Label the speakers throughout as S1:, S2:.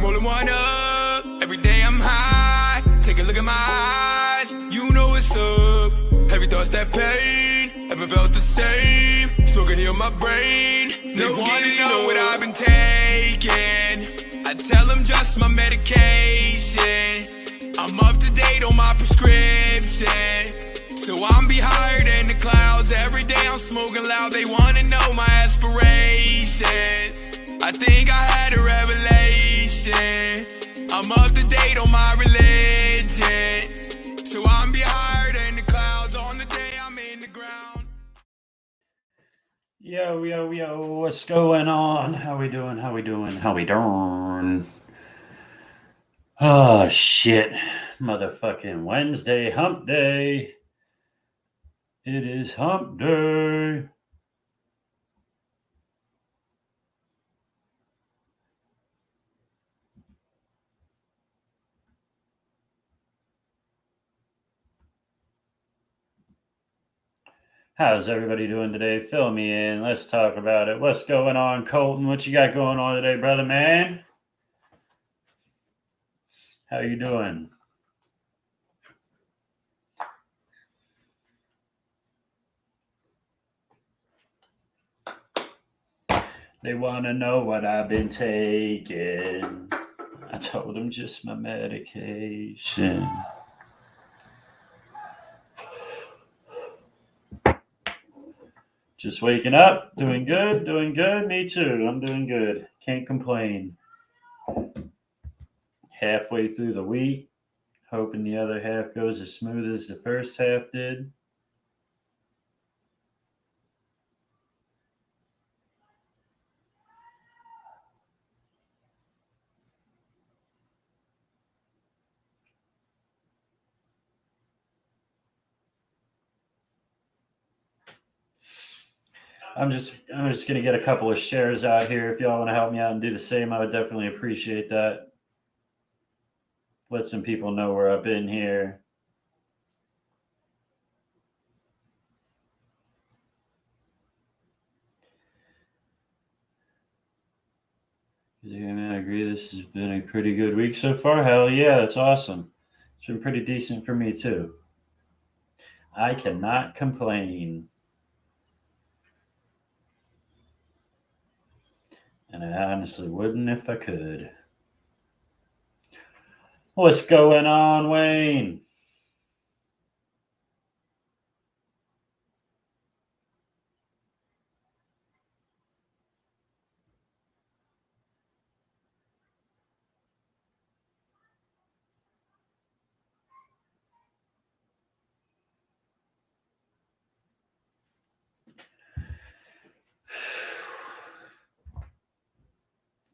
S1: rolling one up. Every day I'm high. Take a look at my eyes. You know what's up. Heavy thoughts that pain. Haven't felt the same. Smoking heal my brain. They wanna know what I've been taking. I tell them just my medication. I'm up to date on my prescription. So I'm be higher than the clouds. Every day I'm smoking loud. They wanna know my aspiration. I think I had a revelation. I'm up to date on my religion. So I'm be higher than the clouds on the day I'm in the ground.
S2: Yo, what's going on? How we doing? Oh, shit. Motherfucking Wednesday, hump day. It is hump day. How's everybody doing today? Fill me in. Let's talk about it. What's going on, Colton? What you got going on today, brother man? How you doing? They want to know what I've been taking. I told them just my medication. Just waking up, doing good. Me too. I'm doing good. Can't complain. Halfway through the week, hoping the other half goes as smooth as the first half did. I'm just gonna get a couple of shares out here. If y'all want to help me out and do the same, I would definitely appreciate that. Let some people know we're up in here. Yeah, man, I agree. This has been a pretty good week so far. Hell yeah, that's awesome. It's been pretty decent for me too. I cannot complain. And I honestly wouldn't if I could. What's going on, Wayne?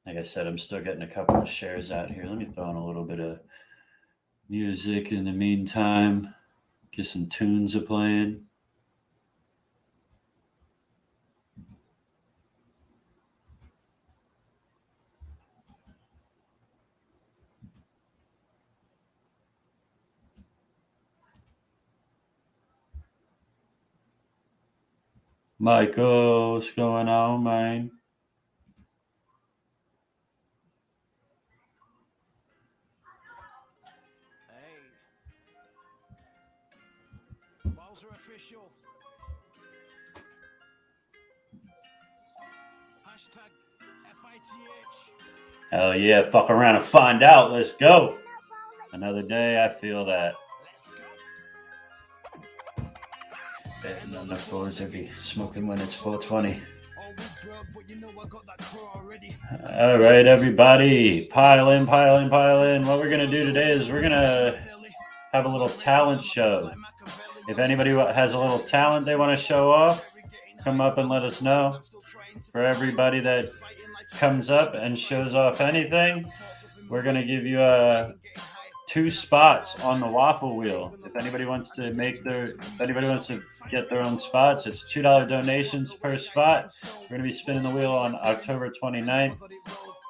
S2: Like I said, I'm still getting a couple of shares out here. Let me throw in a little bit of music in the meantime. Get some tunes a playing. Michael, what's going on, man?
S3: Official. Hashtag FITH.
S2: Hell yeah, fuck around and find out. Let's go. Another day, I feel that. Betting on the floors, I be smoking when it's 420. All right, everybody, pile in. What we're going to do today is we're going to have a little talent show. If anybody has a little talent they want to show off, come up and let us know. For everybody that comes up and shows off anything, we're going to give you 2 spots on the waffle wheel. If anybody wants to get their own spots, it's $2 donations per spot. We're going to be spinning the wheel on October 29th.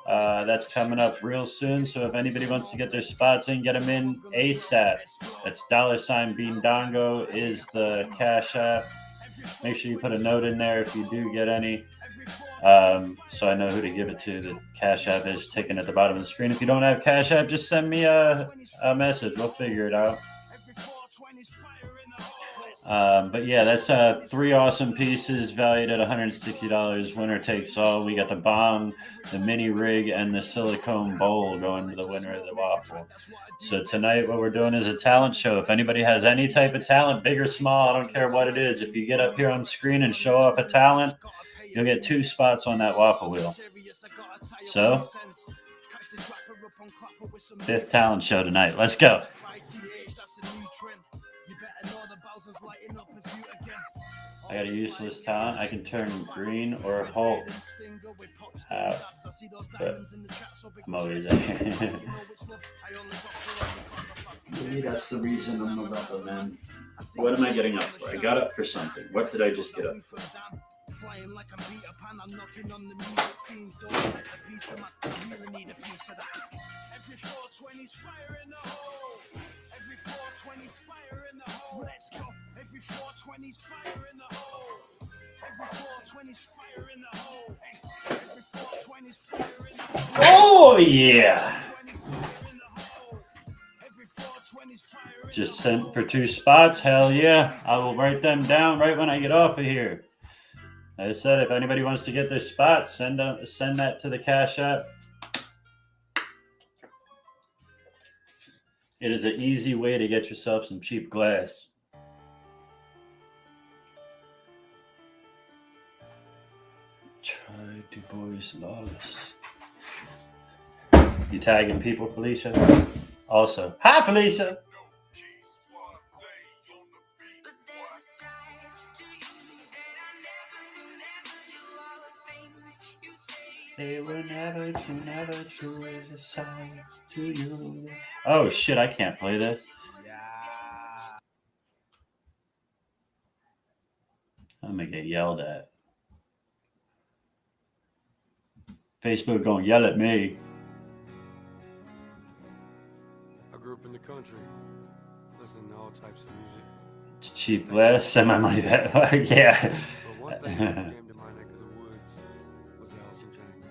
S2: That's coming up real soon. So if anybody wants to get their spots in, get them in ASAP. That's $Beandongo is the Cash App. Make sure you put a note in there if you do get any. so I know who to give it to. The Cash App is taken at the bottom of the screen. If you don't have Cash App, just send me a message. We'll figure it out. But yeah, that's 3 awesome pieces valued at $160. Winner takes all. We got the bong, the mini rig, and the silicone bowl going to the winner of the waffle. So tonight, what we're doing is a talent show. If anybody has any type of talent, big or small, I don't care what it is. If you get up here on screen and show off a talent, you'll get 2 spots on that waffle wheel. So, FITH Talent show tonight. Let's go. I got a useless talent. I can turn green or Hulk out. But I'm always maybe that's the reason I'm about the man. What am I getting up for? I got up for something. What did I just get up for? Flying like I'm Peter Pan, I'm knocking on the music scene door like a piece of my really need a piece of that. Every 420's fire in the hole. Every 420 fire in the hole. Let's go. Every 420's fire in the hole. Every 420's fire in the hole. Every 420's fire in the hole. Oh yeah. Just sent for 2 spots. Hell yeah. I will write them down right when I get off of here. Like I said, if anybody wants to get their spots, send that to the Cash App. It is an easy way to get yourself some cheap glass. Try Du Bois Lawless. You tagging people, Felicia? Also, hi, Felicia. They were never true as a sign to you. Oh shit, I can't play this. I'm gonna get yelled at. Facebook gonna yell at me.
S3: I grew up in the country, listening to all types of music.
S2: It's cheap glass, send my money back. Yeah.
S3: But one thing that came to my neck of the woods was Alice in Chains.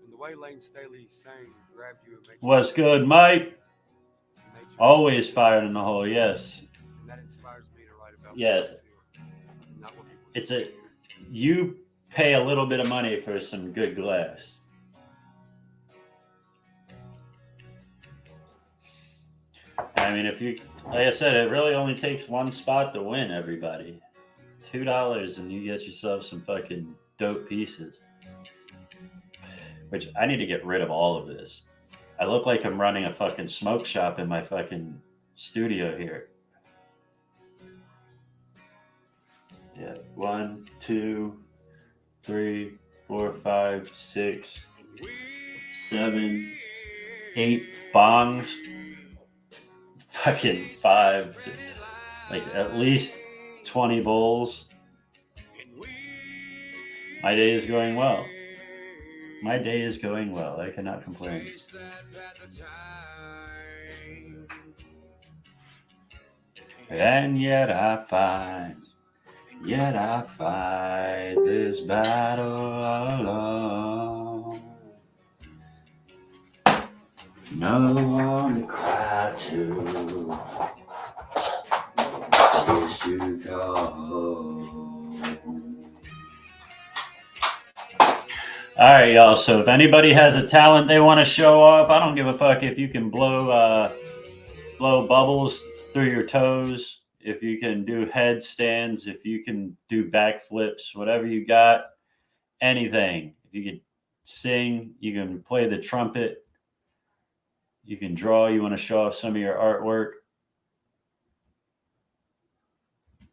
S3: And the way Lane Staley sang, grabbed you and made you.
S2: What's good, Mike? Always fired in the hole, yes.
S3: And that inspires me to write about.
S2: Yes. It's you pay a little bit of money for some good glass. I mean, if you, like I said, it really only takes 1 spot to win, everybody. $2 and you get yourself some fucking dope pieces. Which I need to get rid of all of this. I look like I'm running a fucking smoke shop in my fucking studio here. Yeah, 1, 2, 3, 4, 5, 6, 7, 8 bongs. Fucking 5, 6, like at least 20 bowls. My day is going well. My day is going well. I cannot complain. And yet I fight this battle alone. No one to cry to. Wish you go home. All right, y'all. So if anybody has a talent they want to show off, I don't give a fuck if you can blow bubbles through your toes, if you can do headstands, if you can do backflips, whatever you got, anything. If you can sing, you can play the trumpet, you can draw, you want to show off some of your artwork.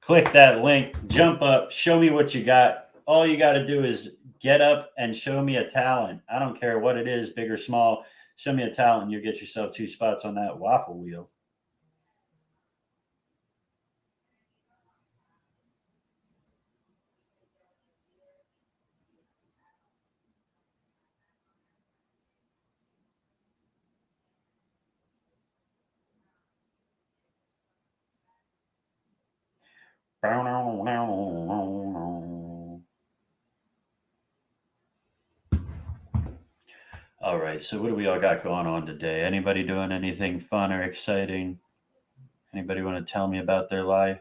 S2: Click that link, jump up, show me what you got. All you got to do is get up and show me a talent. I don't care what it is, big or small. Show me a talent and you'll get yourself 2 spots on that waffle wheel. All right, so what do we all got going on today? Anybody doing anything fun or exciting? Anybody want to tell me about their life?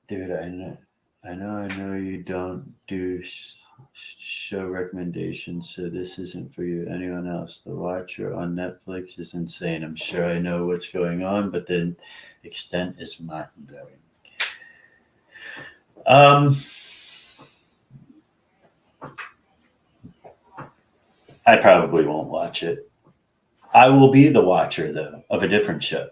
S2: Dude, I know you don't do show recommendations, so this isn't for you. Anyone else? The Watcher on Netflix is insane. I'm sure I know what's going on, but the extent is mind blowing. I probably won't watch it. I will be the watcher, though, of a different show.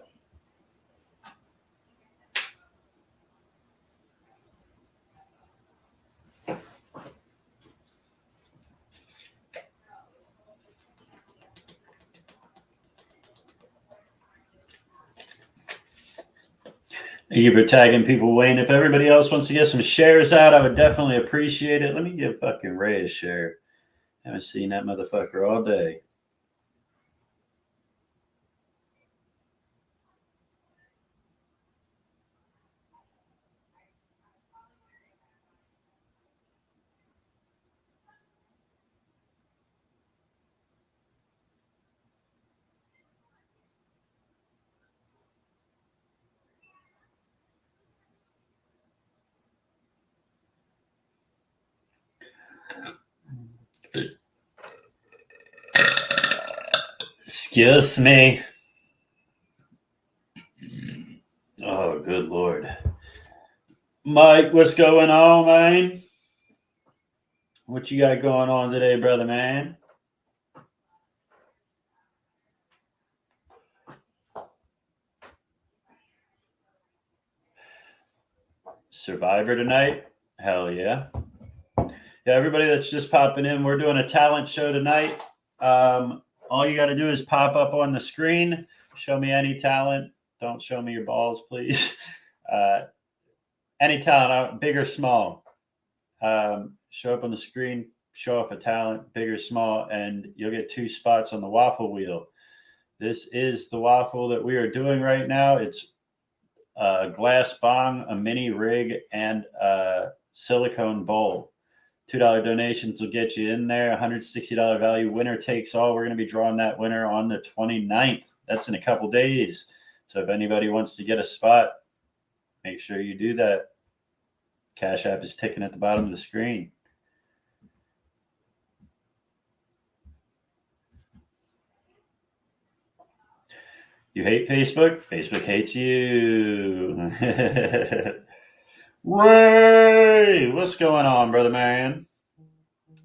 S2: Thank you for tagging people, Wayne. If everybody else wants to get some shares out, I would definitely appreciate it. Let me give fucking Ray a share. Haven't seen that motherfucker all day. Excuse me. Oh, good Lord. Mike, what's going on, man? What you got going on today, brother, man? Survivor tonight? Hell yeah. Yeah, everybody that's just popping in, we're doing a talent show tonight. All you got to do is pop up on the screen, show me any talent. Don't show me your balls, please. Any talent, big or small. Show up on the screen, show off a talent, big or small, and you'll get 2 spots on the waffle wheel. This is the waffle that we are doing right now. It's a glass bong, a mini rig, and a silicone bowl. $2 donations will get you in there. $160 value. Winner takes all. We're going to be drawing that winner on the 29th. That's in a couple days. So if anybody wants to get a spot, make sure you do that. Cash App is ticking at the bottom of the screen. You hate Facebook? Facebook hates you. Ray, what's going on, brother man?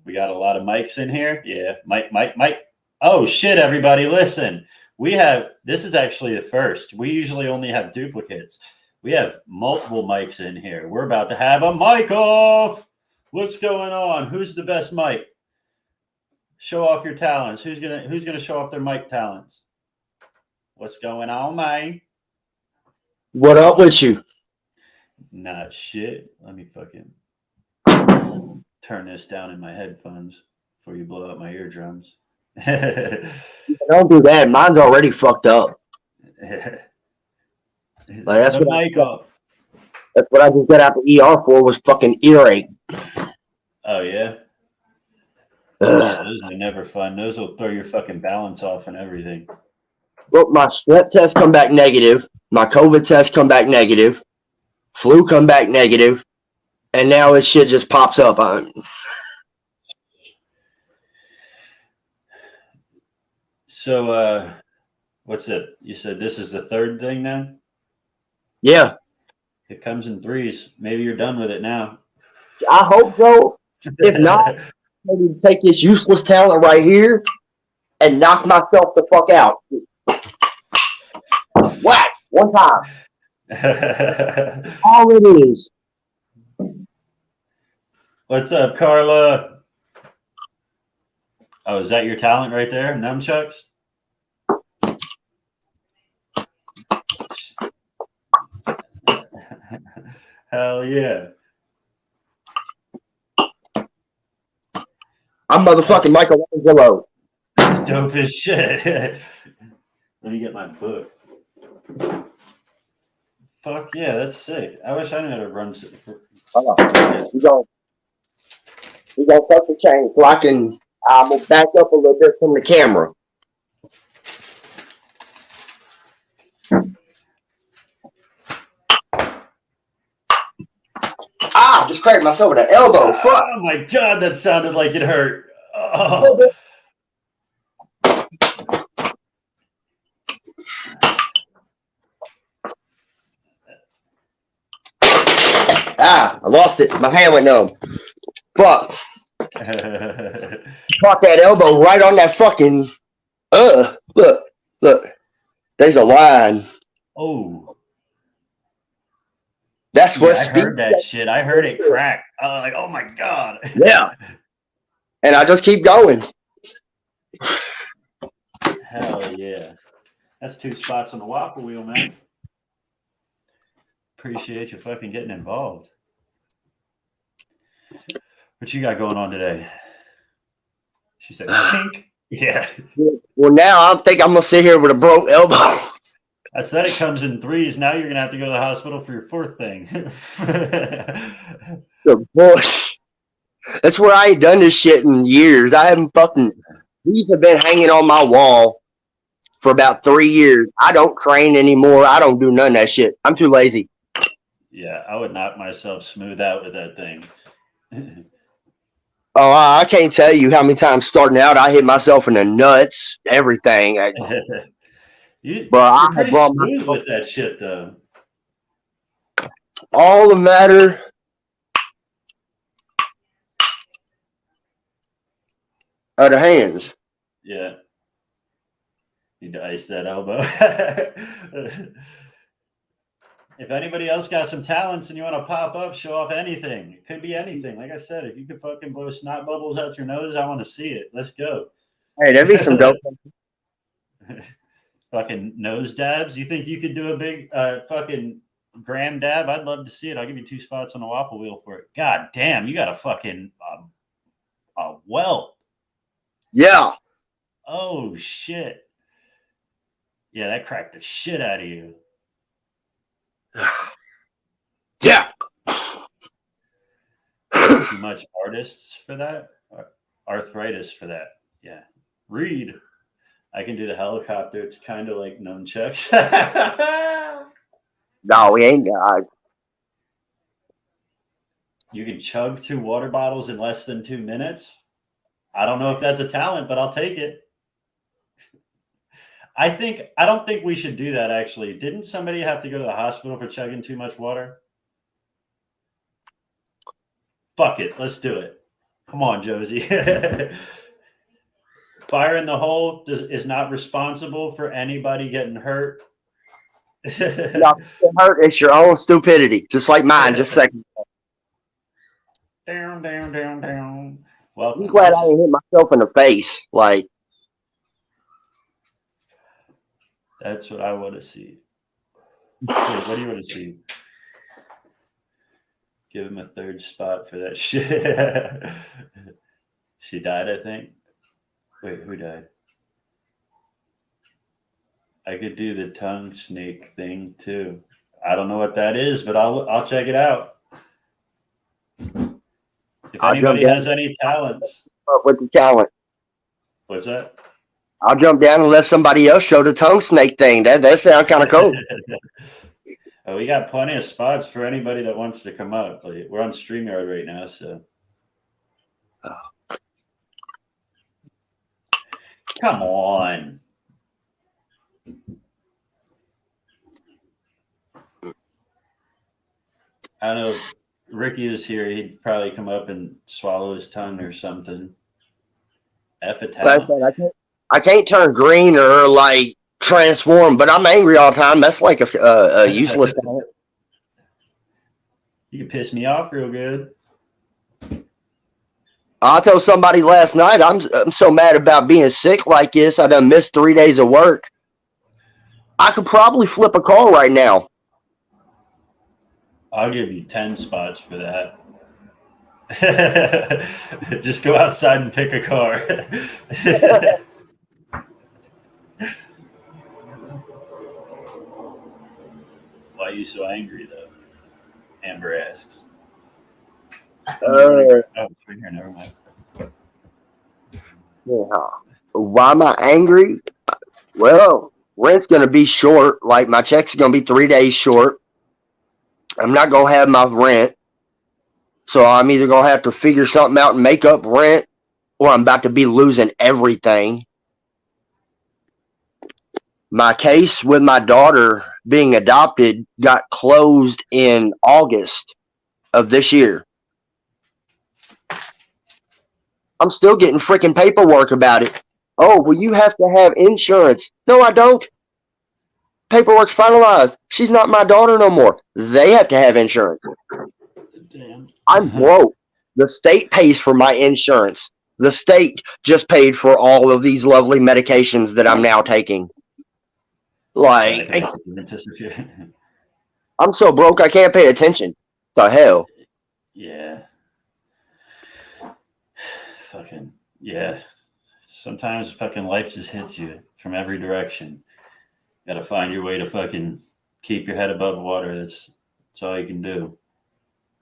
S2: We got a lot of mics in here. Yeah, Mike. Oh, shit, everybody, listen. This is actually the first. We usually only have duplicates. We have multiple mics in here. We're about to have a mic off. What's going on? Who's the best mic? Show off your talents. Who's gonna show off their mic talents? What's going on, man?
S4: What up with you?
S2: Not shit. Let me fucking turn this down in my headphones before you blow out my eardrums.
S4: Don't do that. Mine's already fucked up. That's
S2: the mic off.
S4: That's what I just got out the ER for, was fucking earache.
S2: Oh, yeah? Yeah, those are never fun. Those will throw your fucking balance off and everything.
S4: Look, my strep test come back negative. My COVID test come back negative. Flu come back negative. And now this shit just pops up.
S2: So, what's it? You said this is the 3rd thing then?
S4: Yeah.
S2: It comes in 3s. Maybe you're done with it now.
S4: I hope so. If not, maybe take this useless talent right here and knock myself the fuck out. Whack! One time. All it is.
S2: What's up, Carla? Oh, is that your talent right there? Nunchucks? Hell yeah.
S4: I'm motherfucking Michelangelo.
S2: That's dope as shit. Let me get my book. Fuck yeah, that's sick. I wish I knew how to run.
S4: Hold on. We gonna cut the chain so I'm gonna back up a little bit from the camera. Ah, just cracked myself with an elbow. Fuck.
S2: Oh my god, that sounded like it hurt. Oh.
S4: Ah, I lost it. My hand went numb. Fuck. Caught that elbow right on that fucking. Look. There's a line.
S2: Oh.
S4: That's what
S2: I heard that shit. I heard it crack. Like, oh my god.
S4: Yeah. And I just keep going.
S2: Hell yeah. That's 2 spots on the waffle wheel, man. Appreciate you fucking getting involved. What you got going on today? She said, kink. Yeah.
S4: Well, now I think I'm going to sit here with a broke elbow.
S2: I said it comes in 3s. Now you're going to have to go to the hospital for your 4th thing.
S4: The bush. That's where I ain't done this shit in years. I haven't fucking. These have been hanging on my wall for about 3 years. I don't train anymore. I don't do none of that shit. I'm too lazy.
S2: Yeah, I would knock myself smooth out with that thing.
S4: Oh, I can't tell you how many times starting out I hit myself in the nuts, everything.
S2: You're
S4: I
S2: pretty
S4: brought
S2: smooth with that shit, though.
S4: All the matter of the hands.
S2: Yeah. Need to ice that elbow. If anybody else got some talents and you want to pop up, show off anything. It could be anything. Like I said, if you could fucking blow snot bubbles out your nose, I want to see it. Let's go.
S4: Hey, there'd be some dope.
S2: Fucking nose dabs. You think you could do a big fucking gram dab? I'd love to see it. I'll give you 2 spots on the waffle wheel for it. God damn, you got a fucking a welt.
S4: Yeah.
S2: Oh shit. Yeah, that cracked the shit out of you.
S4: Yeah.
S2: Too much artists for that? Arthritis for that. Yeah. Read. I can do the helicopter. It's kind of like nunchucks.
S4: No, we ain't.
S2: You can chug 2 water bottles in less than 2 minutes. I don't know if that's a talent, but I'll take it. I don't think we should do that, actually. Didn't somebody have to go to the hospital for chugging too much water? Fuck it. Let's do it. Come on, Josie. Fire in the hole is not responsible for anybody getting hurt.
S4: No, hurt. It's your own stupidity, just like mine. Just a second.
S2: Down. Well,
S4: I'm glad I didn't hit myself in the face. Like,
S2: that's what I want to see. Wait, what do you want to see? Give him a 3rd spot for that shit. She died, I think. Wait, who died? I could do the tongue snake thing too. I don't know what that is, but I'll check it out. If anybody has any talents.
S4: With the talent.
S2: What's that?
S4: I'll jump down and let somebody else show the tongue snake thing. That sounds kind of cool.
S2: Oh, we got plenty of spots for anybody that wants to come up. We're on StreamYard right now, so. Come on. I don't know if Ricky was here. He'd probably come up and swallow his tongue or something. FITH Talent.
S4: I can't turn green or like transform, but I'm angry all the time. That's like a useless talent.
S2: You can piss me off real good.
S4: I told somebody last night I'm so mad about being sick like this. I done missed 3 days of work. I could probably flip a car right now.
S2: I'll give you 10 spots for that. Just go outside and pick a car. are you so angry though? Amber asks.
S4: Uh,
S2: Oh, it's right here. Never mind.
S4: yeah. Why am I angry? Well, rent's gonna be short. Like my check's gonna be 3 days short. I'm not gonna have my rent, so I'm either gonna have to figure something out and make up rent, or I'm about to be losing everything. My case with my daughter being adopted got closed in August of this year. I'm still getting freaking paperwork about it. Oh, well, you have to have insurance. No, I don't. Paperwork's finalized. She's not my daughter no more. They have to have insurance.
S2: Damn.
S4: I'm broke. The state pays for my insurance. The state just paid for all of these lovely medications that I'm now taking. Like,
S2: Exactly.
S4: I'm so broke I can't pay attention. The hell?
S2: Yeah. Fucking yeah. Sometimes fucking life just hits you from every direction. Gotta find your way to fucking keep your head above water. That's all you can do.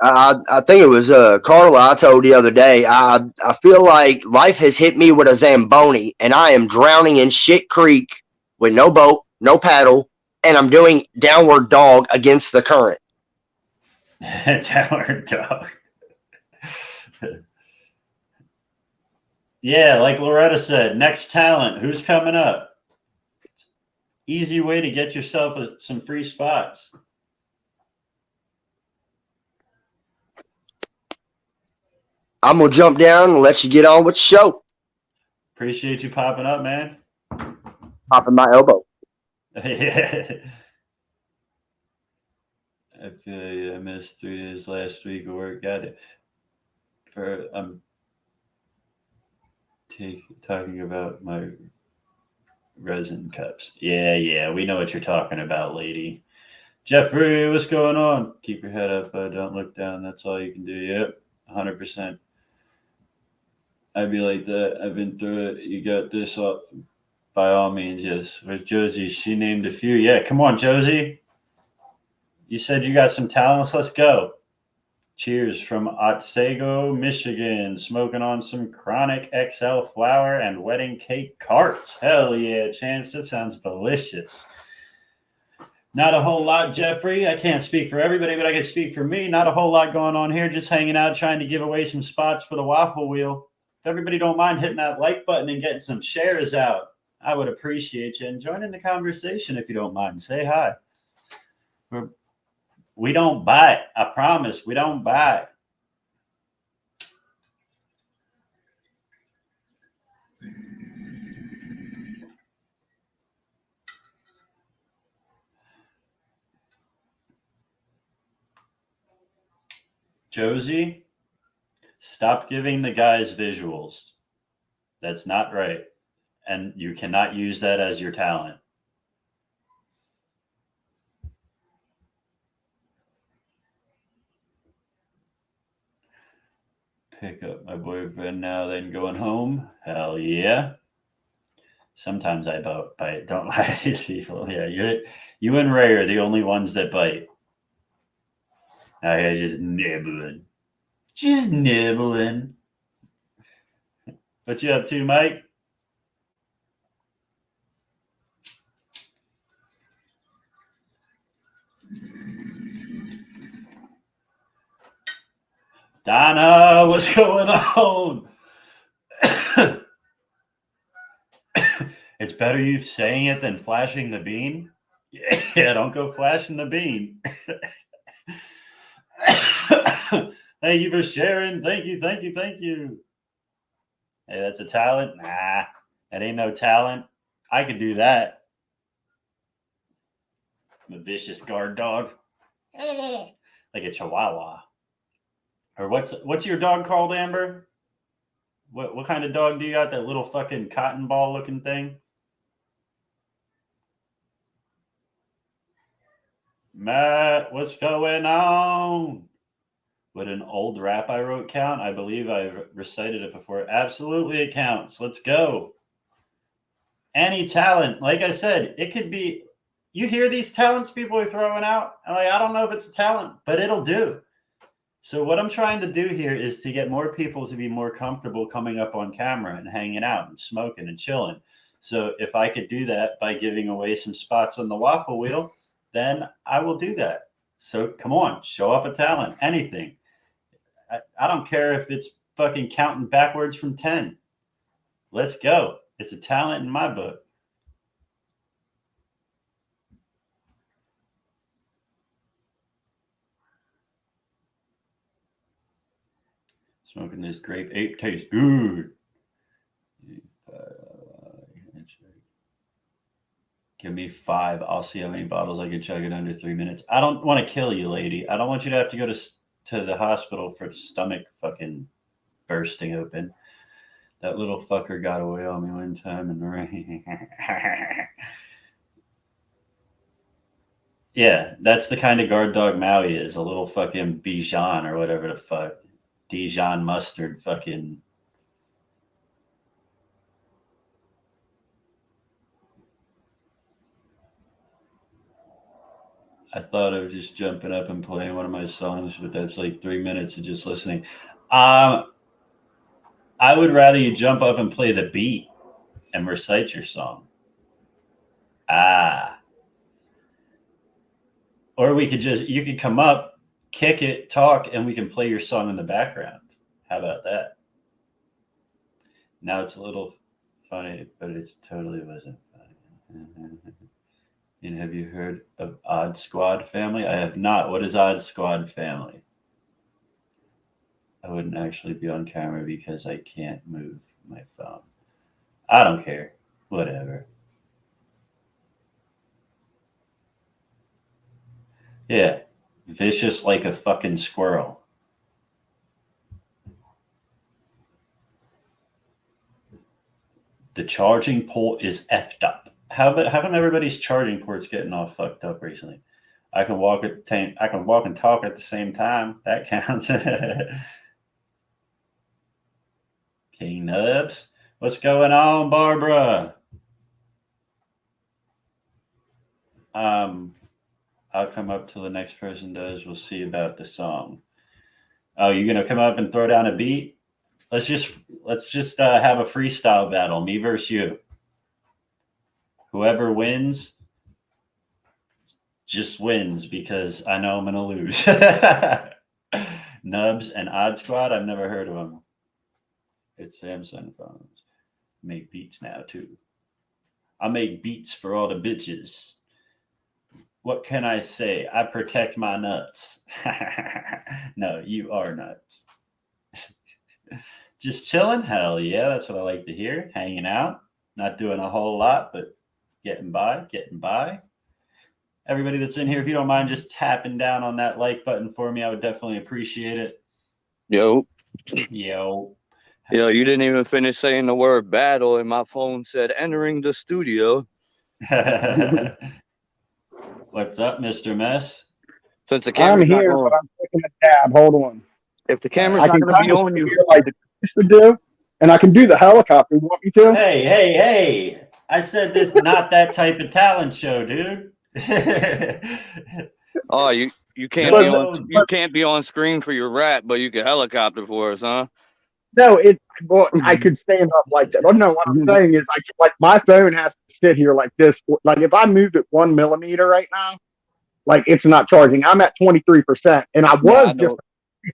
S4: I think it was Carla I told the other day. I feel like life has hit me with a Zamboni, and I am drowning in shit creek with no boat, no paddle, and I'm doing downward dog against the current.
S2: Downward dog. Yeah, like Loretta said, next talent. Who's coming up? Easy way to get yourself some free spots.
S4: I'm gonna jump down and let you get on with the show.
S2: Appreciate you popping up, man.
S4: Popping my elbow.
S2: Yeah. I feel you. I missed 3 days last week of work. Got it. I'm talking about my resin cups. Yeah. We know what you're talking about, lady. Jeffrey, what's going on? Keep your head up. Don't look down. That's all you can do. Yep. 100%. I'd be like that. I've been through it. You got this by all means. Yes. With Josie, she named a few. Yeah. Come on, Josie. You said you got some talents. Let's go. Cheers from Otsego, Michigan. Smoking on some Chronic XL flour and wedding cake carts. Hell yeah, Chance. That sounds delicious. Not a whole lot, Jeffrey. I can't speak for everybody, but I can speak for me. Not a whole lot going on here. Just hanging out, trying to give away some spots for the waffle wheel. If everybody don't mind hitting that like button and getting some shares out, I would appreciate you. And join in the conversation if you don't mind. Say hi. We don't bite. I promise. We don't bite. Josie, stop giving the guys visuals. That's not right. And you cannot use that as your talent. Pick up my boyfriend now, then going home. Hell yeah. Sometimes I bite. Don't lie to these people. Yeah, you and Ray are the only ones that bite. I just nibbling. Just nibbling. What you up to, Mike? Donna, what's going on? It's better you saying it than flashing the bean. Yeah, don't go flashing the bean. Thank you for sharing. Thank you. Hey, that's a talent? Nah, that ain't no talent. I could do that. I'm a vicious guard dog. Like a chihuahua. Or what's your dog called, Amber? What kind of dog do you got? That little fucking cotton ball looking thing? Matt, what's going on? Would an old rap I wrote count? I believe I recited it before. Absolutely it counts. Let's go. Any talent, like I said, it could be You hear these talents people are throwing out? I don't know if it's a talent, but it'll do. So what I'm trying to do here is to get more people to be more comfortable coming up on camera and hanging out and smoking and chilling. So if I could do that by giving away some spots on the waffle wheel, then I will do that. So come on, show off a talent, anything. I don't care if it's fucking counting backwards from 10. Let's go. It's a talent in my book. Smoking this grape ape tastes good. Give me 5. I'll see how many bottles I can chug in under 3 minutes. I don't want to kill you, lady. I don't want you to have to go to the hospital for stomach fucking bursting open. That little fucker got away on me one time in the rain. Yeah, that's the kind of guard dog Maui is. A little fucking Bichon or whatever the fuck. Dijon mustard fucking. I thought I was just jumping up and playing one of my songs, but that's like 3 minutes of just listening. I would rather you jump up and play the beat and recite your song. Or we could you could come up, kick it, talk, and we can play your song in the background. How about that? Now it's a little funny, but it totally wasn't funny. And have you heard of Odd Squad Family? I have not. What is Odd Squad Family? I wouldn't actually be on camera because I can't move my phone. I don't care. Whatever. Yeah. Vicious like a fucking squirrel. The charging port is effed up. How come everybody's charging ports getting all fucked up recently? I can walk and talk at the same time. That counts. King Nubs. What's going on, Barbara? I'll come up till the next person does. We'll see about the song. Oh, you're gonna come up and throw down a beat? Let's just have a freestyle battle, me versus you. Whoever wins just wins because I know I'm gonna lose. Nubs and Odd Squad, I've never heard of them. It's Samsung phones. Make beats now too. I make beats for all the bitches. What can I say? I protect my nuts. No, you are nuts. Just chilling? Hell yeah, that's what I like to hear. Hanging out. Not doing a whole lot, but getting by. Everybody that's in here, if you don't mind just tapping down on that like button for me, I would definitely appreciate it.
S5: Yo,
S2: you
S5: didn't even finish saying the word battle, and my phone said entering the studio.
S2: What's up, Mr. Mess?
S5: Since the camera's
S6: I'm here, but I'm taking a tab. Hold on.
S5: If the camera's not going to be on you,
S6: like it used to do, and I can do the helicopter. You want me to?
S2: Hey! I said this not that type of talent show, dude.
S5: Oh, you can't be on screen for your rap, but you can helicopter for us, huh?
S6: No, I could stand up like that. Oh, no, what I'm saying is, like my phone has to sit here like this. Like if I moved it 1 millimeter right now, like it's not charging. I'm at 23%, and I was just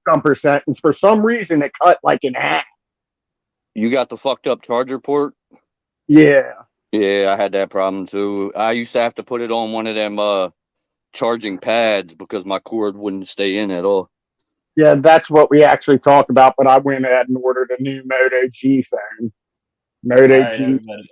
S6: some percent, and for some reason it cut like in half.
S5: You got the fucked up charger port?
S6: Yeah.
S5: Yeah, I had that problem too. I used to have to put it on one of them charging pads because my cord wouldn't stay in at all.
S6: Yeah, that's what we actually talked about, but I went ahead and ordered a new Moto G phone. Moto G.
S2: Everybody.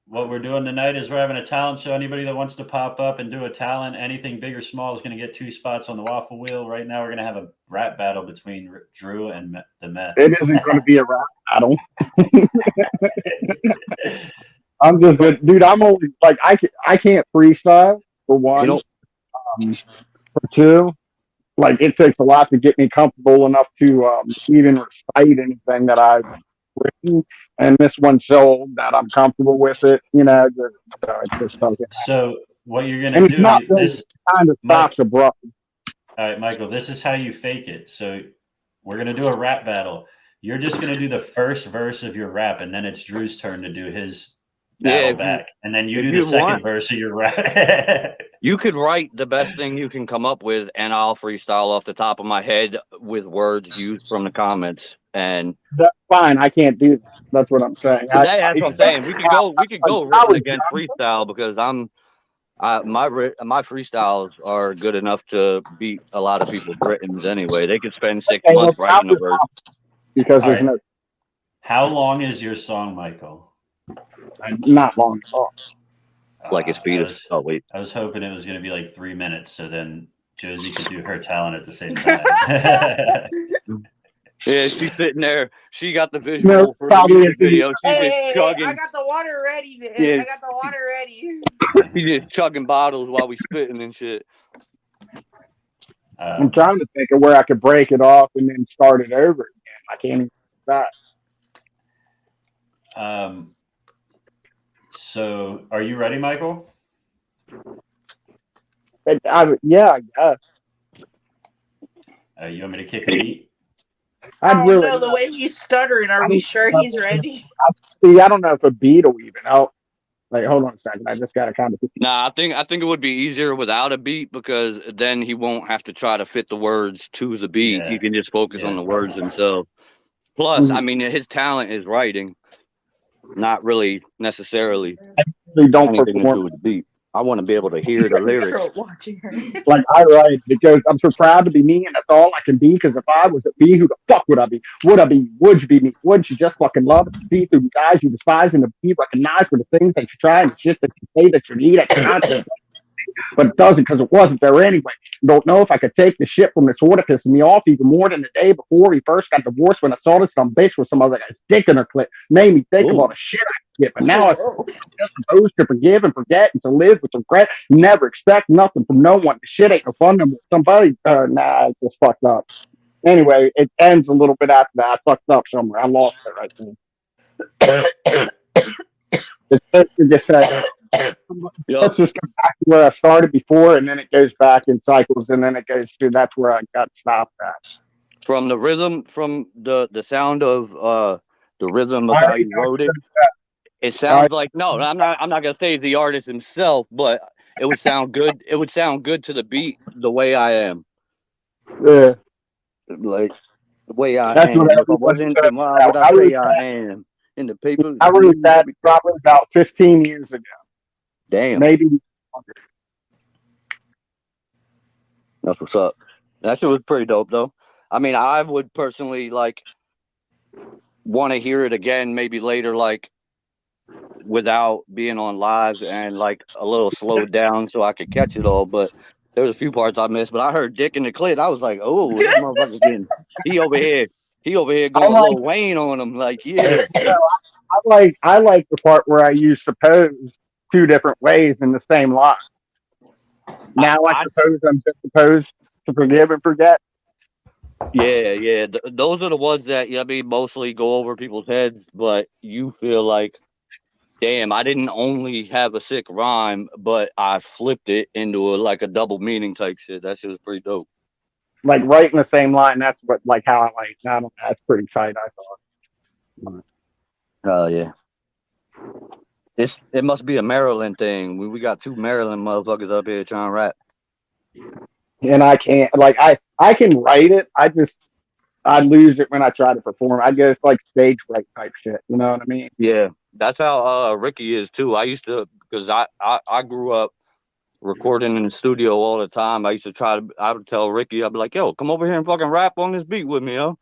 S2: What we're doing tonight is we're having a talent show. Anybody that wants to pop up and do a talent, anything big or small, is going to get 2 spots on the waffle wheel. Right now, we're going to have a rap battle between Drew and the Meth.
S6: It isn't going to be a rap battle. I'm just good, dude. I'm only like I can't freestyle for one. For two, like it takes a lot to get me comfortable enough to even recite anything that I've written. And this one's so that I'm comfortable with it, it's just something.
S2: So what you're gonna
S6: And it's
S2: do,
S6: not really
S2: this
S6: kind of stops abruptly.
S2: all right, Michael, this is how you fake it. So we're gonna do a rap battle. You're just gonna do the first verse of your rap, and then it's Drew's turn to do his battle back, and then you do the second verse of your rap.
S5: You could write the best thing you can come up with, and I'll freestyle off the top of my head with words used from the comments. And
S6: That's fine. I can't do that. That's what I'm saying.
S5: that's what I'm saying. We could go written against freestyle because my freestyles are good enough to beat a lot of people's writtens anyway. They could spend 6 months writing a verse.
S6: Because there's no.
S2: How long is your song, Michael?
S6: Not long at all.
S5: Like his fetus. Oh wait,
S2: I was hoping it was going to be like 3 minutes, so then Josie could do her talent at the same time.
S5: Yeah, she's sitting there. She got the visual
S6: No,
S5: for the
S6: probably
S5: music video. She's
S7: Hey,
S5: just chugging.
S7: I got the water ready. Man.
S5: Yeah.
S7: I got the water ready.
S5: She's just chugging bottles while we spitting and shit.
S6: I'm trying to think of where I could break it off and then start it over again. I can't even do that.
S2: So are you ready, Michael?
S6: Yeah, I guess.
S2: You want me to kick a beat?
S7: I don't know the way he's stuttering. Are we sure he's ready?
S6: See, I don't know if a beat will even help. Like, hold on a second. I just gotta kind of.
S5: Nah, I think it would be easier without a beat because then he won't have to try to fit the words to the beat.
S2: Yeah.
S5: He can just focus on the words themselves. Plus, I mean, his talent is writing, not really necessarily
S6: don't
S5: anything to
S6: perform
S5: do with the beat. I want to be able to hear the lyrics.
S6: Like I write because I'm so proud to be me, and that's all I can be. Because if I was me, who the fuck would I be? Would I be? Would you be me? Wouldn't you just fucking love it? See through the eyes you despise and to be recognized for the things that you try and the shit that you say that you need at content. But it doesn't because it wasn't there anyway. Don't know if I could take the shit from this water pissing me off even more than the day before we first got divorced when I saw this some bitch with some other guy's dick in her clit. Made me think about the shit I did. But now I'm just supposed to forgive and forget and to live with regret. Never expect nothing from no one. The shit ain't no fun no more. Somebody, nah, I just fucked up. Anyway, it ends a little bit after that. I fucked up somewhere. I lost it right there. Let's just go back to where I started before, and then it goes back in cycles, and then it goes to that's where I got stopped at.
S5: From the rhythm, from the sound of the rhythm of how you wrote it, it sounds like I'm not gonna say the artist himself, but it would sound good. It would sound good to the beat, the way I am.
S6: Yeah,
S5: like the way I
S6: that's
S5: am.
S6: what
S5: If I wasn't, then why would I say I am? In the paper,
S6: I wrote that probably about 15 years ago.
S5: Damn.
S6: Maybe.
S5: That's what's up. That shit was pretty dope, though. I mean, I would personally want to hear it again, maybe later, without being on live and a little slowed down so I could catch it all. But there was a few parts I missed. But I heard Dick in the Clit. I was like, oh, this motherfucker's getting. He over here going a little Wayne on him. Yeah.
S6: I like the part where I use suppose 2 different ways in the same line. Now I suppose I'm just supposed to forgive and forget.
S5: Yeah. Those are the ones that mostly go over people's heads, but you feel like, damn, I didn't only have a sick rhyme, but I flipped it into a double meaning type shit. That shit was pretty dope.
S6: Right in the same line. That's what how I like. I don't know, that's pretty tight. I thought.
S5: Oh yeah. It must be a Maryland thing. We got 2 Maryland motherfuckers up here trying to rap.
S6: And I can't I can write it. I lose it when I try to perform. I guess stage fright type shit. You know what I mean?
S5: Yeah, that's how Ricky is too. I used to because I grew up recording in the studio all the time. I used to I would tell Ricky, I'd be like, yo, come over here and fucking rap on this beat with me, yo.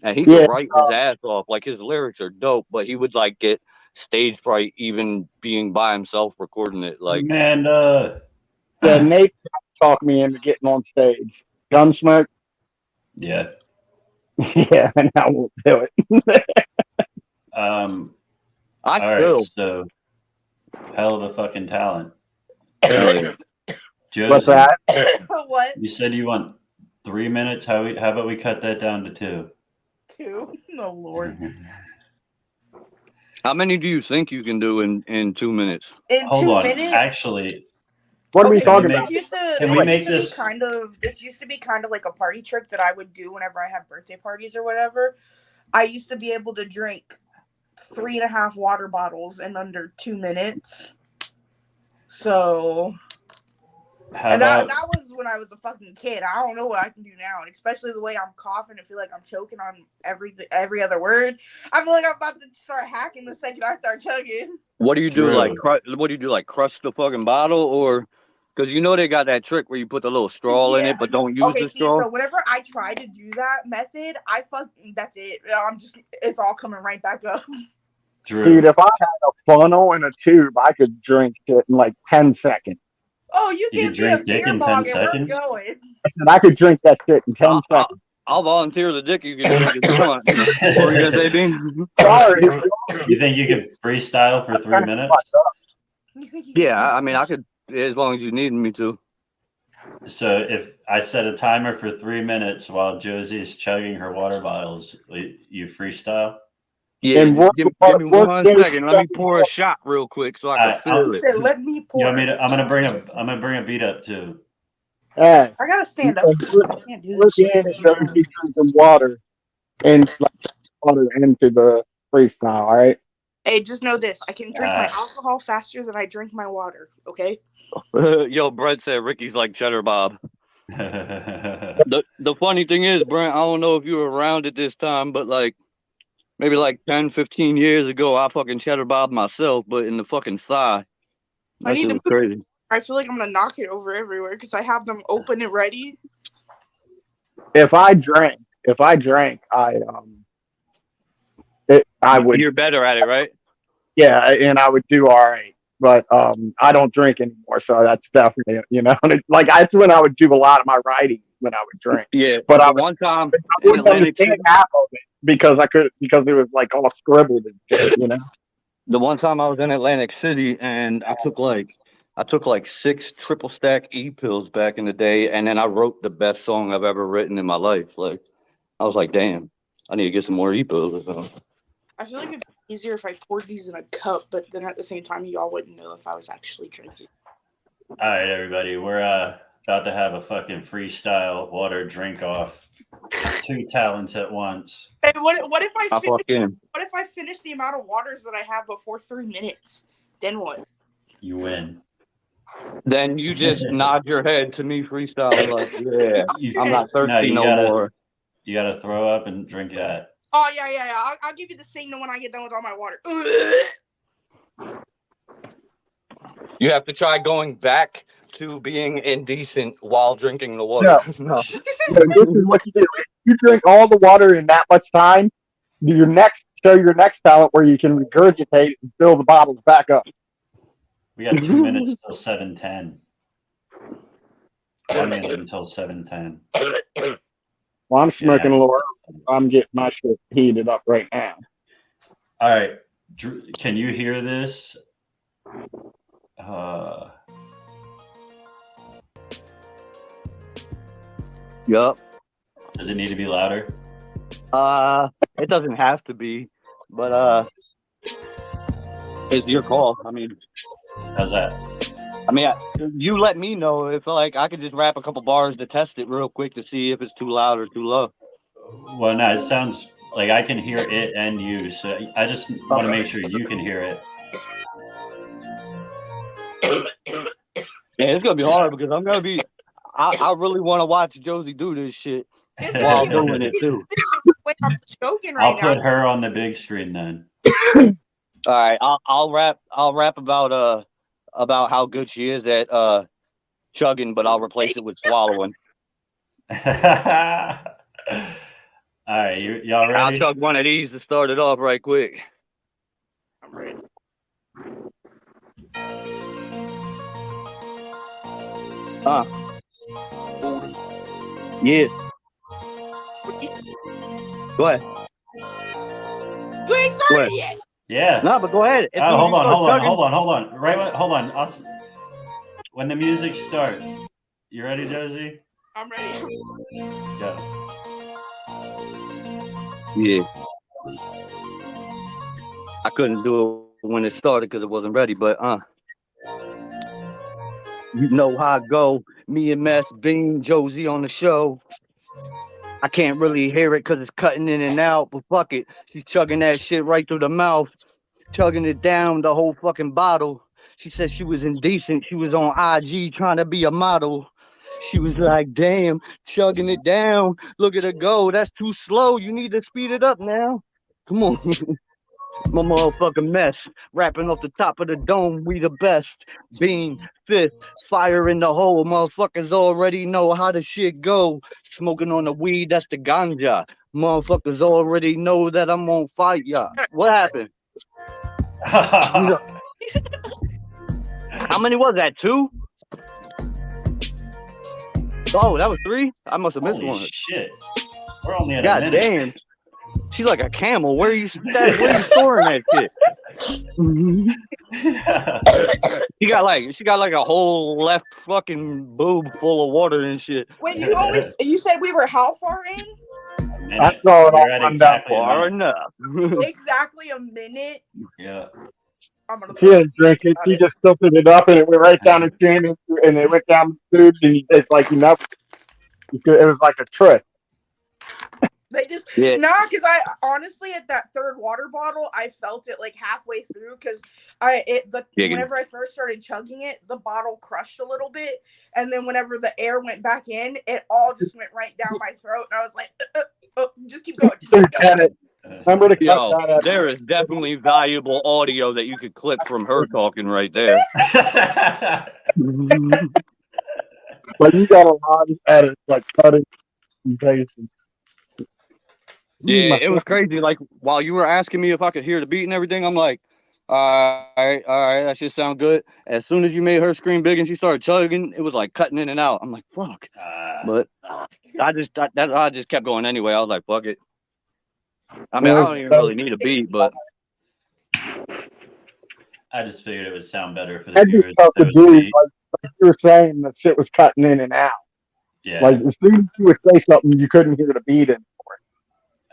S5: And he could write his ass off. His lyrics are dope, but he would get stage fright even being by himself recording it.
S2: Amanda.
S6: Yeah, Nate talked me into getting on stage. Gunsmoke.
S2: Yeah.
S6: Yeah, and I won't do it.
S2: All right, so hell of a fucking talent. Josie,
S6: what's that?
S7: What?
S2: You said you want 3 minutes. How about we cut that down to 2?
S7: 2? Oh Lord.
S5: How many do you think you can do in 2 minutes?
S7: In
S2: Hold
S7: 2
S2: on.
S7: minutes?
S2: Actually,
S6: What are we
S7: Okay,
S6: talking
S7: this
S6: about?
S7: used to
S2: Can we make this?
S7: this used to be kind of like a party trick that I would do whenever I had birthday parties or whatever. I used to be able to drink 3.5 water bottles in under 2 minutes. So,
S2: How
S7: and that
S2: about
S7: was when I was a fucking kid. I don't know what I can do now, and especially the way I'm coughing and feel like I'm choking on every other word. I feel like I'm about to start hacking the second I start chugging.
S5: What do you do?
S2: Drew?
S5: What do you do? Like crush the fucking bottle, or because you know they got that trick where you put the little straw in
S7: Yeah.
S5: it, but don't use
S7: Okay,
S5: the
S7: see,
S5: straw.
S7: so whenever I try to do that method, that's it. It's all coming right back up.
S2: Drew?
S6: Dude, if I had a funnel and a tube, I could drink shit in like 10 seconds.
S7: Oh, you
S2: You
S7: give
S2: could
S7: me a
S2: drink dick
S7: beer
S2: in 10
S7: bong and we're
S2: seconds?
S7: going.
S6: I said I could drink that shit in 10 seconds.
S5: I'll volunteer the dick. You can drink if you want. What were you gonna say, Dean?
S6: Sorry.
S2: You think you could freestyle for 3 minutes?
S7: You think you can
S5: Yeah, I mean, I could as long as you need me to.
S2: So if I set a timer for 3 minutes while Josie's chugging her water bottles, you freestyle?
S5: Yeah,
S6: And
S5: just give me 1 second. Let me pour a shot real quick so I can feel it.
S7: said, let me pour.
S2: You want me to? I'm gonna bring a beat up too.
S6: Hey,
S7: I gotta stand up. I can't do
S6: look
S7: this
S6: in
S7: shit.
S6: and show you drinking water and like water into the freestyle, all right?
S7: Hey, just know this. I can drink my alcohol faster than I drink my water, okay?
S5: Yo, Brett said Ricky's like Cheddar Bob. The funny thing is, Brent, I don't know if you were around at this time, but like maybe like 10, 15 years ago, I fucking Cheddar Bob myself, but in the fucking thigh. That shit was crazy.
S7: I feel like I'm gonna knock it over everywhere because I have them open and ready.
S6: If I drank, I would.
S5: You're better at it, right?
S6: Yeah, and I would do all right. But I don't drink anymore, so that's definitely like that's when I would do a lot of my writing when I would drink.
S5: Yeah,
S6: but
S5: one time
S6: I
S5: in
S6: wouldn't
S5: Atlantic City,
S6: understand half of it because it was like all scribbled and shit,
S5: The one time I was in Atlantic City and I took like 6 triple stack E-pills back in the day, and then I wrote the best song I've ever written in my life. Like I was like, damn, I need to get some more E-pills or something.
S7: I feel like it'd be easier if I poured these in a cup, but then at the same time, y'all wouldn't know if I was actually drinking.
S2: All right, everybody, we're about to have a fucking freestyle water drink off. 2 talents at once.
S7: Hey, what if I finish the amount of waters that I have before 3 minutes? Then what?
S2: You win.
S5: Then you just nod your head to me freestyling like, yeah, I'm not thirsty no more.
S2: You gotta throw up and drink that.
S7: Oh, yeah. I'll give you the signal when I get done with all my water.
S5: You have to try going back to being indecent while drinking the water. No.
S6: So this is what you do. If you drink all the water in that much time, show your next talent where you can regurgitate and fill the bottles back up.
S2: We got 2 minutes till 7:10. 1 minute until 7:10.
S6: Well, I'm smoking a little early. I'm getting my shit heated up right now.
S2: All right. Drew, can you hear this?
S5: Yup.
S2: Does it need to be louder?
S5: It doesn't have to be, but it's your call. I mean,
S2: how's that?
S5: I mean, you let me know if like I could just rap a couple bars to test it real quick to see if it's too loud or too low.
S2: Well, no, it sounds like I can hear it and you, so I just want to make sure you can hear it.
S5: Yeah, it's gonna be hard because I really want to watch Josie do this shit while doing it too.
S7: Wait, I'm choking
S2: I'll put her on the big screen then.
S5: All right, I'll rap about how good she is at chugging, but I'll replace it with swallowing.
S2: All right, y'all ready?
S5: I'll chug one of these to start it off right quick.
S7: I'm ready.
S5: Yeah. Go ahead.
S7: You ain't started yet.
S2: Yeah.
S5: No, but go ahead.
S2: Hold on. Hold on. When the music starts, you ready, Josie?
S7: I'm ready.
S2: Go.
S5: Yeah. I couldn't do it when it started because it wasn't ready, but You know how I go. Me and Mess Bean, Josie on the show. I can't really hear it because it's cutting in and out, but fuck it. She's chugging that shit right through the mouth, chugging it down the whole fucking bottle. She said she was indecent. She was on IG trying to be a model. She was like, damn, chugging it down. Look at her go. That's too slow. You need to speed it up now. Come on. My motherfucking mess. Rapping off the top of the dome. We the best. Bean, fifth, fire in the hole. Motherfuckers already know how the shit go. Smoking on the weed, that's the ganja. Motherfuckers already know that I'm on fire. What happened? How many was that? 2? Oh, that was 3? I must have missed
S2: Holy
S5: one.
S2: shit. We're only at a
S5: God
S2: minute.
S5: damn. She's like a camel. Where are you storing that shit? She got like a whole left fucking boob full of water and shit.
S7: Wait, you said we were how far in?
S6: I saw it
S2: We're at
S6: all
S2: exactly a
S5: Far
S2: minute.
S5: enough.
S7: Exactly a minute.
S2: Yeah.
S7: I'm gonna
S6: She didn't drink it. She just tilted it up, and it went right down the chin, and it went down the tube. And it's like it was like a trick.
S7: They just
S5: Yeah.
S7: because I honestly at that third water bottle I felt it like halfway through because whenever I first started chugging it, the bottle crushed a little bit, and then whenever the air went back in, it all just went right down my throat, and I was like, just keep going. Just keep going.
S6: Remember to cut
S5: Yo,
S6: that out.
S5: there is definitely valuable audio that you could clip from her talking right there.
S6: But you got a lot of edits, like cutting and pasting.
S5: Yeah, it was crazy. Like while you were asking me if I could hear the beat and everything, I'm like, all right, that shit sound good. As soon as you made her scream big and she started chugging, it was like cutting in and out. I'm like, fuck. But I just kept going anyway. I was like, fuck it. I mean, I don't even really need a beat, but
S2: I just figured it would sound better for the
S6: That just
S2: viewers.
S6: felt
S2: if
S6: the
S2: there was a
S6: dude,
S2: beat.
S6: like you were saying, the shit was cutting in and out.
S2: Yeah.
S6: Like as soon as you would say something, you couldn't hear the beat anymore.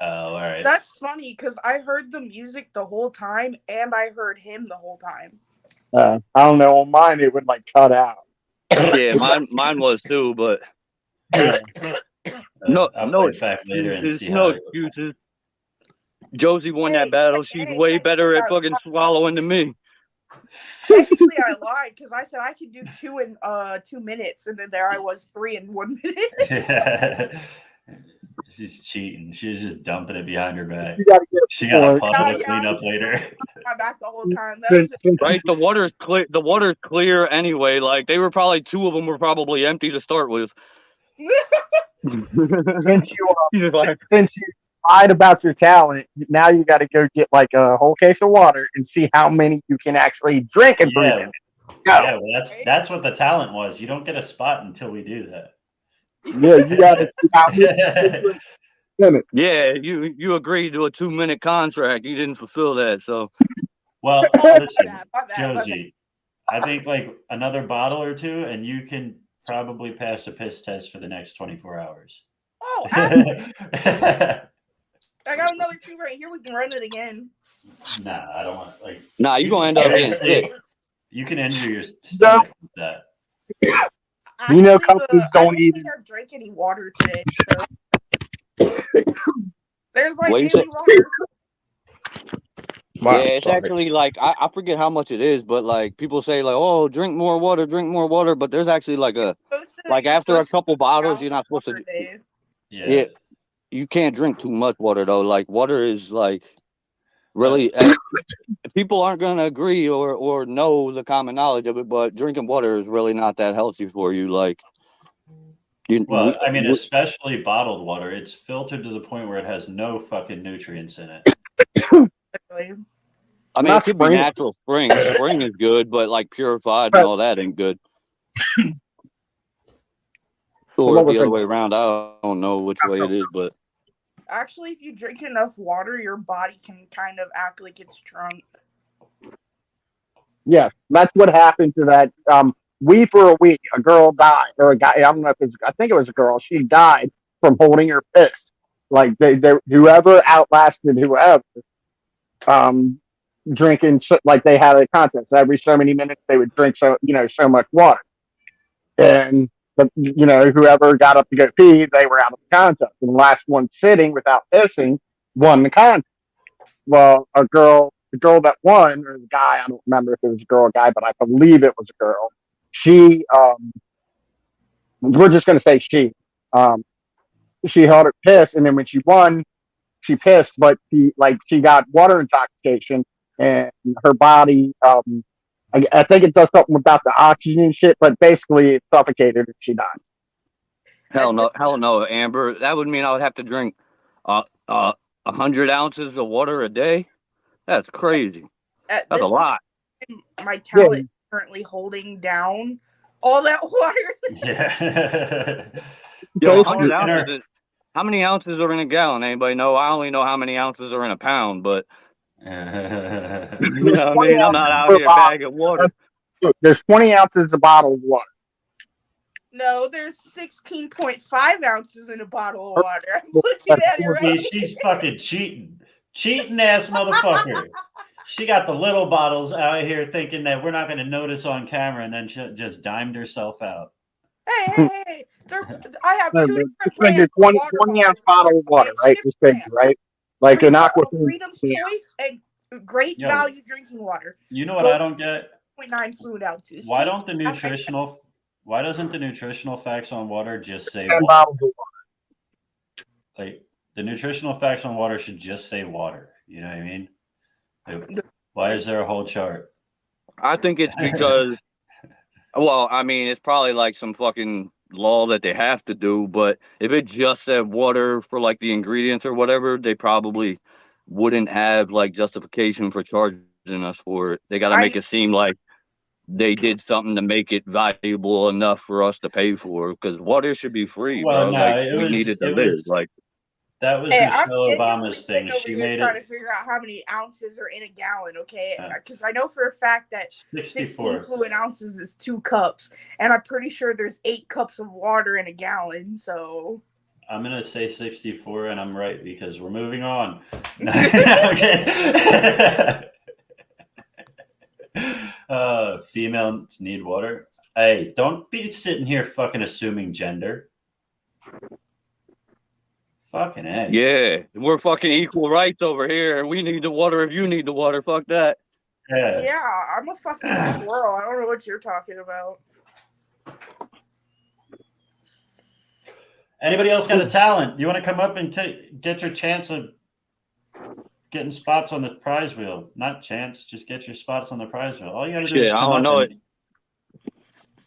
S2: Oh, all right.
S7: That's funny because I heard the music the whole time and I heard him the whole time.
S6: I don't know. On mine, it would like cut out.
S5: yeah, mine was too. But no
S2: I'll play
S5: excuses.
S2: it back later and see
S5: No
S2: how.
S5: excuses. Josie won that battle. She's way better at fucking swallowing than me.
S7: Technically, I lied because I said I could do 2 in 2 minutes, and then there I was 3 in 1 minute.
S2: She's cheating. She was just dumping it behind her back.
S6: You got to get
S2: She got a puddle
S7: Yeah,
S2: to clean up later.
S7: my back the whole time. That was
S5: Right, the water's clear. The water's clear anyway. Like they were probably 2 of them were probably empty to start with.
S6: since you lied about your talent, now you got to go get like a whole case of water and see how many you can actually drink and breathe in.
S2: Yeah, well, that's what the talent was. You don't get a spot until we do that.
S6: Yeah, you got to see how many.
S5: Yeah, you agreed to a 2-minute contract. You didn't fulfill that, so.
S2: Well,
S7: my
S2: listen,
S7: bad.
S2: Josie, I think like another bottle or 2, and you can probably pass a piss test for the next 24 hours.
S7: Oh, I got another 2 right here. We can run it again.
S2: Nah, I don't want like.
S5: Nah, you're gonna end up getting sick.
S2: You can injure your stomach with that.
S6: You know,
S7: Actually,
S6: companies
S7: I
S6: don't even.
S7: think I've drank any water today. So. There's my
S5: What you
S7: daily
S5: say?
S7: water.
S6: Wow,
S5: Yeah, it's
S6: sorry.
S5: actually like I forget how much it is, but like people say like, oh, drink more water, but there's actually like a after a couple bottles, you're not supposed to. Yeah, you can't drink too much water though. Like water is like really. People aren't gonna agree or know the common knowledge of it, but drinking water is really not that healthy for you. Like.
S2: Well, I mean, especially bottled water, it's filtered to the point where it has no fucking nutrients in it.
S5: I mean, it could be natural spring. Spring is good, but like purified and all that ain't good. Or the other way around. I don't know which way it is, but
S7: actually, if you drink enough water, your body can kind of act like it's drunk.
S6: Yes, that's what happened to that. For a week, a girl died, or a guy. I don't know if I think it was a girl. She died from holding her fist. Like they whoever outlasted whoever. Drinking like they had a contest every so many minutes they would drink so much water. And but whoever got up to go pee, they were out of the contest. And the last one sitting without pissing won the contest. Well, the girl that won, or the guy, I don't remember if it was a girl or a guy, but I believe it was a girl. She, we're just going to say she held her piss, and then when she won, she pissed, but she got water intoxication, and her body, I think it does something about the oxygen shit, but basically it suffocated her and she died.
S5: Hell no, Amber. That would mean I would have to drink 100 ounces of water a day. That's crazy. That's a lot.
S7: My talent is currently holding down all that water.
S2: Yeah.
S5: Yo, 100 ounces. How many ounces are in a gallon? Anybody know? I only know how many ounces are in a pound, but you know what I mean? I'm not out here bagging water.
S6: There's 20 ounces a bottle of water.
S7: No, there's 16.5 ounces in a bottle of water. I'm looking at it right now.
S2: She's fucking cheating. Cheating ass motherfucker. She got the little bottles out here thinking that we're not going to notice on camera, and then she just dimed herself out.
S7: Hey. I have two different brands.
S6: 20 ounce bottle of water, right? Just figure, right? Like an aqua.
S7: Freedom's Choice and great value drinking water.
S2: You know what I don't get?
S7: 0.9 fluid ounces.
S2: Why doesn't the nutritional facts on water just say water? Like, the nutritional facts on water should just say water. You know what I mean? Like, why is there a whole chart?
S5: I think it's because, well, I mean, it's probably like some fucking law that they have to do, but if it just said water for like the ingredients or whatever, they probably wouldn't have like justification for charging us for it. They got to make it seem like they did something to make it valuable enough for us to pay for, because water should be free, bro. We needed to live. Like,
S2: that was Michelle Obama's thing.
S7: She made trying to figure out how many ounces are in a gallon, okay? Because I know for a fact that 16 fluid ounces is 2 cups, and I'm pretty sure there's 8 cups of water in a gallon. So
S2: I'm gonna say 64, and I'm right because we're moving on. Females need water. Hey, don't be sitting here fucking assuming gender. Fucking A.
S5: Yeah, we're fucking equal rights over here. We need the water if you need the water. Fuck that.
S7: Yeah, I'm a fucking squirrel. I don't know what you're talking about.
S2: Anybody else got a talent? You want to come up and get your chance of getting spots on the prize wheel? Not chance, just get your spots on the prize wheel. All you got to do is come
S5: I don't know
S2: it.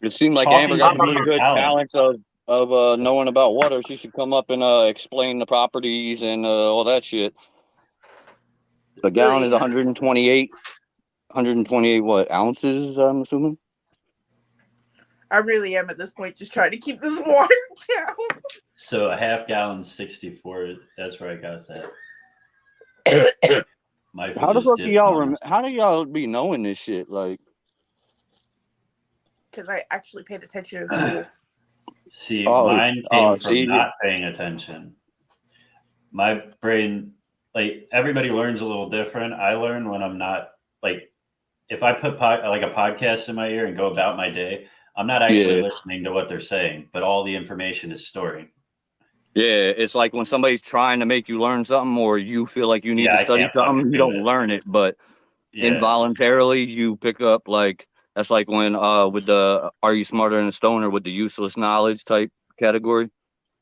S5: It seemed like Amber got pretty good talents of knowing about water. She should come up and explain the properties and all that shit. The gallon is 128 what, ounces, I'm assuming?
S7: I really am at this point just trying to keep this water down.
S2: So a half gallon 64, that's where I got that.
S5: How the fuck do y'all how do y'all be knowing this shit? Like,
S7: because I actually paid attention in school.
S2: See, mine came from not paying attention. My brain, like, everybody learns a little different. I learn when I'm not, like, if I put like a podcast in my ear and go about my day, I'm not actually listening to what they're saying, but all the information is storing.
S5: Yeah, it's like when somebody's trying to make you learn something, or you feel like you need to study something, you don't learn it, but involuntarily you pick up, like, that's like when with the Are You Smarter Than a Stoner with the useless knowledge type category.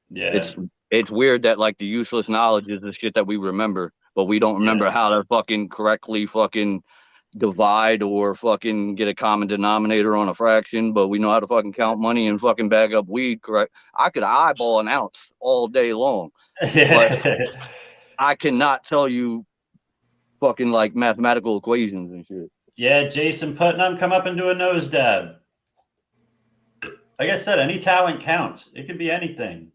S5: Yeah. It's weird that like the useless knowledge is the shit that we remember, but we don't remember how to fucking correctly fucking divide or fucking get a common denominator on a fraction, but we know how to fucking count money and fucking bag up weed correct. I could eyeball an ounce all day long, but I cannot tell you fucking like mathematical equations and shit.
S2: Yeah, Jason Putnam, come up and do a nose dab. Like I said, any talent counts. It could be anything.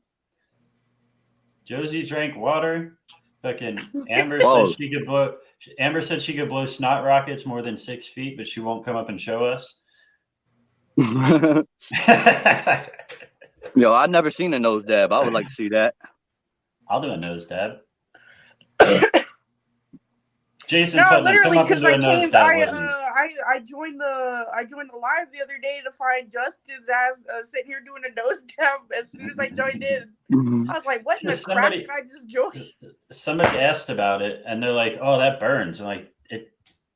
S2: Josie drank water. Fucking Amber said she could blow snot rockets more than 6 feet, but she won't come up and show us.
S5: Yo, I've never seen a nose dab. I would like to see that.
S2: I'll do a nose dab. Jason,
S7: no, literally, because I joined the live the other day to find Justin's ass sitting here doing a nose jab. As soon as I joined in, I was like, "What in the crap did I just join?"
S2: Somebody asked about it, and they're like, "Oh, that burns." I'm like,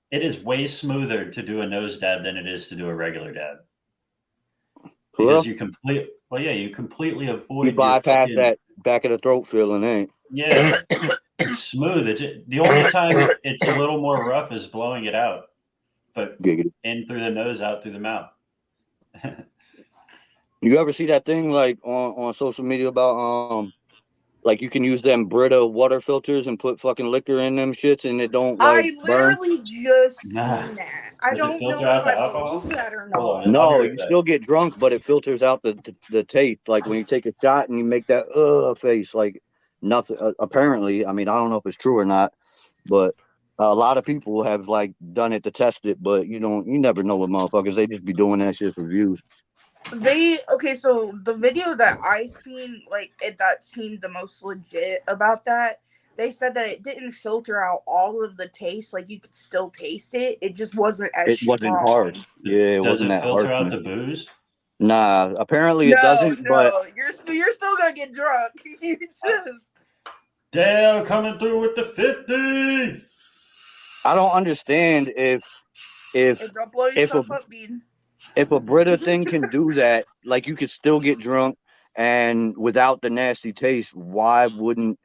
S2: it is way smoother to do a nose dab than it is to do a regular dab because you completely avoid
S5: You bypass
S2: fucking,
S5: that back of the throat feeling, ain't?
S2: Yeah, it's smooth. The only time it's a little more rough is blowing it out, but
S5: Giggity.
S2: in through the nose, out through the mouth.
S5: You ever see that thing like on social media about like you can use them Brita water filters and put fucking liquor in them shits and it don't like
S7: I
S5: burn?
S7: literally just seen
S2: Nah.
S7: that. I
S2: Does it
S7: don't know
S2: filter
S7: if
S2: out the
S7: I
S2: alcohol?
S7: believe that or
S2: Hold on,
S7: not.
S2: I'll
S5: No,
S2: be right
S5: you
S2: back.
S5: still get drunk, but it filters out the taste. Like when you take a shot and you make that face, like nothing. Apparently, I mean, I don't know if it's true or not, but a lot of people have like done it to test it, but you never know with motherfuckers. They just be doing that shit for views.
S7: So the video that I seen, that seemed the most legit about that. They said that it didn't filter out all of the taste. Like you could still taste it. It just wasn't as
S5: It wasn't hard.
S7: strong.
S5: Yeah, it
S2: Does
S5: wasn't
S2: it
S5: that
S2: filter
S5: hard.
S2: out the booze?
S5: Nah, apparently it doesn't. But
S7: You're still gonna get drunk. You just
S2: Dale coming through with the 50.
S5: I don't understand if
S7: don't blow yourself up, dude.
S5: if a Brita thing can do that, like you could still get drunk and without the nasty taste, why wouldn't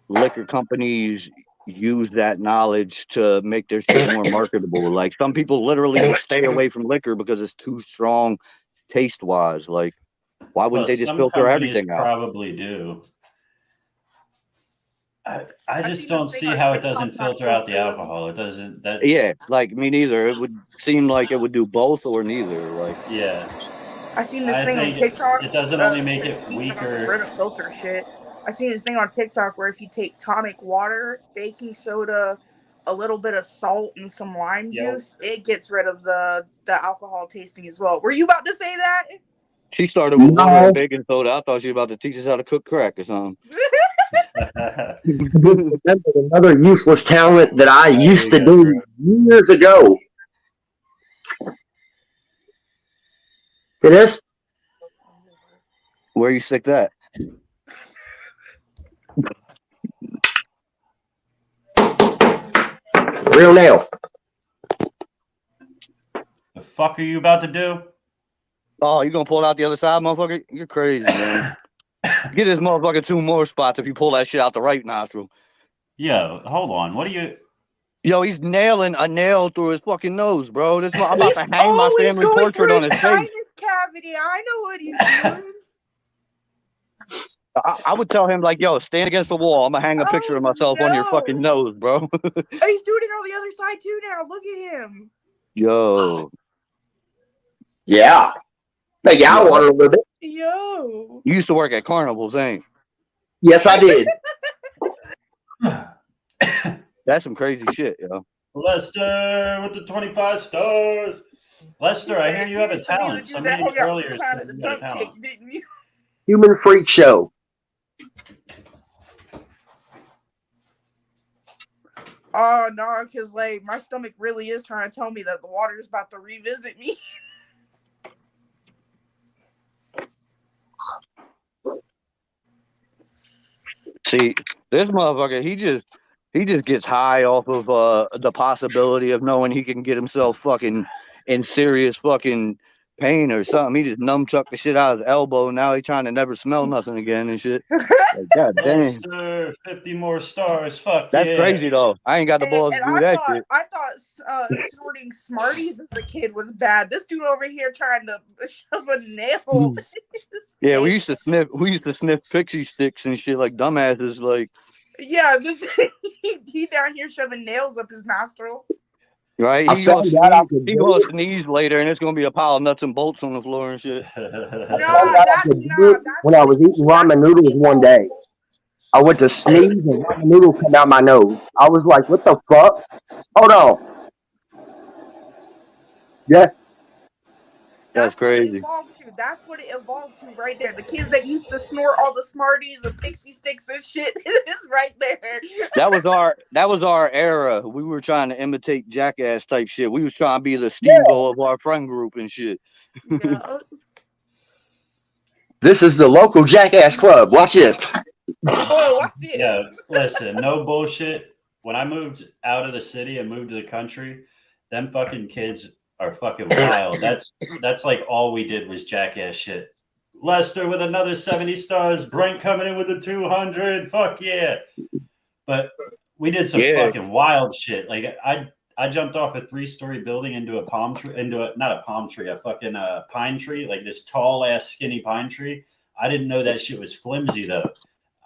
S5: liquor companies use that knowledge to make their shit more marketable? Like some people literally stay away from liquor because it's too strong taste wise. Like why wouldn't they just
S2: some
S5: filter
S2: companies
S5: everything out?
S2: probably do. I just don't see how it doesn't filter out the alcohol. It doesn't.
S5: Yeah, like me neither. It would seem like it would do both or neither. Like
S2: yeah.
S7: I seen this thing on TikTok.
S2: It doesn't only make it
S7: speaking about
S2: weaker.
S7: the Brita filter shit. I seen this thing on TikTok where if you take tonic water, baking soda, a little bit of salt, and some lime juice, it gets rid of the alcohol tasting as well. Were you about to say that?
S5: She started with water and baking soda. I thought she was about to teach us how to cook crack or something.
S4: Another useless talent that I used to do years ago. It is?
S5: Where you stick that?
S4: Real nail.
S2: The fuck are you about to do?
S5: Oh, you gonna pull it out the other side, motherfucker? You're crazy, man. Get this motherfucker 2 more spots if you pull that shit out the right nostril.
S2: Yo, hold on. What are you?
S5: Yo, he's nailing a nail through his fucking nose, bro. I'm about to hang my family portrait on his face.
S7: Sinus cavity. I know what he's doing.
S5: I would tell him like, yo, stand against the wall. I'm gonna hang a picture of myself on your fucking nose, bro.
S7: He's doing it on the other side too now. Look at him.
S5: Yo.
S4: Yeah. Make out water a little bit.
S7: Yo.
S5: You used to work at carnivals, ain't?
S4: Yes, I did.
S5: That's some crazy shit, yo.
S2: Lester with the 25 stars. Lester, I hear you have a talent. Somebody earlier said you got a talent.
S7: Didn't you?
S4: Human freak show.
S7: Oh no, because like my stomach really is trying to tell me that the water is about to revisit me.
S5: See, this motherfucker, he just gets high off of the possibility of knowing he can get himself fucking in serious fucking pain or something. He just numbchucked the shit out of his elbow. Now he trying to never smell nothing again and shit. Like, God damn.
S2: Lester, 50 more stars. Fuck
S5: That's crazy though. I ain't got the balls to do that shit.
S7: I thought snorting Smarties as a kid was bad. This dude over here trying to shove a nail.
S5: Yeah, we used to sniff pixie sticks and shit like dumbasses. Like,
S7: yeah, he down here shoving nails up his nostril.
S5: Right, he gonna sneeze later, and it's gonna be a pile of nuts and bolts on the floor and shit.
S4: When I was eating ramen noodles one day, I went to sneeze and ramen noodles come out my nose. I was like, "What the fuck? Hold on." Yeah.
S5: That's
S7: What it
S5: crazy.
S7: evolved to. That's what it evolved to right there. The kids that used to snort all the Smarties and Pixie Sticks and shit is right there.
S5: That was our era. We were trying to imitate Jackass type shit. We was trying to be the Steve-O of our friend group and shit.
S7: Yeah.
S4: This is the local Jackass Club. Watch this.
S7: Oh, what's this?
S2: Yeah, listen, no bullshit. When I moved out of the city and moved to the country, them fucking kids are fucking wild. That's like all we did was Jackass shit. Lester with another 70 stars. Brent coming in with a 200. Fuck yeah. But we did some fucking wild shit. Like I jumped off a 3-story building into a palm tree, not a palm tree, a fucking pine tree, like this tall ass skinny pine tree. I didn't know that shit was flimsy though.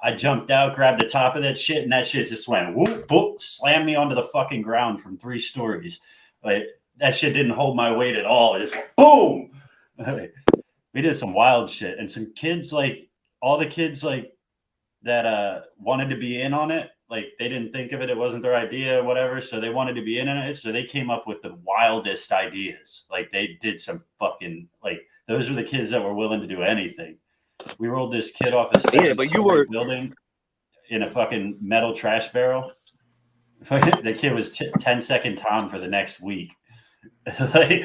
S2: I jumped out, grabbed the top of that shit, and that shit just went whoop, boop, slammed me onto the fucking ground from 3 stories. Like that shit didn't hold my weight at all. It just boom. We did some wild shit, and some kids, like all the kids, like that wanted to be in on it. Like they didn't think of it; it wasn't their idea, whatever. So they wanted to be in on it. So they came up with the wildest ideas. Like they did some fucking like those were the kids that were willing to do anything. We rolled this kid off a building in a fucking metal trash barrel. The kid was 10-second time for the next week. Like,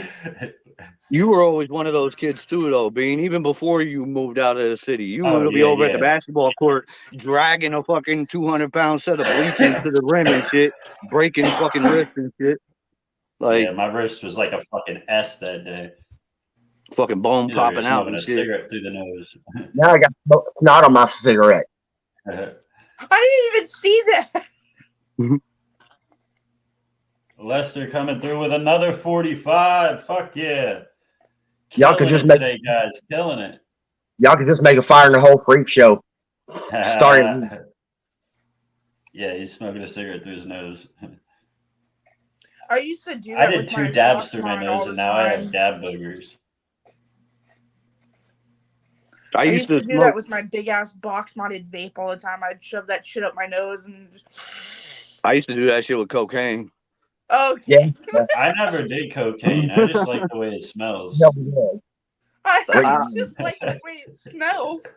S5: you were always one of those kids too, though, Bean. Even before you moved out of the city, you would be over at the basketball court dragging a fucking 200-pound set of bleach into the rim and shit, breaking fucking wrists and shit. Like,
S2: yeah, my wrist was like a fucking S that day.
S5: Fucking bone popping out and
S2: a
S5: shit.
S2: Cigarette through the nose.
S4: Now I got snot on my cigarette.
S7: I didn't even see that.
S2: Lester coming through with another 45. Fuck yeah.
S4: Y'all could just make
S2: today, guys. Killing it.
S4: Y'all could just make a fire in the whole freak show. Starting.
S2: Yeah, he's smoking a cigarette through his nose.
S7: I used to do that.
S2: I did 2 dabs through my nose, and now I have dab boogers.
S7: I used to do that with my big ass box modded vape all the time. I'd shove that shit up my nose and just.
S5: I used to do that shit with cocaine.
S7: Oh
S4: yeah.
S2: I never did cocaine. I just like the way it smells.
S7: I just like the way it smells.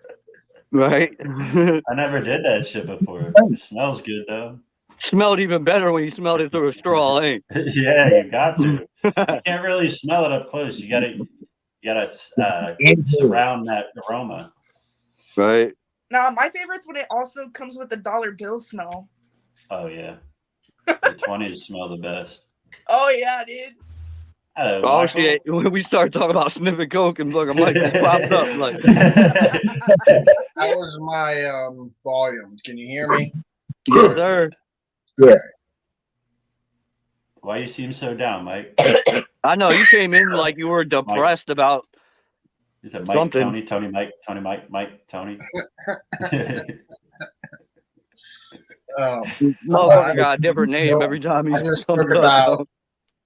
S5: Right?
S2: I never did that shit before. It smells good though.
S5: Smelled even better when you smelled it through a straw, eh?
S2: Yeah, you got to. You can't really smell it up close. You gotta surround that aroma.
S5: Right.
S7: Now my favorite's when it also comes with the dollar bill smell.
S2: Oh yeah. The 20s smell the best.
S7: Oh yeah, dude.
S2: Hello,
S5: oh
S2: Michael.
S5: shit! When we start talking about sniffing coke and fucking Mike just popped up like.
S8: That was my volume. Can you hear me?
S5: Yes, sir.
S4: Good.
S2: Why you seem so down, Mike?
S5: I know you came in like you were depressed
S2: Mike.
S5: about.
S2: Is it Mike,
S5: something.
S2: Tony, Mike, Tony?
S5: Motherfucker got a different name every time he comes up.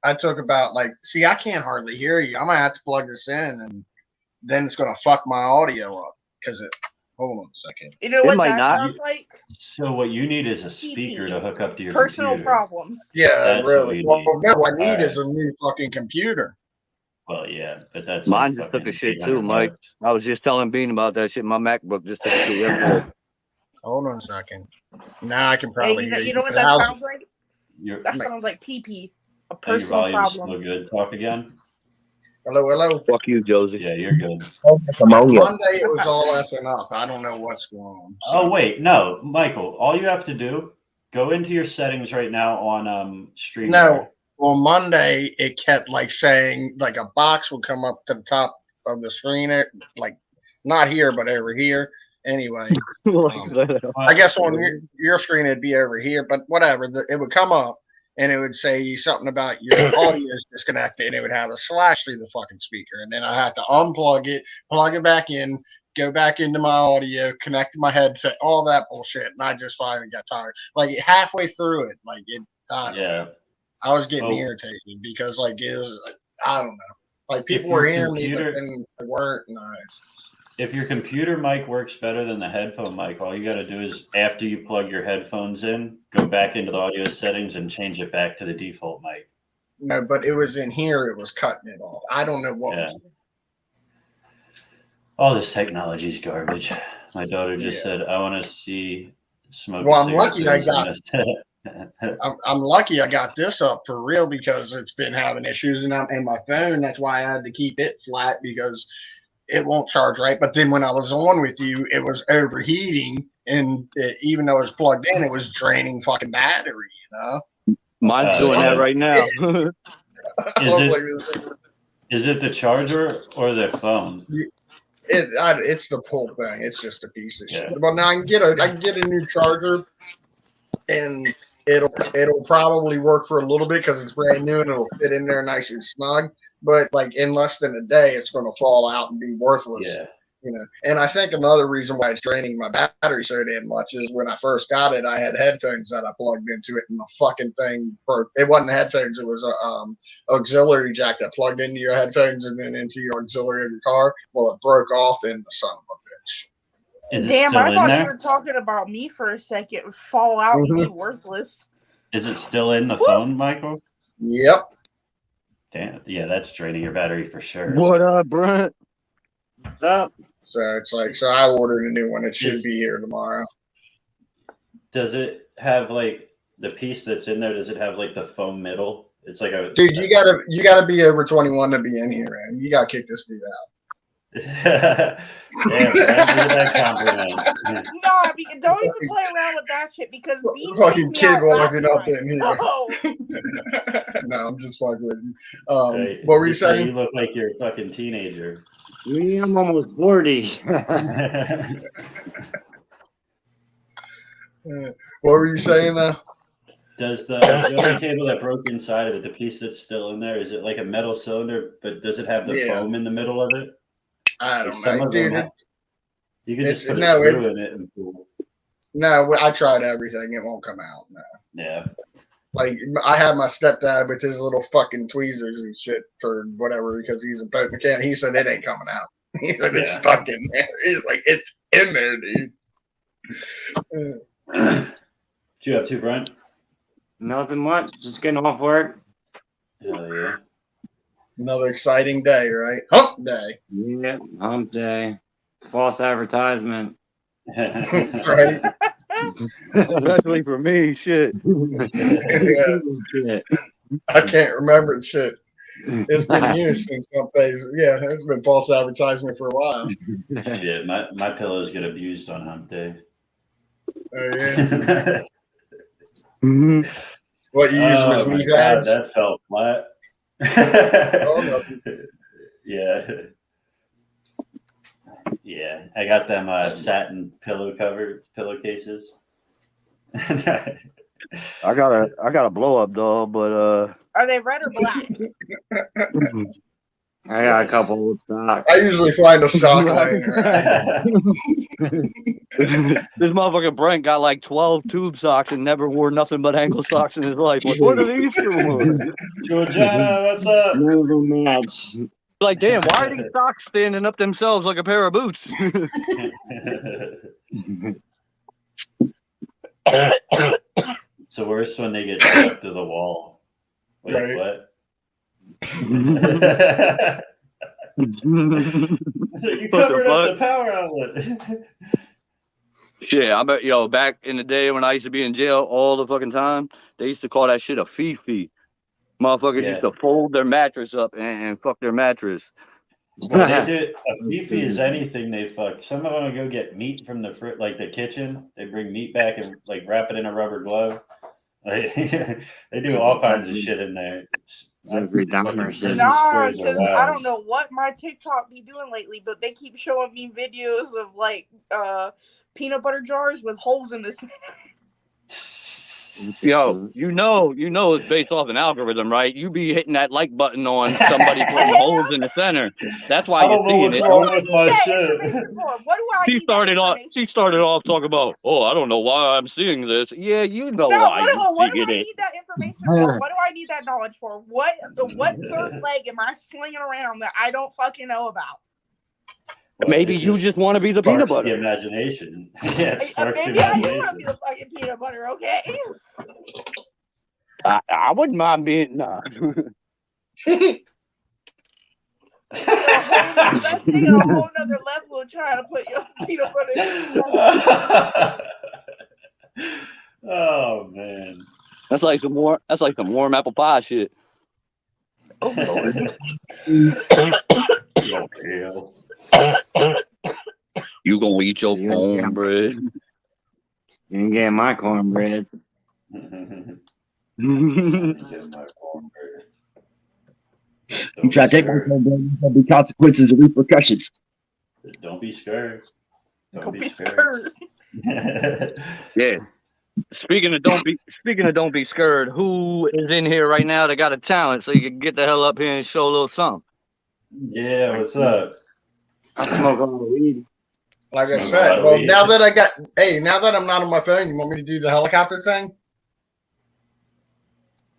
S8: I talk about like, see, I can't hardly hear you. I'm gonna have to plug this in, and then it's gonna fuck my audio up because it. Hold on a second.
S7: You know what that sounds like?
S2: So what you need is a speaker to hook up to your
S7: personal
S2: computer.
S7: problems.
S8: Yeah,
S2: That's
S8: really. Well, no, what I need
S2: All
S8: is a new fucking computer.
S2: Well, yeah, but that's
S5: mine just took a shit too, Mike. I was just telling Bean about that shit. My MacBook just took a shit yesterday.
S8: Hold on a second. Now I can probably hear you.
S7: You know what that sounds like? That sounds like pee. A personal
S2: your volume's
S7: problem.
S2: still good. Talk again.
S8: Hello.
S5: Fuck you, Josie.
S2: Yeah, you're good.
S8: Monday it was all effing up. I don't know what's going on. So.
S2: Oh wait, no, Michael. All you have to do, go into your settings right now on Stream.
S8: No, well, Monday it kept like saying like a box would come up to the top of the screen, like not here but over here. Anyway, I guess on your screen it'd be over here, but whatever. It would come up. And it would say something about your audio is disconnected, and it would have a slash through the fucking speaker. And then I had to unplug it, plug it back in, go back into my audio, connect to my headset, all that bullshit. And I just finally got tired. Like halfway through it, like it.
S2: Yeah.
S8: I was getting irritated because like it was, I don't know, like people were hearing me, but then they weren't. And
S2: if your computer mic works better than the headphone mic, all you got to do is after you plug your headphones in, go back into the audio settings and change it back to the default mic.
S8: No, but it was in here. It was cutting it off. I don't know what.
S2: Yeah. All this technology is garbage. My daughter just said, "I want to see smoke
S8: Well,
S2: a
S8: I'm
S2: cigarette."
S8: lucky I
S2: Bills on
S8: got.
S2: this.
S8: I'm lucky I got this up for real because it's been having issues, and my phone. That's why I had to keep it flat because it won't charge right. But then when I was on with you, it was overheating, and even though it was plugged in, it was draining fucking battery.
S5: Mine's doing that right now.
S2: Is it the charger or the phone?
S8: It's the whole thing. It's just a piece of shit. But now I can get a new charger, and it'll probably work for a little bit because it's brand new and it'll fit in there nice and snug. But like in less than a day, it's going to fall out and be worthless.
S2: Yeah.
S8: And I think another reason why it's draining my battery so damn much is when I first got it, I had headphones that I plugged into it, and the fucking thing broke. It wasn't headphones; it was a auxiliary jack that plugged into your headphones and then into your auxiliary of your car. Well, it broke off in the son of a bitch.
S2: Is it
S7: Damn,
S2: still
S7: I
S2: in
S7: thought
S2: there?
S7: you were talking about me for a second. Fall out and be worthless.
S2: Is it still in the phone, Michael?
S8: Yep.
S2: Damn. Yeah, that's draining your battery for sure.
S5: What up, Brent?
S6: What's up?
S8: So it's like, so I ordered a new one. It should be here tomorrow.
S2: Does it have like the piece that's in there? Does it have like the foam middle? It's like a
S8: dude. You gotta be over 21 to be in here, man. You gotta kick this dude out.
S2: Yeah, that compliment.
S7: No, don't even play around with that shit because being
S8: fucking kid walking up in here.
S7: No.
S8: No, I'm just fucking with you.
S2: Hey,
S8: what were you saying?
S2: You look like you're a fucking teenager.
S6: Me, I'm almost 40.
S8: What were you saying though?
S2: Does the auxiliary cable that broke inside of it, the piece that's still in there, is it like a metal cylinder, but does it have the foam in the middle of it?
S8: I don't know, dude.
S2: You can just put a screw in it and pull.
S8: No, I tried everything. It won't come out. No.
S2: Yeah.
S8: Like, I had my stepdad with his little fucking tweezers and shit for whatever because he's a boat mechanic. He said it ain't coming out. He said it's stuck in there. He's like, it's in there, dude.
S2: What you up to, Brent?
S6: Nothing much. Just getting off work.
S2: Hell yeah.
S8: Another exciting day, right? Hump day.
S6: Yeah, hump day. False advertisement.
S8: Right.
S5: Especially for me, shit.
S8: Yeah. I can't remember shit. It's been years since some days. Yeah, it's been false advertisement for a while.
S2: Yeah, my pillows get abused on hump day.
S8: Oh yeah. What you use them as knee pads?
S2: That fell flat.
S8: Oh,
S2: yeah, I got them satin pillowcases.
S5: I got a blow up doll, but
S7: are they red or black?
S6: I got a couple old socks.
S8: I usually find a sock laying around.
S5: This motherfucker Brent got like 12 tube socks and never wore nothing but ankle socks in his life. Like, what are these for?
S2: Georgiana, what's up?
S6: Never match.
S5: Like, damn, why are these socks standing up themselves like a pair of boots?
S2: It's the worst when they get stuck to the wall. Wait,
S8: right.
S2: What? So you covered up the power outlet.
S5: Shit, I bet, back in the day when I used to be in jail all the fucking time, they used to call that shit a fifi. Motherfuckers used to fold their mattress up and fuck their mattress.
S2: Well, they do. A fifi is anything they fuck. Some of them go get meat from the kitchen. They bring meat back and like wrap it in a rubber glove. Like, they do all kinds of shit in there.
S7: Nah, because I don't know what my TikTok be doing lately, but they keep showing me videos of like peanut butter jars with holes in the center.
S5: Yo, you know it's based off an algorithm, right? You be hitting that like button on somebody putting holes in the center. That's why you're seeing it.
S2: With my shit.
S7: What do I
S5: She started off talking about, I don't know why I'm seeing this. Yeah, you know why
S7: what do I need that information for? What do I need that knowledge for? What third leg am I slinging around that I don't fucking know about?
S5: Well, maybe you just want to be the peanut butter.
S2: The imagination. Yeah,
S7: maybe I do want to be the fucking peanut butter, okay?
S5: I wouldn't mind being
S7: holes That's taking a whole nother level of trying to put your peanut butter.
S2: Oh man.
S5: That's like some warm apple pie shit.
S7: Oh Lord.
S2: Oh, hell.
S5: You gonna eat your cornbread?
S9: You ain't getting my cornbread.
S2: Get my cornbread.
S4: You try to take my cornbread, there'll be consequences and repercussions.
S2: Don't be scared.
S7: Don't be scared.
S5: Yeah. Speaking of don't be scared, who is in here right now that got a talent so you can get the hell up here and show a little something?
S2: Yeah, what's up?
S9: I smoke a lot of weed.
S8: Like I said, well, now that I'm not on my phone, you want me to do the helicopter thing?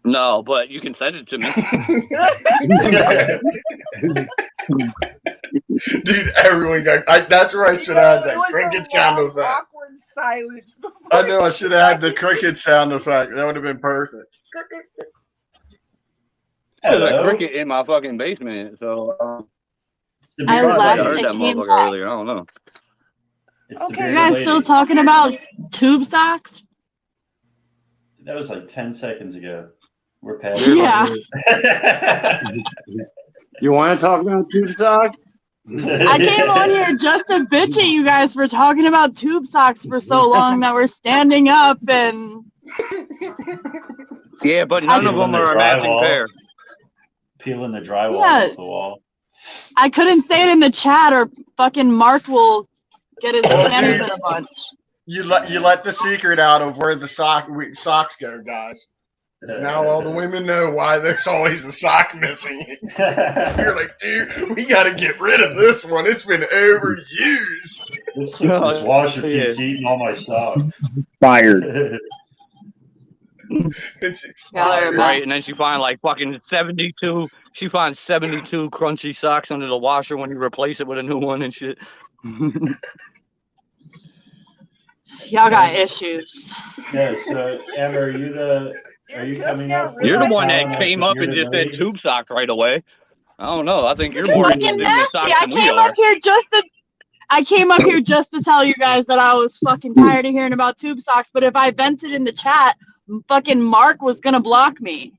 S5: No, but you can send it to me.
S8: Dude, everyone got. That's where I should have that cricket sound effect.
S7: Awkward silence.
S8: I know I should have had the cricket sound effect. That would have been perfect.
S5: There's a cricket in my fucking basement, so
S10: I
S5: I heard that motherfucker earlier. I don't know.
S10: Okay. You guys still talking about tube socks?
S2: That was like 10 seconds ago. We're past
S10: Yeah.
S9: You want to talk about tube socks?
S10: I came on here just to bitch at you guys for talking about tube socks for so long that we're standing up and.
S5: Yeah, but none of them are a matching pair.
S2: Peeling the drywall off the wall.
S10: I couldn't say it in the chat or fucking Mark will get his hands in a bunch.
S8: You let the secret out of where the socks go, guys. Now all the women know why there's always a sock missing. You're like, dude, we got to get rid of this one. It's been overused.
S2: This washer keeps eating all my socks.
S4: Fired.
S5: Right, and then she finds like fucking 72. She finds 72 crunchy socks under the washer when you replace it with a new one and shit.
S10: Y'all got issues.
S2: Yeah, so Amber, are you coming up?
S5: You're the one that came up and just said tube socks right away. I don't know. I think you're more interested in the socks than we are.
S10: I came up here just to tell you guys that I was fucking tired of hearing about tube socks, but if I vented in the chat, fucking Mark was gonna block me.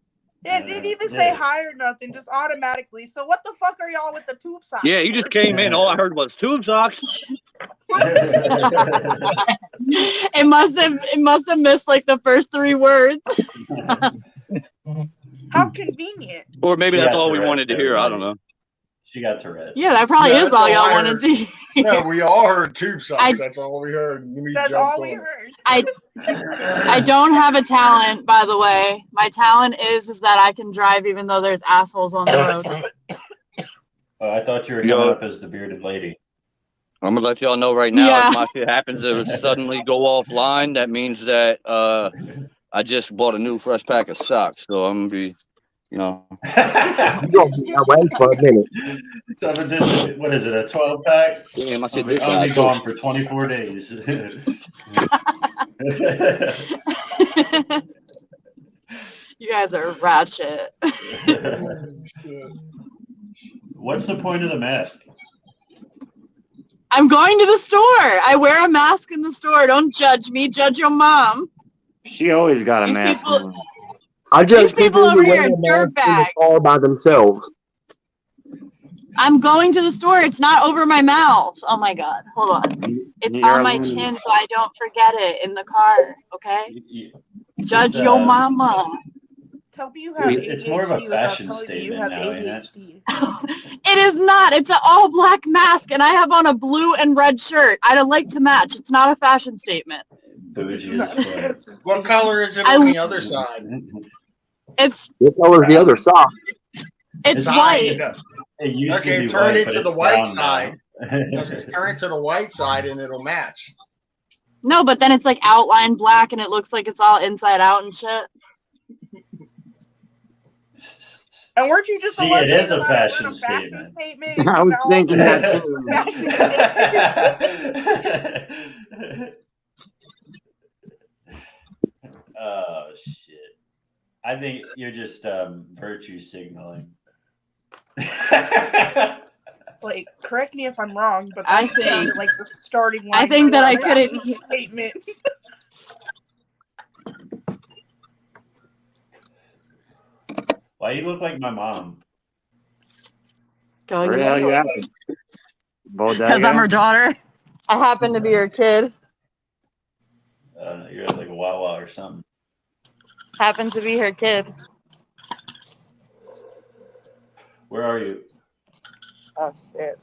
S7: Yeah, it didn't even say hi or nothing, just automatically. So what the fuck are y'all with the tube socks?
S5: Yeah, you just came in. All I heard was tube socks.
S10: It must have missed like the first 3 words.
S7: How convenient.
S5: Or maybe that's all we wanted to hear. I don't know.
S2: She got Tourette's.
S10: Yeah, that probably is all y'all wanted to hear.
S8: No, we all heard tube socks. That's all we heard.
S7: That's all we heard.
S10: I don't have a talent, by the way. My talent is that I can drive even though there's assholes on the road.
S2: Oh, I thought you were coming up as the bearded lady.
S5: I'm gonna let y'all know right now. If my shit happens to suddenly go offline, that means that I just bought a new fresh pack of socks. So I'm gonna be, you know.
S4: You're gonna be away for a minute.
S2: So what is it? A 12-pack?
S5: Yeah, my shit.
S2: I'll be gone for 24 days.
S10: You guys are ratchet.
S2: What's the point of the mask?
S10: I'm going to the store. I wear a mask in the store. Don't judge me. Judge your mom.
S9: She always got a mask on.
S4: I judge
S10: people
S4: who
S10: over
S4: wear
S10: here,
S4: a mask in the
S10: dirtbag.
S4: car by themselves.
S10: I'm going to the store. It's not over my mouth. Oh my God. Hold on. It's on my chin so I don't forget it in the car. Okay? Judge your mama.
S7: Tell me you have ADHD.
S2: It's more of a fashion statement now, isn't it?
S10: It is not. It's an all black mask and I have on a blue and red shirt. I don't like to match. It's not a fashion statement.
S2: Bougie as fuck.
S8: What color is it on the other side?
S4: What color is the other sock?
S10: It's white.
S8: Okay, turn it to the white side. Just turn it to the white side and it'll match.
S10: No, but then it's like outlined black and it looks like it's all inside out and shit.
S7: And weren't you just
S2: See, it is a fashion statement.
S9: I was thinking that too.
S2: Oh shit! I think you're just virtue signaling.
S7: Like, correct me if I'm wrong, but
S10: I
S7: that
S10: think-
S7: sounded like the starting line.
S10: I think that I
S7: for a
S10: couldn't hear.
S7: statement.
S2: Why you look like my mom?
S9: Where the hell you at?
S10: Because I'm her daughter. I happen to be her kid.
S2: I don't know. You're at like a Wawa or something.
S10: Happen to be her kid.
S2: Where are you?
S10: Oh shit.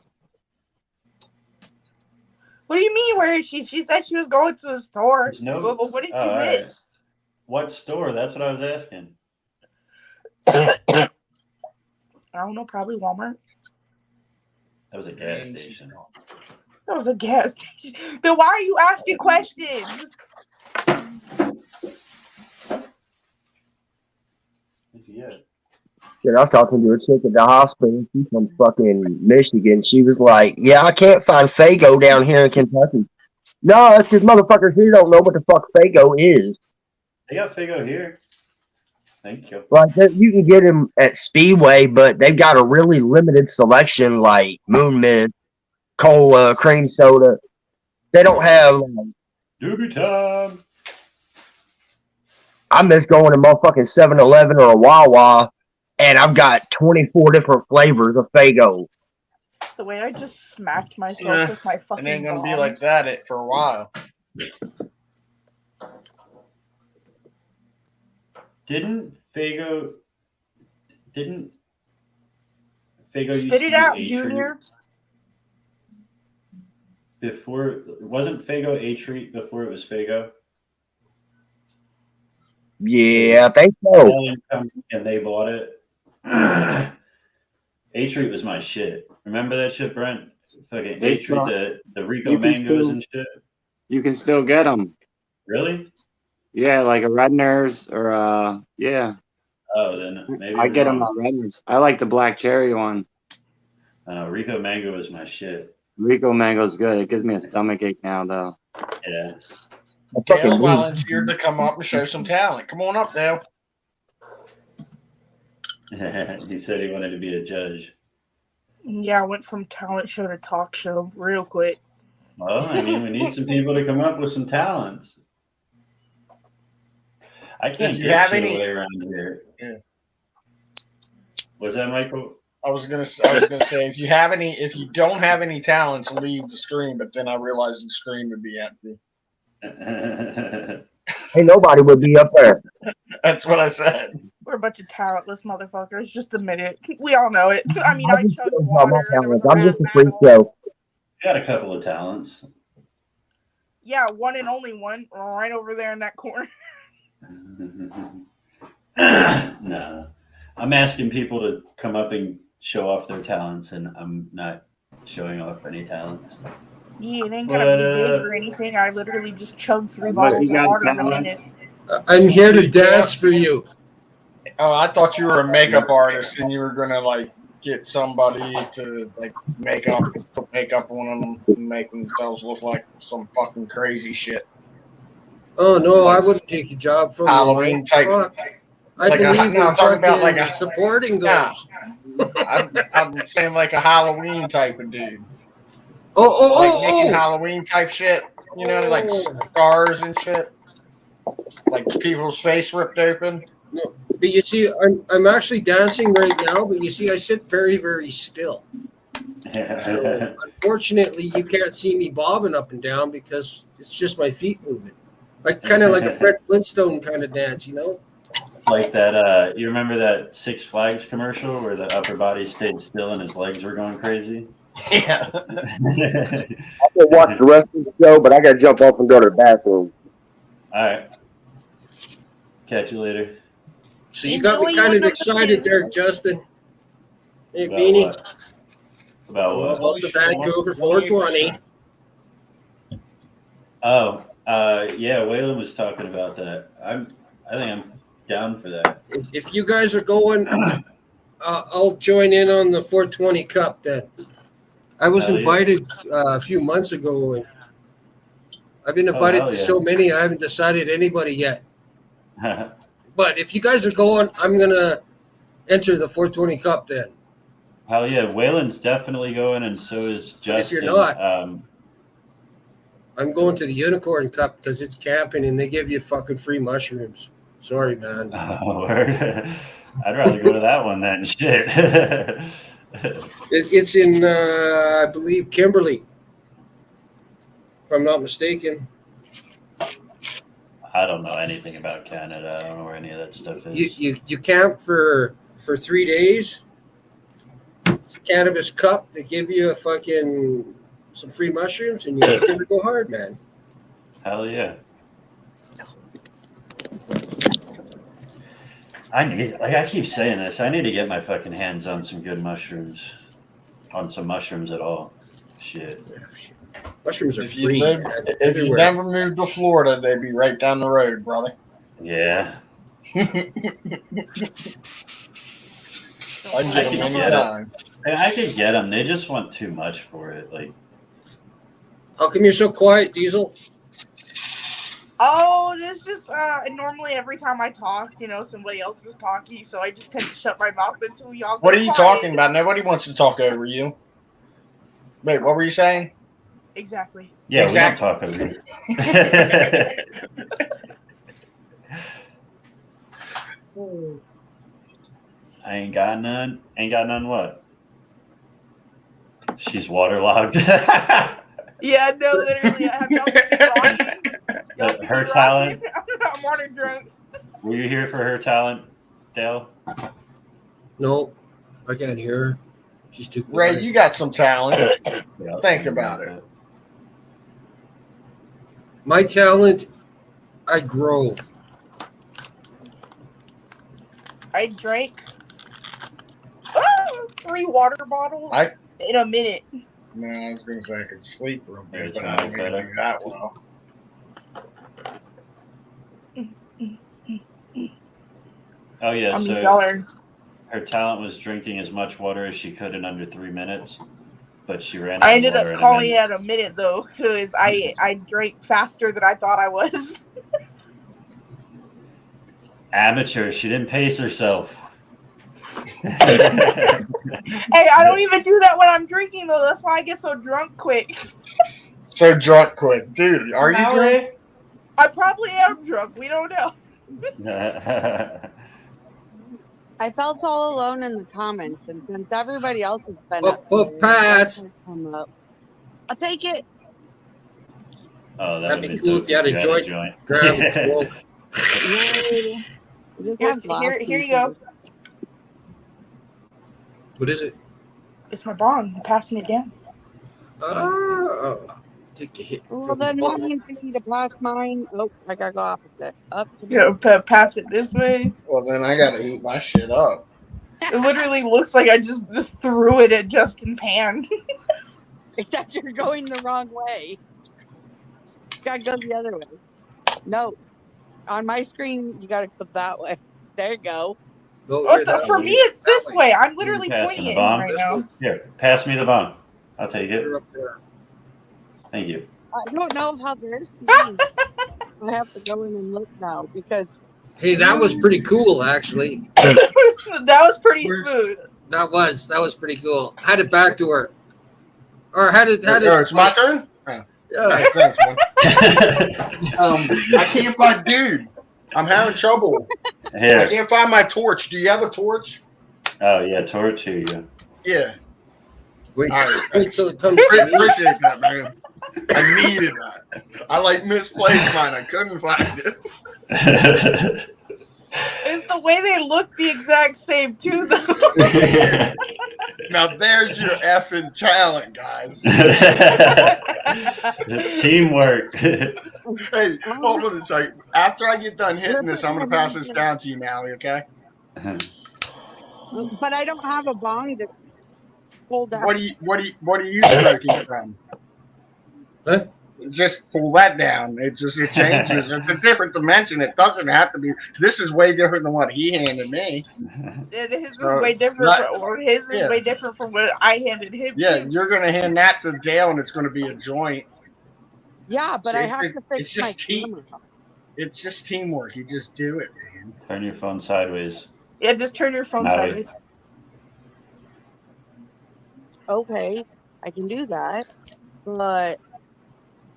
S7: What do you mean? Where is she? She said she was going to the store.
S2: No.
S7: What did you
S2: all
S7: miss?
S2: Right. What store? That's what I was asking.
S7: I don't know. Probably Walmart.
S2: That was a gas station.
S7: That was a gas station. Then why are you asking questions?
S2: Yeah.
S4: Shit, I was talking to a chick at the hospital. She's from fucking Michigan. She was like, "Yeah, I can't find Fago down here in Kentucky." No, that's just motherfuckers here don't know what the fuck Fago is.
S2: They got Figo here. Thank you.
S4: Like, you can get them at Speedway, but they've got a really limited selection, like Moon Mist, cola, cream soda. They don't have. Like,
S2: Doobie time.
S4: I miss going to motherfucking 7-Eleven or a Wawa, and I've got 24 different flavors of Fago.
S7: The way I just smacked myself with my fucking
S8: It ain't gonna be
S7: bomb.
S8: like that for a while.
S2: Didn't Fago used
S7: Spit
S2: to
S7: it
S2: be
S7: out,
S2: A-Treat
S7: Junior.
S2: before? Wasn't Fago A-Treat before it was Fago?
S4: Yeah, I think so.
S2: And they bought it. A-Treat was my shit. Remember that shit, Brent? Fucking
S9: They
S2: A-Treat,
S9: still-
S2: the Rico
S9: you can
S2: mangoes
S9: still-
S2: and shit.
S9: You can still get them.
S2: Really?
S9: Yeah, like a Redner's or yeah.
S2: Oh, then maybe
S9: I
S2: I'm
S9: get them
S2: wrong.
S9: at Redner's. I like the black cherry one.
S2: Rico mango is my shit.
S9: Rico mango's good. It gives me a stomach ache now, though.
S2: Yeah.
S8: Dale volunteered to come up and show some talent. Come on up, Dale.
S2: He said he wanted to be a judge.
S7: Yeah, I went from talent show to talk show real quick.
S2: Well, I mean, we need some people to come up with some talents. I can't
S8: If you
S2: get
S8: have
S2: shit
S8: any-
S2: away around here.
S8: Yeah.
S2: Was that Michael?
S8: I was gonna say if you don't have any talents, leave the screen. But then I realized the screen would be empty.
S4: Hey, nobody would be up there.
S8: That's what I said.
S7: We're a bunch of talentless motherfuckers. Just admit it. We all know it. I mean,
S4: I'm
S7: I
S4: just
S7: chugged
S4: talking about my
S7: water. There was
S4: talents.
S7: a
S4: I'm
S7: rap
S4: just a freak
S7: battle.
S4: show.
S2: Got a couple of talents.
S7: Yeah, one and only one, right over there in that corner.
S2: No. I'm asking people to come up and show off their talents, and I'm not showing off any talents.
S7: Yeah, it ain't gotta be big or anything. I literally just chugged 3
S9: But
S7: bottles
S9: you
S7: of
S9: got
S7: water in a
S9: talent.
S7: minute.
S11: I'm here to dance for you.
S8: Oh, I thought you were a makeup artist and you were gonna like get somebody to like put makeup on them and make themselves look like some fucking crazy shit.
S11: Oh no, I wouldn't take a job from
S8: Halloween
S11: you.
S8: type.
S11: Fuck. I
S8: Like
S11: believe
S8: no, I'm
S11: in
S8: talking about
S11: fucking
S8: like a
S11: supporting those.
S8: I'm saying like a Halloween type of dude.
S11: Oh,
S8: Like making Halloween type shit. You know, like scars and shit. Like people's face ripped open.
S11: No, but you see, I'm actually dancing right now, but you see, I sit very, very still. So, unfortunately, you can't see me bobbing up and down because it's just my feet moving. Like kind of like a Fred Flintstone kind of dance, you know?
S2: Like that, you remember that Six Flags commercial where the upper body stayed still and his legs were going crazy?
S8: Yeah.
S4: I can watch the rest of the show, but I gotta jump off and go to the bathroom.
S2: All right. Catch you later.
S11: So you got me kind of excited there, Justin. Hey,
S2: About
S11: Beanie.
S2: what? About what?
S11: About the Vancouver 420.
S2: Oh, yeah, Waylon was talking about that. I think I'm down for that.
S11: If you guys are going, I'll join in on the 420 Cup then. I was
S2: Hell yeah.
S11: invited a few months ago, and I've been invited
S2: hell
S11: to
S2: yeah.
S11: so many, I haven't decided anybody yet. But if you guys are going, I'm going to enter the 420 Cup then.
S2: Hell yeah, Waylon's definitely going, and so is Justin.
S11: If you're not, I'm going to the Unicorn Cup because it's camping and they give you fucking free mushrooms. Sorry, man.
S2: Oh, word. I'd rather go to that one than shit.
S11: It's in, I believe, Kimberly, if I'm not mistaken.
S2: I don't know anything about Canada. I don't know where any of that stuff is.
S11: You camp for 3 days. It's a cannabis cup. They give you a fucking some free mushrooms, and you can go hard, man.
S2: Hell yeah. I keep saying this, I need to get my fucking hands on some good mushrooms. On some mushrooms at all. Shit.
S11: Mushrooms are
S8: If
S11: free.
S8: If you never moved to Florida, they'd be right down the road, brother.
S2: Yeah.
S8: I
S2: could get them. They just want too much for it. Like,
S11: how come you're so quiet, Diesel?
S7: Oh, this just normally every time I talk, somebody else is talking, so I just tend to shut my mouth until y'all.
S8: What are you talking about? Nobody wants to talk over you. Wait, what were you saying?
S7: Exactly.
S2: Yeah, exactly. We don't talk over you. I ain't got none. Ain't got none what? She's waterlogged.
S7: Yeah, no, literally, I have y'all talking.
S2: Her talent.
S7: I'm water drunk.
S2: Were you here for her talent, Dale?
S11: No, I can't hear her. She's too quiet.
S8: Ray, you got some talent. Think about it.
S11: My talent, I grow.
S7: I drank 3 water bottles in a minute.
S8: No, I was going to say I could sleep real good, but I don't even do that well.
S2: Oh, yeah, so her talent was drinking as much water as she could in under 3 minutes, but she ran out of water.
S7: I ended up calling it at a minute, though, because I drank faster than I thought I was.
S2: Amateur. She didn't pace herself.
S7: Hey, I don't even do that when I'm drinking, though. That's why I get so drunk quick.
S8: So drunk quick. Dude, are you drunk?
S7: I probably am drunk. We don't know.
S12: I felt all alone in the comments, and since everybody else has been
S11: pass.
S12: I'll take it.
S2: Oh,
S11: that'd be cool if you had a joint. Grab it, smoke.
S7: Here you go.
S11: What is it?
S7: It's my bong. I'm passing it down.
S11: Take a hit.
S12: Well, then who needs me to pass mine? Oh, I gotta go opposite. Up to
S7: pass it this way.
S8: Well, then I gotta eat my shit up.
S7: It literally looks like I just threw it at Justin's hand.
S12: Except you're going the wrong way. You gotta go the other way. No. On my screen, you gotta go that way. There you go.
S7: For me, it's this way. I'm literally pointing it right now.
S2: Here, pass me the bong. I'll take it. Thank you.
S12: I don't know how theirs can be. I have to go in and look now because.
S11: Hey, that was pretty cool, actually.
S7: That was pretty smooth.
S11: That was pretty cool. Had it back to her. Or had it.
S8: Oh, it's my turn. Oh.
S11: Yeah.
S8: Right, thanks, man. I can't find, dude. I'm having trouble.
S2: Here.
S8: I can't find my torch. Do you have a torch?
S2: Oh yeah, torch. Here you go.
S8: Yeah.
S11: Wait,
S8: right.
S11: wait till it comes.
S8: Appreciate that, man. I needed that. I misplaced mine. I couldn't find it.
S7: It's the way they look the exact same too, though.
S8: Now there's your effing talent, guys.
S2: Teamwork.
S8: Hey, hold on a second. After I get done hitting this, I'm gonna pass this down to you, Mally. Okay?
S12: But I don't have a bong to pull down.
S8: What are you smoking from?
S11: Huh?
S8: Just pull that down. It changes. It's a different dimension. It doesn't have to be. This is way different than what he handed me.
S7: His is way different. His is way different from what I handed him.
S8: Yeah, you're gonna hand that to Dale, and it's gonna be a joint.
S12: Yeah, but I have to fix my camera.
S8: It's just teamwork. You just do it, man.
S2: Turn your phone sideways.
S7: Yeah, just turn your phone sideways.
S12: Okay, I can do that, but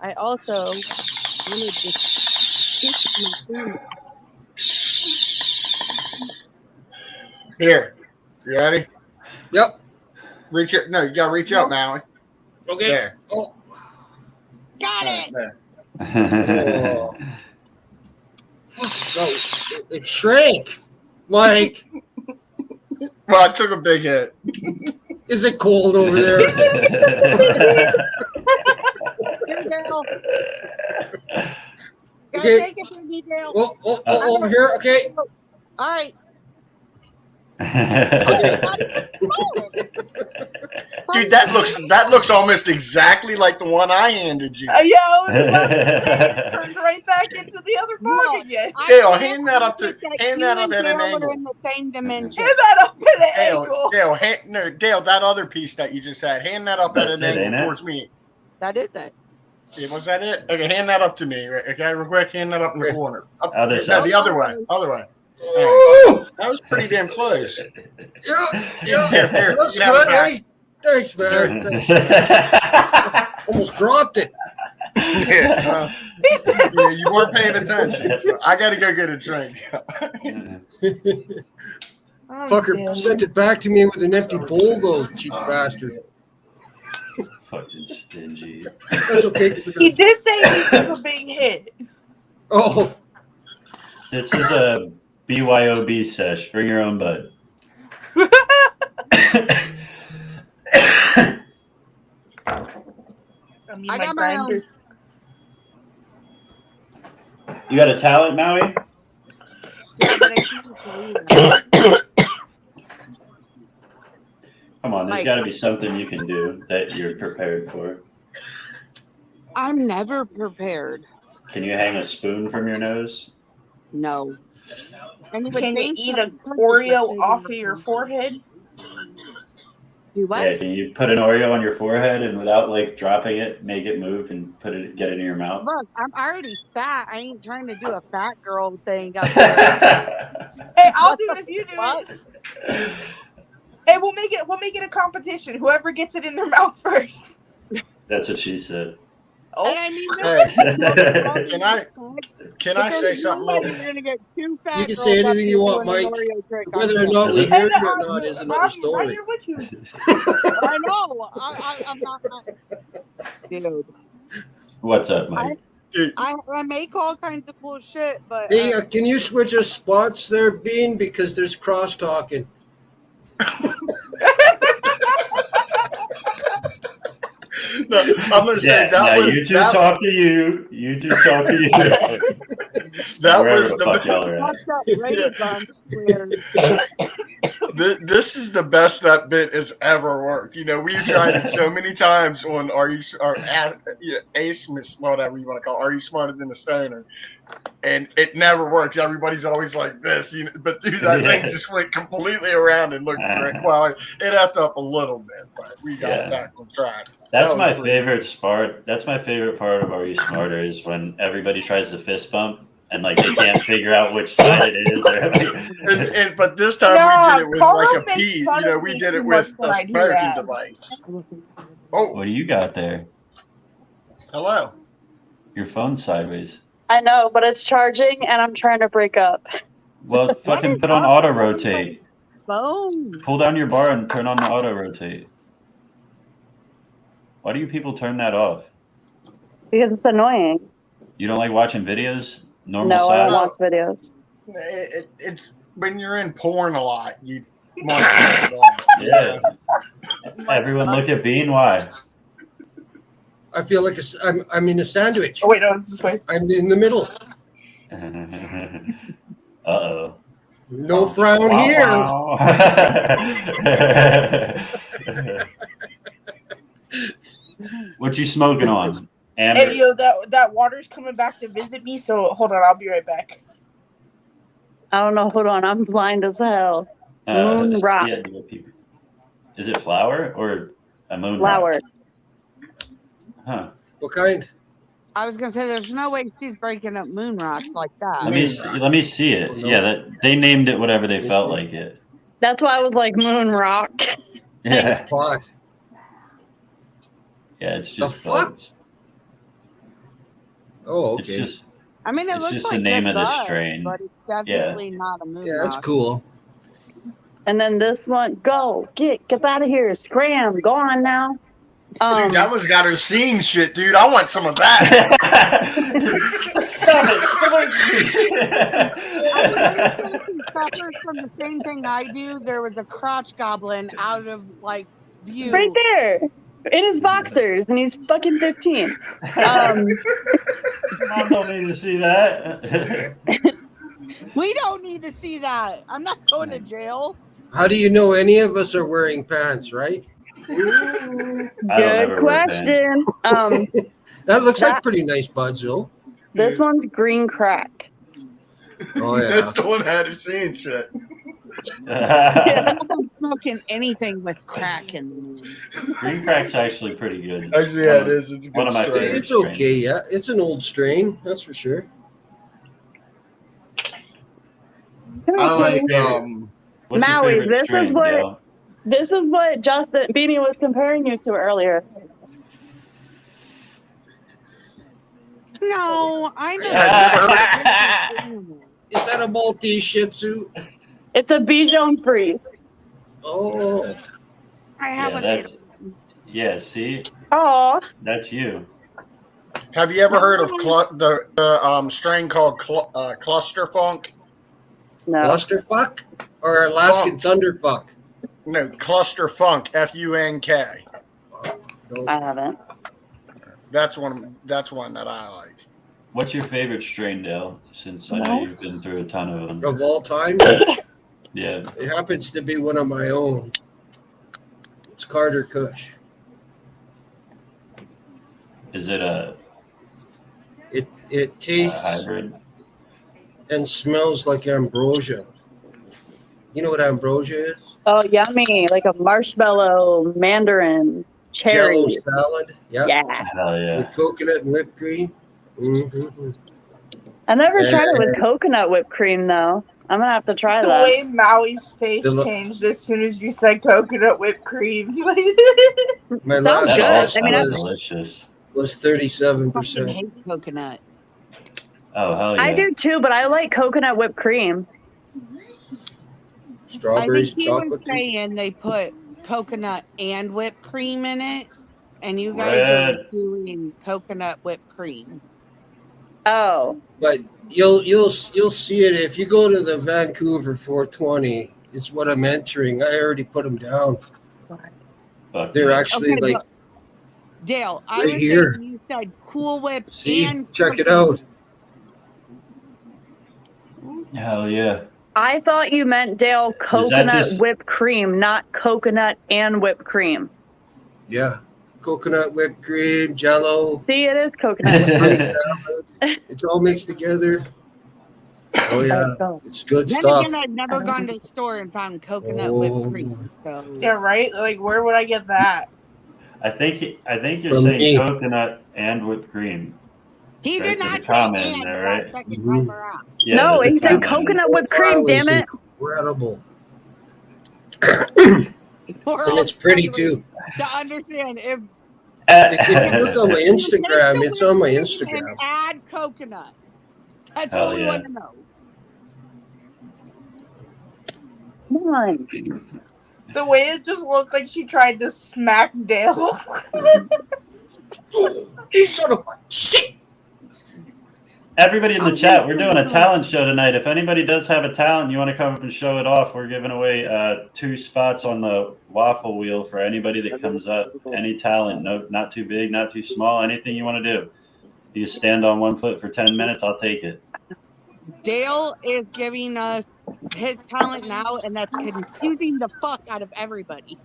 S12: I also wanted to stick my food.
S8: Here, you ready?
S11: Yep.
S8: Reach it. No, you gotta reach up, Maui.
S11: Okay.
S8: There.
S11: Oh.
S12: Got it.
S8: There.
S11: Oh. No, it shrank. Mike,
S8: Well, I took a big hit.
S11: is it cold over there?
S12: Here, Dale. Gotta
S11: Okay.
S12: take it from me, Dale.
S11: Oh, over here. Okay.
S12: All right.
S8: Dude, that looks almost exactly like the one I handed you.
S7: Yeah, I was about to say, it turned right back into the other bug again.
S8: Dale, hand that up at an angle.
S12: In the same dimension.
S7: Hand that up at an angle.
S8: Dale, that other piece that you just had, hand that up at an angle towards me.
S12: That is it.
S8: Yeah, was that it? Okay, hand that up to me. Okay, real quick, hand that up in the corner. Up,
S2: Other
S8: no,
S2: side.
S8: the other way. Other way.
S11: Oh,
S8: that was pretty damn close.
S11: Yeah.
S8: Here,
S11: Looks
S8: you can have it
S11: good,
S8: back.
S11: Eddie. Thanks, man. Thanks. Almost dropped it.
S8: Yeah, you weren't paying attention. So I got to go get a drink.
S11: Fucker sent it back to me with an empty bowl, though, cheap bastard.
S2: Fucking stingy.
S11: That's okay.
S7: He did say he took a big hit.
S11: Oh.
S2: This is a BYOB sesh. Bring your own bud.
S12: I got my own.
S2: You got a talent, Maui? Come on, there's got to be something you can do that you're prepared for.
S12: I'm never prepared.
S2: Can you hang a spoon from your nose?
S12: No.
S7: Can you eat an Oreo off of your forehead?
S12: Do what?
S2: Yeah, can you put an Oreo on your forehead and without like dropping it, make it move and get it in your mouth?
S12: Look, I'm already fat. I ain't trying to do a fat girl thing up there.
S7: Hey, I'll do it if you do it. Hey, we'll make it a competition. Whoever gets it in their mouth first.
S2: That's what she said.
S7: Oh,
S12: and I mean,
S8: can I say something?
S12: You're gonna get two fat
S11: You can say anything you want, Mike. Whether or not we hear you or not is another story.
S7: I'm here with you.
S12: I know. I'm not. Dude.
S2: What's up, Mike?
S12: I make all kinds of cool shit, but.
S11: Hey, can you switch us spots there, Bean? Because there's cross talking.
S8: No, I'm gonna say that was.
S2: You two talk to you. You two talk to you.
S8: That
S2: Wherever
S8: was This is the best that bit has ever worked. You know, we've tried it so many times on Ace, whatever you want to call it, Are You Smarter Than a Stoner? And it never works. Everybody's always like this, you know, but dude, that thing just went completely around and looked great. Well, it effed up a little bit, but we got it back on track.
S2: That's my favorite part. That's my favorite part of Are You Smarter is when everybody tries to fist bump and like they can't figure out which side it is.
S8: But this time we did it with like a pea. You know, we did it with a smoking device. Oh,
S2: what do you got there?
S8: Hello.
S2: Your phone's sideways.
S10: I know, but it's charging and I'm trying to break up.
S2: Well, fucking put on auto rotate.
S12: Phone.
S2: Pull down your bar and turn on the auto rotate. Why do you people turn that off?
S10: Because it's annoying.
S2: You don't like watching videos? Normal
S10: No,
S2: size?
S10: I don't watch videos.
S8: It's when you're in porn a lot, you want to turn it on.
S2: Yeah. Everyone look at Bean. Why?
S11: I feel like I'm in a sandwich.
S7: Oh wait, no, it's this way.
S11: I'm in the middle.
S2: Uh-oh.
S11: No frown here.
S2: What you smoking on?
S7: Hey, yo, that water's coming back to visit me, so hold on, I'll be right back.
S10: I don't know. Hold on. I'm blind as hell. Moon rock.
S2: Yeah, is it flower or a moon
S10: flower?
S2: Rock? Huh.
S11: What kind?
S12: I was gonna say there's no way she's breaking up moon rocks like that.
S2: Let me see it. Yeah, they named it whatever they felt like it.
S10: That's why I was like moon rock.
S2: Yeah.
S11: It's pot.
S2: Yeah, it's just
S11: The fuck?
S2: buds.
S11: Oh,
S2: It's
S11: okay.
S2: just
S12: I mean, it
S2: it's
S12: looks
S2: just
S12: like
S2: the name
S12: good
S2: of the
S12: buds,
S2: strain.
S12: but it's
S2: Yeah.
S12: definitely not a moon
S11: Yeah, that's
S12: rock.
S11: cool.
S10: And then this one, go, get out of here, scram, go on now.
S8: Dude, that one's got her seeing shit, dude. I want some of that.
S2: Stop it!
S12: I mean, anything who suffers from the same thing I do, there was a crotch goblin out of like view.
S10: Right there. In his boxers, and he's fucking 15.
S2: Mom don't need to see that.
S12: We don't need to see that. I'm not going to jail.
S11: How do you know any of us are wearing pants, right?
S10: Good question.
S11: That looks like pretty nice buds, though.
S10: This one's green crack.
S11: Oh yeah.
S8: That's the one that had her seeing shit.
S12: I'm not smoking anything with crack in the moon.
S2: Green crack's actually pretty good.
S8: Actually, yeah, it is. It's a good
S2: one of my
S8: strain.
S2: favorite
S11: It's okay, yeah. It's an old strain, that's for sure.
S8: I like
S2: What's your
S10: Maui,
S2: favorite strain, Dale?
S10: this is what Justin Beanie was comparing you to earlier.
S12: No, I
S11: know. Is that a Maltese Shih Tzu?
S10: It's a Bichon Frise.
S11: Oh.
S12: I have
S2: Yeah,
S12: a
S2: that's yeah. See,
S10: oh,
S2: that's you.
S8: Have you ever heard of the strain called Cluster Funk?
S10: No.
S11: Cluster Fuck or Alaskan Thunder Fuck?
S8: No, Cluster Funk. FUNK.
S10: I haven't.
S8: That's one that I like.
S2: What's your favorite strain, Dale? Since I know you've been through a ton of them.
S11: Of all time?
S2: Yeah.
S11: It happens to be one of my own. It's Carter Kush.
S2: Is it a?
S11: It tastes
S2: hybrid
S11: and smells like ambrosia. You know what ambrosia is?
S10: Oh, yummy! Like a marshmallow, mandarin, cherry.
S11: Jello salad. Yep.
S10: Yeah.
S2: Hell yeah.
S11: With coconut and whipped cream. Mm-hmm.
S10: I never tried it with coconut whipped cream though. I'm gonna have to try
S7: The
S10: that.
S7: way Maui's face changed as soon as you said coconut whipped cream.
S11: My
S10: Sounds
S11: last
S10: good. I mean, that's
S2: delicious.
S11: Was
S12: fucking
S11: 37%.
S12: hate coconut.
S2: Oh hell yeah!
S10: I do too, but I like coconut whipped cream.
S11: Strawberries,
S12: I think he was
S11: chocolate.
S12: saying they put coconut and whipped cream in it, and you guys
S2: Red.
S12: are doing coconut whipped cream.
S10: Oh.
S11: But you'll see it if you go to the Vancouver 420. It's what I'm entering. I already put them down. They're actually
S12: Okay,
S11: like
S12: Dale, I
S11: right
S12: was
S11: here.
S12: saying you said Cool Whip
S11: See,
S12: and
S11: check it out.
S2: Hell yeah!
S10: I thought you meant Dale coconut
S2: just-
S10: whipped cream, not coconut and whipped cream.
S11: Yeah, coconut whipped cream, Jello.
S10: See, it is coconut whipped cream.
S11: Salad. It's all mixed together. Oh yeah, it's good
S12: Then
S11: stuff.
S12: again, I've never gone to the store and found coconut whipped cream. So.
S7: Yeah, right? Like, where would I get that?
S2: I think you're
S11: From
S2: saying
S11: me.
S2: coconut and whipped cream.
S12: He
S2: Right,
S12: did
S2: there's a
S12: not say
S2: comment in
S12: and
S2: there,
S12: that
S2: right?
S12: second time around.
S2: Yeah,
S10: No,
S2: there's a
S10: he said
S2: comment.
S10: coconut whipped cream, damn it.
S11: Incredible.
S12: We're
S11: And
S12: all
S11: it's pretty
S12: struggling
S11: too.
S12: to understand if
S11: If you look on my Instagram,
S12: take
S11: it's
S12: the
S11: on my
S12: whipped
S11: Instagram.
S12: cream and add coconut. That's
S2: Hell
S12: what we
S2: yeah.
S12: want to know.
S10: Come on.
S7: The way it just looked like she tried to smack Dale.
S11: Son of a shit.
S2: Everybody in the chat, we're doing a talent show tonight. If anybody does have a talent, you want to come up and show it off, we're giving away 2 spots on the waffle wheel for anybody that comes up. Any talent, no, not too big, not too small, anything you want to do. You just stand on one foot for 10 minutes, I'll take it.
S12: Dale is giving us his talent now, and that's confusing the fuck out of everybody.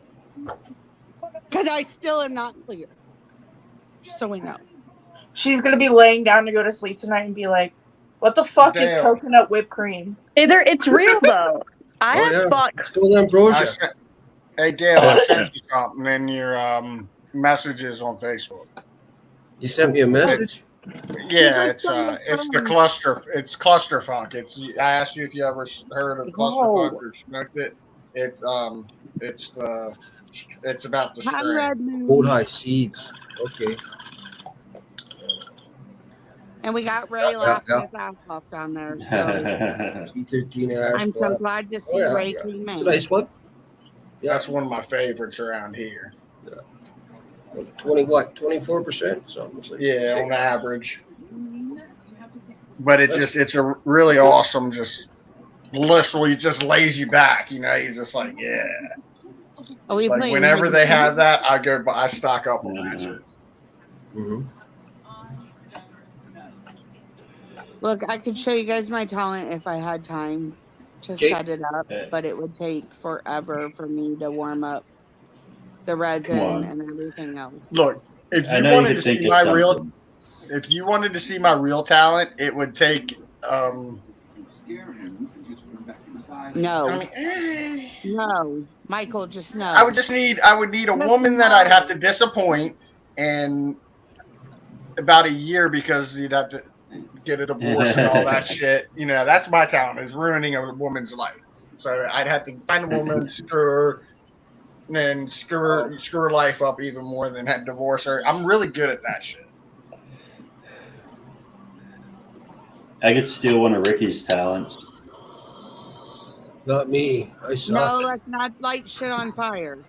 S12: Because I still am not clear. Just so we know.
S7: She's gonna be laying down to go to sleep tonight and be like, "What the fuck is
S8: Dale.
S7: coconut whipped cream?"
S10: It's real though. I
S11: Oh
S10: have
S11: yeah,
S10: thought.
S11: let's go with ambrosia.
S8: Hey Dale, I sent you something in your messages on Facebook.
S11: You sent me a message.
S8: Yeah, it's the cluster funk. I asked you if you ever heard of cluster funk or smoked it. It's about the
S12: Hi,
S8: strain.
S12: Red Moon.
S11: Old high seeds. Okay.
S12: And we got Ray laughing his ass off down there. So
S11: T13 ash.
S12: I'm so glad to see Ray came
S11: It's
S12: in.
S11: a nice one. Yeah.
S8: That's one of my favorites around here.
S11: Yeah. Like 24%? Something like
S8: yeah, on average. But it's a really awesome just list where he just lays you back, you're just like, yeah.
S12: Are we
S8: like
S12: playing
S8: whenever
S12: hidden
S8: they
S12: camp?
S8: have that, I stock up on that shit.
S11: Mm-hmm.
S12: Look, I could show you guys my talent if I had time to set it up, but it would take forever for me to warm up the resin and everything else.
S8: Look, if you wanted to see my real talent, it would take
S12: no. No. Michael, just no.
S8: I would need a woman that I'd have to disappoint and about a year because you'd have to get a divorce and all that shit. That's my talent, is ruining a woman's life. So I'd have to find a woman, screw her, and then screw her life up even more than have to divorce her. I'm really good at that shit.
S2: I could steal one of Ricky's talents.
S11: Not me. I suck.
S12: No, let's not light shit on fire.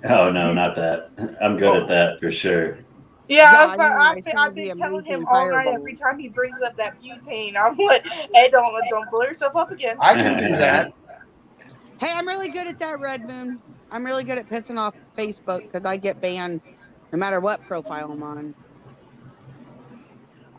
S2: Oh no, not that. I'm good at that for sure.
S7: Yeah, I've been telling him all night. Every time he brings up that butane, I'm like, "Hey, don't blow yourself up again."
S8: I can do that.
S12: Hey, I'm really good at that, Red Moon. I'm really good at pissing off Facebook because I get banned no matter what profile I'm on.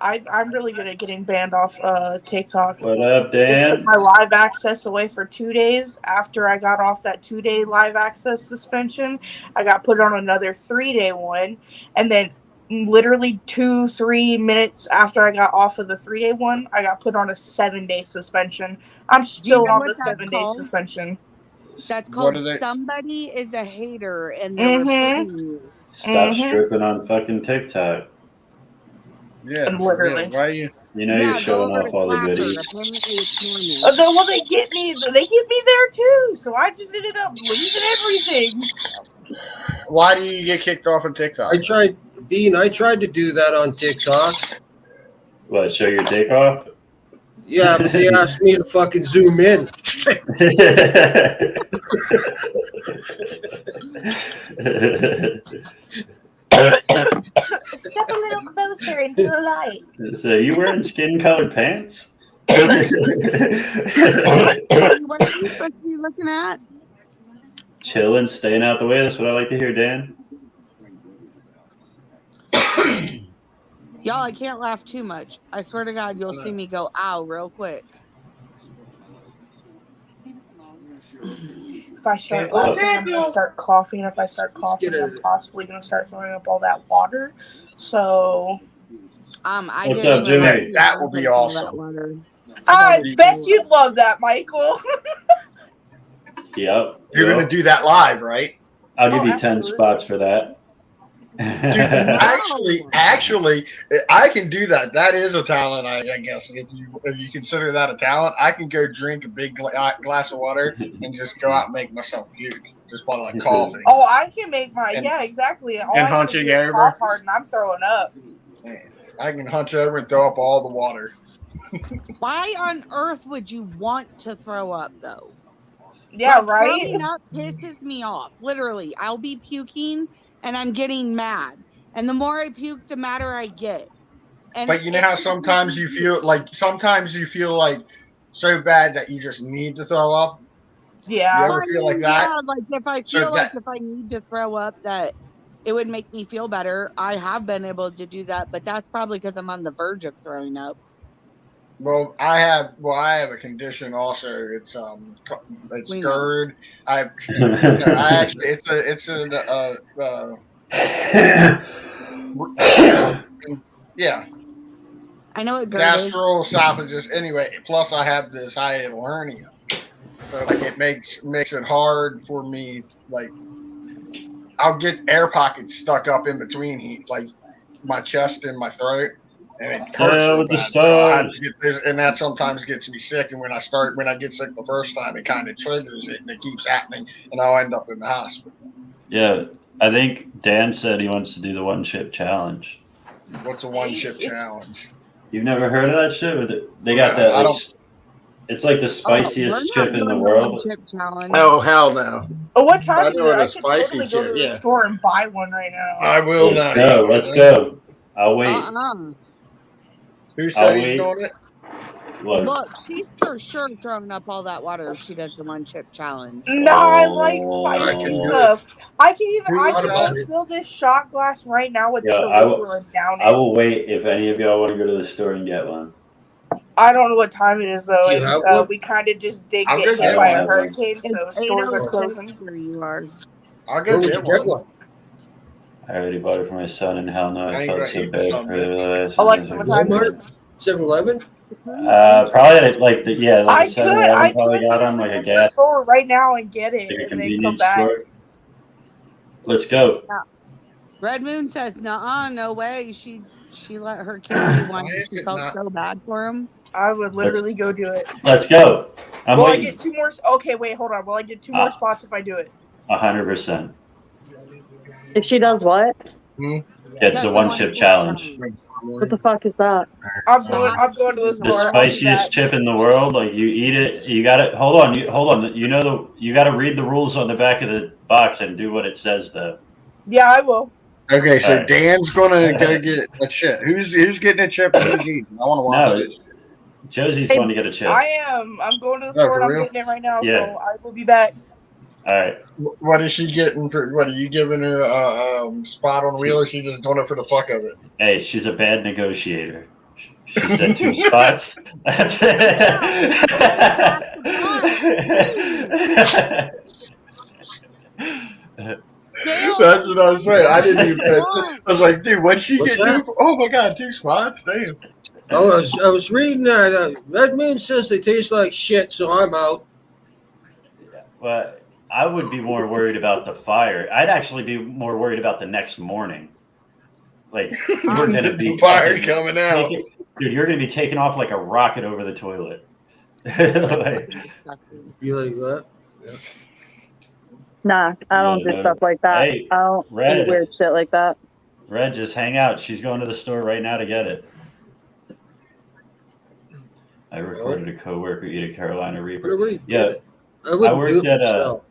S7: I'm really good at getting banned off TikTok.
S2: What up, Dan?
S7: They took my live access away for 2 days. After I got off that 2-day live access suspension, I got put on another 3-day one. And then literally 2-3 minutes after I got off of the 3-day one, I got put on a 7-day suspension. I'm still on the 7-day suspension.
S12: That's called somebody is a hater and they're reporting you.
S2: Stop stripping on fucking TikTok.
S8: Yeah,
S7: and literally.
S8: Why you?
S2: You're showing off all the goodies.
S7: Well, they get me there too. So I just ended up losing everything.
S8: Why do you get kicked off of TikTok?
S11: I tried to do that on TikTok.
S2: What? Show your dick off?
S11: Yeah, but they asked me to fucking zoom in.
S7: Step a little closer into the light.
S2: So you wearing skin-colored pants?
S12: What are you supposed to be looking at?
S2: Chilling, staying out the way. That's what I like to hear, Dan.
S12: Y'all, I can't laugh too much. I swear to God, you'll see me go, ow, real quick.
S7: If I start laughing, I'm going to start coughing. If I start coughing, I'm possibly going to start throwing up all that water. So...
S2: What's up, Jimmy?
S8: That will be awesome.
S7: I bet you'd love that, Michael.
S2: Yep.
S8: You're going to do that live, right?
S2: I'll give you 10 spots for that.
S8: Dude, actually, I can do that. That is a talent, I guess. If you consider that a talent, I can go drink a big glass of water and just go out and make myself puke just by like coughing.
S7: Oh, I can make exactly. All
S8: and
S7: I
S8: hunching over.
S7: Cough hard and I'm throwing up.
S8: I can hunch over and throw up all the water.
S12: Why on earth would you want to throw up though?
S7: Yeah,
S12: like,
S7: right.
S12: Throwing up pisses me off. Literally, I'll be puking. And I'm getting mad. And the more I puke, the madder I get. And
S8: but you know how sometimes you feel like so bad that you just need to throw up?
S7: Yeah.
S8: You ever feel like that?
S12: Yeah, like if I feel if I need to throw up that it would make me feel better. I have been able to do that, but that's probably because I'm on the verge of throwing up.
S8: Well, I have a condition also. It's GERD. Yeah.
S12: I know what GERD is.
S8: Gastroesophagus. Anyway, plus I have this hiatal hernia, so like it makes it hard for me. Like I'll get air pockets stuck up in between, like my chest and my throat. And it hurts with the stars. And that sometimes gets me sick. And when I get sick the first time, it kind of triggers it, and it keeps happening, and I'll end up in the hospital.
S2: Yeah, I think Dan said he wants to do the one chip challenge.
S8: What's a one chip challenge?
S2: You've never heard of that shit? They got that.
S8: I
S2: Like,
S8: don't.
S2: it's like the
S12: We're
S2: spiciest
S12: not
S2: chip in the
S12: doing the one
S2: world.
S12: chip challenge.
S8: Oh hell no!
S7: Oh, what time
S8: I
S7: is
S8: know
S7: it? I
S8: the
S7: could
S8: spicy
S7: totally go to
S8: chip.
S7: the
S8: Yeah,
S7: store and buy one right now.
S8: I will
S2: Let's
S8: not.
S2: go. Let's go. I'll wait.
S8: Who
S2: I'll
S8: said he's
S2: wait.
S8: doing it?
S12: Look, she's for sure throwing up all that water if she does the one chip challenge.
S7: No, I like
S11: I
S7: spicy
S11: can do
S7: stuff. I can
S8: Who's
S7: go
S8: that?
S7: fill this shot glass right now with
S2: Yeah,
S7: Cholula and down
S2: I
S7: it.
S2: will wait if any of y'all want to go to the store and get one.
S7: I don't know what time it is though,
S11: You
S7: and
S11: have one?
S7: we kind of just did
S8: I'll
S7: get
S8: go
S7: hit
S8: get
S7: by
S8: one.
S7: a hurricane,
S12: It's
S7: so stores are
S12: 8:06
S7: closing.
S12: where you are.
S8: I'll
S11: Where
S8: go
S11: would
S8: get
S11: you get
S8: one.
S11: one?
S2: I already bought it for my son, and hell no,
S8: I
S2: I
S8: ain't
S2: felt
S8: gonna
S2: so
S8: eat the
S2: bad
S8: son
S2: for
S8: bitch.
S7: Alexa, what time is it?
S11: Walmart? 7-Eleven?
S2: Probably at like the
S7: I
S2: 7-Eleven probably got them
S7: literally
S2: like a
S7: go to the
S2: gas,
S7: store right now and get it,
S2: like a
S7: and then come
S2: convenience
S7: back.
S2: store. Let's go.
S12: Red Moon says, "Nuh-uh, no way." She let her kid do one. She felt so bad for him.
S7: I would literally go do it.
S2: Let's go. I'm
S7: Will I
S2: waiting.
S7: get 2 more? Okay, wait, hold on. Will I get 2 more spots if I do it?
S2: 100%.
S13: If she does what?
S2: It's the one chip challenge.
S13: What the fuck is that?
S7: I'm going to the
S2: The
S7: store. I'll be
S2: spiciest
S7: back.
S2: chip in the world. Like you eat it, you got it. Hold on. You know you got to read the rules on the back of the box and do what it says though.
S7: Yeah, I will.
S8: Okay, so
S2: Alright.
S8: Dan's gonna go get a chip. Who's getting a chip and who's eating? I want to watch
S2: No,
S8: this.
S2: Josie's going to get a chip.
S7: I am. I'm going to the
S8: Oh,
S7: store
S8: for
S7: and I'm
S8: real?
S7: getting it right now,
S2: Yeah.
S7: so I will be back.
S2: All right.
S8: What is she getting for? What are you giving her a spot on wheel, or she just doing it for the fuck of it?
S2: Hey, she's a bad negotiator. She said 2 spots. That's it.
S8: That's what I was saying. I didn't even. I was like, dude, what'd she
S11: What's
S8: get?
S11: that?
S8: Oh my god, 2 spots, damn.
S11: Oh, I was reading that Red Moon says they taste like shit, so I'm out.
S2: Well, I would be more worried about the fire. I'd actually be more worried about the next morning. Like we're gonna be
S8: The fire coming out.
S2: dude. You're gonna be taking off like a rocket over the toilet. Like,
S11: You like that? Yeah.
S13: Nah, I don't do stuff like that.
S2: Hey,
S13: I don't
S2: Red.
S13: eat weird shit like that.
S2: Red, just hang out. She's going to the store right now to get it. I recorded a coworker eat a Carolina Reaper. Yeah,
S11: I wouldn't do it myself.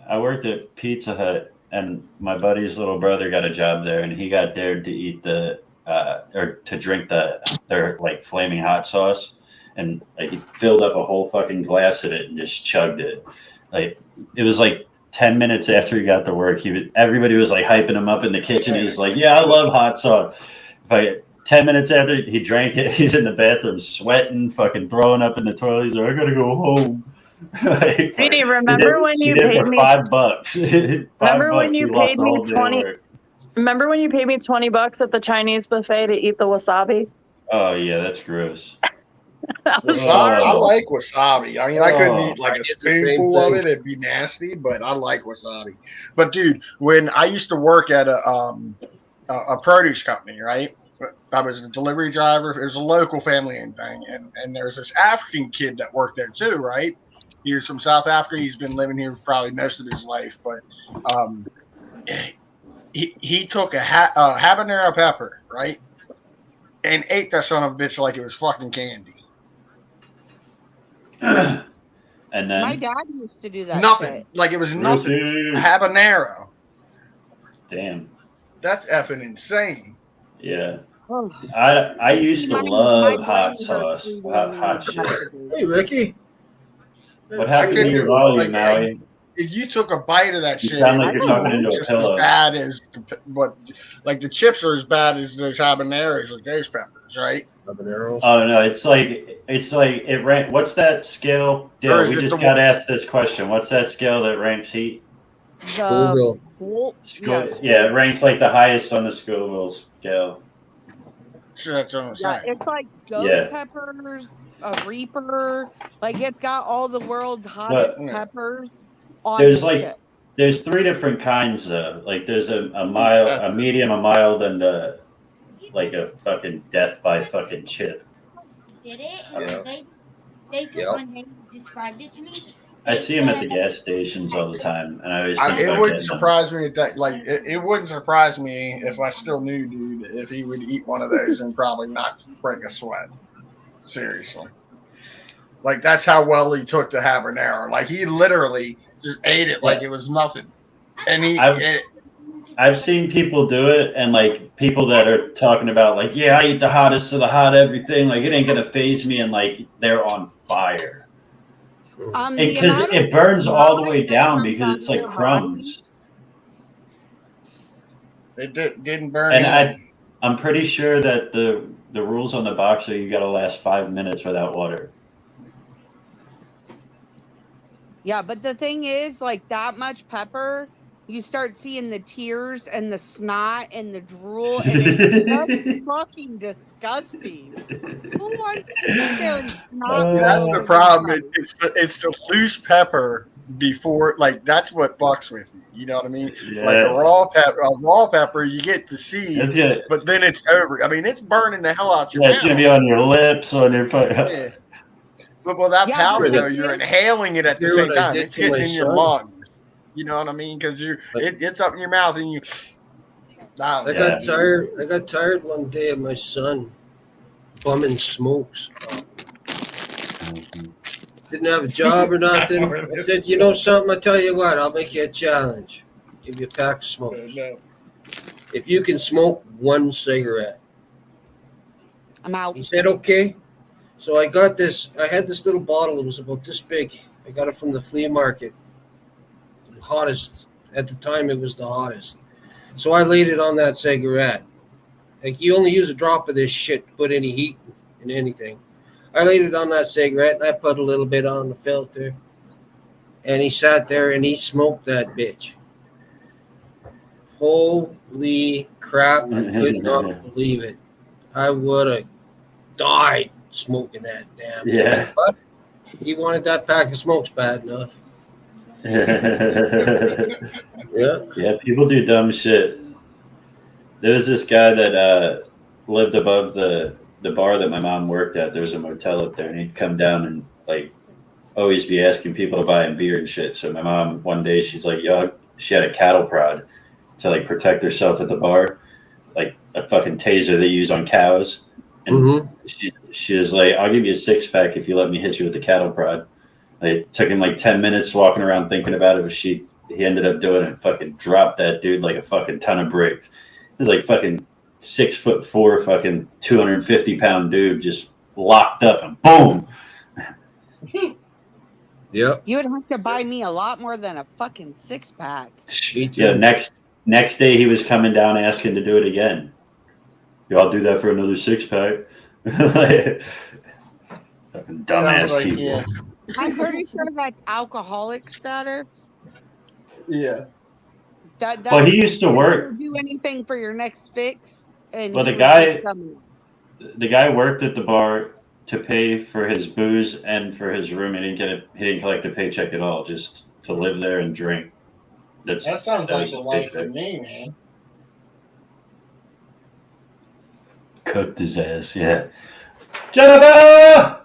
S2: I worked at Pizza Hut, and my buddy's little brother got a job there, and he got dared to eat or to drink their like flaming hot sauce, and like he filled up a whole fucking glass of it and just chugged it. Like it was like 10 minutes after he got to work, everybody was like hyping him up in the kitchen. He's like, "Yeah, I love hot sauce." 10 minutes after he drank it, he's in the bathroom sweating, fucking throwing up in the toilet. He's like, "I gotta go home." Like,
S13: Sweetie, remember when you paid me
S2: $5?
S13: Remember when you
S2: he lost
S13: paid
S2: the
S13: me
S2: whole day of
S13: 20?
S2: work.
S13: Remember when you paid me $20 at the Chinese buffet to eat the wasabi?
S2: Oh yeah, that's gross.
S8: Wasabi, I like wasabi. I mean, I couldn't eat like
S11: I
S8: a
S11: get the same
S8: spoonful of
S11: thing.
S8: it; it'd be nasty. But I like wasabi. But dude, when I used to work at a produce company, right? I was a delivery driver. It was a local family-owned thing, and there was this African kid that worked there too, right? He was from South Africa. He's been living here probably most of his life, but he took a habanero pepper, right, and ate that son of a bitch like it was fucking candy.
S2: And then
S12: My dad used to do that.
S8: Nothing.
S12: Shit.
S8: Like it was nothing.
S2: Really?
S8: Habanero.
S2: Damn.
S8: That's effing insane.
S2: Yeah.
S12: Oh.
S2: I used to
S12: My
S2: love hot
S12: brain
S2: sauce,
S12: hurts
S2: hot shit.
S11: Hey, Ricky.
S2: What happened to your volume, Maui?
S8: If you took a bite of that
S2: You
S8: shit,
S2: sound
S8: it
S2: like
S8: would
S2: you're talking
S8: be
S2: into a
S8: just
S2: pillow.
S8: as bad as what, like the chips are as bad as those habaneros with those peppers, right?
S11: Habaneros.
S2: Oh no, it's like it rank. What's that scale?
S8: Or
S2: Yeah,
S8: is
S2: we
S8: it
S2: just
S8: the
S2: got
S8: one-
S2: asked this question. What's that scale that ranks heat?
S11: Scoville.
S2: Yeah, it ranks like the highest on the Scoville scale.
S8: Sure, that's what I'm
S12: Yeah,
S8: saying.
S12: it's like ghost
S2: Yeah.
S12: peppers, a reaper. Like it's got all the world's hottest peppers on
S2: There's
S12: the
S2: like
S12: chip.
S2: there's 3 different kinds though. Like there's a mild, a medium, a mild, and like a fucking death by fucking chip.
S14: Did it?
S11: Yeah.
S14: They took
S11: Yep.
S14: when they described it to me.
S2: I see them at the gas stations all the time, and I always think
S8: It
S2: about
S8: wouldn't
S2: getting them.
S8: surprise me that it wouldn't surprise me if I still knew dude if he would eat one of those and probably not break a sweat. Seriously. Like that's how well he took the habanero. Like he literally just ate it like it was nothing. And
S2: I've seen people do it, and like people that are talking about like, yeah, I eat the hottest of the hot everything. Like it ain't gonna phase me, and like they're on fire. Because it burns all the way down because it's like crumbs.
S8: It didn't burn.
S2: And I'm pretty sure that the rules on the box are you got to last 5 minutes without water.
S12: Yeah, but the thing is, like that much pepper, you start seeing the tears and the snot and the drool, and it's just fucking disgusting. Who wants to sit there and snot?
S8: That's the problem. It's the loose pepper before, like that's what fucks with you. You know what I mean?
S2: Yeah.
S8: Like a raw pepper, you get the seeds, but then it's over. I mean, it's burning the hell out your mouth.
S2: It's gonna be on your lips, on your.
S8: Yeah. But with that powder though, you're inhaling it at the same time. It's getting in your lungs. You know what I mean? Because it's up in your mouth and you.
S11: I got tired one day of my son bumming smokes. Didn't have a job or nothing. I said, you know something? I tell you what, I'll make you a challenge. Give you a pack of smokes. If you can smoke one cigarette.
S12: I'm out.
S11: He said, okay. So I got this. I had this little bottle. It was about this big. I got it from the flea market. The hottest. At the time, it was the hottest. So I laid it on that cigarette. Like, you only use a drop of this shit to put any heat in anything. I laid it on that cigarette, and I put a little bit on the filter. And he sat there, and he smoked that bitch. Holy crap. I could not believe it. I would have died smoking that damn thing.
S2: Yeah.
S11: But he wanted that pack of smokes bad enough.
S2: Yeah, people do dumb shit. There was this guy that lived above the bar that my mom worked at. There was a motel up there, and he'd come down and like always be asking people to buy him beer and shit. So my mom one day, she's like, yo, she had a cattle prod to like protect herself at the bar, like a fucking taser they use on cows. And she was like, I'll give you a 6-pack if you let me hit you with the cattle prod. It took him like 10 minutes walking around thinking about it, but he ended up doing it and fucking dropped that dude like a fucking ton of bricks. It was like fucking 6'4", fucking 250-pound dude just locked up and boom.
S11: Yep.
S12: You would have to buy me a lot more than a fucking 6-pack.
S2: Yeah, next day he was coming down asking to do it again. Yeah, I'll do that for another 6-pack. Fucking dumbass people.
S8: Yeah.
S12: I'm pretty sure that's alcoholic status.
S8: Yeah.
S2: Well, he used to work.
S12: Do anything for your next fix. And
S2: well, the guy worked at the bar to pay for his booze and for his room. He didn't collect a paycheck at all, just to live there and drink.
S8: That sounds like the life for me, man.
S2: Cooked his ass, yeah. Jennifer!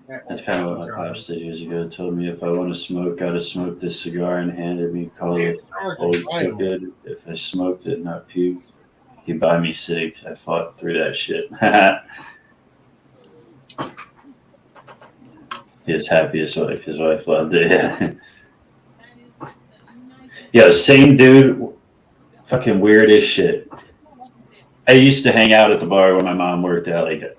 S2: That's kind of what my pops did years ago. Told me if I want to smoke, gotta smoke this cigar and handed me call it old good. If I smoked it and not puked, he'd buy me cigs. I fought through that shit. He was happy as fuck. His wife loved it. Yeah. Yeah, same dude. Fucking weird as shit. I used to hang out at the bar where my mom worked at. Like,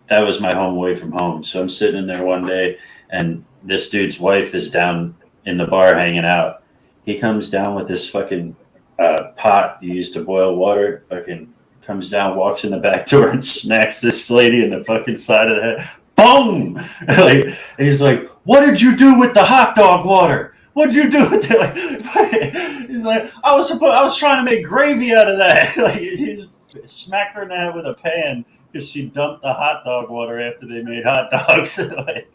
S2: that was my home away from home. So I'm sitting in there one day, and this dude's wife is down in the bar hanging out. He comes down with this fucking pot you used to boil water. Fucking comes down, walks in the back door, and smacks this lady in the fucking side of the head. Boom! Like, he's like, "What did you do with the hot dog water? What'd you do with it?" He's like, "I was trying to make gravy out of that." Like, he's smacked her in the head with a pan because she dumped the hot dog water after they made hot dogs. Like,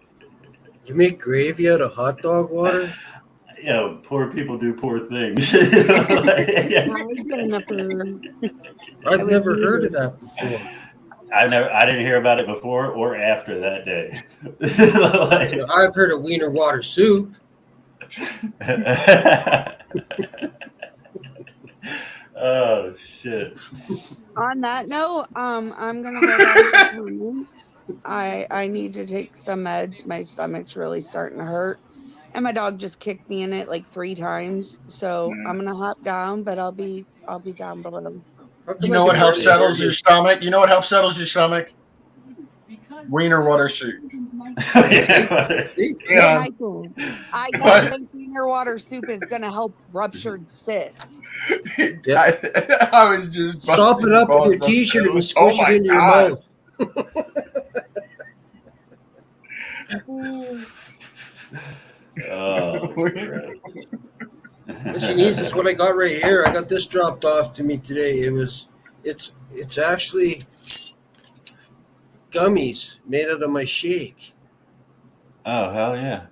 S11: you make gravy out of hot dog water?
S2: You know, poor people do poor things.
S11: I've never heard of that before.
S2: I didn't hear about it before or after that day.
S11: I've heard of wiener water soup.
S2: Oh shit.
S12: On that note, I'm gonna go down to the comments. I need to take some meds. My stomach's really starting to hurt. And my dog just kicked me in it like 3 times. So I'm gonna hop down, but I'll be down below.
S8: You know what helps settles your stomach? You know what helps settles your stomach? Wiener water soup.
S12: Yeah, Michael. I don't think wiener water soup is gonna help ruptured cysts.
S8: I was just
S11: Sop it up with your t-shirt and squish it into your mouth.
S2: Oh,
S11: what she needs is what I got right here. I got this dropped off to me today. It's actually gummies made out of my shake.
S2: Oh, hell yeah.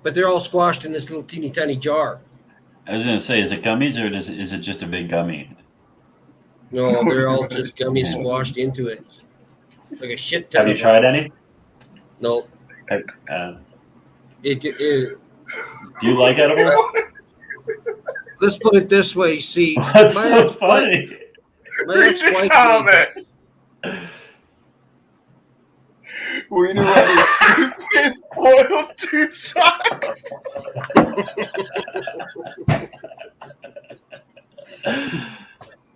S11: But they're all squashed in this little teeny tiny jar.
S2: I was going to say, is it gummies or is it just a big gummy?
S11: No, they're all just gummies squashed into it. Like a shit ton.
S2: Have you tried any?
S11: No.
S2: Do you like edibles?
S11: Let's put it this way. See,
S2: that's so funny.
S11: My ex-wife.
S8: Wiener water soup with boiled tube socks.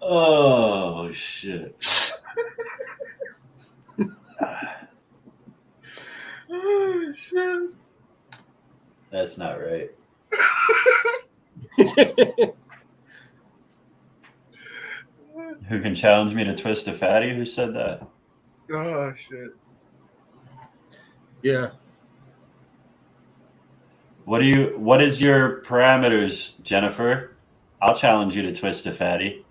S2: Oh shit.
S8: Oh shit.
S2: That's not right. Who can challenge me to twist a fatty? Who said that?
S8: Oh shit.
S11: Yeah.
S2: What is your parameters, Jennifer? I'll challenge you to twist a fatty.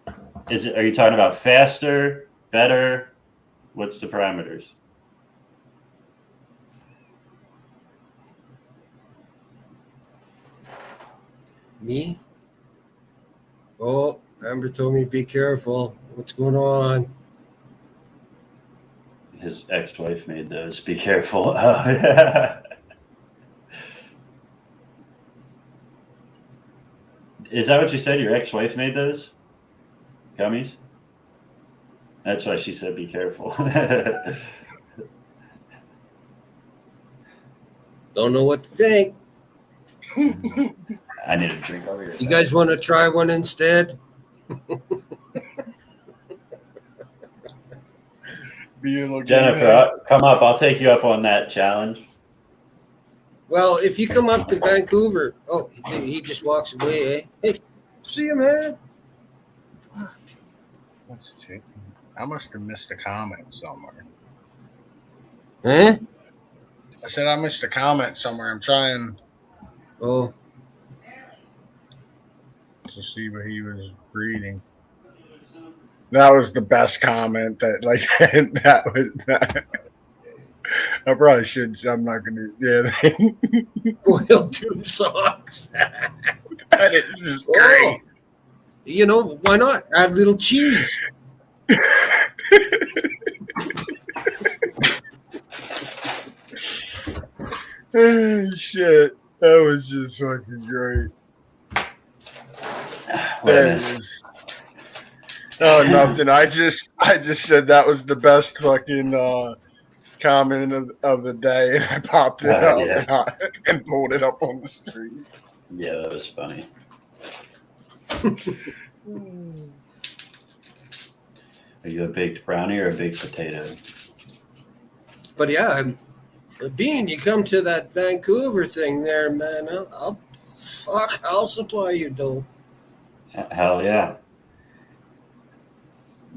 S2: Are you talking about faster, better? What's the parameters?
S11: Me? Oh, Amber told me be careful. What's going on?
S2: His ex-wife made those. Be careful. Is that what you said? Your ex-wife made those gummies? That's why she said be careful.
S11: Don't know what to think.
S2: I need a drink over here.
S11: You guys want to try one instead?
S2: Jennifer, come up. I'll take you up on that challenge.
S11: Well, if you come up to Vancouver, oh, he just walks away, eh? Hey, see him, man.
S8: What's it? I must have missed a comment somewhere.
S11: Huh?
S8: I said I missed a comment somewhere. I'm trying.
S11: Oh.
S8: To see what he was reading. That was the best comment that was that. I probably should. I'm not gonna. Yeah.
S11: Boiled tube socks.
S8: That is just great.
S11: You know, why not? Add a little cheese.
S8: Oh, shit. That was just fucking great. Oh, nothing. I just said that was the best fucking comment of the day, and I popped it up and pulled it up on the screen.
S2: Yeah, that was funny. Are you a baked brownie or a baked potato?
S11: But yeah, Bean, you come to that Vancouver thing there, man. I'll supply you dough.
S2: Hell yeah.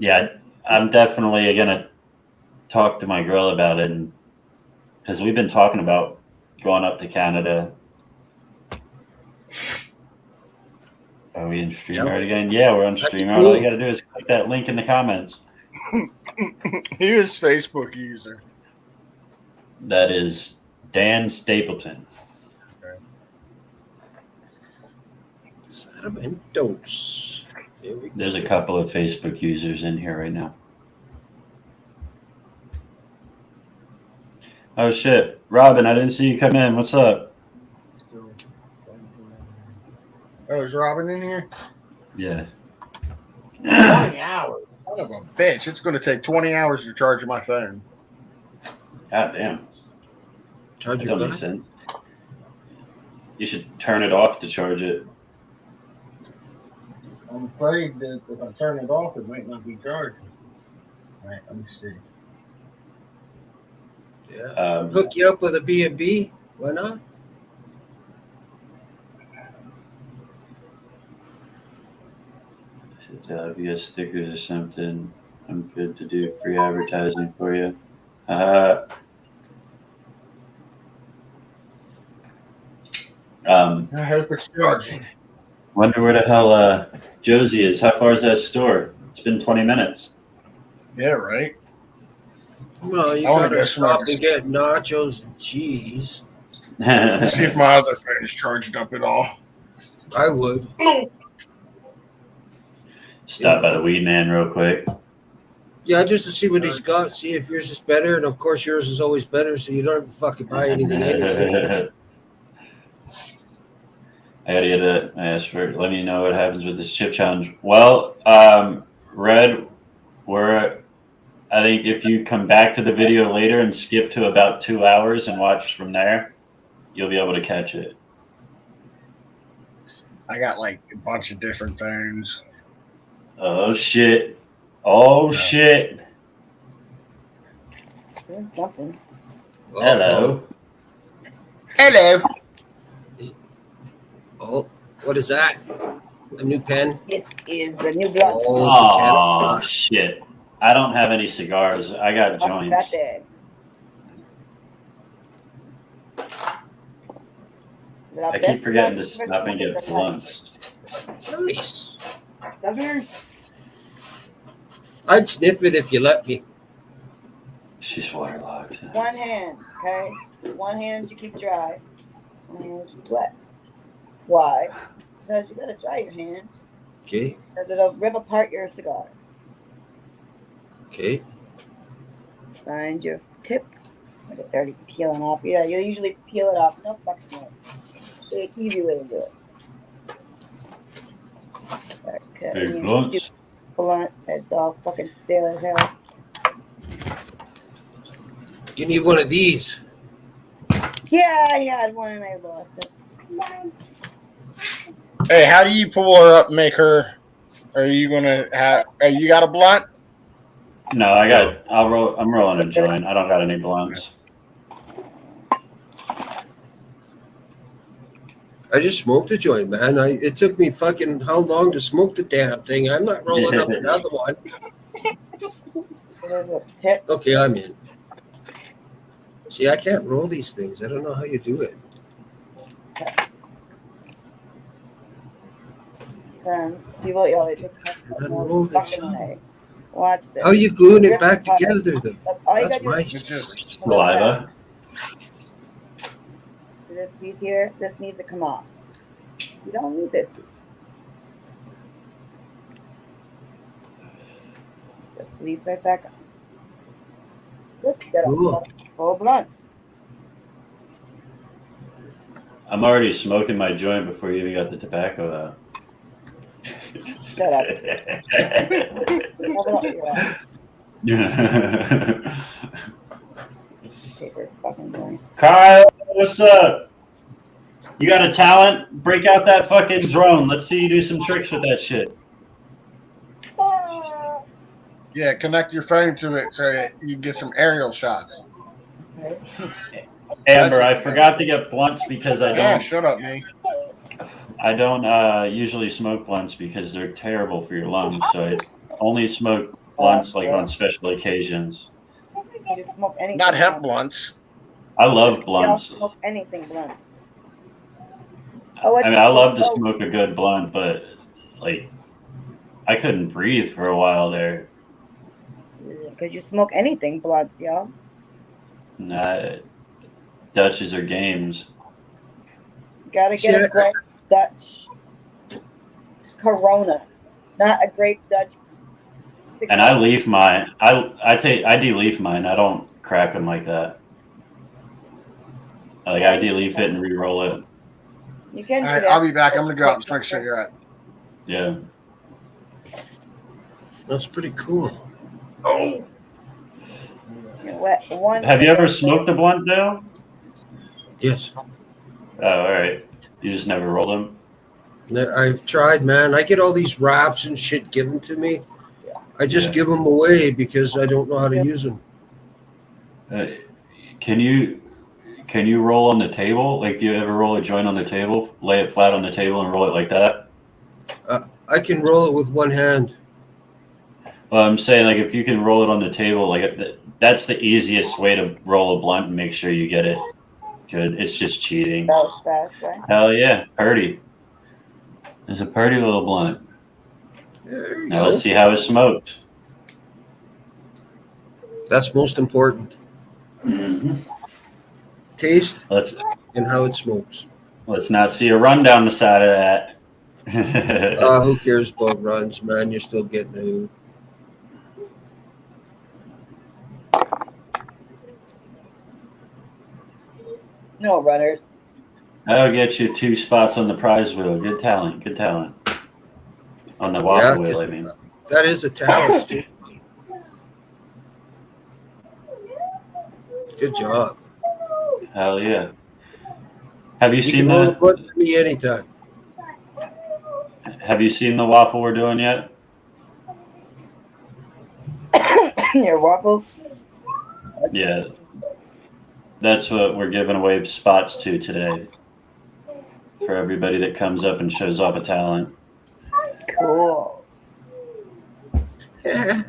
S2: Yeah, I'm definitely gonna talk to my girl about it, because we've been talking about going up to Canada. Are we in StreamYard again? Yeah, we're on StreamYard. Cool. All you got to do is click that link in the comments.
S8: He is Facebook user.
S2: That is Dan Stapleton.
S8: Okay.
S2: There's a couple of Facebook users in here right now. Oh shit, Robin, I didn't see you come in. What's up?
S8: Oh, is Robin in here?
S2: Yeah.
S8: 20 hours. Son of a bitch. It's going to take 20 hours to charge my phone.
S2: God damn.
S11: Charge
S2: That
S11: your
S2: don't make
S11: butt?
S2: sense. You should turn it off to charge it.
S8: I'm afraid that if I turn it off, it might not be charging. All right, let me see.
S11: Yeah. Hook you up with a B&B? Why not?
S2: Should be a stickers or something. I'm good to do free advertising for you.
S8: I hope it's charging.
S2: Wonder where the hell Josie is. How far is that store? It's been 20 minutes.
S8: Yeah, right.
S11: Well, you gotta stop and get nachos and cheese.
S8: Let me see if my other phone is charged up at all.
S11: I would.
S2: Stop by the weed man real quick.
S11: Yeah, just to see what he's got, see if yours is better, and of course yours is always better, so you don't have to fucking buy anything anyway.
S2: I gotta get a ask for let me know what happens with this chip challenge. Well, Red, I think if you come back to the video later and skip to about 2 hours and watch from there, you'll be able to catch it.
S8: I got like a bunch of different phones.
S2: Oh shit! Oh shit!
S10: Doing something.
S2: Hello.
S8: Hello.
S11: Oh, what is that? A new pen?
S10: This is the new block.
S2: Oh shit! I don't have any cigars. I got joints. I keep forgetting to stop and get blunts.
S11: Nice. I'd sniff it if you let me.
S2: She's waterlogged.
S10: One hand, okay? One hand you keep dry. One hand you keep wet. Why? Because you gotta dry your hand.
S11: Okay.
S10: Because it'll rip apart your cigar.
S11: Okay.
S10: Find your tip. Like it's already peeling off. Yeah, you usually peel it off. No fucking way. It's an easy way to do it. Okay.
S2: Big blunts.
S10: Blunt. It's all fucking stale as hell.
S11: You need one of these.
S10: Yeah, I had one and I lost it.
S8: Hey, how do you pull her up and make her? Are you gonna have? You got a blunt?
S2: No, I'm rolling a joint. I don't got any blunts.
S11: I just smoked a joint, man. It took me fucking how long to smoke the damn thing? I'm not rolling up another one. Okay, I'm in. See, I can't roll these things. I don't know how you do it.
S10: People, roll the watch this.
S11: How are you gluing it back together, though? That's my
S2: saliva.
S10: This piece here, this needs to come off. You don't need this piece. Just leave right back on. Look,
S11: cool.
S10: Full blunt.
S2: I'm already smoking my joint before you even got the tobacco out.
S10: Shut up. Paper fucking joint.
S2: Kyle, what's up? You got a talent? Break out that fucking drone. Let's see you do some tricks with that shit.
S8: Yeah, connect your phone to it so you get some aerial shots.
S2: Amber, I forgot to get blunts because I don't.
S8: Yeah, shut up, me.
S2: I don't usually smoke blunts because they're terrible for your lungs. So I only smoke blunts like on special occasions.
S10: You smoke anything.
S8: Not hemp blunts.
S2: I love blunts.
S10: You don't smoke anything blunts.
S2: I mean, I love to smoke a good blunt, but like, I couldn't breathe for a while there.
S10: Because you smoke anything blunts, y'all.
S2: Nah, Dutches are games.
S10: Gotta get a great Dutch Corona, not a great Dutch.
S2: And I leaf mine. I de-leaf mine. I don't crack them like that. Like I de-leaf it and re-roll it.
S7: You can do
S8: All right,
S7: that.
S8: I'll be back. I'm gonna go out and smoke a cigarette.
S2: Yeah.
S11: That's pretty cool.
S8: Oh.
S2: Have you ever smoked a blunt, Dale?
S11: Yes.
S2: Oh, all right. You just never roll them?
S11: I've tried, man. I get all these wraps and shit given to me. I just give them away because I don't know how to use them.
S2: Can you roll on the table? Like, do you ever roll a joint on the table, lay it flat on the table, and roll it like that?
S11: I can roll it with one hand.
S2: Well, I'm saying, like, if you can roll it on the table, like, that's the easiest way to roll a blunt and make sure you get it good. It's just cheating.
S7: That was fast, right?
S2: Hell yeah, purdy. It's a purdy little blunt. Now let's see how it smoked.
S11: That's most important.
S2: Mm-hmm.
S11: Taste and how it smokes.
S2: Let's not see a run down the side of that.
S11: Who cares about runs, man? You're still getting a hoot.
S7: No runners.
S2: That'll get you 2 spots on the prize wheel. Good talent. Good talent. On the waffle wheel, I mean.
S11: That is a talent, too. Good job.
S2: Hell yeah. Have you seen
S11: can roll a blunt for me anytime.
S2: Have you seen the waffle we're doing yet?
S7: Your waffles?
S2: Yeah. That's what we're giving away spots to today. For everybody that comes up and shows off a talent.
S7: Cool.
S11: Yeah.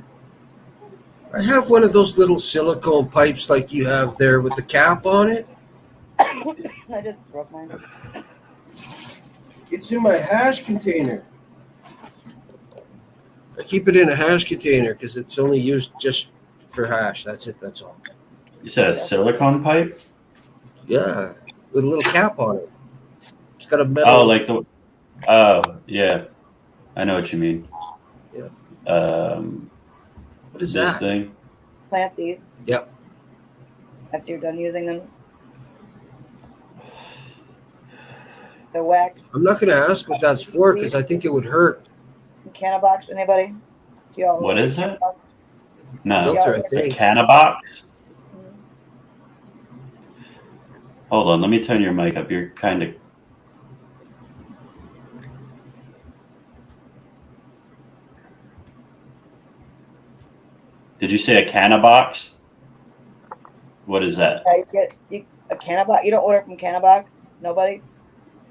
S11: I have one of those little silicone pipes like you have there with the cap on it.
S7: I just broke mine.
S11: It's in my hash container. I keep it in a hash container because it's only used just for hash. That's it. That's all.
S2: You said a silicone pipe?
S11: Yeah, with a little cap on it. It's got a metal.
S2: Oh, like the. Oh, yeah. I know what you mean.
S11: Yeah.
S2: What is this thing?
S7: Plant these.
S11: Yep.
S7: After you're done using them. The wax.
S11: I'm not going to ask what that's for because I think it would hurt.
S7: Cannabox, anybody? Do y'all
S2: What is it? No.
S11: Filter, I think.
S2: A Cannabox? Hold on, let me turn your mic up. You're kind of. Did you say a Cannabox? What is that?
S7: You get a Cannabox. You don't order from Cannabox? Nobody?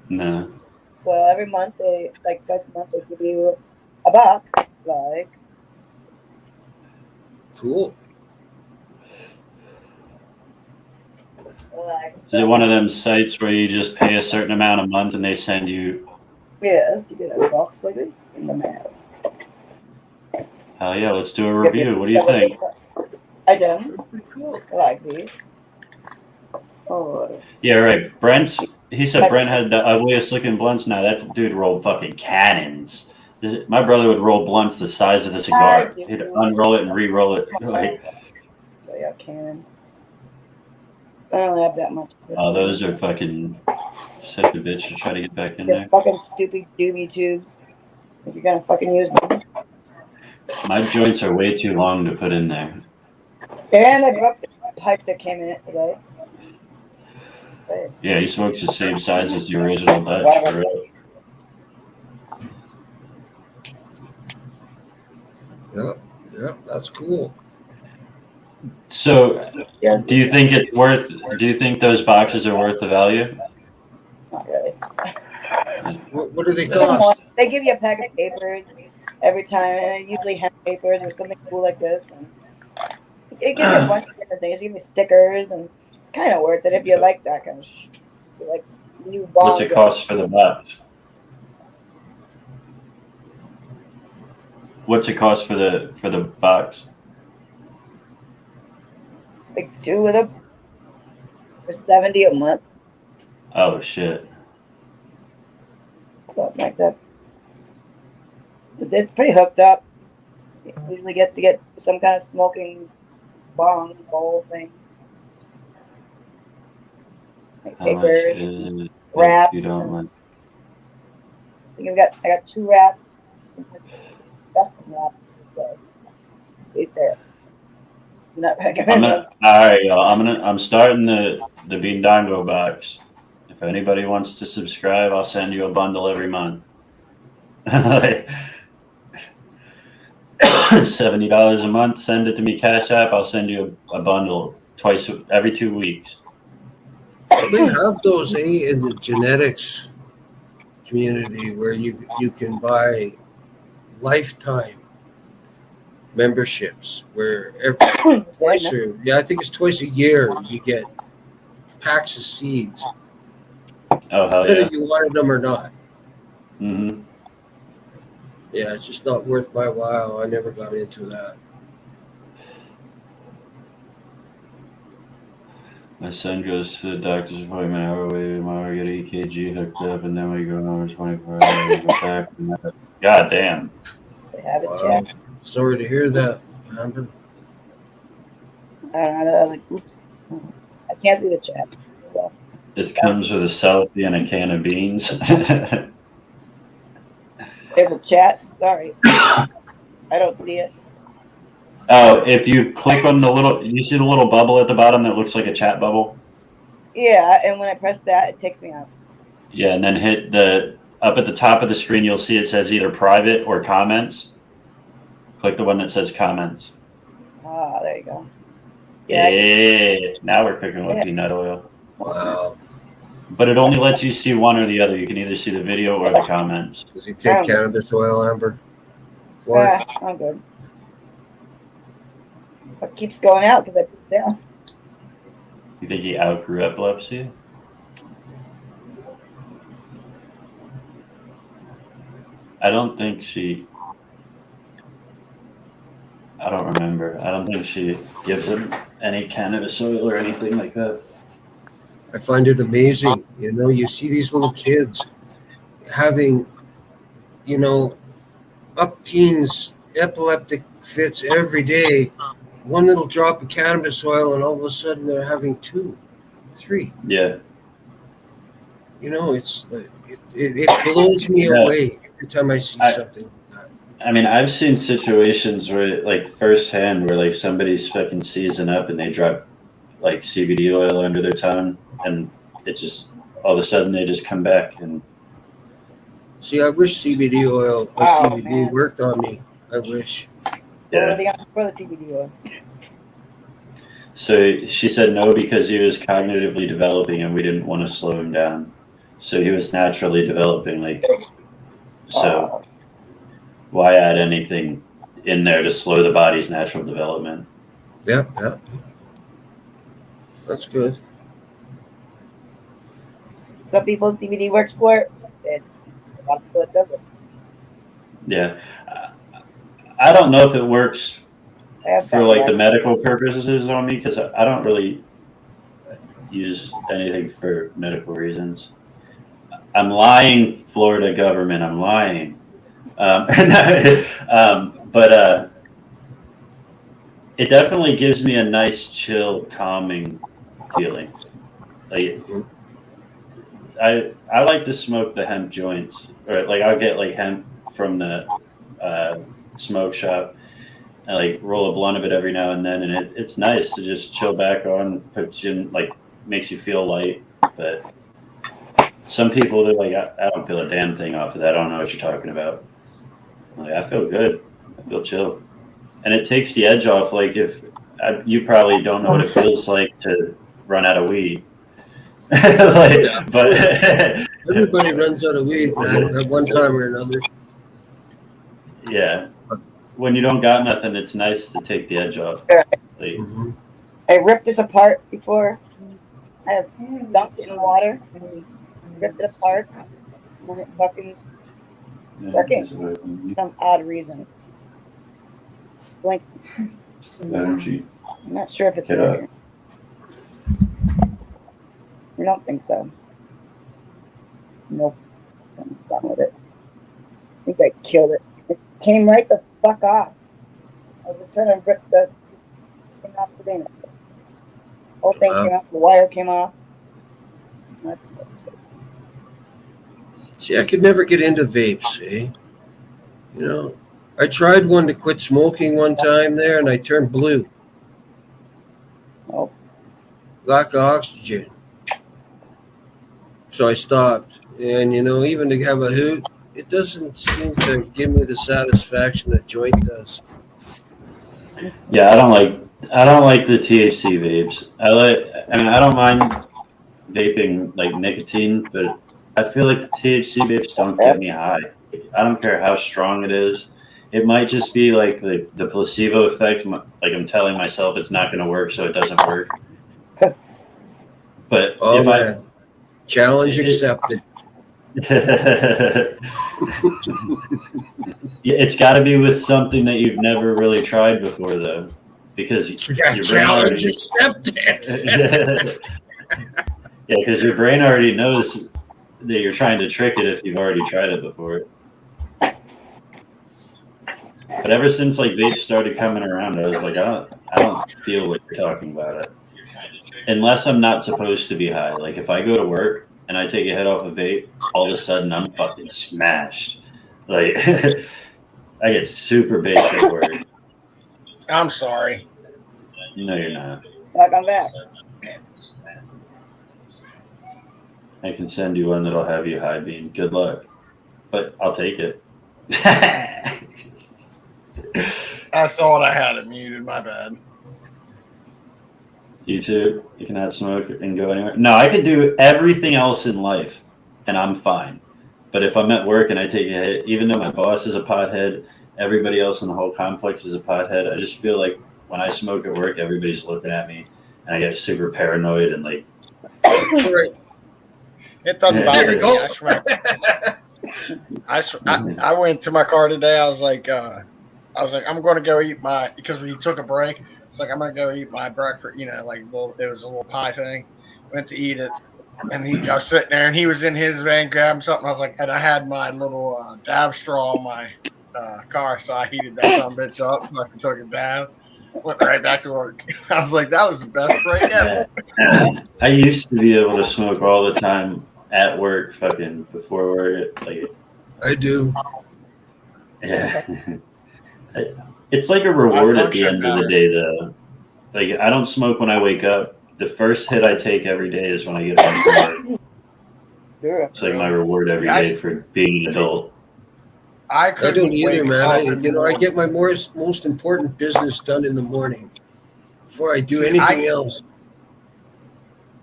S2: No.
S7: Well, every month twice a month, they give you a box. Like.
S11: Cool.
S2: Is it one of them sites where you just pay a certain amount a month and they send you?
S7: Yes, you get a box like this in the mail.
S2: Hell yeah, let's do a review. What do you think?
S7: Items. Cool. I like these. Oh.
S2: Yeah, right. He said Brent had the ugliest looking blunts. Now that dude rolled fucking cannons. My brother would roll blunts the size of the cigar. He'd unroll it and re-roll it. Like,
S7: yeah, cannon. I don't have that much.
S2: Oh, those are fucking such a bitch to try to get back in there.
S7: Fucking stupid doobie tubes. If you're gonna fucking use them.
S2: My joints are way too long to put in there.
S7: And I broke the pipe that came in it today.
S2: Yeah, he smokes the same size as the original Dutch, for real.
S11: Yep, that's cool.
S2: So, do you think it's worth? Do you think those boxes are worth the value?
S7: Not really.
S11: What do they cost?
S7: They give you a pack of papers every time, and it usually hemp papers or something cool like this. And it gives you a bunch of different things. It gives you stickers, and it's kind of worth it if you like that kind of like new ball.
S2: What's it cost for the box? What's it cost for the box?
S7: Like 2 of them for $70 a month.
S2: Oh shit!
S7: Something like that. It's pretty hooked up. It usually gets to get some kind of smoking bong bowl thing. Like
S2: How
S7: papers,
S2: much is it
S7: wraps.
S2: if you don't want?
S14: think I got 2 wraps. Dustin wrap. So he's there. Not recommend.
S2: All right, y'all. I'm starting the Beandango box. If anybody wants to subscribe, I'll send you a bundle every month. $70 a month. Send it to me, Cash App. I'll send you a bundle every 2 weeks.
S11: They have those in the genetics community where you can buy lifetime memberships where twice I think it's twice a year you get packs of seeds.
S2: Oh hell
S11: whether
S2: yeah!
S11: you wanted them or not.
S2: Mm-hmm.
S11: Yeah, it's just not worth my while. I never got into that.
S2: My son goes to the doctor's appointment hour away tomorrow, get EKG hooked up, and then we go over 24 hours and go back. God damn.
S14: They have it,
S11: wow. Sorry to hear that, Amber.
S14: I don't know. Like, oops. I can't see the chat. Well,
S2: This comes with a selfie and a can of beans.
S14: there's a chat. Sorry. I don't see it.
S2: Oh, if you click on you see the little bubble at the bottom that looks like a chat bubble?
S14: Yeah, and when I press that, it takes me out.
S2: Yeah, and then hit up at the top of the screen, you'll see it says either private or comments. Click the one that says comments.
S14: Ah, there you go.
S2: Yeah, now we're cooking with peanut oil.
S11: Wow.
S2: But it only lets you see one or the other. You can either see the video or the comments.
S11: Does he take cannabis oil, Amber?
S14: I'm good. It keeps going out because I put it down.
S2: You think he outgrew epilepsy? I don't think I don't remember. I don't think she gives him any cannabis oil or anything like that.
S11: I find it amazing. You know, you see these little kids having, up teens epileptic fits every day. One little drop of cannabis oil, and all of a sudden they're having 2, 3.
S2: Yeah.
S11: You know, it blows me away every time I see something like that.
S2: I mean, I've seen situations where, like, firsthand, where like somebody's fucking seizing up and they drop like CBD oil under their tongue, and it just all of a sudden they just come back. And
S11: see, I wish CBD oil or CBD worked on me. I wish.
S2: Yeah.
S14: For the CBD oil.
S2: So she said no because he was cognitively developing and we didn't want to slow him down. So he was naturally developing, like, so why add anything in there to slow the body's natural development?
S11: Yeah. That's good.
S14: Some people CBD works for it. And a lot of people it doesn't.
S2: Yeah. I don't know if it works for like the medical purposes on me, because I don't really use anything for medical reasons. I'm lying, Florida government. I'm lying. But it definitely gives me a nice, chill, calming feeling. Like I like to smoke the hemp joints, or like I'll get like hemp from the smoke shop. I like roll a blunt of it every now and then, and it's nice to just chill back on. Puts you in, like, makes you feel light. But some people, they're like, I don't feel a damn thing off of that. I don't know what you're talking about. I'm like, I feel good. I feel chill, and it takes the edge off. Like you probably don't know what it feels like to run out of weed. But
S11: everybody runs out of weed, man, at one time or another.
S2: Yeah. When you don't got nothing, it's nice to take the edge off. Like,
S14: I ripped this apart before. I dunked it in water and ripped it apart. And it fucking working. Some odd reason. Blink.
S2: Energy.
S14: I'm not sure if it's working. I don't think so. Nope. Something's wrong with it. I think I killed it. It came right the fuck off. I was just trying to rip the thing off today. The whole thing came off. The wire came off.
S11: See, I could never get into vapes, eh? You know, I tried one to quit smoking one time there, and I turned blue.
S14: Oh.
S11: Lack of oxygen. So I stopped. And, you know, even to have a hoot, it doesn't seem to give me the satisfaction a joint does.
S2: Yeah, I don't like the THC vapes. I mean, I don't mind vaping like nicotine, but I feel like the THC vapes don't get me high. I don't care how strong it is. It might just be like the placebo effect. Like I'm telling myself it's not going to work, so it doesn't work. But
S11: Oh, man. Challenge accepted.
S2: It's got to be with something that you've never really tried before, though, because your brain already
S11: accepted.
S2: Yeah, because your brain already knows that you're trying to trick it if you've already tried it before. But ever since like vapes started coming around, I was like, I don't feel what you're talking about it. Unless I'm not supposed to be high. Like if I go to work and I take a hit off a vape, all of a sudden I'm fucking smashed. Like I get super baked at work.
S8: I'm sorry.
S2: No, you're not.
S14: Welcome back.
S2: I can send you one that'll have you high beam. Good luck. But I'll take it.
S8: I thought I had it muted. My bad.
S2: You too? You cannot smoke and go anywhere? No, I could do everything else in life and I'm fine. But if I'm at work and I take a hit, even though my boss is a pothead, everybody else in the whole complex is a pothead, I just feel like when I smoke at work, everybody's looking at me and I get super paranoid and like.
S8: It doesn't bother me. I went to my car today. I was like, I'm going to go eat because we took a break. It's like, I'm going to go eat my breakfast, you know, like, well, there was a little pie thing. Went to eat it. And I was sitting there and he was in his van grabbing something. I was like, and I had my little dab straw on my car. So I heated that son of a bitch up. So I took a dab. Went right back to work. I was like, that was the best break ever.
S2: I used to be able to smoke all the time at work, fucking before work. Like,
S11: I do.
S2: Yeah. It's like a reward at the end of the day, though. Like, I don't smoke when I wake up. The first hit I take every day is when I get home from work. It's like my reward every day for being an adult.
S11: I don't either, man. I get my most important business done in the morning before I do anything else.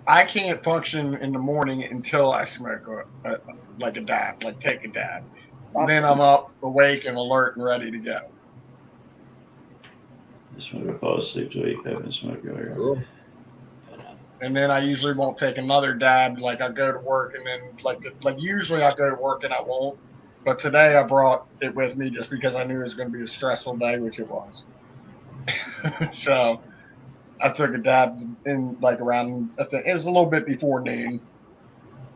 S8: I can't function in the morning until I smoke like a dab, like take a dab. Then I'm up, awake, and alert and ready to go.
S2: Just want to fall asleep to wake up and smoke.
S11: Cool.
S8: And then I usually won't take another dab. Like I go to work and then like usually I go to work and I won't. But today I brought it with me just because I knew it was going to be a stressful day, which it was. So I took a dab in like around, I think it was a little bit before noon.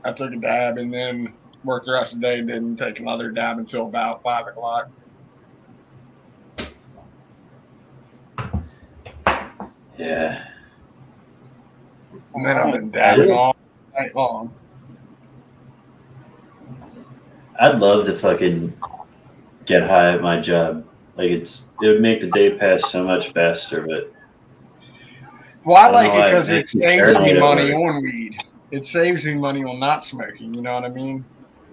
S8: I took a dab and then worked the rest of the day. Didn't take another dab until about 5 o'clock.
S2: Yeah.
S8: And then I've been dabbing all night long.
S2: I'd love to fucking get high at my job. Like it would make the day pass so much faster, but.
S8: Well, I like it because it saves me money on weed. It saves me money on not smoking. You know what I mean?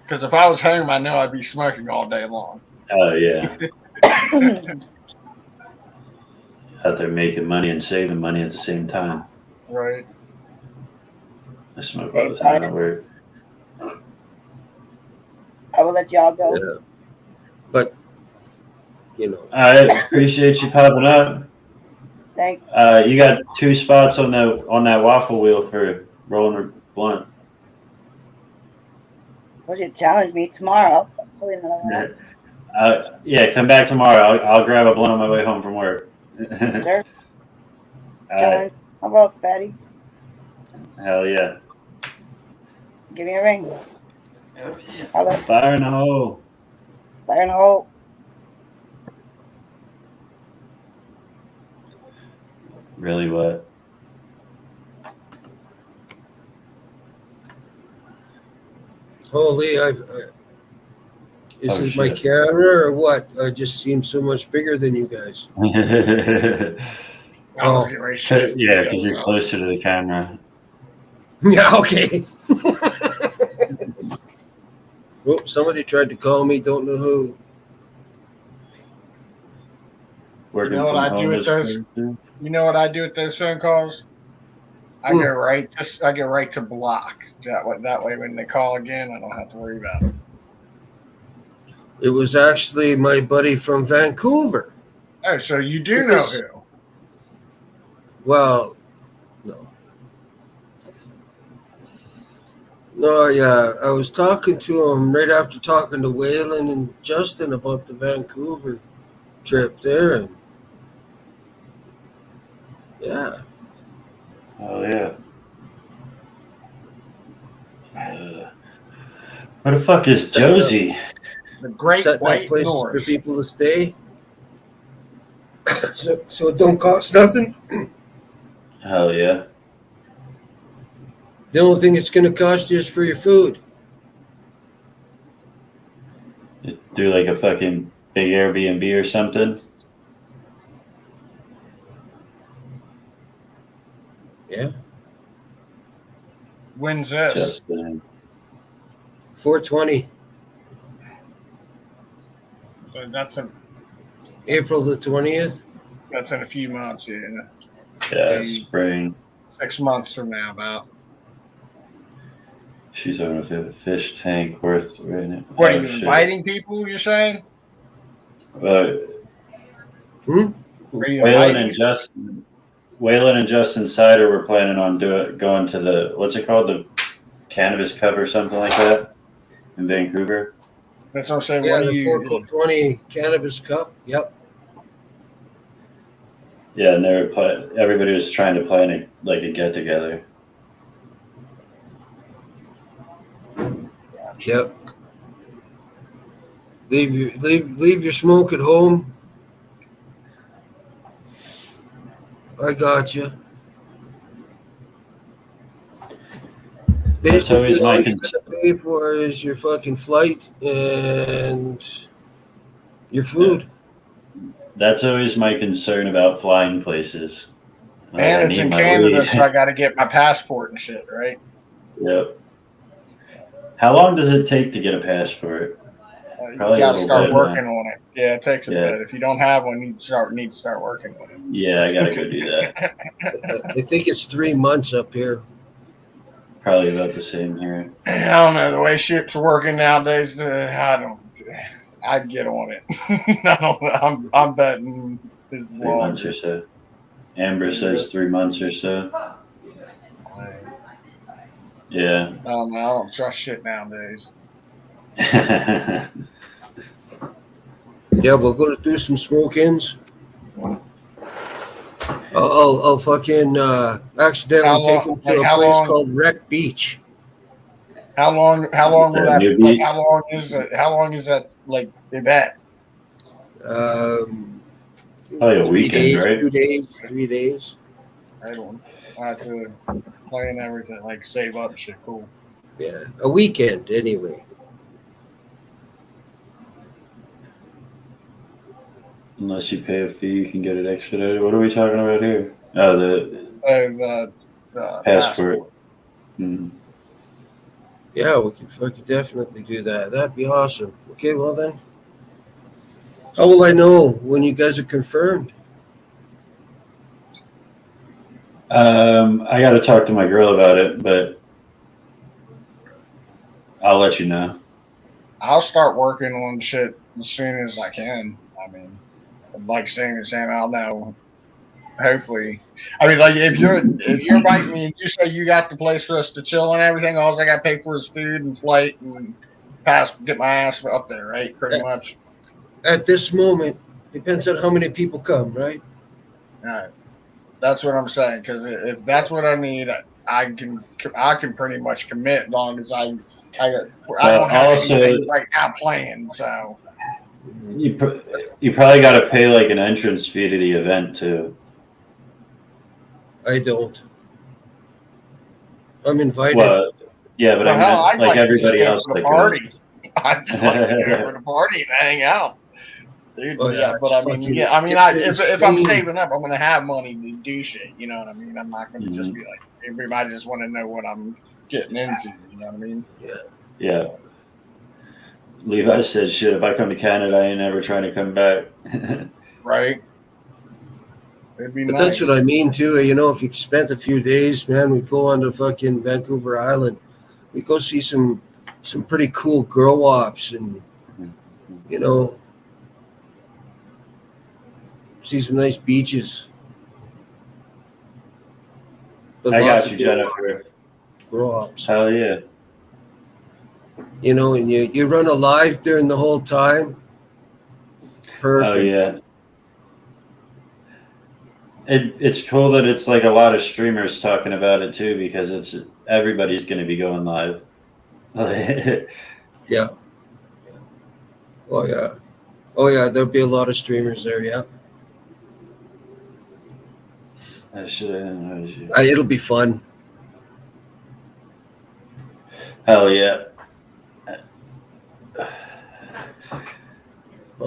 S8: Because if I was home, I know I'd be smoking all day long.
S2: Oh, yeah. Out there making money and saving money at the same time.
S8: Right.
S2: I smoke all the time at work.
S14: I will let y'all go.
S11: Yeah. But, you know.
S2: I appreciate you popping up.
S14: Thanks.
S2: You got 2 spots on that waffle wheel for rolling a blunt.
S14: Would you challenge me tomorrow? Hopefully another one.
S2: Yeah, come back tomorrow. I'll grab a blunt on my way home from work.
S14: Sure. Challenge. How about Fatty?
S2: Hell yeah.
S14: Give me a ring.
S2: Fire in the hole.
S14: Fire in the hole.
S2: Really what?
S11: Holy, Is it my camera or what? I just seem so much bigger than you guys.
S8: Oh,
S2: yeah, because you're closer to the camera.
S11: Yeah, okay. Oh, somebody tried to call me. Don't know who.
S2: Working
S8: You know what
S2: from
S8: I
S2: home
S8: do with
S2: is
S8: those?
S2: crazy.
S8: You know what I do with those phone calls? I go right. I go right to block. That way, when they call again, I don't have to worry about it.
S11: It was actually my buddy from Vancouver.
S8: Oh, so you do know who?
S11: Well, no. No, yeah. I was talking to him right after talking to Waylon and Justin about the Vancouver trip there. And yeah.
S2: Oh, yeah. Where the fuck is Josie?
S8: The Great
S11: Setting up
S8: White
S11: places
S8: North.
S11: for people to stay. so it don't cost nothing.
S2: Hell yeah.
S11: The only thing it's going to cost you is for your food.
S2: Do like a fucking big Airbnb or something.
S11: Yeah.
S8: When's this?
S2: Justin.
S11: 420.
S8: So that's in
S11: April the 20th.
S8: That's in a few months. Yeah.
S2: Yeah, spring.
S8: 6 months from now, about.
S2: She's on a fish tank worth right now.
S8: What are you inviting people? You're saying?
S2: Waylon and Justin Sider were planning on going to the, what's it called, the Cannabis Cup or something like that in Vancouver.
S8: That's what I'm saying.
S11: Yeah,
S8: What
S11: the
S8: do you?
S11: 420 Cannabis Cup. Yep.
S2: Yeah, and everybody was trying to plan a get together.
S11: Yep. Leave your smoke at home. I got you.
S2: That's always
S11: Basically, all
S2: my
S11: you gotta pay for is your fucking flight and your food.
S2: That's always my concern about flying places.
S8: And it's in Canada, so I got to get my passport and shit, right?
S2: Yep. How long does it take to get a passport?
S8: You got to start working on it. Yeah, it takes a bit. If you don't have one, you need to start working on it.
S2: Yeah, I gotta go do that.
S11: I think it's 3 months up here.
S2: Probably about the same here.
S8: I don't know the way shit's working nowadays. I'd get on it. I'm betting it's
S2: 3 months or so. Amber says 3 months or so. Yeah.
S8: I don't trust shit nowadays.
S11: Yeah, we'll go to do some smoke-ins. I'll fucking accidentally take him to a place called Wreck Beach.
S8: How long will that be? Like, how long is it? How long is that event?
S2: Probably a weekend, right?
S11: 2 days, 3 days.
S8: I have to plan everything, save up shit. Cool.
S11: Yeah, a weekend anyway.
S2: Unless you pay a fee, you can get it expedited. What are we talking about here? Oh, the passport.
S11: Yeah, we could definitely do that. That'd be awesome. Okay, well then. How will I know when you guys are confirmed?
S2: I got to talk to my girl about it, but I'll let you know.
S8: I'll start working on shit as soon as I can. I mean, like saying I'll know. Hopefully, I mean, if you're inviting me and you say you got the place for us to chill and everything, all I got to pay for is food and flight and get my ass up there, right? Pretty much.
S11: At this moment, depends on how many people come, right?
S8: All right, that's what I'm saying. Because if that's what I need, I can pretty much commit as long as I don't have anything right now planned. So
S2: you probably got to pay an entrance fee to the event too.
S11: I don't. I'm invited.
S2: Well, yeah, but I mean,
S8: I'd
S2: everybody else
S8: to the party. I just like to go over to party and hang out. Dude,
S11: Oh, yeah,
S8: but I mean,
S11: fucking-
S8: yeah, I mean,
S11: it's
S8: if I'm
S11: insane.
S8: saving up, I'm gonna have money to do shit. You know what I mean? I'm not gonna just be like everybody just want to know what I'm getting into. You know what I mean?
S2: Yeah. Levi said, "Shit, if I come to Canada, I ain't never trying to come back."
S8: Right. It'd be
S11: But
S8: nice.
S11: that's what I mean too. You know, if you spent a few days, man, we'd go on to fucking Vancouver Island. We go see some pretty cool girl ops, and you know, see some nice beaches. But
S2: I
S11: lots
S2: got you,
S11: of
S2: Jennifer.
S11: girl ops.
S2: Hell yeah.
S11: You know, and you run a live during the whole time. Perfect.
S2: Oh yeah. It's cool that it's like a lot of streamers talking about it too, because it's everybody's going to be going live.
S11: Yeah. Oh yeah. Oh yeah. There'll be a lot of streamers there. Yeah. It'll be fun.
S2: Hell yeah.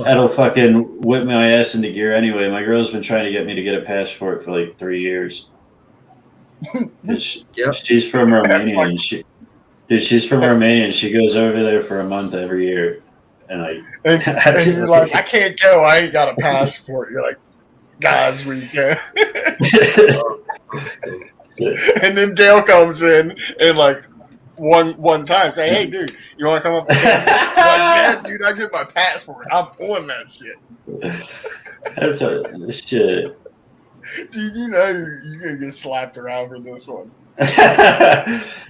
S2: That'll fucking whip my ass into gear anyway. My girl's been trying to get me to get a passport for like 3 years. She's from Romania, and she's from Romania, and she goes over there for a month every year. And like,
S8: and you're like, I can't go. I ain't got a passport. You're like, guys, we can. And then Dale comes in and like one time say, hey dude, you want to come up with like, yeah dude, I get my passport, I'm on that shit.
S2: That's a shit.
S8: Dude, you know you're gonna get slapped around for this one.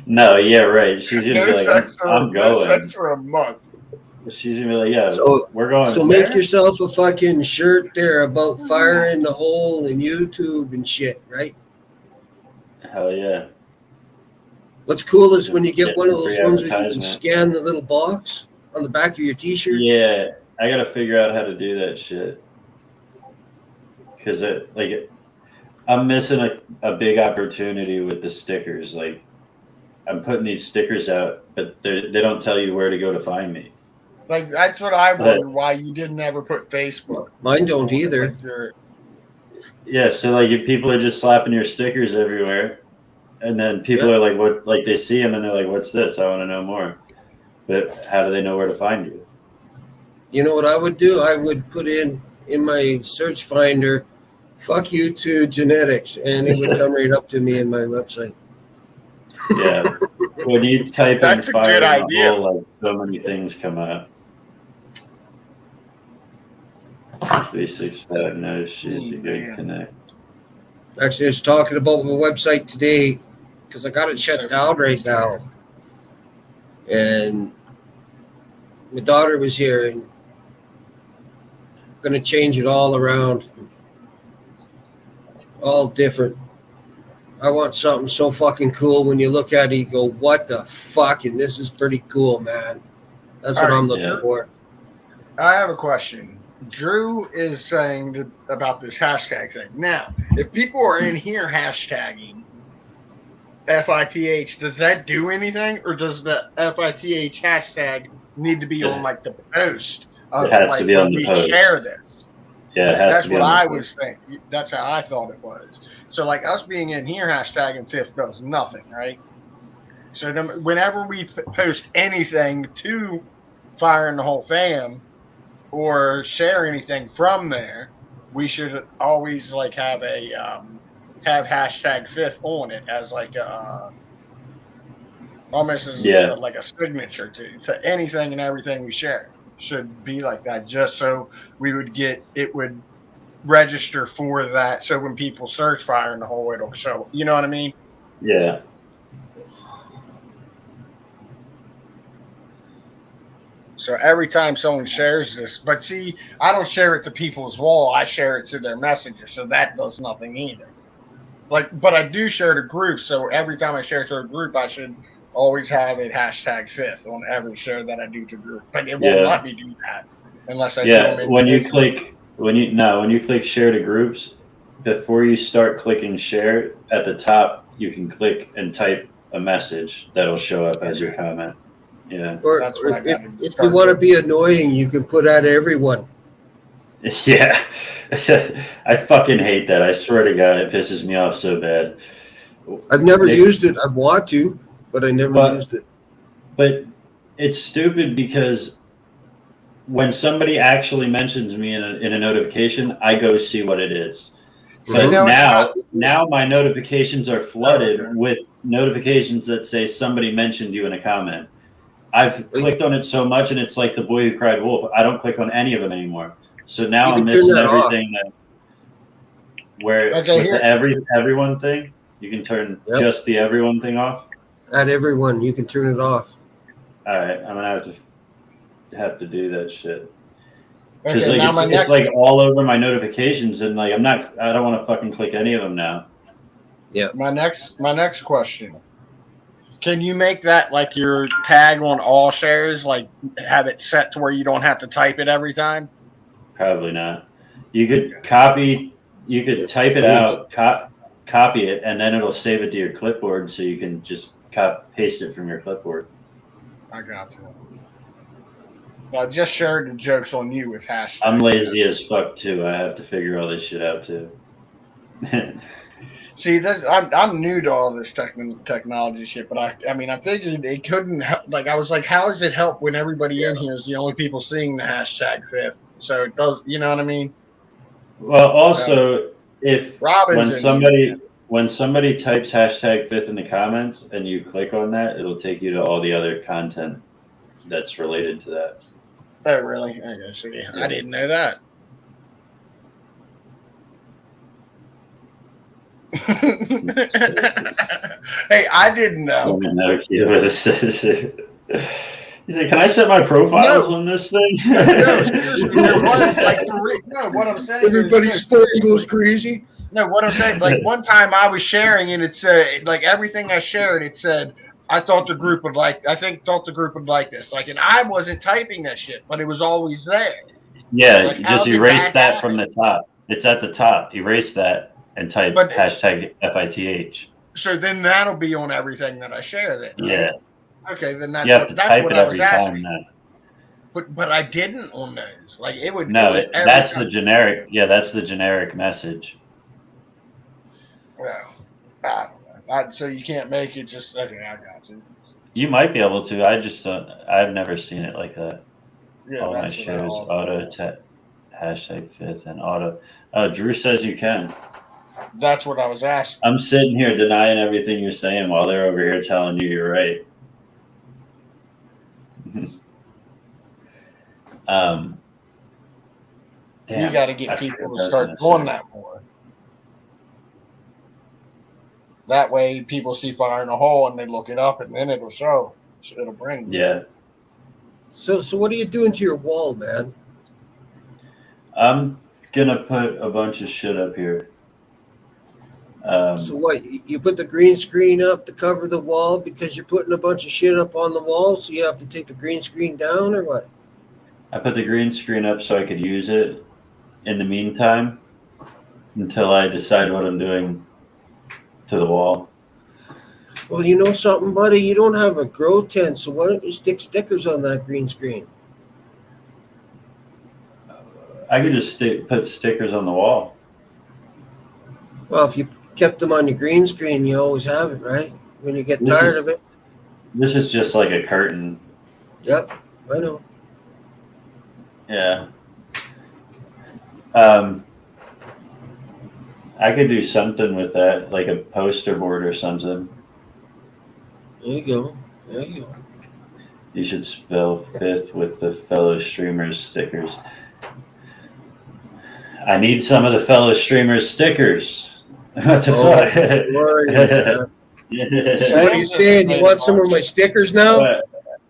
S2: No, yeah, right. She's gonna be like, I'm going.
S8: Sex for a month.
S2: She's gonna be like, yeah, we're going.
S11: So make yourself a fucking shirt there about fire in the hole and YouTube and shit, right?
S2: Hell yeah.
S11: What's cool is when you get one of those
S2: Free
S11: ones where you can
S2: advertisement.
S11: scan the little box on the back of your t-shirt.
S2: Yeah, I gotta figure out how to do that shit. Cause I'm missing a big opportunity with the stickers. Like, I'm putting these stickers out, but they don't tell you where to go to find me.
S8: Like, that's what I wonder why you didn't ever put Facebook.
S11: Mine don't either.
S8: Like
S2: Yeah, so like if people are just slapping your stickers everywhere, and then people are like, what? Like they see them and they're like, "What's this? I want to know more." But how do they know where to find you?
S11: You know what I would do? I would put in my search finder, "fuck you to genetics," and it would come right up to me in my website.
S2: Yeah, when you type in fire in the hole, like so many things come up. 365, no, she's a good connect.
S11: Actually, I was talking about my website today because I got it shut down right now. And my daughter was here and I'm going to change it all around. All different. I want something so fucking cool. When you look at it, you go, what the fuck? And this is pretty cool, man. That's what I'm looking for.
S8: I have a question. Drew is saying about this hashtag thing. Now, if people are in here hashtagging FITH, does that do anything, or does the FITH hashtag need to be on like the post?
S2: It has to be on the post.
S8: Share this.
S2: Yeah, it has
S8: that's
S2: to be
S8: what
S2: on the
S8: I
S2: post.
S8: was thinking. That's how I thought it was. So, like us being in here hashtagging FITH does nothing, right? So, whenever we post anything to Fire in the Hole fam, or share anything from there, we should always like have a have hashtag FITH on it as like a almost as like a signature to anything and everything we share. Should be like that, just so we would get it would register for that. So when people search Fire in the Hole, it'll show. You know what I mean?
S2: Yeah.
S8: So every time someone shares this, but see, I don't share it to people's wall. I share it to their messenger, so that does nothing either. Like, but I do share to groups. So every time I share to a group, I should always have it hashtag FITH on every share that I do to group. But it won't let me do that unless I do them
S2: when you click share to groups, before you start clicking share, at the top you can click and type a message that'll show up as your comment. Yeah.
S11: Or if you want to be annoying, you can put at everyone.
S2: Yeah. I fucking hate that. I swear to God, it pisses me off so bad.
S11: I've never used it. I want to, but I never used it.
S2: But it's stupid because when somebody actually mentions me in a notification, I go see what it is. But now my notifications are flooded with notifications that say somebody mentioned you in a comment. I've clicked on it so much, and it's like the boy who cried wolf. I don't click on any of them anymore. So now I'm missing everything. With the everyone thing, you can turn just the everyone thing off.
S11: At everyone, you can turn it off.
S2: All right, I'm gonna have to do that shit. Because it's like all over my notifications, and like I don't want to fucking click any of them now.
S11: Yeah.
S8: My next question. Can you make that like your tag on all shares, like have it set to where you don't have to type it every time?
S2: Probably not. You could type it out, copy it, and then it'll save it to your clipboard, so you can just paste it from your clipboard.
S8: I got you. I just shared the jokes on you with hashtag.
S2: I'm lazy as fuck too. I have to figure all this shit out too.
S8: See, I'm new to all this technology shit, but I mean, I figured it couldn't help. Like, I was like, how does it help when everybody in here is the only people seeing the hashtag FITH? So it does, you know what I mean?
S2: Well, also, when somebody types hashtag FITH in the comments and you click on that, it'll take you to all the other content that's related to that.
S8: Oh, really? I guess. Yeah. I didn't know that. Hey, I didn't know.
S2: He's like, can I set my profiles on this thing?
S8: No, seriously, there was like what I'm saying.
S11: Everybody's phone goes crazy.
S8: No, what I'm saying, like one time I was sharing and it said, like everything I shared, it said, I thought the group would like this. Like, and I wasn't typing that shit, but it was always there.
S2: Yeah,
S8: like,
S2: just erase that from the top. It's at the top. Erase that and type hashtag FITH.
S8: So then that'll be on everything that I share then. Right? Yeah. Okay, then that's what I was asking. But I didn't on those. Like it would.
S2: No, that's the generic. Yeah, that's the generic message.
S8: Well, I don't know. So you can't make it just okay. I got you.
S2: You might be able to. I've never seen it like that.
S8: Yeah,
S2: all my shares auto hashtag FITH and auto. Drew says you can.
S8: That's what I was asking.
S2: I'm sitting here denying everything you're saying while they're over here telling you you're right.
S8: Damn, you got to get people to start doing that more. That way, people see fire in a hole and they look it up, and then it'll show. It'll bring.
S2: Yeah.
S11: So what are you doing to your wall, man?
S2: I'm gonna put a bunch of shit up here.
S11: So what? You put the green screen up to cover the wall because you're putting a bunch of shit up on the wall, so you have to take the green screen down, or what?
S2: I put the green screen up so I could use it in the meantime until I decide what I'm doing to the wall.
S11: Well, you know something, buddy? You don't have a grow tent, so why don't you stick stickers on that green screen?
S2: I could just put stickers on the wall.
S11: Well, if you kept them on your green screen, you always have it, right? When you get tired of it.
S2: This is just like a curtain.
S11: Yep, I know.
S2: Yeah. I could do something with that, like a poster board or something.
S11: There you go. There you go.
S2: You should spell FITH with the fellow streamers stickers. I need some of the fellow streamers stickers. What the fuck?
S11: So what are you saying? You want some of my stickers now?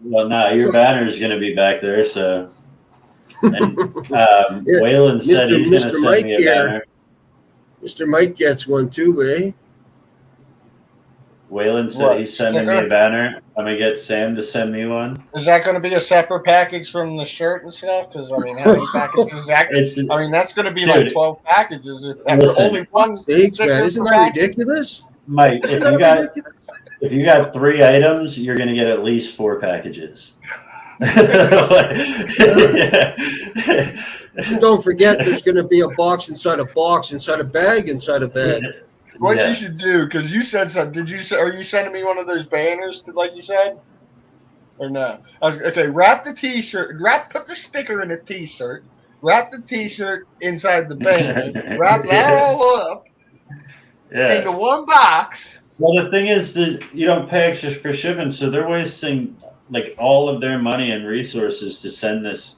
S2: Well, no, your banner is going to be back there, so. And Waylon said he's going to send me a banner.
S11: Mr. Mike gets one too, eh?
S2: Waylon said he's sending me a banner. I'm going to get Sam to send me one.
S8: Is that going to be a separate package from the shirt and stuff? Because, I mean, how many packages is that? I mean, that's going to be like 12 packages. If only one.
S11: Thanks, man. Isn't that ridiculous?
S2: Mike, if you got... If you got 3 items, you're going to get at least 4 packages.
S11: Don't forget, there's going to be a box inside a box, inside a bag, inside a bag.
S8: What you should do, because you said something. Are you sending me one of those banners, like you said? Or no? Okay, wrap the T-shirt. Put the sticker in the T-shirt. Wrap the T-shirt inside the banner. Wrap that all up into one box.
S2: Well, the thing is that you don't pay extra for shipping, so they're wasting like all of their money and resources to send this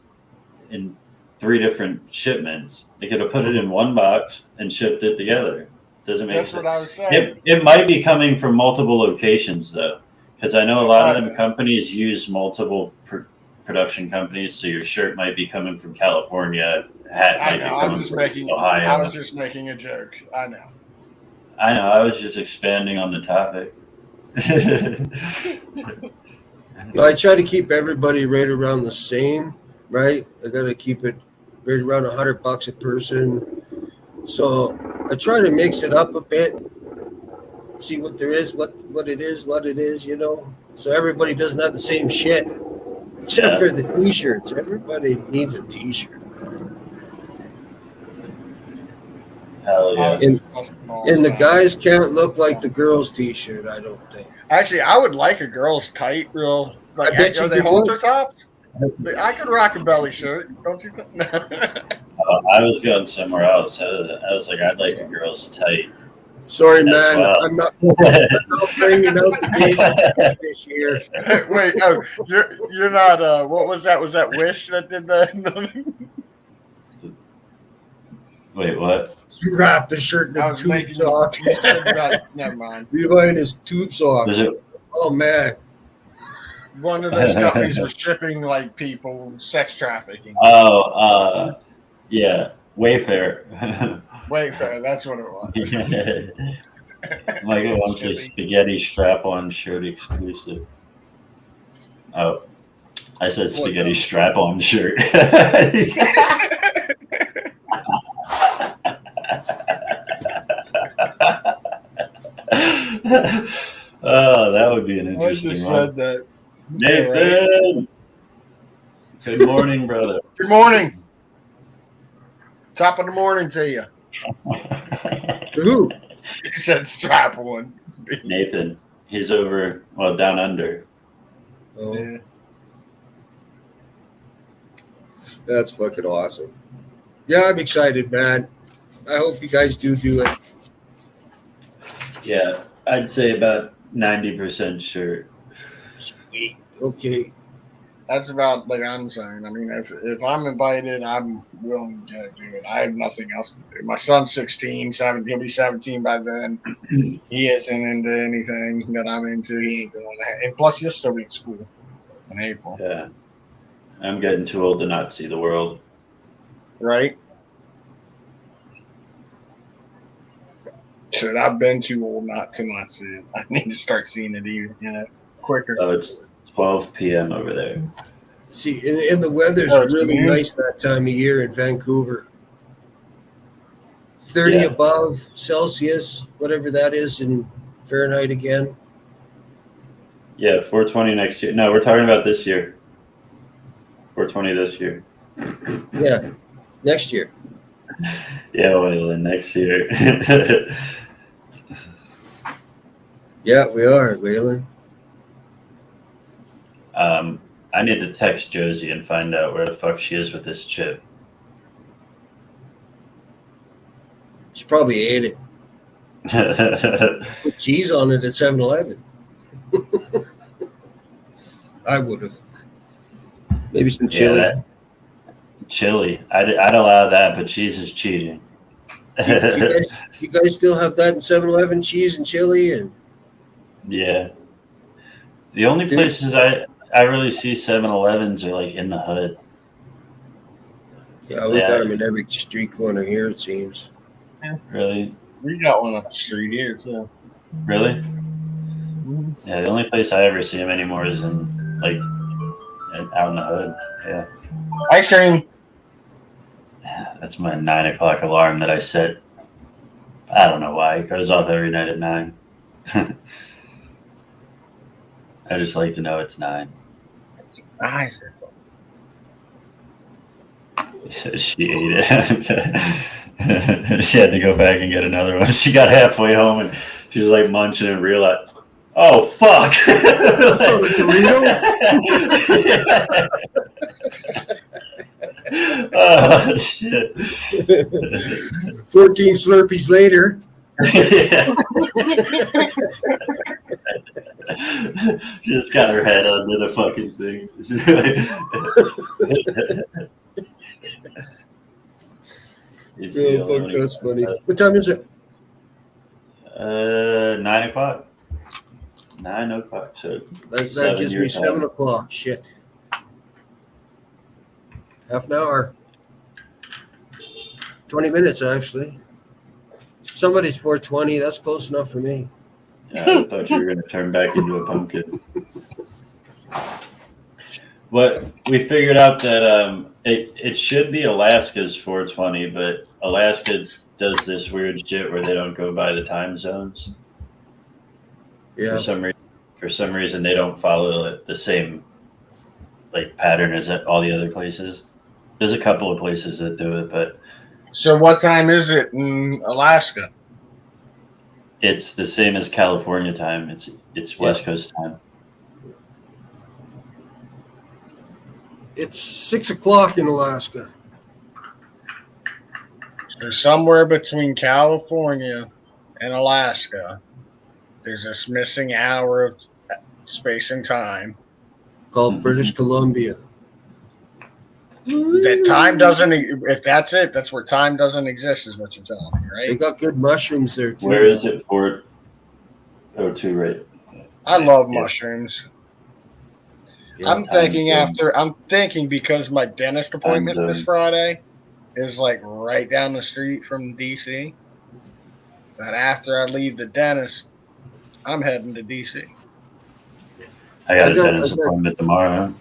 S2: in 3 different shipments. They could have put it in one box and shipped it together. Doesn't make sense.
S8: That's what I was saying.
S2: It might be coming from multiple locations though, because I know a lot of them companies use multiple production companies. So your shirt might be coming from California, hat might be coming from Ohio.
S8: I was just making a joke. I know.
S2: I was just expanding on the topic.
S11: I try to keep everybody right around the same, right? I got to keep it right around $100 a person. So I try to mix it up a bit, see what there is, what it is, you know. So everybody doesn't have the same shit, except for the T-shirts. Everybody needs a T-shirt.
S2: Hell yeah.
S11: And the guys can't look like the girls' T-shirt, I don't think.
S8: Actually, I would like a girl's tight, real. Like,
S11: I bet
S8: are
S11: you
S8: they
S11: could
S8: halter tops? I could rock a belly shirt, don't you think?
S2: I was going somewhere else. I was like, I'd like a girl's tight.
S11: Sorry, man. Well. I'm not bringing out the this year.
S8: Wait, you're not. What was that? Was that Wish that did that?
S2: Wait, what?
S11: You wrapped the shirt in a tube sock.
S8: Never mind.
S11: You're wearing his tube socks. Oh man.
S8: One of those companies was shipping like people sex trafficking.
S2: Oh, yeah, Wayfair.
S8: Wayfair, that's what it was.
S2: Michael wants a spaghetti strap-on shirt exclusive. Oh, I said spaghetti strap-on shirt. Oh, that would be an interesting one.
S8: Read that.
S2: Nathan! Good morning, brother.
S8: Good morning. Top of the morning to you.
S11: Who?
S8: He said strap on.
S2: Nathan. He's over, down under.
S11: Oh. Yeah. That's fucking awesome. Yeah, I'm excited, man. I hope you guys do it.
S2: Yeah, I'd say about 90% sure.
S11: Sweet. Okay.
S8: That's about like I'm saying. I mean, if I'm invited, I'm willing to do it. I have nothing else to do. My son's 16, 17. He'll be 17 by then. He isn't into anything that I'm into. He ain't going to. And plus, he'll still be in school in April.
S2: Yeah. I'm getting too old to not see the world.
S8: Right? Shit, I've been too old not to see it. I need to start seeing it even quicker.
S2: Oh, it's 12 p.m. over there.
S11: See, and the weather's really nice that time of year in Vancouver. 30 above Celsius, whatever that is in Fahrenheit again.
S2: Yeah, 420 next year. No, we're talking about this year. 420 this year.
S11: Yeah, next year.
S2: Yeah, well, next year.
S11: Yeah, we are, Waylon.
S2: I need to text Josie and find out where the fuck she is with this chip.
S11: She probably ate it. Put cheese on it at 7-Eleven. I would have. Maybe some chili.
S2: Yeah, chili. I'd allow that, but cheese is cheating.
S11: you guys still have that in 7-Eleven, cheese and chili? And
S2: yeah. The only places I really see 7-Elevens are like in the hood.
S11: Yeah, we got them in every street corner here, it seems.
S2: Really?
S8: We got one up the street here, too.
S2: Really? Yeah, the only place I ever see them anymore is in, like, out in the hood. Yeah.
S8: Ice cream.
S2: That's my 9 o'clock alarm that I set. I don't know why. It goes off every night at 9. I just like to know it's 9.
S8: Nice.
S2: She ate it. She had to go back and get another one. She got halfway home and she's like munching and realized, oh fuck! Oh shit!
S11: 14 Slurpees later.
S2: She just got her head under the fucking thing.
S11: Oh, fuck, that's funny. What time is it?
S2: 9 o'clock. 9 o'clock. So
S11: that gives me 7 o'clock. Shit. Half an hour. 20 minutes, actually. Somebody's 420. That's close enough for me.
S2: Yeah, I thought you were going to turn back into a pumpkin. But we figured out that it should be Alaska's 420, but Alaska does this weird shit where they don't go by the time zones.
S11: Yeah.
S2: For some reason, they don't follow the same like pattern as all the other places. There's a couple of places that do it, but
S8: so what time is it in Alaska?
S2: It's the same as California time. It's West Coast time.
S11: It's 6 o'clock in Alaska.
S8: So somewhere between California and Alaska, there's this missing hour of space and time
S11: called British Columbia.
S8: That time doesn't. If that's it, that's where time doesn't exist, is what you're telling me, right?
S11: They got good mushrooms there too.
S2: Where is it? 402, right?
S8: I love mushrooms. Yeah, I'm thinking because my dentist appointment this Friday is like right down the street from DC, that after I leave the dentist, I'm heading to DC.
S2: I got a dentist appointment tomorrow.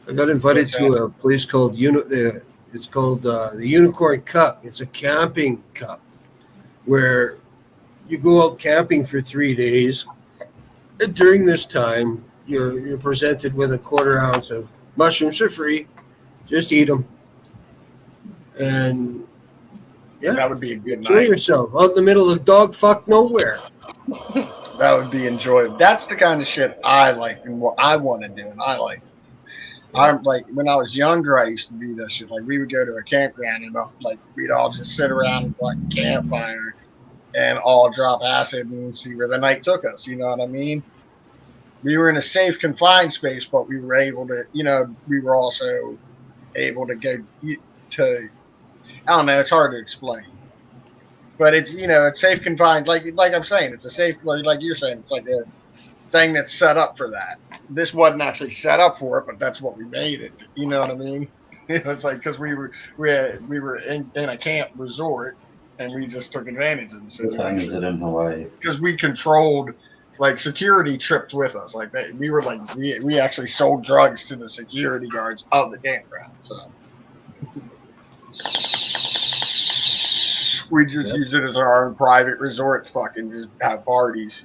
S11: I got invited to a place called it's called the Unicorn Cup. It's a camping cup where you go out camping for 3 days. And during this time, you're presented with a 1/4 ounce of mushrooms for free. Just eat them, and yeah,
S8: that would be a good
S11: enjoy
S8: night.
S11: yourself out in the middle of dog fuck nowhere.
S8: That would be enjoyable. That's the kind of shit I like and what I want to do, and I like. I'm like when I was younger, I used to do that shit. Like we would go to a campground and like we'd all just sit around like a campfire and all drop acid and see where the night took us. You know what I mean? We were in a safe, confined space, but we were able to, we were also able to go to. I don't know. It's hard to explain, but it's it's safe, confined. Like I'm saying, it's a safe. Like you're saying, it's like a thing that's set up for that. This wasn't actually set up for it, but that's what we made it. You know what I mean? It's like because we were in a camp resort and we just took advantage of the situation.
S2: What time is it in Hawaii?
S8: Because we controlled, like security tripped with us. Like we were like we actually sold drugs to the security guards of the campground. So we just use it as our own private resort to fucking just have parties.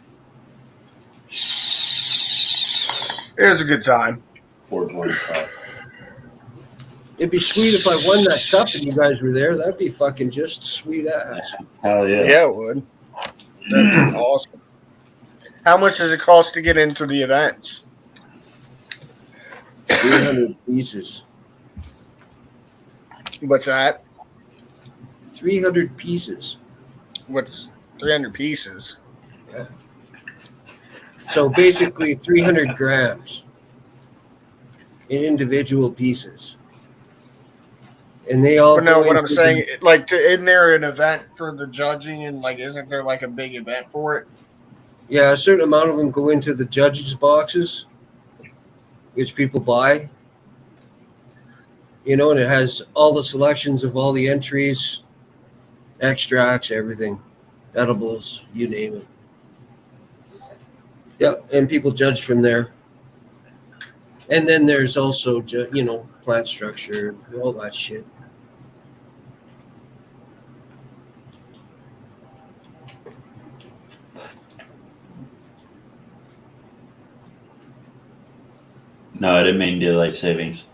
S8: It was a good time.
S2: 425.
S11: It'd be sweet if I won that cup and you guys were there. That'd be fucking just sweet ass.
S2: Hell yeah.
S8: Yeah, it would. That'd be awesome. How much does it cost to get into the events?
S11: 300 pieces.
S8: What's that?
S11: 300 pieces.
S8: What's 300 pieces?
S11: Yeah. So basically 300 grams in individual pieces. And they all
S8: no, what I'm saying, like, isn't there an event for the judging and, like, isn't there, like, a big event for it?
S11: Yeah, a certain amount of them go into the judges' boxes, which people buy. And it has all the selections of all the entries, extracts, everything, edibles, you name it. Yeah, and people judge from there. And then there's also, plant structure, all that shit.
S2: No, I didn't mean daylight savings.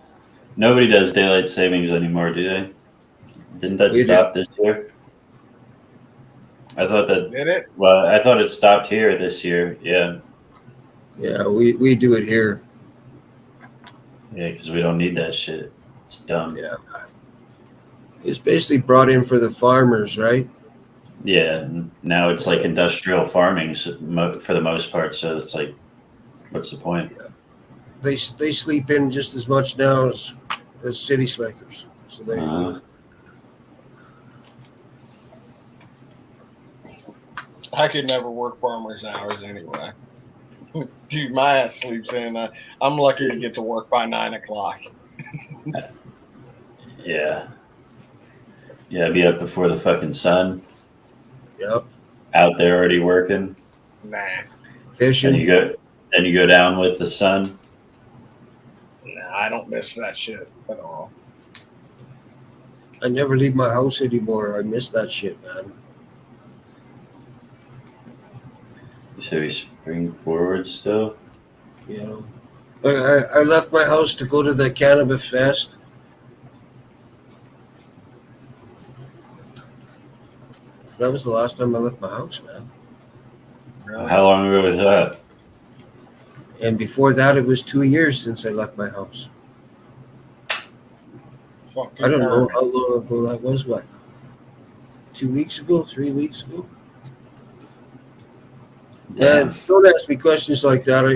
S2: Nobody does daylight savings anymore, do they? Didn't that
S11: We
S2: stop this year? I thought that.
S8: Did it?
S2: Well, I thought it stopped here this year. Yeah.
S11: Yeah, we do it here.
S2: Yeah, because we don't need that shit. It's dumb.
S11: Yeah. It's basically brought in for the farmers, right?
S2: Yeah. And now it's like industrial farming for the most part. So it's like, what's the point?
S11: Yeah. They sleep in just as much now as city slickers. So there you go.
S8: I could never work farmers' hours anyway. Dude, my ass sleeps in. I'm lucky to get to work by 9 o'clock.
S2: Yeah. Yeah, be up before the fucking sun.
S11: Yep.
S2: Out there already working.
S8: Nah.
S11: Fishing.
S2: And you go down with the sun.
S8: Nah, I don't miss that shit at all.
S11: I never leave my house anymore. I miss that shit, man.
S2: So we spring forward still?
S11: You know, I left my house to go to the Cannabis Fest. That was the last time I left my house, man.
S2: Really? How long ago was that?
S11: And before that, it was 2 years since I left my house. I don't know how long ago that was. What? 2 weeks ago? 3 weeks ago? And don't ask me questions like that.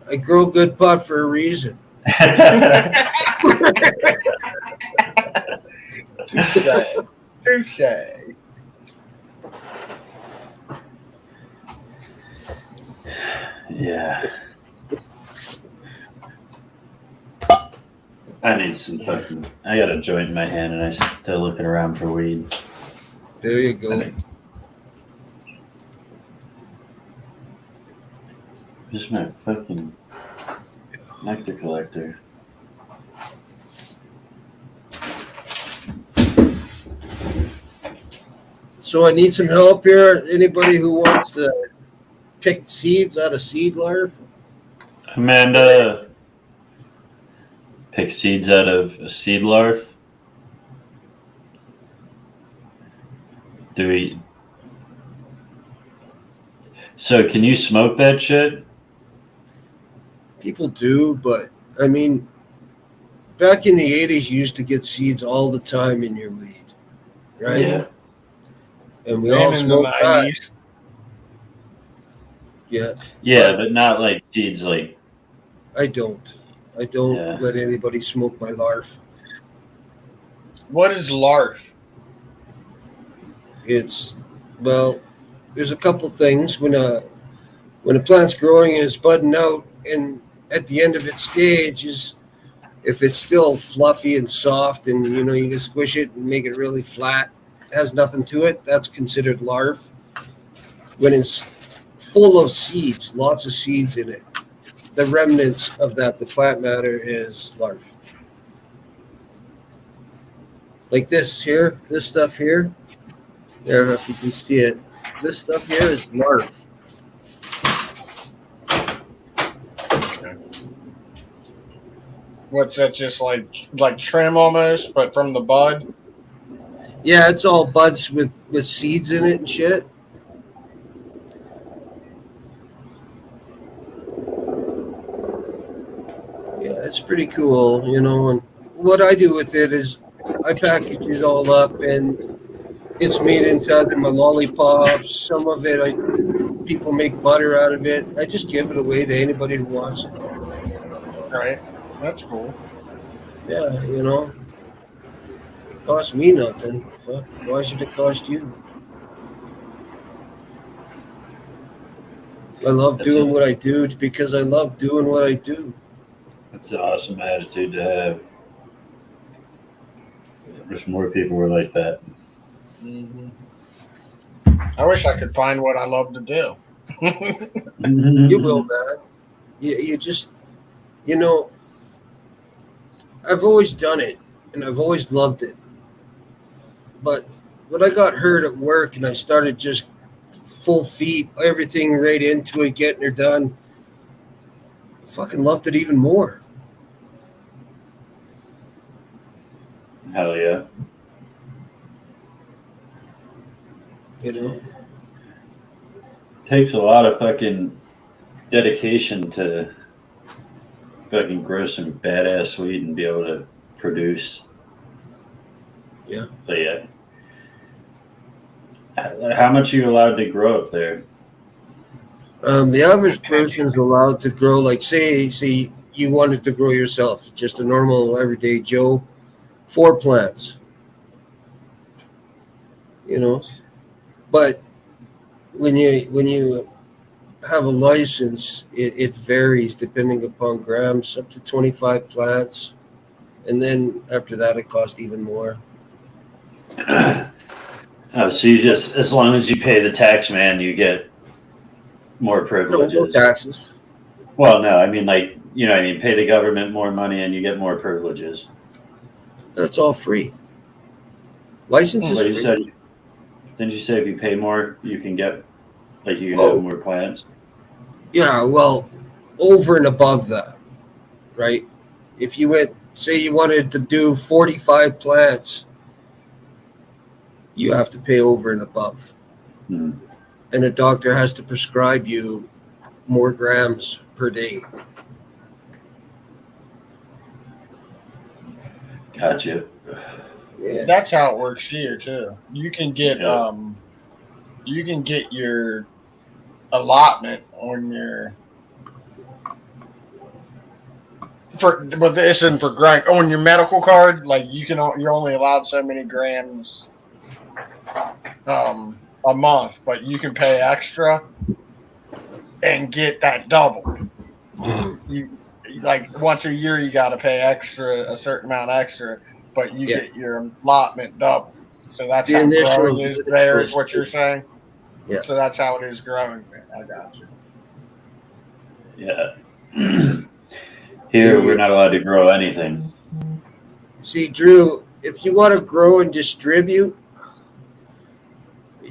S11: I grow good pot for a reason.
S8: Touche.
S2: Yeah. I need some fucking. I got a joint in my hand and I'm still looking around for weed.
S11: There you go.
S2: Just my fucking nectar collector.
S11: So I need some help here. Anybody who wants to pick seeds out of seed larvae?
S2: Amanda, pick seeds out of a seed larvae. So can you smoke that shit?
S11: People do, but I mean, back in the 80s, you used to get seeds all the time in your weed, right?
S2: Yeah.
S11: And we all smoked that. Yeah.
S2: Yeah, but not like seeds like.
S11: I don't let anybody smoke my larf.
S8: What is larf?
S11: It's, well, there's a couple things. When a plant's growing and it's budding out, and at the end of its stage is, if it's still fluffy and soft and, you know, you can squish it and make it really flat, has nothing to it, that's considered larf. When it's full of seeds, lots of seeds in it, the remnants of that, the plant matter, is larf. Like this here, this stuff here, there, if you can see it, this stuff here is larf.
S8: What's that? Just like trim almost, but from the bud.
S11: Yeah, it's all buds with seeds in it and shit. Yeah, it's pretty cool, you know. And what I do with it is I package it all up, and it's made into either my lollipops. Some of it, people make butter out of it. I just give it away to anybody who wants it.
S8: Right. That's cool.
S11: Yeah, you know, it costs me nothing. Fuck, why should it cost you? I love doing what I do. It's because I love doing what I do.
S2: That's an awesome attitude to have. I wish more people were like that.
S8: Mm-hmm. I wish I could find what I love to do.
S11: You will, man. You just, you know, I've always done it, and I've always loved it. But when I got hurt at work and I started just full feet, everything right into it, getting her done, I fucking loved it even more.
S2: Hell yeah.
S11: You know,
S2: Takes a lot of fucking dedication to fucking grow some badass weed and be able to produce.
S11: Yeah.
S2: But yeah. How much are you allowed to grow up there?
S11: The average person is allowed to grow, like, say you wanted to grow yourself, just a normal everyday Joe, 4 plants. You know, but when you have a license, it varies depending upon grams, up to 25 plants, and then after that, it costs even more.
S2: Oh, so you just, as long as you pay the tax man, you get more privileges.
S11: No taxes.
S2: Well, no, I mean, like, you know, I mean, pay the government more money and you get more privileges.
S11: That's all free. License is free.
S2: Didn't you say if you pay more, you can get, like, you can have more plants?
S11: Yeah, well, over and above that, right? If you went, say you wanted to do 45 plants, you have to pay over and above.
S2: Hmm.
S11: And a doctor has to prescribe you more grams per day.
S2: Gotcha.
S11: Yeah.
S8: That's how it works here too. You can get your allotment on your but this isn't for growing on your medical card. Like you're only allowed so many grams a month, but you can pay extra and get that double. You like once a year you got to pay extra, a certain amount extra, but you get your allotment double. So that's
S11: The
S8: how
S11: initial
S8: growing is there, is
S11: is
S8: what you're saying.
S11: Yeah.
S8: So that's how it is growing there. I got you.
S2: Yeah. Here, we're not allowed to grow anything.
S11: See, Drew, if you want to grow and distribute,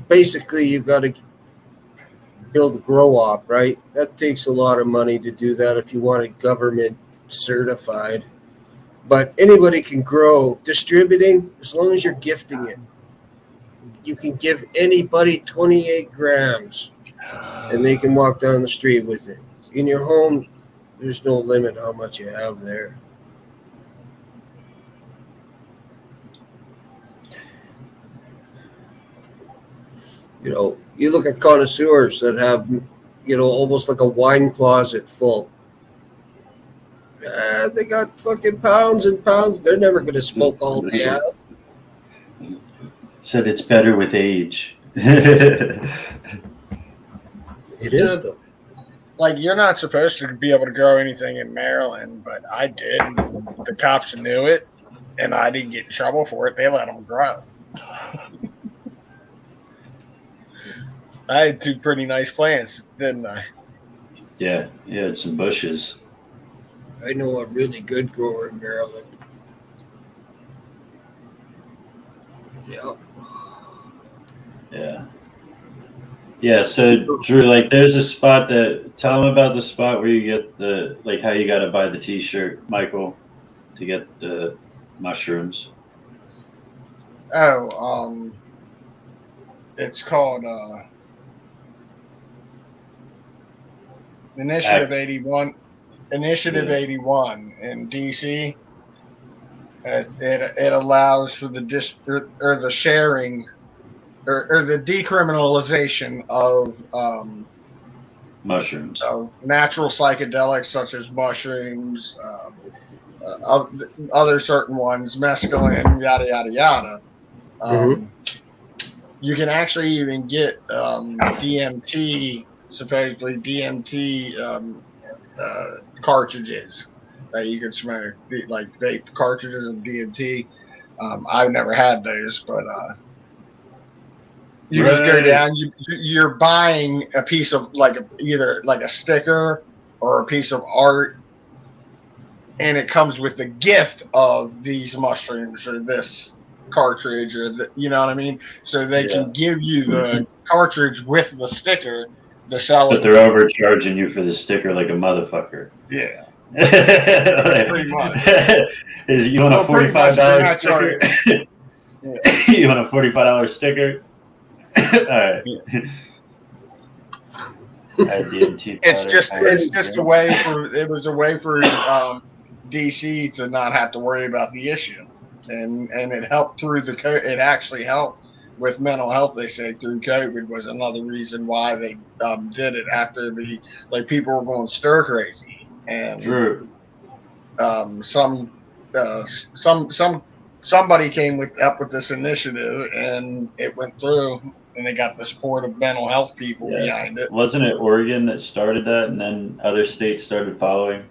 S11: basically you've got to build a grow op, right? That takes a lot of money to do that if you want it government certified. But anybody can grow. Distributing, as long as you're gifting it, you can give anybody 28 grams and they can walk down the street with it. In your home, there's no limit how much you have there. You know, you look at connoisseurs that have, you know, almost like a wine closet full. They got fucking pounds and pounds. They're never going to smoke all they have.
S2: Said it's better with age.
S11: It is, though.
S8: Like, you're not supposed to be able to grow anything in Maryland, but I did. The cops knew it, and I didn't get in trouble for it. They let them grow. I had 2 pretty nice plants, didn't I?
S2: Yeah, you had some bushes.
S11: I know a really good grower in Maryland. Yeah.
S2: Yeah. Yeah, so Drew, like, there's a spot tell them about the spot where you get like, how you got to buy the t-shirt, Michael, to get the mushrooms.
S8: Oh, it's called Initiative 81. Initiative 81 in DC. It allows for the sharing or the decriminalization of
S2: mushrooms,
S8: natural psychedelics such as mushrooms, other certain ones, mescaline, yada yada yada. You can actually even get DMT, supposedly DMT cartridges that you can smoke, like vape cartridges of DMT. I've never had those, but you just go down. You're buying a piece of either a sticker or a piece of art, and it comes with the gift of these mushrooms or this cartridge or you know what I mean. So they can give you the cartridge with the sticker to sell it.
S2: But they're overcharging you for the sticker like a motherfucker.
S8: Yeah. Pretty much.
S2: You want a $45 sticker?
S8: Yeah.
S2: You want a $45 sticker? All right. DMT
S8: It's
S2: powder.
S8: just a way for DC to not have to worry about the issue, and it helped through it actually helped with mental health. They say through COVID was another reason why they did it after people were going stir crazy, and
S2: Drew.
S8: Somebody came up with this initiative, and it went through, and they got the support of mental health people behind it.
S2: Wasn't it Oregon that started that, and then other states started following?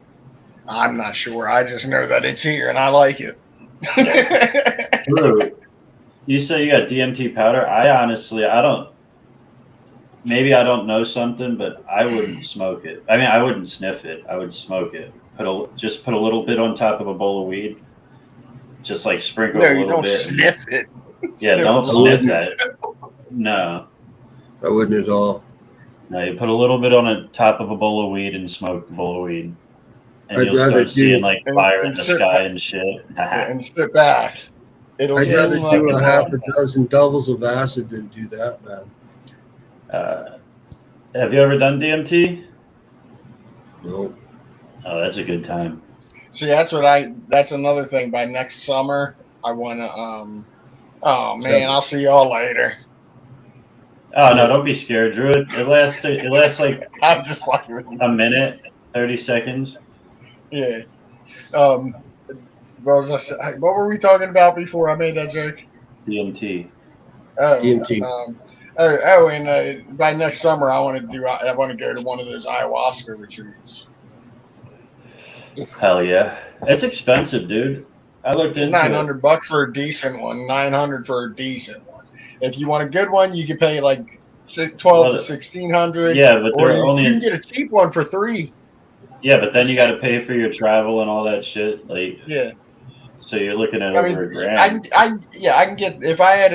S8: I'm not sure. I just know that it's here, and I like it.
S2: Drew, you say you got DMT powder. I honestly, maybe I don't know something, but I wouldn't smoke it. I mean, I wouldn't sniff it. I would smoke it. Just put a little bit on top of a bowl of weed. Just like sprinkle a little bit.
S8: No, you don't sniff it.
S2: Yeah, don't sniff that. No.
S11: I wouldn't at all.
S2: No, you put a little bit on the top of a bowl of weed and smoke the bowl of weed. And you'll start seeing like fire in the sky and shit.
S8: And sit back.
S11: I'd rather do a half a dozen doubles of acid than do that, man.
S2: Have you ever done DMT?
S11: No.
S2: Oh, that's a good time.
S8: See, that's another thing. By next summer, I want to, oh man, I'll see y'all later.
S2: Oh no, don't be scared, Drew. It lasts like
S8: I'm just fucking
S2: a minute, 30 seconds.
S8: Yeah. What were we talking about before I made that joke?
S2: DMT.
S8: Oh,
S11: DMT.
S8: And by next summer, I want to go to one of those ayahuasca retreats.
S2: Hell yeah, it's expensive, dude. I looked into
S8: $900 for a decent one. $900 for a decent one. If you want a good one, you can pay like $1,200 to $1,600.
S2: Yeah, but
S8: or you can get a cheap one for $3.
S2: Yeah, but then you got to pay for your travel and all that shit. Like,
S8: yeah.
S2: So you're looking at over $1,000.
S8: I can get if I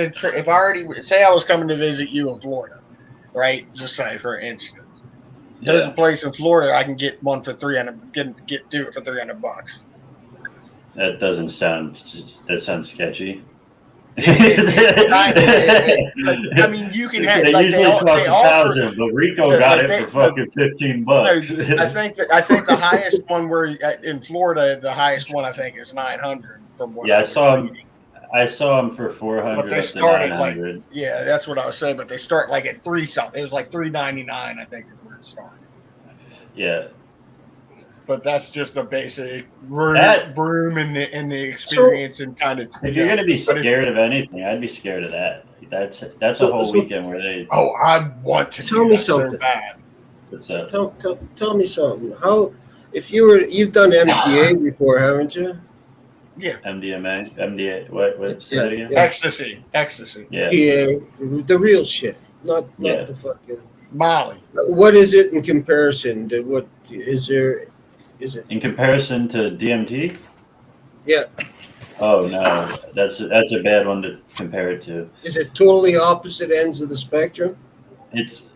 S8: already say I was coming to visit you in Florida, right? Just say for instance. There's a place in Florida I can get one for $300. Do it for $300.
S2: That doesn't sound. That sounds sketchy.
S8: I mean, you can have.
S2: They usually cost $1,000, but Rico got it for fucking $15.
S8: I think the highest one in Florida, the highest one I think is $900. From what
S2: I saw him. I saw them for $400.
S8: But they started that's what I was saying. But they start like at $3 something. It was like $3.99, I think, is where it started.
S2: Yeah.
S8: But that's just a basic broom in the experience and kind of.
S2: If you're gonna be scared of anything, I'd be scared of that. That's a whole weekend where they.
S8: Oh, I want to.
S11: Tell me something.
S8: So bad.
S2: What's up?
S11: Tell me something. You've done MDA before, haven't you?
S8: Yeah.
S2: MDA. What? Say that again?
S8: Ecstasy.
S2: Yeah.
S11: The real shit, not the fucking
S8: Molly.
S11: What is it in comparison to what is there? Is it
S2: in comparison to DMT?
S11: Yeah.
S2: Oh no, that's a bad one to compare it to.
S11: Is it totally opposite ends of the spectrum?
S2: It's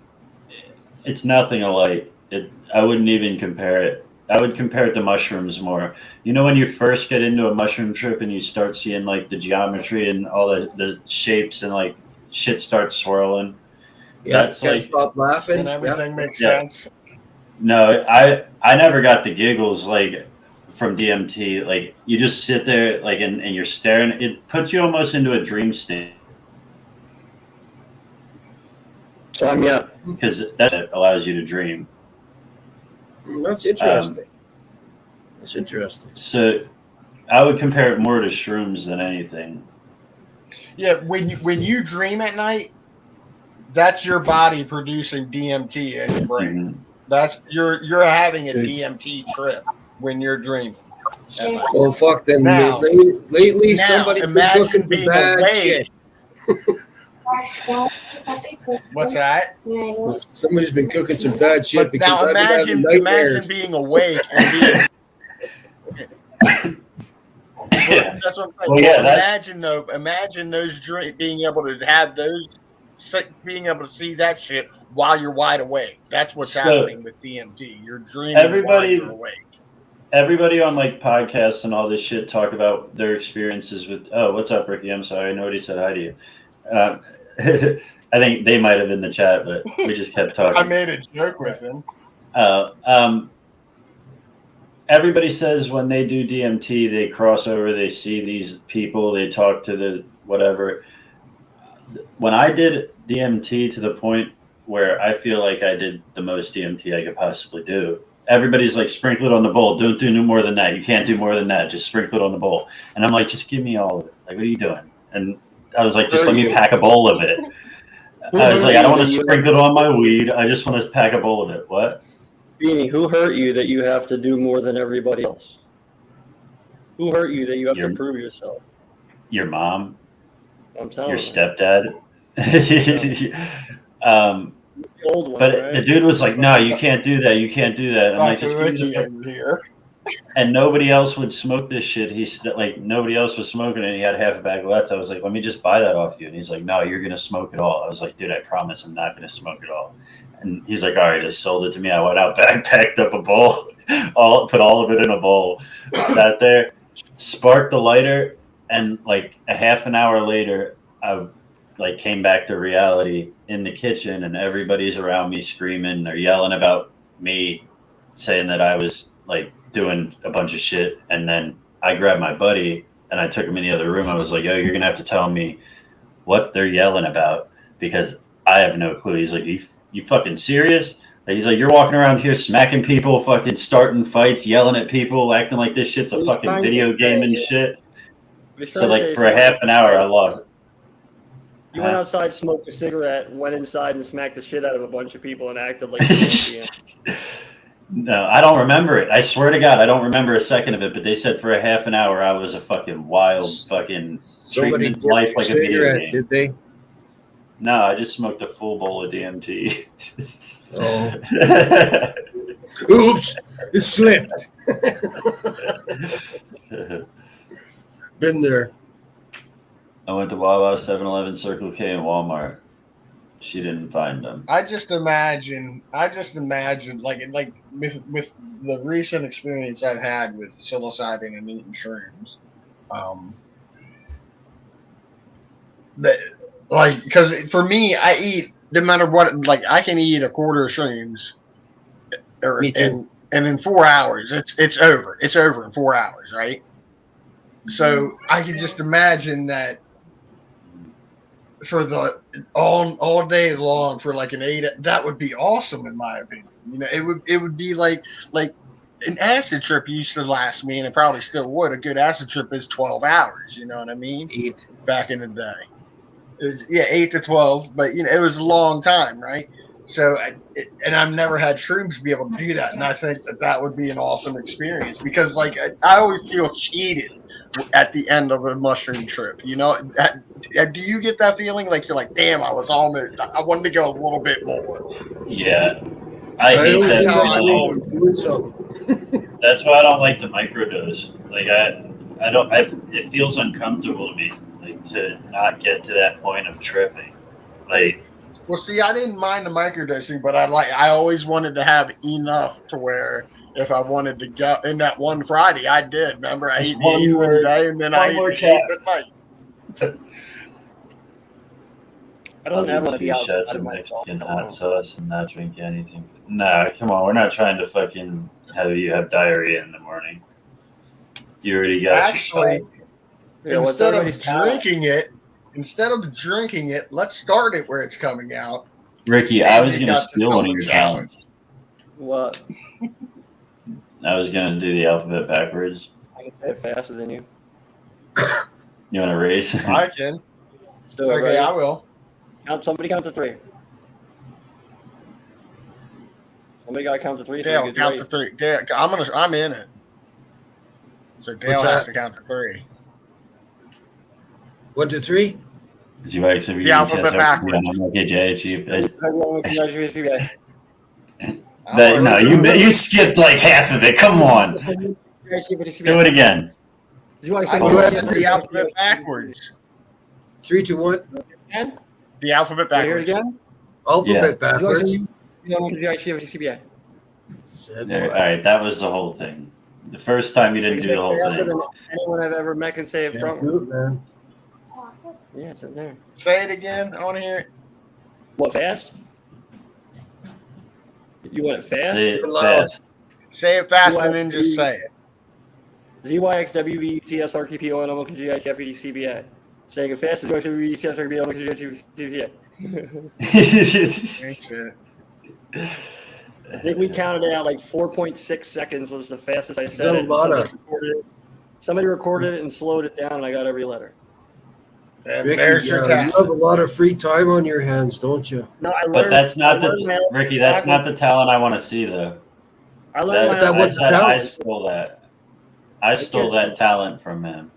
S2: nothing alike. I wouldn't even compare it. I would compare it to mushrooms more. You know, when you first get into a mushroom trip and you start seeing like the geometry and all the shapes and like shit starts swirling.
S11: Yeah,
S2: that's like
S11: stop laughing
S8: and everything makes sense.
S2: No, I never got the giggles like from DMT. Like you just sit there like and you're staring. It puts you almost into a dream state.
S9: Yeah.
S2: Because that allows you to dream.
S11: That's interesting. That's interesting.
S2: So I would compare it more to shrooms than anything.
S8: Yeah, when you dream at night, that's your body producing DMT in your brain.
S2: Mm-hmm.
S8: That's you're having a DMT trip when you're dreaming.
S11: Well, fuck them.
S8: Now,
S11: lately, somebody's been cooking for bad shit.
S8: What's that?
S11: Somebody's been cooking some bad shit
S8: But
S11: because
S8: now
S11: I've been having nightmares.
S8: imagine being awake and being. That's what I'm saying.
S2: Well,
S8: imagine those being able to have those, being able to see that shit while you're wide awake. That's what's happening with DMT. You're dreaming while you're awake.
S2: everybody on like podcasts and all this shit talk about their experiences with. Oh, what's up, Ricky? I'm sorry, nobody said hi to you. I think they might have in the chat, but we just kept talking.
S8: I made a joke with him.
S2: Everybody says when they do DMT, they cross over, they see these people, they talk to the whatever. When I did DMT to the point where I feel like I did the most DMT I could possibly do, everybody's like, sprinkle it on the bowl. Don't do no more than that. You can't do more than that. Just sprinkle it on the bowl. And I'm like, just give me all of it. Like, what are you doing? And I was like, just let me pack a bowl of it. I was like, I don't want to sprinkle it on my weed. I just want to pack a bowl of it. What?
S15: Beanie, who hurt you that you have to do more than everybody else? Who hurt you that you have to prove yourself?
S2: Your mom.
S15: I'm telling
S2: your
S15: you.
S2: stepdad.
S15: Old one,
S2: but
S15: right?
S2: the dude was like, no, you can't do that. You can't do that. I'm like, just give me
S8: here.
S2: And nobody else would smoke this shit. He's like, nobody else was smoking it. And he had half a bag left. I was like, let me just buy that off you. And he's like, no, you're going to smoke it all. I was like, dude, I promise I'm not going to smoke it all. And he's like, all right, he sold it to me. I went out back, packed up a bowl, put all of it in a bowl, sat there, sparked the lighter. And like a half an hour later, I like came back to reality in the kitchen, and everybody's around me screaming. They're yelling about me, saying that I was like doing a bunch of shit. And then I grabbed my buddy and I took him in the other room. I was like, yo, you're going to have to tell me what they're yelling about, because I have no clue. He's like, you fucking serious? He's like, you're walking around here smacking people, fucking starting fights, yelling at people, acting like this shit's a fucking video game and shit. So like for a half an hour, I lost.
S15: You went outside, smoked a cigarette, went inside and smacked the shit out of a bunch of people and acted like you
S2: No, I don't remember it. I swear to God, I don't remember a second of it. But they said for a half an hour, I was a fucking wild fucking treating life like a video game.
S11: Did they?
S2: No, I just smoked a full bowl of DMT.
S11: Oops, it slipped. Been there.
S2: I went to Wawa, 7-Eleven, Circle K, and Walmart. She didn't find them.
S8: I just imagine like with the recent experience I've had with psilocybin and eating shrooms, because for me, I eat no matter what. Like I can eat a quarter of shrooms,
S11: Me too.
S8: and in 4 hours, it's over. It's over in 4 hours, right? So I can just imagine that for the all day long for like an 8, that would be awesome in my opinion. You know, it would be like an acid trip used to last me, and it probably still would. A good acid trip is 12 hours. You know what I mean?
S11: 8
S8: back in the day. It was 8 to 12, but you know it was a long time, right? So, and I've never had shrooms be able to do that, and I think that would be an awesome experience because, like, I always feel cheated at the end of a mushroom trip. You know, do you get that feeling? Like you're like, damn, I wanted to go a little bit more.
S2: Yeah, I hate that. That's why I don't like the microdose. Like I don't. It feels uncomfortable to me, like to not get to that point of tripping, like.
S8: Well, see, I didn't mind the microdosing, but I always wanted to have enough to where if I wanted to go in that one Friday, I did. Remember, I ate the 8th of the day, and then I ate the 8th at night.
S15: I don't have
S2: 2 shots of Mexican hot sauce and not drink anything. Nah, come on, we're not trying to fucking have you have diarrhea in the morning. You already got
S8: actually. Instead of drinking it, let's start it where it's coming out.
S2: Ricky, I was going to steal one of your talents.
S15: What?
S2: I was going to do the alphabet backwards.
S15: I can say it faster than you.
S2: You want to race?
S8: I can. Okay,
S15: right?
S8: I will.
S15: Somebody count to 3. Somebody got to count to 3.
S8: Dale, count to 3. Dale, I'm in it. So Dale has to count to 3.
S11: 1, 2, 3.
S8: The alphabet backwards.
S2: No, you skipped like half of it. Come on. Do it again.
S8: I do the alphabet backwards.
S11: 3, 2, 1.
S8: The alphabet backwards.
S15: Hear it again?
S11: Alphabet backwards.
S2: All right, that was the whole thing. The first time you didn't do the whole
S15: Faster
S2: thing.
S15: than anyone I've ever met can say it
S11: Can't
S15: from.
S11: do it, man.
S15: Yeah, it's in there.
S8: Say it again. I want to hear it.
S15: What, fast? You want it fast?
S2: Say it fast.
S8: Say it fast and then just say it.
S15: ZYXWVTSRKPONMOKGIFEDCBI. Saying it fast is I think we counted it out like 4.6 seconds was the fastest I said it. Somebody recorded it and slowed it down, and I got every letter.
S11: Ricky, you have a lot of free time on your hands, don't you?
S15: No, I learned.
S2: But that's not Ricky. That's not the talent I want to see, though.
S15: I learned
S2: I stole that. I stole that talent from him.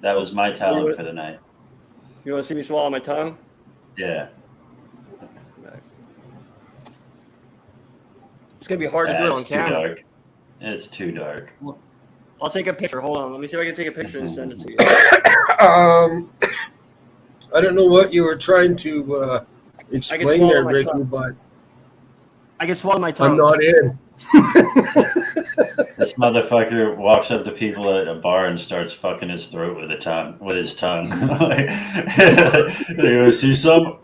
S2: That was my talent for the night.
S15: You want to see me swallow my tongue?
S2: Yeah.
S15: It's gonna be hard to do it on camera.
S2: Dark. It's too dark.
S15: I'll take a picture. Hold on. Let me see if I can take a picture and send it to you.
S11: I don't know what you were trying to explain there, Ricky, but
S15: I can swallow my tongue.
S11: I'm not in.
S2: This motherfucker walks up to people at a bar and starts fucking his throat with his tongue. You want to see some?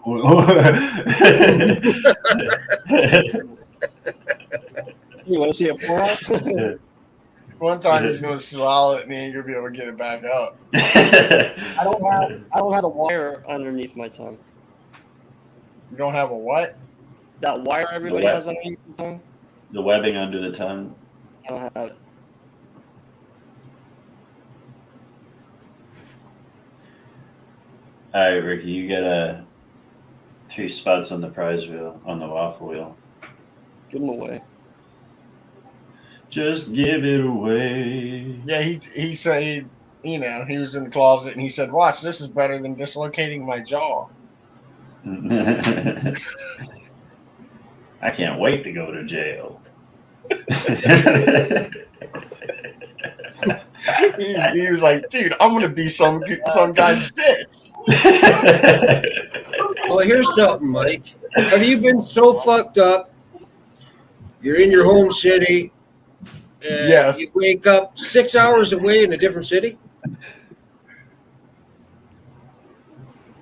S15: You want to see a porn?
S8: One time he's going to swallow it and he ain't going to be able to get it back up.
S15: I don't have a wire underneath my tongue.
S8: You don't have a what?
S15: That wire everybody has underneath the tongue?
S2: The webbing under the tongue.
S15: I don't have it.
S2: All right, Ricky, you get 3 spots on the prize wheel, on the waffle wheel.
S15: Give them away.
S2: Just give it away.
S8: Yeah, he said, he was in the closet and he said, "Watch, this is better than dislocating my jaw."
S2: I can't wait to go to jail.
S8: he was like, "Dude, I'm gonna be some guy's bitch."
S11: Well, here's something, Mike. Have you been so fucked up? You're in your home city, and you wake up 6 hours away in a different city?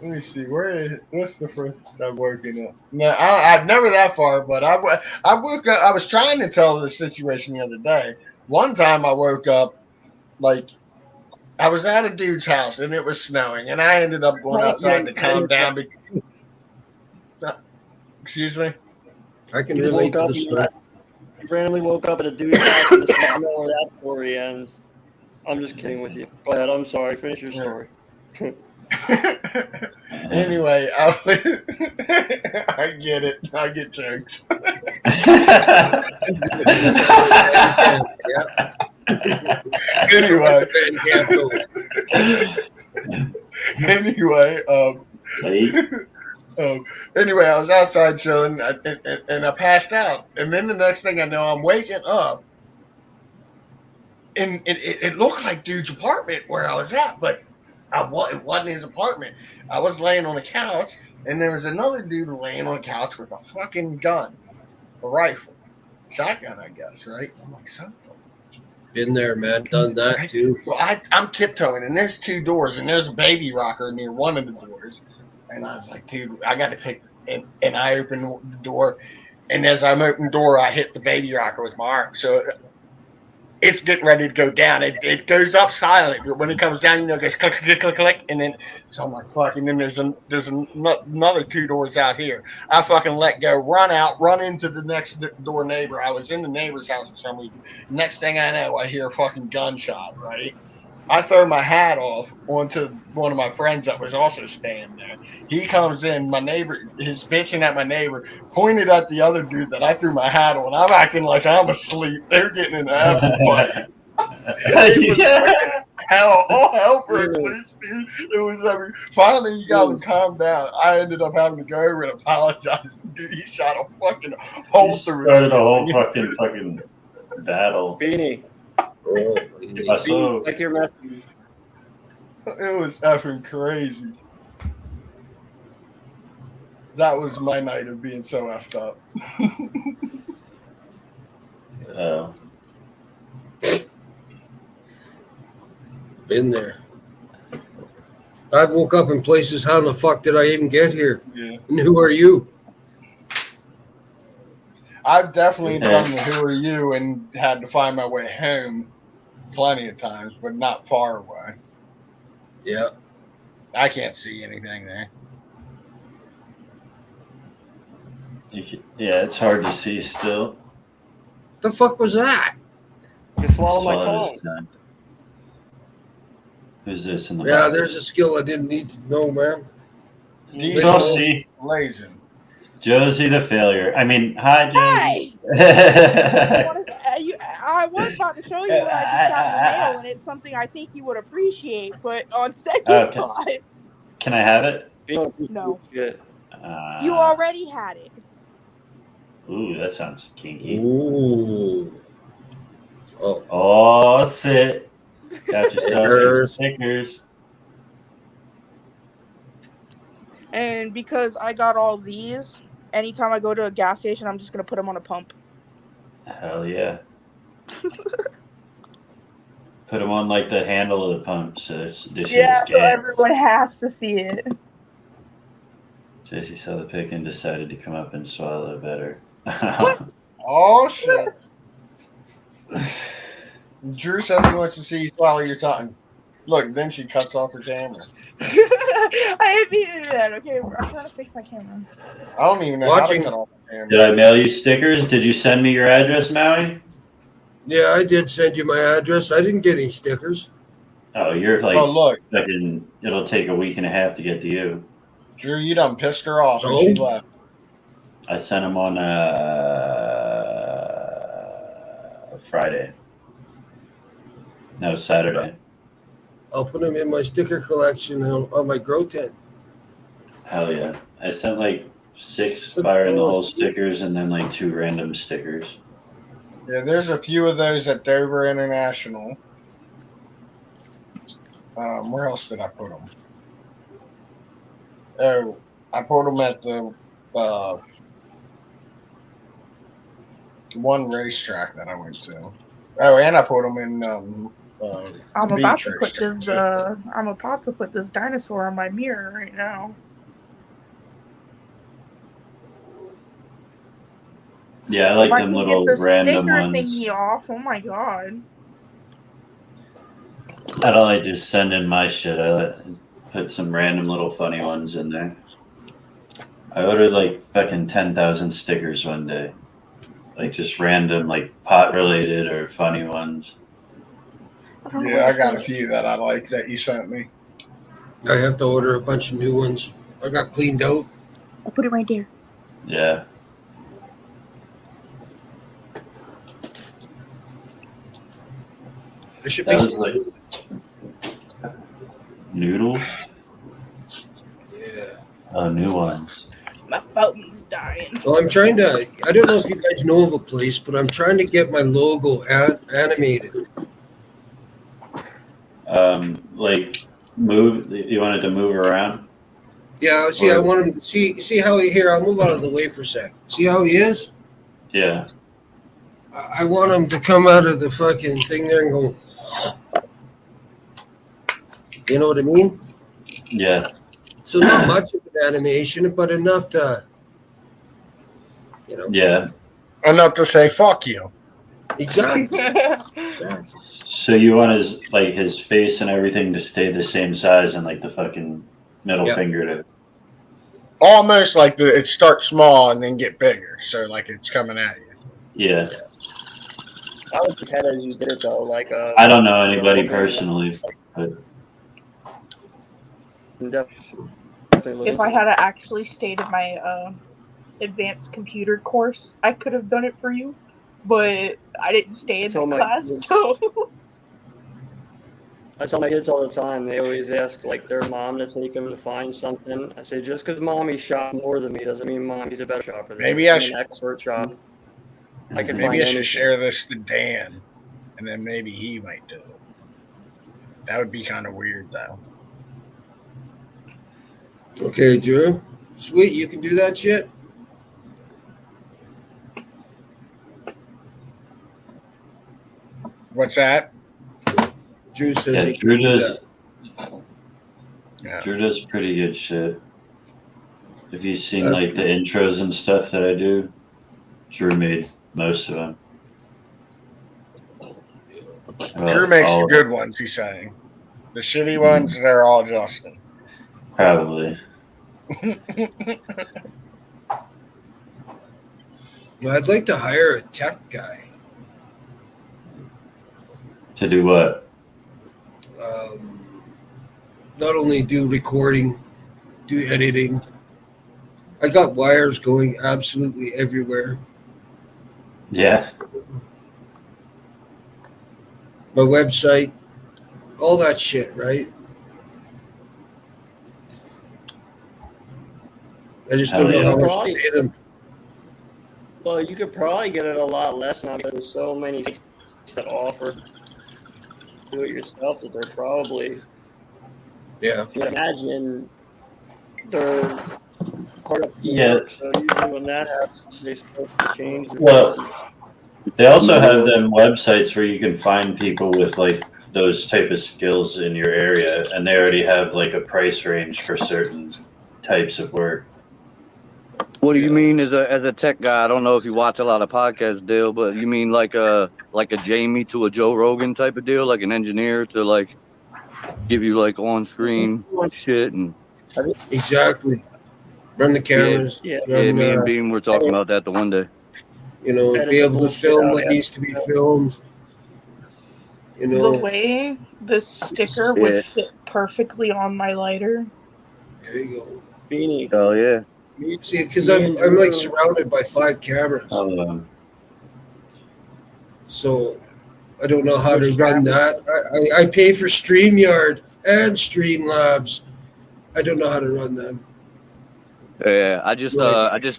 S8: Let me see. What's the first I'm working at? No, I've never that far, but I woke up. I was trying to tell the situation the other day. One time I woke up, like, I was at a dude's house and it was snowing, and I ended up going outside to calm down. Excuse me?
S11: I can relate to the story.
S15: You randomly woke up at a dude's house and I know where that story ends. I'm just kidding with you. Go ahead. I'm sorry. Finish your story.
S8: Anyway, I get it. I get jokes. Anyway, anyway, I was outside chilling, and I passed out. And then the next thing I know, I'm waking up, and it looked like dude's apartment where I was at, but it wasn't his apartment. I was laying on the couch, and there was another dude laying on the couch with a fucking gun, a rifle, shotgun, I guess, right? I'm like, son.
S11: Been there, man. Done that too.
S8: Well, I'm tiptoeing, and there's 2 doors, and there's a baby rocker near one of the doors. And I was like, dude, I got to pick. And I opened the door, and as I'm opening the door, I hit the baby rocker with my arm. So it's getting ready to go down. It goes up silent, but when it comes down, it goes click, click, click, click, and then so I'm like, fuck. And then there's another 2 doors out here. I fucking let go, run into the next door neighbor. I was in the neighbor's house for some reason. Next thing I know, I hear a fucking gunshot. Right. I throw my hat off onto one of my friends that was also standing there. He comes in, my neighbor is bitching at my neighbor, pointed at the other dude that I threw my hat on. I'm acting like I'm asleep. They're getting in the after hell for a police, dude. It was finally he got him calmed down. I ended up having to go over and apologize. Dude, he shot a fucking hole through it.
S2: Started a whole fucking battle.
S15: Beanie. Like your message.
S8: It was effing crazy. That was my night of being so effed up.
S11: Been there. I woke up in places. How in the fuck did I even get here?
S8: Yeah.
S11: And who are you?
S8: I've definitely done the who are you and had to find my way home plenty of times, but not far away.
S11: Yeah.
S8: I can't see anything there.
S2: Yeah, it's hard to see still.
S11: The fuck was that?
S15: Just swallow my
S2: Swallow this
S15: tongue.
S2: time. Who's this in the
S11: Yeah,
S2: box?
S11: there's a skill I didn't need to know, man.
S2: Josie.
S8: Blazing.
S2: Josie the failure. I mean, hi, Josie.
S7: I was about to show you what I just got in the mail, and it's something I think you would appreciate. But on second
S2: Okay.
S7: thought,
S2: Can I have it?
S7: no, you already had it.
S2: Ooh, that sounds kinky.
S11: Ooh.
S2: Oh, sit. Got yourself some stickers.
S7: And because I got all these, anytime I go to a gas station, I'm just gonna put them on a pump.
S2: Hell yeah. Put them on like the handle of the pump, so this shit
S7: Yeah,
S2: is
S7: so
S2: gas.
S7: everyone has to see it.
S2: JC saw the pic and decided to come up and swallow better.
S8: Oh shit. Drew says he wants to see you swallow your tongue. Look, then she cuts off her camera.
S7: I didn't mean to do that, okay? I'm trying to fix my camera.
S8: I don't even know how to cut off the camera.
S2: Did I mail you stickers? Did you send me your address, Maui?
S11: Yeah, I did send you my address. I didn't get any stickers.
S2: Oh, you're like,
S8: Oh, look.
S2: fucking, it'll take a week and a half to get to you.
S8: Drew, you done pissed her off and she left.
S2: I sent them on Friday. No, Saturday.
S11: I'll put them in my sticker collection on my grow tent.
S2: Hell yeah. I sent like 6 fire in the hole stickers and then like 2 random stickers.
S8: Yeah, there's a few of those at Dover International. Where else did I put them? Oh, I put them at the one racetrack that I went to. Oh, and I put them in
S7: I'm about to put this. I'm about to put this dinosaur on my mirror right now.
S2: Yeah, I like them
S7: can
S2: little
S7: get the
S2: random
S7: sticker
S2: ones.
S7: thingy off. Oh my god.
S2: I don't like just send in my shit. I put some random little funny ones in there. I ordered like fucking 10,000 stickers one day. Like just random, like pot related or funny ones.
S8: Yeah, I got a few that I like that you sent me.
S11: I have to order a bunch of new ones. I got cleaned out.
S7: I'll put it right there.
S2: Yeah.
S11: There should
S2: That
S11: be
S2: was like noodles.
S11: Yeah.
S2: New ones.
S7: My phone's dying.
S11: Well, I'm trying to. I don't know if you guys know of a place, but I'm trying to get my logo animated.
S2: Like move. You wanted to move around.
S11: Yeah. See, I want him to see how he here. I'll move out of the way for a sec. See how he is?
S2: Yeah.
S11: I want him to come out of the fucking thing there and go. You know what I mean?
S2: Yeah.
S11: So not much of an animation, but enough to, you know.
S2: Yeah.
S8: Enough to say fuck you.
S11: Exactly.
S2: So you want his face and everything to stay the same size and like the fucking middle finger to.
S8: Almost like it starts small and then get bigger, so like it's coming at you.
S2: Yeah.
S15: I would just had as you did it though, like
S2: I don't know anybody personally, but
S7: If I had actually stayed in my advanced computer course, I could have done it for you, but I didn't stay in the class, so.
S15: I tell my kids all the time. They always ask like their mom to take them to find something. I say just because mommy shop more than me doesn't mean mommy's a better shopper.
S8: Maybe I
S15: I'm
S8: should
S15: an expert shop. I can
S8: maybe
S15: find
S8: I should
S15: anything.
S8: share this to Dan, and then maybe he might do it. That would be kind of weird, though.
S11: Okay, Drew. Sweet, you can do that shit?
S8: What's that?
S11: Drew says
S2: Yeah,
S11: he
S2: Drew
S11: can do
S2: does.
S11: that.
S2: Drew does pretty good shit. Have you seen
S11: That's
S2: like the intros and stuff that I do? Drew made most of them.
S8: Drew makes
S2: all
S8: the
S2: of
S8: good
S2: them.
S8: ones, he's saying. The shitty ones, they're all Justin.
S2: Probably.
S11: Well, I'd like to hire a tech guy.
S2: To do what?
S11: Not only do recording, do editing. I got wires going absolutely everywhere.
S2: Yeah.
S11: My website, all that shit, right? I just don't know how much to pay them.
S15: Well, you could probably get it a lot less now because there's so many things that offer do it yourself that they're probably.
S11: Yeah.
S15: You imagine they're part of
S2: Yeah.
S15: work, so usually when that happens, they start to change the
S2: Well,
S15: prices.
S2: they also have them websites where you can find people with like those type of skills in your area, and they already have like a price range for certain types of work.
S5: What do you mean as a tech guy? I don't know if you watch a lot of podcasts, Dale, but you mean like a Jamie to a Joe Rogan type of deal, like an engineer to like give you like on screen shit and
S11: Exactly. Run the cameras.
S5: Yeah,
S11: Run,
S5: me and Beam were talking about that the one day.
S11: You know,
S15: Edit
S11: be
S15: the
S11: able to
S15: bullshit
S11: film
S15: out,
S11: what
S15: yeah.
S11: needs to be filmed. You
S7: The
S11: know,
S7: way the sticker would fit perfectly on my lighter.
S11: there you go.
S15: Beanie.
S5: Oh yeah.
S11: See, because I'm like surrounded by 5 cameras. So I don't know how to run that. I pay for StreamYard and Streamlabs. I don't know how to run them.
S5: Yeah, I just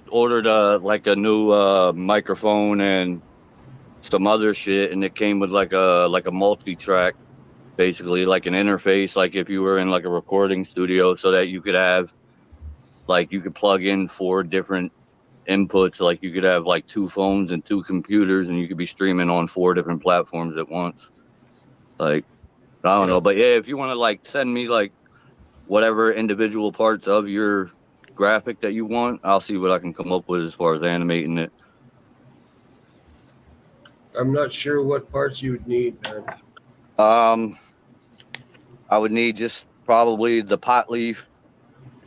S5: ordered like a new microphone and some other shit, and it came with like a multi-track, basically like an interface, like if you were in like a recording studio, so that you could have like you could plug in 4 different inputs, like you could have like 2 phones and 2 computers, and you could be streaming on 4 different platforms at once. Like I don't know, but yeah, if you want to like send me like whatever individual parts of your graphic that you want, I'll see what I can come up with as far as animating it.
S11: I'm not sure what parts you would need, man.
S5: I would need just probably the pot leaf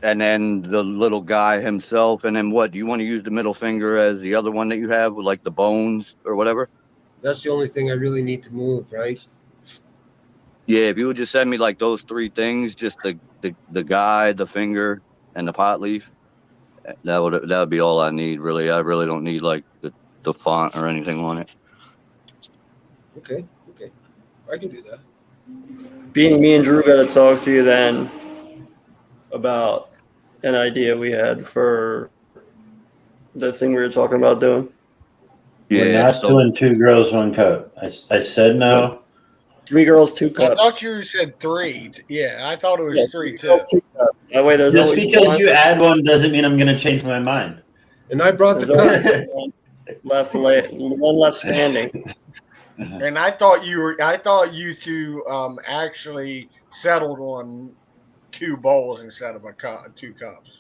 S5: and then the little guy himself. And then what, do you want to use the middle finger as the other one that you have with like the bones or whatever?
S11: That's the only thing I really need to move, right?
S5: Yeah, if you would just send me like those 3 things, just the guy, the finger, and the pot leaf, that would be all I need, really. I really don't need like the font or anything on it.
S11: Okay. I can do that.
S15: Beanie, me and Drew got to talk to you then about an idea we had for the thing we were talking about doing.
S2: We're not doing 2 girls, 1 cup. I said no.
S15: 3 girls, 2 cups.
S8: I thought you said 3. Yeah, I thought it was 3 too.
S15: That way, there's
S2: Just
S15: always
S2: because
S15: one
S2: you add one doesn't mean I'm going to change my mind.
S11: And I brought the cup.
S15: One left standing.
S8: And I thought you 2 actually settled on 2 bowls instead of 2 cups.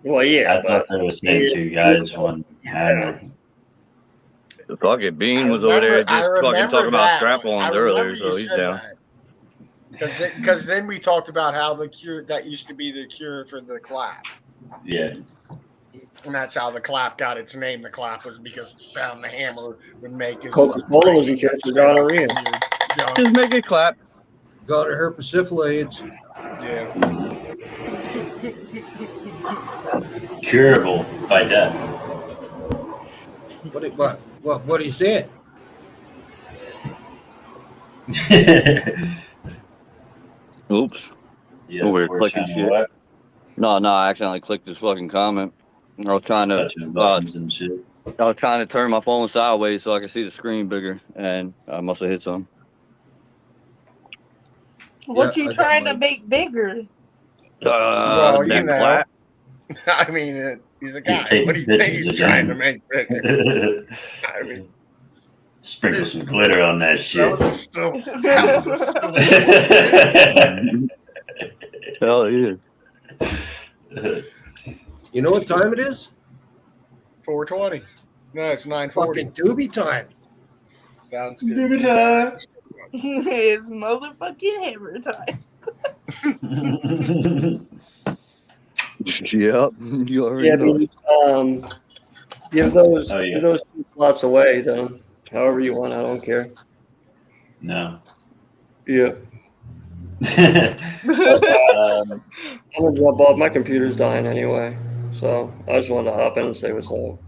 S15: Well, yeah.
S2: I thought they were saying 2 guys, 1 hammer.
S5: The fucking Bean was over there just fucking talking about strap-ons earlier, so he's down.
S8: Because then we talked about how that used to be the cure for the clap.
S2: Yeah.
S8: And that's how the clap got its name. The clap was because the sound the hammer would make.
S15: Coca-Cola was the cure for gonorrhea.
S5: Just make it clap.
S11: Got her persiflates.
S8: Yeah.
S2: Curable by death.
S11: What he said?
S5: Oops.
S2: Yeah,
S5: we're clicking shit. What? No, I accidentally clicked this fucking comment. I was trying to
S2: and shit.
S5: I was trying to turn my phone sideways so I could see the screen bigger, and I must have hit something.
S7: What you trying to make bigger?
S8: Well, you know. I mean, he's a guy. What do you think he's trying to make bigger? I mean,
S2: Sprinkle some glitter on that shit.
S8: That was still
S5: Hell yeah.
S11: You know what time it is?
S8: 4:20. No, it's 9:40.
S11: Fucking doobie time.
S8: Sounds good.
S2: Doobie time.
S7: It's motherfucking hammer time.
S5: Yep. You already
S15: Yeah,
S5: know.
S15: give those
S2: Oh, yeah.
S15: give those 2 slots away then. However you want, I don't care.
S2: No.
S15: Yeah. I'm gonna drop off. My computer's dying anyway, so I just wanted to hop in and say what's up.
S2: All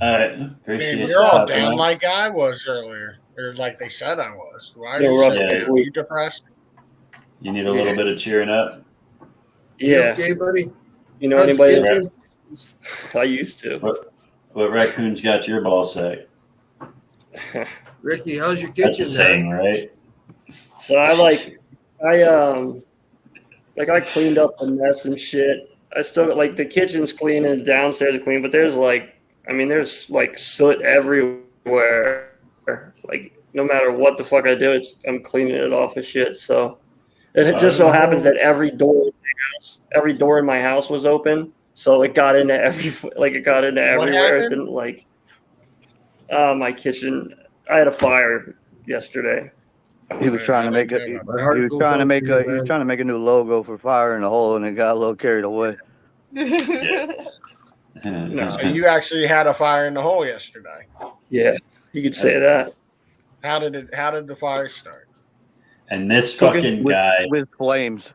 S2: right. Appreciate
S8: Damn,
S2: you
S8: you're all
S2: hopping
S8: down
S2: on.
S8: like I was earlier, or like they said I was. Why are
S15: Yeah,
S8: you
S15: rough
S8: so
S2: day.
S8: down? You depressed?
S2: You need a little bit of cheering up.
S11: You
S15: Yeah.
S11: okay, buddy?
S15: You know
S11: How's
S15: anybody
S11: your
S15: that
S11: kitchen?
S15: I used to.
S2: What raccoon's got your ball sack?
S11: Ricky, how's your
S2: That's a
S11: kitchen,
S2: saying,
S11: man?
S2: right?
S15: So I cleaned up the mess and shit. I still like the kitchen's clean and the downstairs clean, but there's soot everywhere. Like no matter what the fuck I do, I'm cleaning it off of shit. So it just so happens that every door in my house was open, so it got into everywhere. It
S8: happened?
S15: didn't my kitchen. I had a fire yesterday.
S5: He was trying to make a he was trying to make a new logo for Fire in the Hole, and it got a little carried away.
S8: So you actually had a fire in the hole yesterday.
S15: Yeah, you could say that.
S8: How did the fire start?
S2: And this fucking guy
S5: with flames.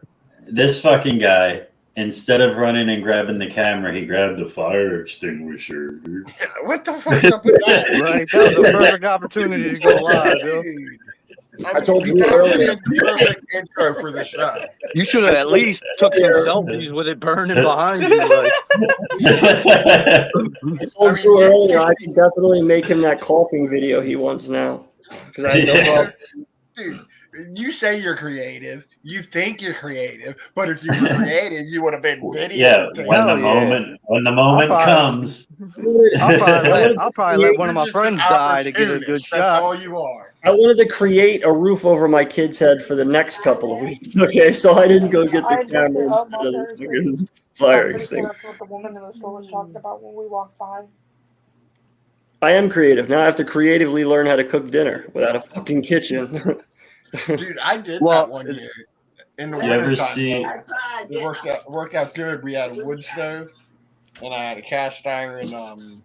S2: This fucking guy, instead of running and grabbing the camera, he grabbed the fire extinguisher.
S8: What the fuck's up with that?
S5: Right, that was a perfect opportunity to go live, yo.
S8: I told you earlier. Perfect intro for the show.
S5: You should have at least took some selfies with it burning behind you. Like.
S15: I told you earlier, I can definitely make him that coughing video he wants now. Because I had no problem.
S8: Dude, you say you're creative. You think you're creative, but if you were creative, you would have been video.
S2: Yeah, when the moment comes.
S5: I'll probably let one of my friends die to get a good shot.
S8: That's all you are.
S15: I wanted to create a roof over my kid's head for the next couple of weeks. Okay, so I didn't go get the camera instead of the fucking fire extinguisher.
S7: That's what the woman in the store was talking about when we walked by.
S15: I am creative. Now I have to creatively learn how to cook dinner without a fucking kitchen.
S8: Dude, I did that one year. In the
S2: You ever
S8: wintertime,
S2: see?
S8: it worked out good. We had a wood stove, and I had a cast iron.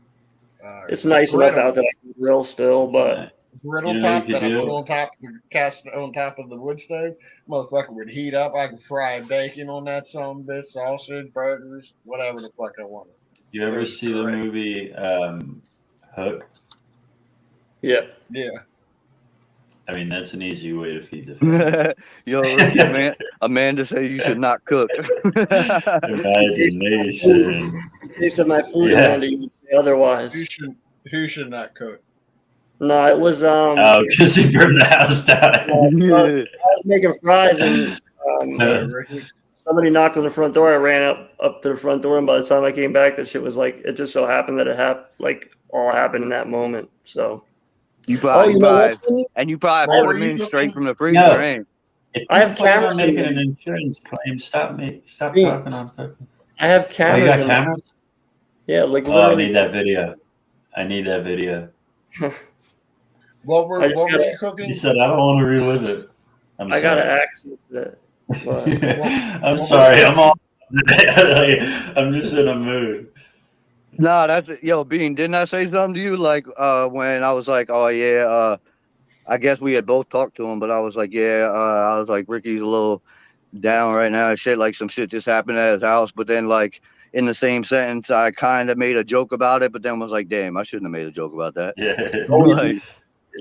S15: It's nice enough out that I can grill still, but
S8: griddle top that I put on top of the cast on top of the wood stove. Motherfucker would heat up. I could fry bacon on that some bitch, sausage, burgers, whatever the fuck I wanted.
S2: You ever see the movie Hook?
S15: Yeah.
S8: Yeah.
S2: I mean, that's an easy way to feed the family.
S5: Yo, Amanda said you should not cook.
S2: Imagination.
S15: Taste of my food,
S2: Yeah.
S15: Amanda, you would say otherwise.
S8: Who should not cook?
S15: No, it was
S2: Oh, because he burned the house down.
S15: I was making fries and somebody knocked on the front door. I ran up to the front door, and by the time I came back, that shit was like, it just so happened that it all happened in that moment. So
S5: you probably
S15: you know
S5: put them in straight from the freezer,
S2: No.
S5: ain't?
S15: I have cameras
S2: making
S15: in
S2: an
S15: there.
S2: insurance claim. Stop talking on cooking.
S15: I have cameras.
S2: Oh, you got
S15: in there.
S2: cameras?
S15: Yeah, like
S2: Oh, I
S15: literally.
S2: need that video. I need that video.
S8: What were you cooking?
S2: He said, I don't want to relive it.
S15: I got to access that.
S2: I'm sorry. I'm all. I'm just in a mood.
S5: Nah, that's yo, Bean. Didn't I say something to you when I was like, oh yeah, I guess we had both talked to him, but I was like, yeah, I was like, Ricky's a little down right now. Shit, like some shit just happened at his house, but then in the same sentence, I kind of made a joke about it, but then was like, damn, I shouldn't have made a joke about that.
S2: Yeah.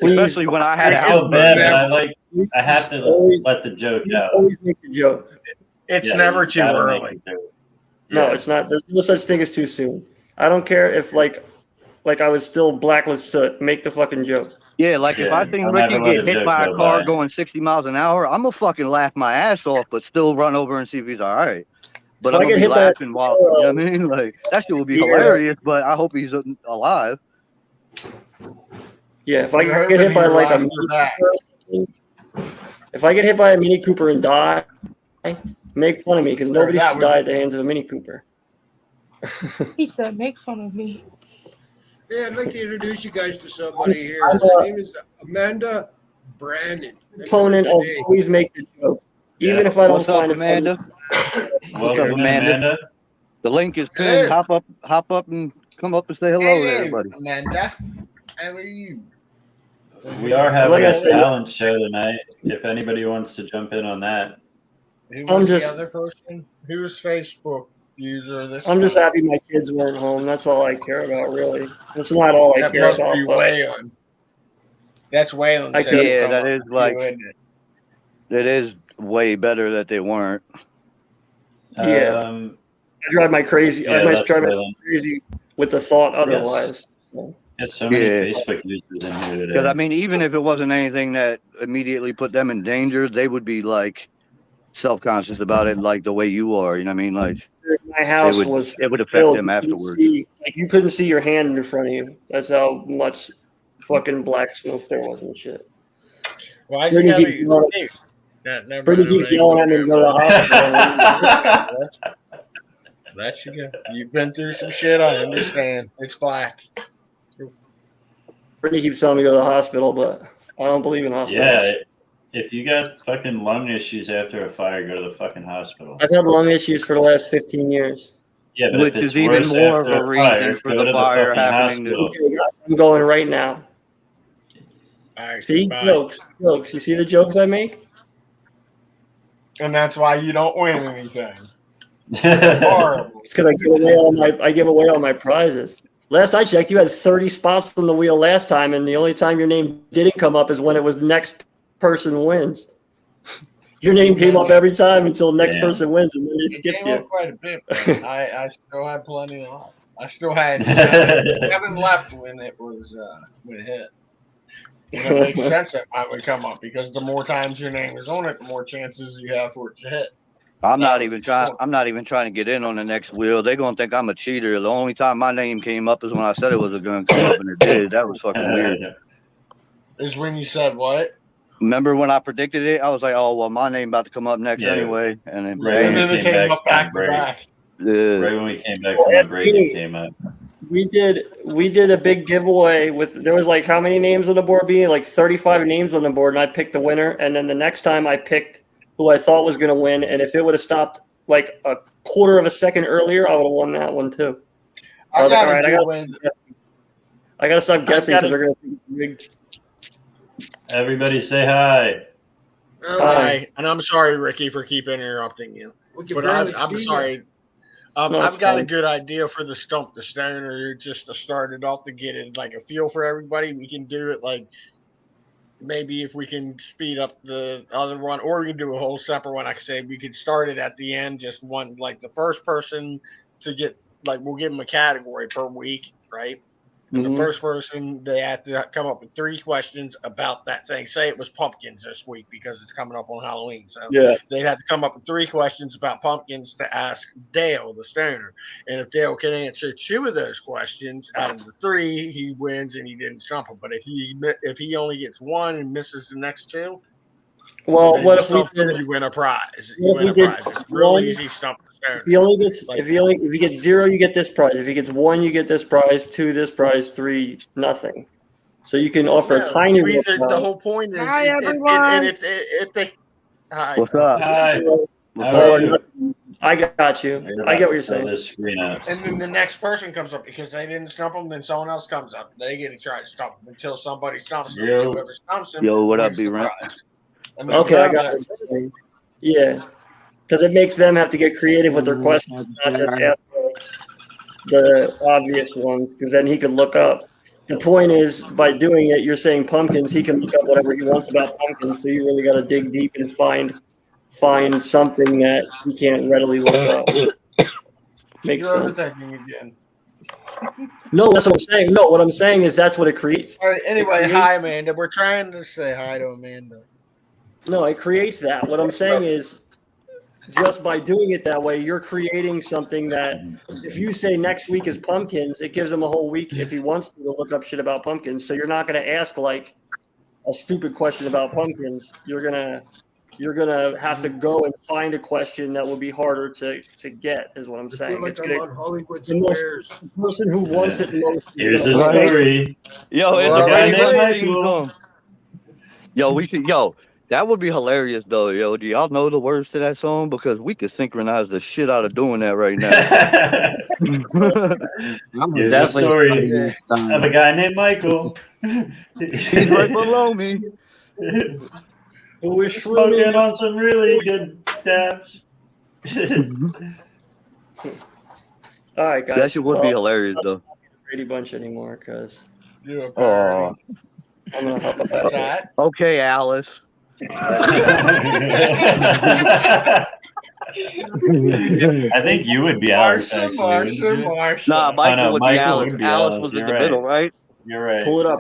S5: Especially when I had a
S2: I feel
S5: house
S2: bad,
S5: burn
S2: but I have to let the joke out.
S15: Always make the joke.
S8: It's never
S2: you
S8: too
S2: gotta
S8: early.
S15: No, it's not. There's no such thing as too soon. I don't care if like I was still black with soot. Make the fucking joke.
S5: Yeah, if I think Ricky get hit by a car going 60 miles an hour, I'm gonna fucking laugh my ass off, but still run over and see if he's all right. But I'm gonna be laughing while, you know what I mean? Like, that shit would be hilarious, but I hope he's alive.
S15: Yeah, if I
S8: You're
S15: get hit
S8: hoping
S15: by
S8: he
S15: like a
S8: arrives
S15: Mini
S8: for that.
S15: Cooper, if I get hit by a Mini Cooper and die, make fun of me because nobody
S8: that
S15: should
S8: would
S15: die
S8: be-
S15: at the hands of a Mini Cooper.
S7: He said, "Make fun of me."
S11: Yeah, I'd like to introduce you guys to somebody here.
S15: I'm
S11: Her name is Amanda Brandon. I met her
S15: Opponent of
S11: today.
S15: always make the joke, even
S2: Yeah.
S15: if I don't
S5: What's up,
S15: find it funny.
S5: Amanda? What's
S2: Welcome
S5: up,
S2: in,
S5: Amanda?
S2: Amanda.
S5: The link is
S8: Hello.
S5: pinned. Hop up, and come up and say hello to
S8: Hello,
S5: everybody.
S8: Amanda. How are you?
S2: We are
S15: Like
S2: having
S15: I
S2: a
S15: said,
S2: talent show tonight. If anybody wants to jump in on that.
S8: Who
S15: I'm
S8: was the
S15: just-
S8: other person? Who's Facebook user this
S15: I'm just
S8: time?
S15: happy my kids weren't home. That's all I care about, really. That's not all I
S8: That
S15: care
S8: must
S15: about.
S8: be
S15: But
S8: Waylon. That's Waylon
S15: I
S8: said
S15: could-
S8: to
S5: Yeah,
S8: come
S5: that
S8: up
S5: is
S8: with
S5: like
S8: you, isn't it?
S5: it is way better that they weren't.
S15: Yeah. I drive my crazy.
S2: Yeah,
S15: I might
S2: that's
S15: drive
S2: Waylon.
S15: myself crazy with the thought otherwise. So.
S2: There's so many
S5: Yeah.
S2: Facebook users in here
S5: Because I
S2: today.
S5: mean, even if it wasn't anything that immediately put them in danger, they would be like self-conscious about it, like the way you are. You know what I mean? Like
S15: My house
S5: it would affect
S15: filled.
S5: them
S15: You couldn't
S5: afterwards.
S15: see- like you couldn't see your hand in front of you. That's how much fucking black smoke there was and shit.
S8: Why is he
S15: Brittany
S8: having
S15: keeps yelling-
S8: hey, never
S15: Brittany
S8: mind,
S15: keeps
S8: I'm
S15: yelling at
S8: gonna
S15: me to go to the hospital.
S8: Let you go. You've been through some shit. I understand. It's black.
S15: Brittany keeps telling me to go to the hospital, but I don't believe in hospitals.
S2: Yeah, if you got fucking lung issues after a fire, go to the fucking hospital.
S15: I've had lung issues for the last 15 years.
S2: Yeah, but
S5: Which
S2: if it's
S5: is even
S2: worse
S5: more of
S2: after
S5: a
S2: a fire,
S5: reason for
S2: go
S5: the
S2: to the
S5: fire
S2: fucking
S5: happening to-
S2: hospital.
S15: Okay, I'm going right now.
S8: All right,
S15: See?
S8: bye.
S15: Jokes. You see the jokes I make?
S8: And that's why you don't win anything. Horrible.
S15: It's because I give away all my prizes. Last I checked, you had 30 spots on the wheel last time, and the only time your name didn't come up is when it was next person wins. Your name came up every time until next
S2: Damn.
S15: person wins, and then they
S8: It
S15: skip
S8: came
S15: you.
S8: up quite a bit, but I still had plenty of life. I still had seven left when it was when it hit. And it makes sense that mine would come up because the more times your name is on it, the more chances you have for it to hit.
S5: I'm not even trying to get in on the next wheel. They're gonna think I'm a cheater. The only time my name came up is when I said it was gonna come up, and it did. That was fucking weird.
S8: Is when you said what?
S5: Remember when I predicted it? I was like, "Oh well, my name about to come up next
S2: Yeah.
S5: anyway," and then
S2: Right
S8: And
S2: when
S8: then
S2: we
S8: it
S2: came
S8: came
S2: back
S8: up back
S2: from
S8: to
S2: break.
S8: back.
S2: Right when we came back from the break, it came up.
S15: We did a big giveaway with there was like how many names on the board being like 35 names on the board, and I picked the winner. And then the next time I picked who I thought was going to win, and if it would have stopped like a quarter of a second earlier, I would have won that one too. I was like, all right, I gotta stop guessing because they're going to think it's rigged.
S2: Everybody say hi.
S8: Hi, and I'm sorry, Ricky, for keep interrupting you. But I'm sorry.
S15: No, it's
S8: I've got a
S15: fine.
S8: good idea for the Stump the Stoner just to start it off to get it like a feel for everybody. We can do it like maybe if we can speed up the other one, or we can do a whole separate one. Like I said, we could start it at the end, just one like the first person to get like we'll give them a category per week, right? And the first person, they have to come up with 3 questions about that thing. Say it was pumpkins this week because it's coming up on Halloween. So
S15: Yeah.
S8: they'd have to come up with 3 questions about pumpkins to ask Dale, the stoner. And if Dale can answer 2 of those questions out of the 3, he wins and he didn't stump him. But if he only gets 1 and misses the next 2,
S15: Well,
S8: then
S15: what
S8: you
S15: if we
S8: stump him,
S15: did?
S8: you win a prize.
S15: What if we did
S8: It's real
S15: one?
S8: easy stump the stoner.
S15: If you get 0, you get this prize. If he gets 1, you get this prize. 2, this prize. 3, nothing. So you can offer a tiny little prize.
S8: The whole point is,
S12: Hi,
S8: and
S12: everyone.
S8: if they, hi.
S5: What's up?
S2: Hi. How
S15: Or
S2: are you?
S15: nothing. I got you. I get what you're saying.
S2: This screen up.
S8: And then the next person comes up because they didn't stump them. Then someone else comes up. They get to try to stump them until somebody stumps them.
S2: Yo.
S8: Whoever stumps them,
S5: Yo, what up,
S8: wins the
S5: B-Rent?
S8: prize. And then
S15: Okay, I
S8: the-
S15: got it. Yeah, because it makes them have to get creative with their questions, not just ask the obvious ones, because then he could look up. The point is, by doing it, you're saying pumpkins, he can look up whatever he wants about pumpkins, so you really got to dig deep and find something that he can't readily look up. Makes
S8: You're
S15: sense.
S8: overthinking again.
S15: No, that's what I'm saying. No, what I'm saying is that's what it creates.
S8: All right. Anyway,
S15: It
S8: hi, Amanda. We're trying to say hi to Amanda.
S15: No, it creates that. What I'm saying is just by doing it that way, you're creating something that if you say next week is pumpkins, it gives him a whole week if he wants to look up shit about pumpkins. So you're not going to ask like a stupid question about pumpkins. You're gonna have to go and find a question that will be harder to get, is what I'm
S11: I
S15: saying.
S11: feel like
S15: It's
S11: I'm
S15: gonna-
S11: on Hollywood
S15: the most-
S11: Squares.
S15: the person who wants it most.
S2: Here's a story.
S5: Yo, it's
S2: Well,
S5: already
S2: guy named
S5: waiting.
S2: Michael.
S5: Yo, we should. Yo, that would be hilarious though. Yo, do y'all know the words to that song? Because we could synchronize the shit out of doing that right now.
S2: Here's a story of a guy named Michael.
S5: He's right below me.
S15: Who is
S2: smoking on some really good dabs.
S15: All right, guys.
S5: That shit would be hilarious though.
S15: Brady Bunch anymore because
S5: Oh.
S15: I'm gonna help with
S8: that.
S5: Okay, Alice.
S2: I think you would be Alice, actually.
S5: Nah, Michael would be
S2: Michael
S5: Alice.
S2: would be
S5: Alice was in
S2: You're
S5: the
S2: right.
S5: middle, right?
S2: You're right.
S15: Pull it up.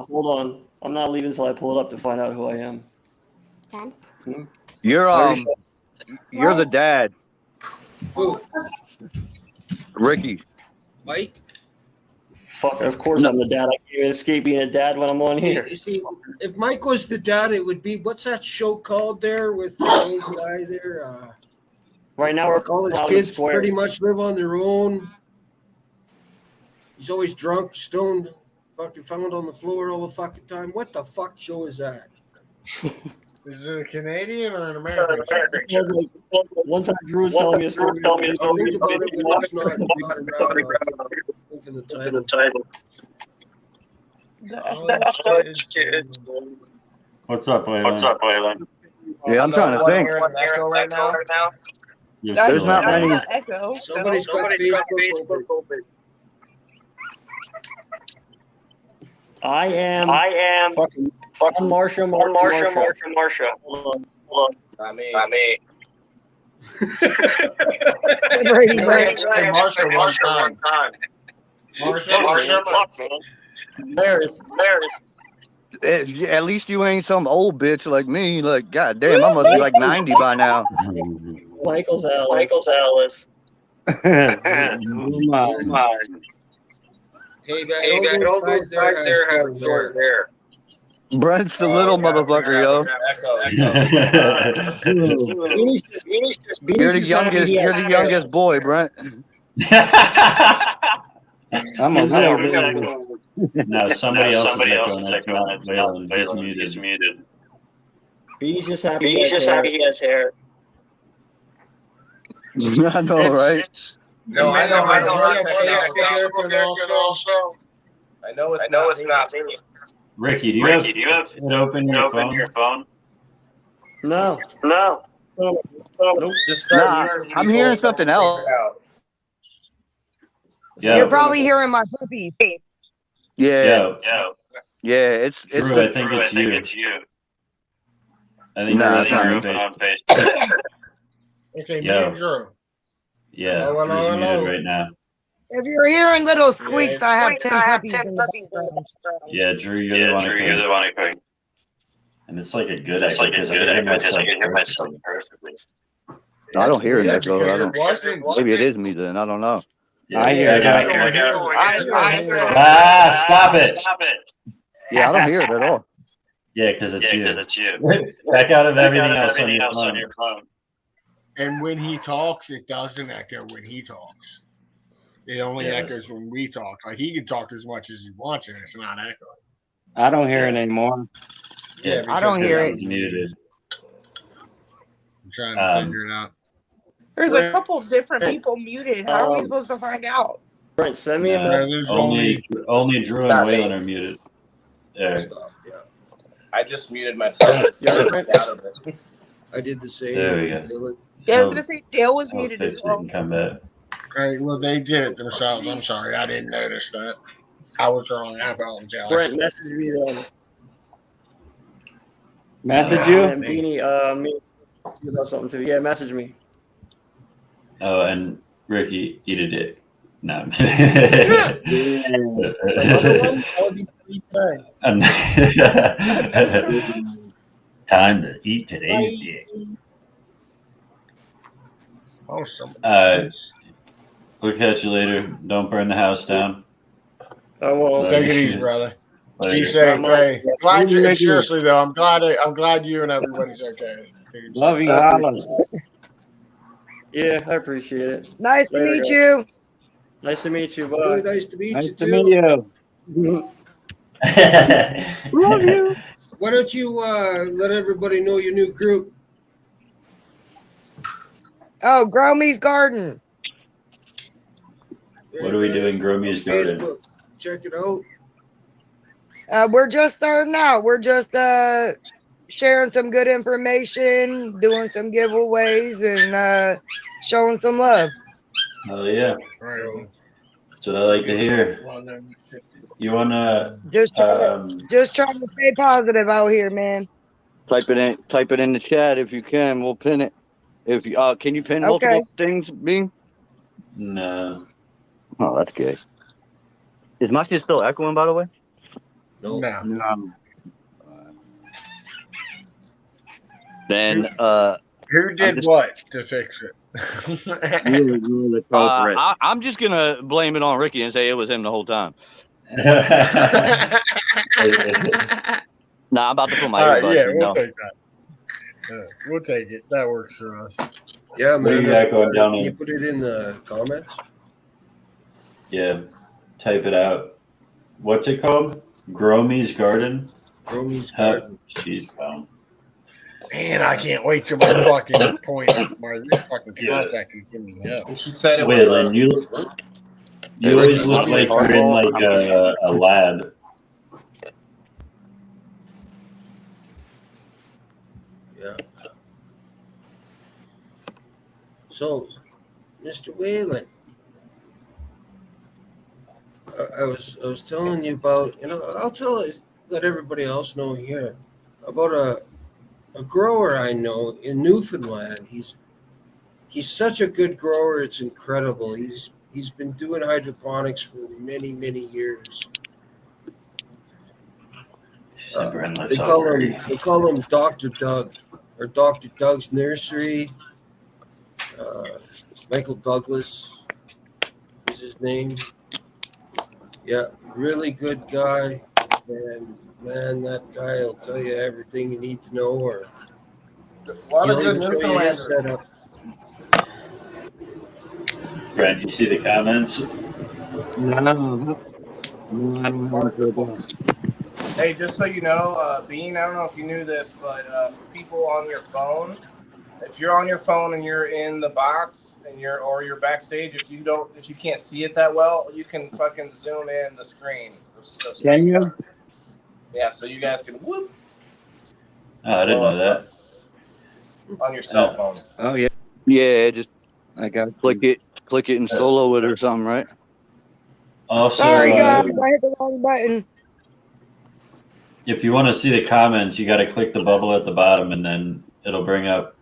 S15: Hold on. I'm not leaving until I pull it up to find out who I am.
S5: You're you're the dad.
S11: Who?
S5: Ricky.
S11: Mike?
S15: Fuck, of course I'm the dad. I can't even escape being a dad when I'm on here.
S11: You see, if Mike was the dad, it would be, what's that show called there with the old guy there?
S15: Right now, we're
S11: all his
S15: out of
S11: kids
S15: square.
S11: pretty much live on their own. He's always drunk, stoned, fucking found on the floor all the fucking time. What the fuck show is that?
S8: Is it a Canadian or an American?
S15: One time Drew was telling me a story.
S11: Think about it when it's not around. Think of the title.
S2: What's up, Waylon?
S5: Yeah, I'm trying to think.
S8: right now.
S5: There's not many.
S7: Echo.
S11: Somebody's got Facebook open.
S15: I am fucking Marsha. Hold on.
S8: Not me.
S11: Brady
S8: Bunch. Marsha one time. Marsha.
S5: At least you ain't some old bitch like me. Like, goddamn, I must be like 90 by now.
S15: Michael's Alice.
S11: Hey, man, all those guys there have short hair.
S5: Brent's the little motherfucker, yo. You're the youngest boy, Brent.
S9: I'm a little bit.
S2: No, somebody else is echoing. That's not Waylon. He's muted.
S15: He's just happy he has hair.
S5: I know, right?
S8: No, I know. I know it's not me.
S2: Ricky, do you have it open your phone?
S15: No.
S5: Nah, I'm hearing something else.
S2: Yeah.
S16: You're probably hearing my puppies.
S5: Yeah. It's
S2: Drew, I think it's you. I think
S5: Nah,
S2: you're
S5: it's
S2: on
S5: not
S2: Facebook.
S8: Okay, me
S2: Yo.
S8: and Drew.
S2: Yeah,
S8: Hello,
S2: Drew's
S8: hello.
S2: muted right now.
S16: If you're hearing little squeaks, I have 10 puppies in the background.
S2: Yeah, Drew, you're the one who could. And it's like a good echo because I can hear myself perfectly.
S5: I don't hear an echo.
S8: because it wasn't-
S5: Maybe it is me then. I don't know.
S2: Yeah,
S9: I hear it.
S2: I hear it. Ah, stop it.
S5: Yeah, I don't hear it at all.
S2: Yeah, because it's you. Back out of everything else on your phone.
S8: And when he talks, it doesn't echo when he talks. It only
S2: Yeah.
S8: echoes when we talk. Like he can talk as much as he wants, and it's not echoing.
S9: I don't hear it anymore.
S8: Yeah,
S16: I don't hear it.
S2: It's muted.
S8: I'm trying to figure it out.
S7: There's a couple different people muted. How are we supposed to find out?
S15: Brent, send me a
S2: No, only Drew and Waylon are muted. There.
S17: I just muted myself.
S11: I did the same.
S2: There we go.
S7: Yeah, I was gonna say Dale was muted
S2: Fitz
S7: as well.
S2: didn't come back.
S8: All right, well, they did it themselves. I'm sorry. I didn't notice that. I was wrong. I apologize.
S15: Brent, message me then.
S9: Message you?
S15: And Beanie, me about something too. Yeah, message me.
S2: Oh, and Ricky, eat a dick. No.
S15: Another one? That would be free today.
S2: Time to eat today's dick.
S8: Oh, somebody.
S2: We'll catch you later. Don't burn the house down.
S15: I won't.
S8: Take it easy, brother.
S2: Later.
S8: Be safe. Hey, seriously though, I'm glad you and everybody's okay.
S9: Love you,
S15: I
S9: Holland.
S15: Yeah, I appreciate it.
S16: Nice to
S15: Later,
S16: meet
S15: guys.
S16: you.
S15: Nice to meet you. Bye.
S11: Really nice to meet
S9: Nice
S11: you
S9: to
S11: too.
S9: meet you.
S12: Love you.
S11: Why don't you let everybody know your new group?
S16: Oh, Grow Me's Garden.
S2: What are we doing, Gromy's Garden?
S11: Facebook. Check it out.
S16: We're just starting out. We're just sharing some good information, doing some giveaways, and showing some love.
S2: Oh yeah,
S8: Right.
S2: that's what I like to hear. You wanna
S16: Just trying to stay positive out here, man.
S5: Type it in the chat if you can. We'll pin it. If you can you pin
S16: Okay.
S5: multiple things, Bing?
S2: No.
S5: Oh, that's gay. Is my shit still echoing, by the way?
S11: No.
S5: Then
S8: Who did what to fix it?
S5: I'm just gonna blame it on Ricky and say it was him the whole time. Nah, I'm about to put my earbuds
S8: yeah,
S5: in.
S8: we'll
S5: No.
S8: take that. We'll take it. That works for us.
S11: Yeah,
S2: What do
S11: man.
S2: you got going down
S11: Can
S2: there?
S11: you put it in the comments?
S2: Yeah, type it out. What's it called? Gromy's Garden?
S11: Gromy's Garden.
S2: Jeez, wow.
S8: Man, I can't wait till my fucking point. This fucking contact can give me hell.
S17: She said it was.
S2: Waylon, you always look like you're in like a lab.
S11: Yeah. So, Mr. Whalen, I was telling you about, I'll let everybody else know here about a grower I know in Newfoundland. He's such a good grower, it's incredible. He's been doing hydroponics for many years. They call him Dr. Doug, or Dr. Doug's Nursery. Michael Douglas is his name. Yeah, really good guy. And man, that guy will tell you everything you need to know, or he'll even show you his setup.
S2: Brent, you see the comments?
S9: No. I don't have to.
S17: Hey, just so you know, Bean, I don't know if you knew this, but for people on your phone, if you're on your phone and you're in the box and you're backstage, if you can't see it that well, you can fucking zoom in the screen.
S9: Can you?
S17: Yeah, so you guys can whoop
S2: Oh, I didn't know that.
S17: on your cell phone.
S9: Oh yeah.
S5: Yeah, just
S9: I got
S5: click it and solo it or something, right?
S2: Also,
S16: Sorry, guys, I hit the wrong button.
S2: if you want to see the comments, you got to click the bubble at the bottom, and then it'll bring up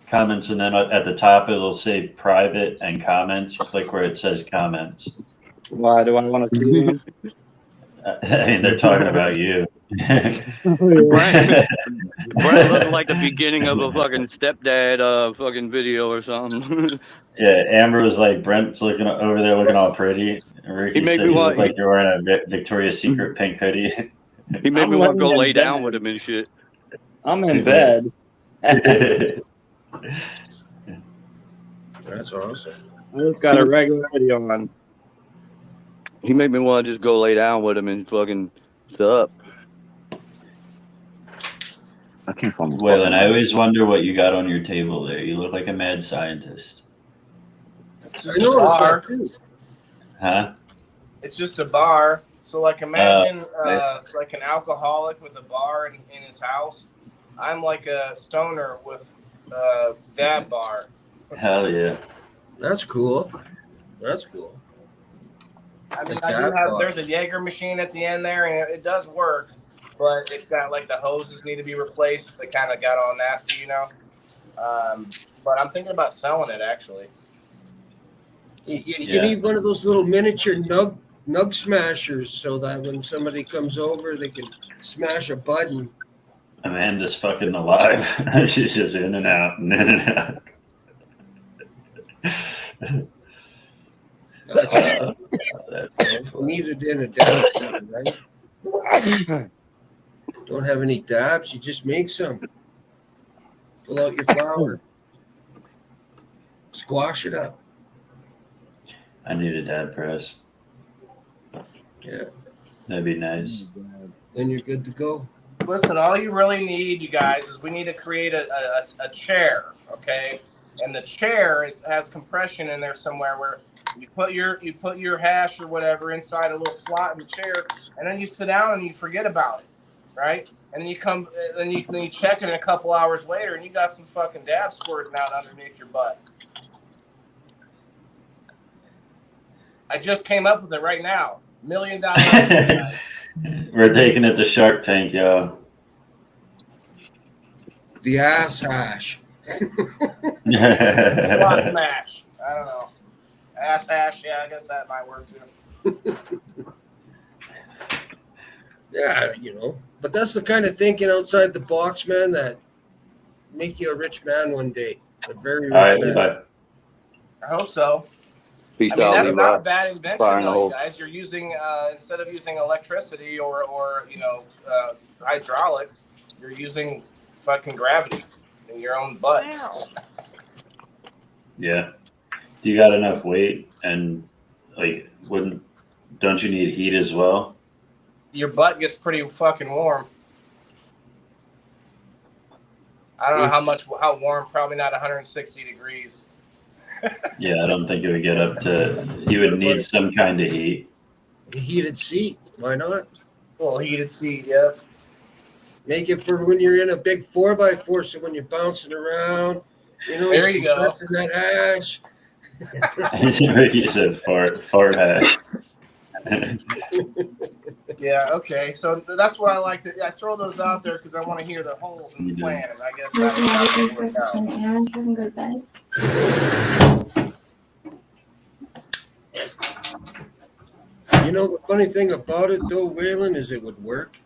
S2: comments, and then at the top it'll say private and comments. Click where it says comments.
S9: Why do I want to see them?
S2: I mean, they're talking about you.
S5: Brent looking like the beginning of a fucking stepdad fucking video or something.
S2: Yeah, Amber was like, Brent's looking over there looking all pretty. And Ricky said you look like you're wearing a Victoria's Secret pink hoodie.
S5: He made me want to go lay down with him and shit.
S9: I'm in bed.
S11: That's awesome.
S9: I just got a regular video on.
S5: He made me want to just go lay down with him and fucking up. I can't find my
S2: Waylon, I always wonder what you got on your table there. You look like a mad scientist.
S17: It's just a bar.
S2: Huh?
S17: It's just a bar. So like imagine like an alcoholic with a bar in his house. I'm like a stoner with that bar.
S2: Hell yeah.
S11: That's cool. That's cool.
S17: I mean, there's a Jaeger machine at the end there, and it does work, but it's got like the hoses need to be replaced. They kind of got all nasty, you know. But I'm thinking about selling it actually.
S11: You need one of those little miniature nug smashers, so that when somebody comes over, they can smash a button.
S2: Amanda's fucking alive. She's just in and out and in and out.
S11: Needed in a dab, right? Don't have any dabs, you just make some. Pull out your flour. Squash it up.
S2: I need a dab press.
S11: Yeah.
S2: That'd be nice.
S11: Then you're good to go.
S17: Listen, all you really need, you guys, is we need to create a chair, okay? And the chair has compression in there somewhere where you put your hash or whatever inside a little slot in the chair, and then you sit down and you forget about it, right? And then you check it a couple hours later, and you got some fucking dab squirting out underneath your butt. I just came up with it right now. $1 million.
S2: We're taking it to Shark Tank, yo.
S11: The ass hash.
S17: Block smash. I don't know. Ass hash. Yeah, I guess that might work too.
S11: Yeah, but that's the kind of thinking outside the box, man, that make you a rich man one day. A very rich man.
S2: Bye.
S17: I hope so.
S5: Peace
S17: I mean,
S5: out,
S17: that's
S5: Levi.
S17: not a bad invention,
S5: Fire in the
S17: though, you
S5: hole.
S17: guys. You're using instead of using electricity or hydraulics, you're using fucking gravity in your own butt.
S2: Yeah. Do you got enough weight and don't you need heat as well?
S17: Your butt gets pretty fucking warm. I don't know how warm. Probably not 160 degrees.
S2: Yeah, I don't think it would get up to. You would need some kind of heat.
S11: A heated seat. Why not?
S17: A little heated seat, yeah.
S11: Make it for when you're in a big 4x4, so when you're bouncing around,
S17: there you go.
S11: That hash.
S2: Ricky said fart hash.
S17: Yeah, okay. So that's why I like to. I throw those out there because I want to hear the holes in the plan, and I guess that's how it work out.
S18: Aaron so I can go to bed.
S11: The funny thing about it, though, Waylon, is it would work.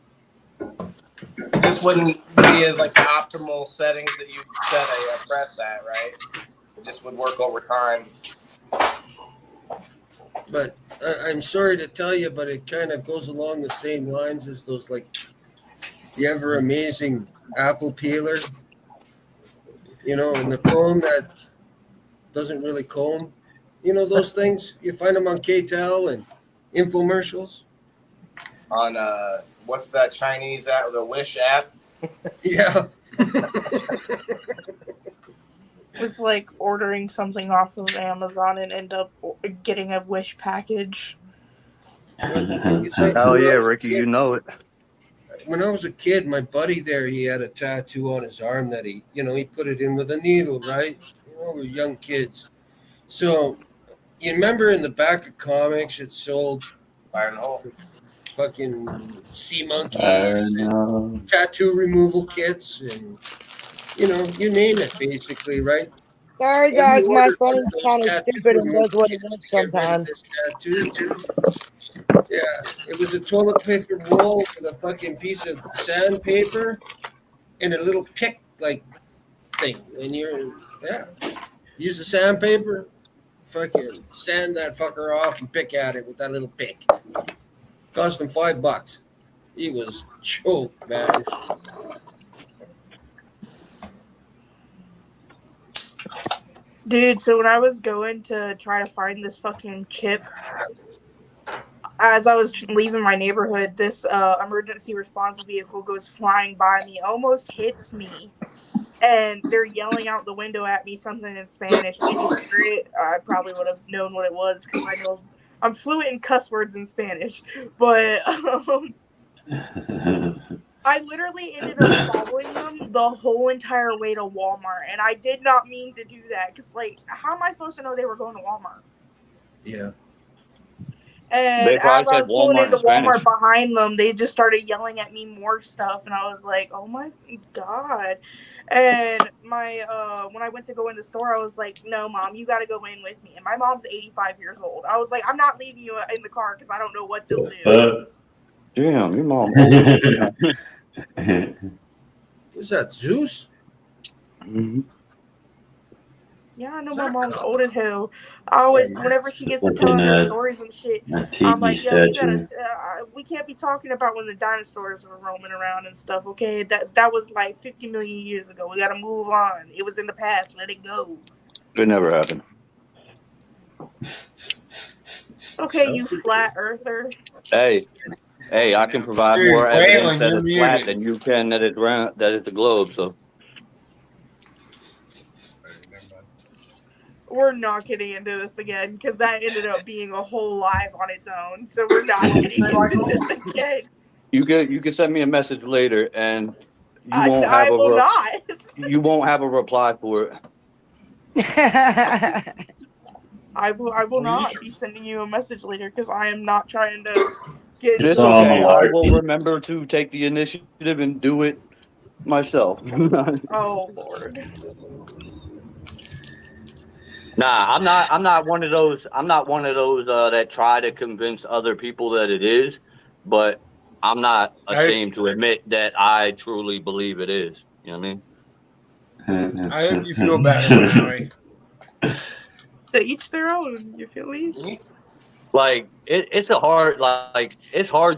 S17: This wouldn't be as like the optimal settings that you set a press at, right? It just would work over time.
S11: But I'm sorry to tell you, but it kind of goes along the same lines as those, like, the ever amazing apple peeler, and the comb that doesn't really comb. Those things, you find them on KTEL and infomercials.
S17: On what's that Chinese app, the Wish app?
S11: Yeah.
S7: It's like ordering something off of Amazon and end up getting a Wish package.
S5: Hell yeah, Ricky, you know it.
S11: When I was a kid, my buddy there, he had a tattoo on his arm that he put it in with a needle, right? We're young kids. So, you remember in the back of comics, it sold
S17: Fire in the hole.
S11: Fucking sea monkeys, and tattoo removal kits, and you name it, basically, right?
S16: Sorry, guys, my phone's kind of stupid and does what it does sometimes.
S11: Yeah, it was a toilet paper roll with a fucking piece of sandpaper and a little pick thing. And use the sandpaper, fucking sand that fucker off and pick at it with that little pick. Cost him $5. He was choked, man.
S7: Dude, so when I was going to try to find this fucking chip, as I was leaving my neighborhood, this emergency response vehicle goes flying by me, almost hits me, and they're yelling out the window at me something in Spanish. I probably would have known what it was because I know I'm fluent in cuss words in Spanish, but I literally ended up following them the whole entire way to Walmart, and I did not mean to do that because, how am I supposed to know they were going to Walmart?
S11: Yeah.
S7: And as I was pulling into Walmart behind them, they just started yelling at me more stuff, and I was like, "Oh my god!" And when I went to go in the store, I was like, "No, Mom, you got to go in with me." And my mom's 85 years old. I was like, "I'm not leaving you in the car because I don't know what they'll do."
S5: Damn, your mom.
S11: Who's that, Zeus?
S5: Mm-hmm.
S7: Yeah, I know my mom's old as hell. I always, whenever she gets to telling her stories and shit,
S2: a
S7: I'm
S2: tiki
S7: like, yo, you
S2: statue.
S7: gotta, we can't be talking about when the dinosaurs were roaming around and stuff, okay? That was like 50 million years ago. We gotta move on. It was in the past. Let it go.
S5: It never happened.
S7: Okay, you flat earther.
S5: Hey, I can provide
S8: Dude,
S5: more evidence
S8: Waylon,
S5: that
S8: you're
S5: it's flat
S8: muted.
S5: than you can that it's round, that it's a globe. So
S7: We're not getting into this again because that ended up being a whole live on its own. So we're not getting into this again.
S5: you can send me a message later, and you won't
S7: I
S5: have a
S7: will not.
S5: you won't have a reply for it.
S7: I will not be sending you a message later because I am not trying to get into
S5: It's
S7: the
S5: okay. I
S2: malarkey.
S5: will remember to take the initiative and do it myself.
S7: Oh Lord.
S5: Nah, I'm not one of those. I'm not one of those that try to convince other people that it is. But I'm not ashamed to admit that I truly believe it is. You know what I mean?
S8: I hope you feel better, Maui.
S7: To each their own. You feel me?
S5: Like it's it's hard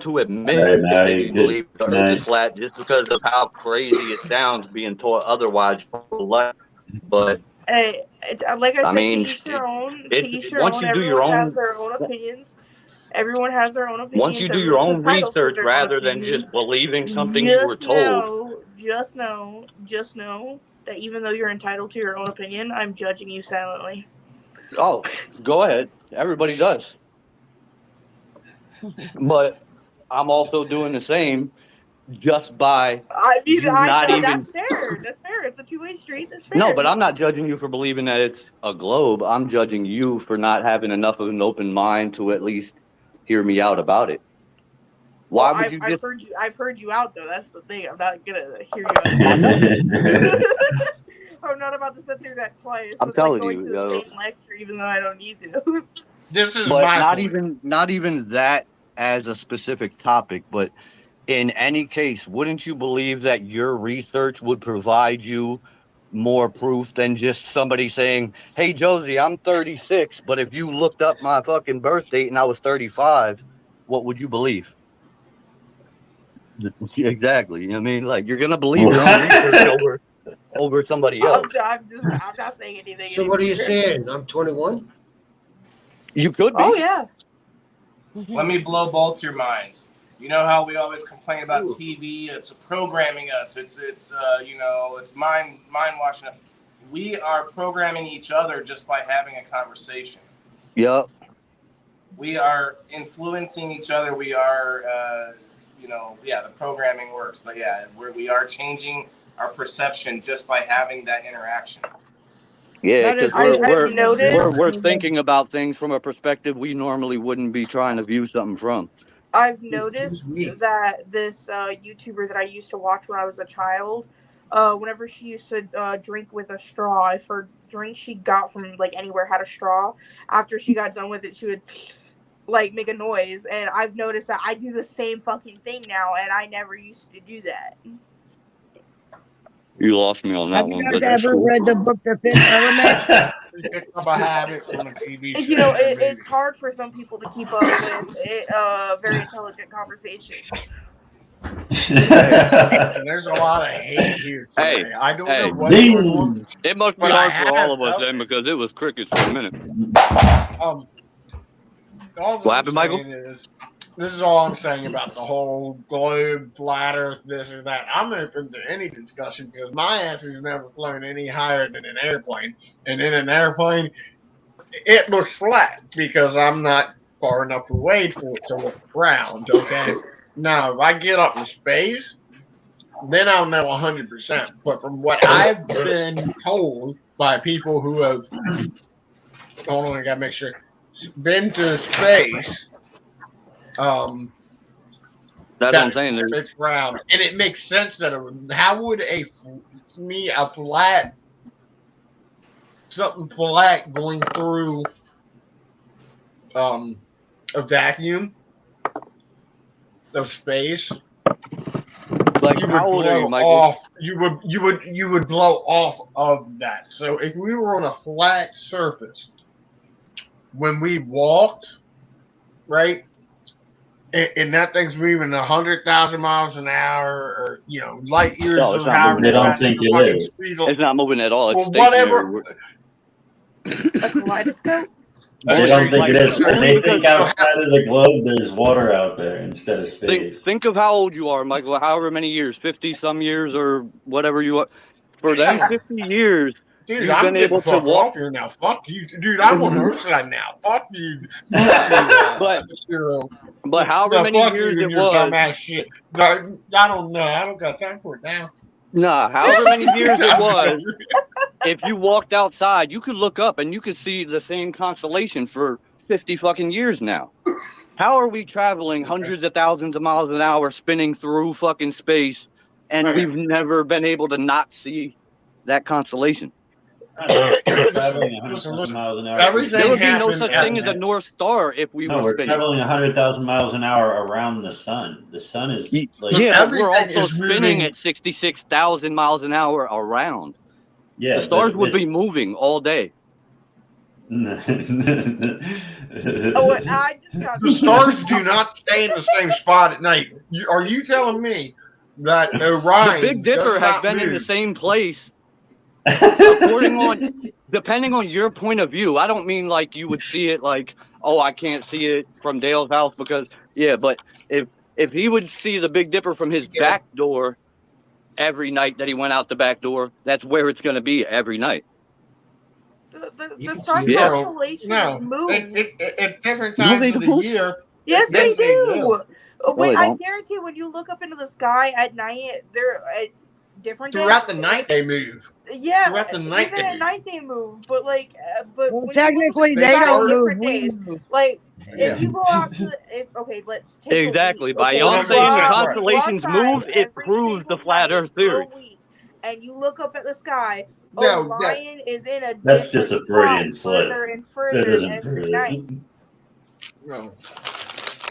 S5: to admit
S2: All right, now
S5: that
S2: you
S5: you
S2: good
S5: believe the Earth is
S2: night.
S5: flat just because of how crazy it sounds being taught otherwise. But
S7: Hey, like I
S5: I
S7: said, to
S5: mean,
S7: each their own. To
S5: it
S7: each their
S5: once
S7: own.
S5: you do your
S7: Everyone has
S5: own
S7: their own opinions. Everyone has their own
S5: once you
S7: opinions.
S5: do your
S7: Everyone's
S5: own
S7: entitled to
S5: research
S7: their own
S5: rather than just
S7: opinions.
S5: believing something you were told.
S7: Just know that even though you're entitled to your own opinion, I'm judging you silently.
S5: Oh, go ahead. Everybody does. But I'm also doing the same just by
S7: I mean,
S5: you
S7: I
S5: not
S7: know
S5: even.
S7: that's fair. That's fair. It's a two-way street. That's fair.
S5: No, but I'm not judging you for believing that it's a globe. I'm judging you for not having enough of an open mind to at least hear me out about it. Why
S7: Well,
S5: would you just?
S7: I've heard you out though. That's the thing. I'm not gonna hear you out. I'm not about to sit through that twice.
S5: I'm
S7: That's like
S5: telling
S7: going
S5: you,
S7: to the
S5: yo.
S7: same lecture, even though I don't need to.
S8: This is
S5: But
S8: my point.
S5: not even that as a specific topic, but in any case, wouldn't you believe that your research would provide you more proof than just somebody saying, "Hey, Josie, I'm 36, but if you looked up my fucking birth date and I was 35, what would you believe?" Exactly. You know what I mean? Like, you're gonna believe your own research over somebody else.
S7: I'm not saying anything.
S11: So what are you
S7: anymore.
S11: saying? I'm 21.
S5: You could be.
S7: Oh yeah.
S17: Let me blow both your minds. You know how we always complain about TV? It's programming us. It's mind washing. We are programming each other just by having a conversation.
S5: Yep.
S17: We are influencing each other. We are, the programming works. But yeah, we are changing our perception just by having that interaction.
S5: Yeah, because we're
S7: noticed.
S5: thinking about things from a perspective we normally wouldn't be trying to view something from.
S7: I've noticed that this YouTuber that I used to watch when I was a child, whenever she used to drink with a straw, if her drink she got from like anywhere had a straw, after she got done with it, she would like make a noise. And I've noticed that I do the same fucking thing now, and I never used to do that.
S5: You lost me on that
S16: Have you
S5: one,
S16: guys
S5: but that's
S16: ever
S5: cool.
S16: read the book The Fifth Element?
S8: We picked up a habit from a TV show.
S7: You know, it's hard for some people to keep up with very intelligent conversations.
S8: There's a lot of hate here today. I don't know what's going on.
S5: It must be
S8: but I
S5: hard for all of us
S8: have
S5: then, because it was crickets for a minute.
S8: All
S5: What
S8: I'm
S5: happened, Michael?
S8: saying is, this is all I'm saying about the whole globe, flat Earth, this or that. I'm open to any discussion because my ass has never flown any higher than an airplane. And in an airplane, it looks flat because I'm not far enough away for it to look round, okay? Now, if I get up in space, then I'll know 100%. But from what I've been told by people who have, hold on, I gotta make sure, been to space,
S5: that's what I'm saying.
S8: It's round, and it makes sense that how would a flat something flat going through a vacuum of space
S5: Like,
S8: you
S5: how
S8: would
S5: old are you,
S8: blow
S5: Michael?
S8: off. You would blow off of that. So if we were on a flat surface, when we walked, right, and that thing's moving 100,000 miles an hour, or light years,
S5: No, it's
S8: or
S5: not
S8: however
S5: moving at all.
S8: fast the fucking speed.
S5: It's not moving at all. It's
S8: Well,
S5: stationary.
S8: whatever.
S7: A kaleidoscope?
S2: They don't think it is.
S5: Only
S2: They
S5: because
S2: think outside of the globe there's water out there instead of space.
S5: think of how old you are, Michael. However many years, 50 some years or whatever you are. For them 50 years,
S8: Dude,
S5: you've
S8: I'm
S5: been
S8: getting
S5: able
S8: the
S5: to
S8: fuck
S5: walk.
S8: off here now. Fuck you, dude. I'm on the other side now. Fuck you.
S5: But however many
S8: fuck
S5: years
S8: you and
S5: it
S8: your
S5: was.
S8: dumbass shit. No, I don't know. I don't got time for it now.
S5: Nah, however many years it was, if you walked outside, you could look up and you could see the same constellation for 50 fucking years now. How are we traveling hundreds of thousands of miles an hour, spinning through fucking space, and we've never been able to not see that constellation?
S2: Traveling 100,000 miles an hour.
S5: There would be no such thing as a North Star if we
S2: No,
S5: were
S2: we're
S5: spinning.
S2: traveling 100,000 miles an hour around the sun. The sun is like
S5: Yeah, but we're also spinning at 66,000 miles an hour around.
S2: Yeah,
S5: the stars would be moving all day.
S8: The stars do not stay in the same spot at night. Are you telling me that Orion,
S5: the Big Dipper
S8: does
S5: has
S8: not
S5: been
S8: move?
S5: in the same place? Depending on your point of view, I don't mean like you would see it like, oh, I can't see it from Dale's house because but if he would see the Big Dipper from his back door every night that he went out the back door, that's where it's going to be every night.
S7: The star constellations move.
S8: At different times of the year.
S7: Yes, they do. Wait,
S8: they
S7: I
S8: don't.
S7: guarantee when you look up into the sky at night, they're at different
S8: Throughout
S7: days.
S8: the night they move.
S7: Yeah,
S8: Throughout the night
S7: even
S8: they
S7: at night they move. But like, when
S16: technically
S7: you look
S16: they
S7: at the sky
S16: don't
S7: on
S16: move,
S7: different
S16: we
S7: days.
S16: move.
S7: Like,
S8: Yeah.
S7: if you go out to let's take
S5: Exactly.
S7: a week.
S5: By
S7: Okay,
S5: y'all
S7: you
S5: saying
S7: go
S5: the
S7: out-
S5: constellations
S7: go outside
S5: move, it proves the flat Earth theory.
S7: and you look up at the sky.
S8: No,
S7: Orion is in a
S2: That's just a Freudian slip.
S7: further and
S2: That
S7: further
S2: doesn't prove
S7: every
S2: it.
S7: night.
S8: No.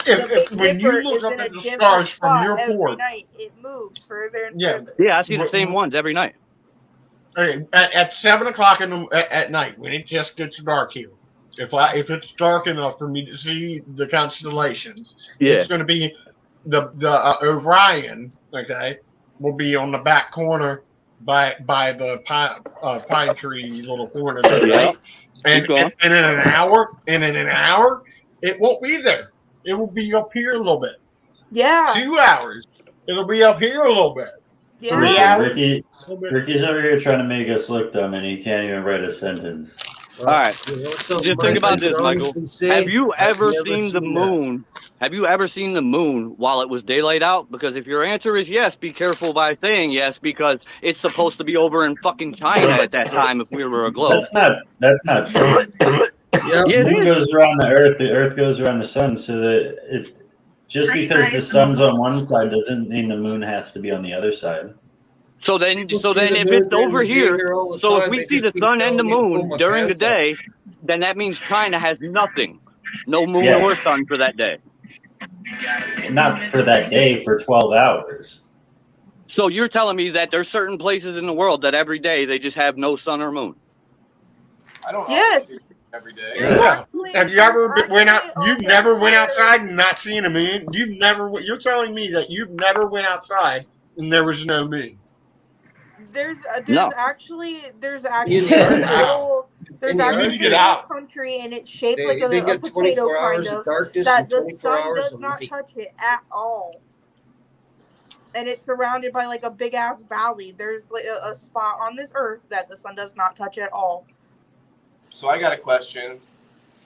S7: The Big
S8: When you
S7: Dipper
S8: look
S7: is
S8: up
S7: in a
S8: at the
S7: different
S8: stars from
S7: spot
S8: your
S7: every
S8: port,
S7: night. It moves further and
S8: yeah,
S7: further.
S5: Yeah, I see the same ones every night.
S8: Okay, at 7 o'clock at night when it just gets dark here, if it's dark enough for me to see the constellations, it's going to be the Orion. Okay, will be on the back corner by the pine tree little corner there, right? And in an hour, it won't be there. It will be up here a little bit.
S7: Yeah.
S8: 2 hours, it'll be up here a little bit.
S7: Yeah.
S8: 3
S2: Listen,
S8: hours.
S2: Ricky's over here trying to make us look dumb, and he can't even write a sentence.
S5: All right. Just think about this, Michael. Have you ever seen the moon? Have you ever seen the moon while it was daylight out? Because if your answer is yes, be careful by saying yes, because it's supposed to be over in fucking China at that time if we were a globe.
S2: That's not true. The moon goes around the Earth goes around the sun, so that just because the sun's on one side doesn't mean the moon has to be on the other side.
S5: So then if it's over here, so if we see the sun and the moon during the day, then that means China has nothing. No moon or sun for that day.
S2: Not for that day, for 12 hours.
S5: So you're telling me that there's certain places in the world that every day they just have no sun or moon?
S17: I don't know.
S7: Yes.
S17: Every day.
S8: Yeah. Have you ever went out? You've never went outside and not seen a moon. You're telling me that you've never went outside and there was no moon.
S7: There's
S8: No.
S7: actually
S8: There's
S7: a country and it's shaped like a
S11: got
S7: potato
S11: 24
S7: kind
S11: hours of
S7: of
S11: darkness
S7: that
S11: and
S7: the
S11: 24
S7: sun
S11: hours
S7: does
S11: of
S7: not
S11: light.
S7: touch it at all. And it's surrounded by like a big ass valley. There's like a spot on this earth that the sun does not touch at all.
S17: So I got a question.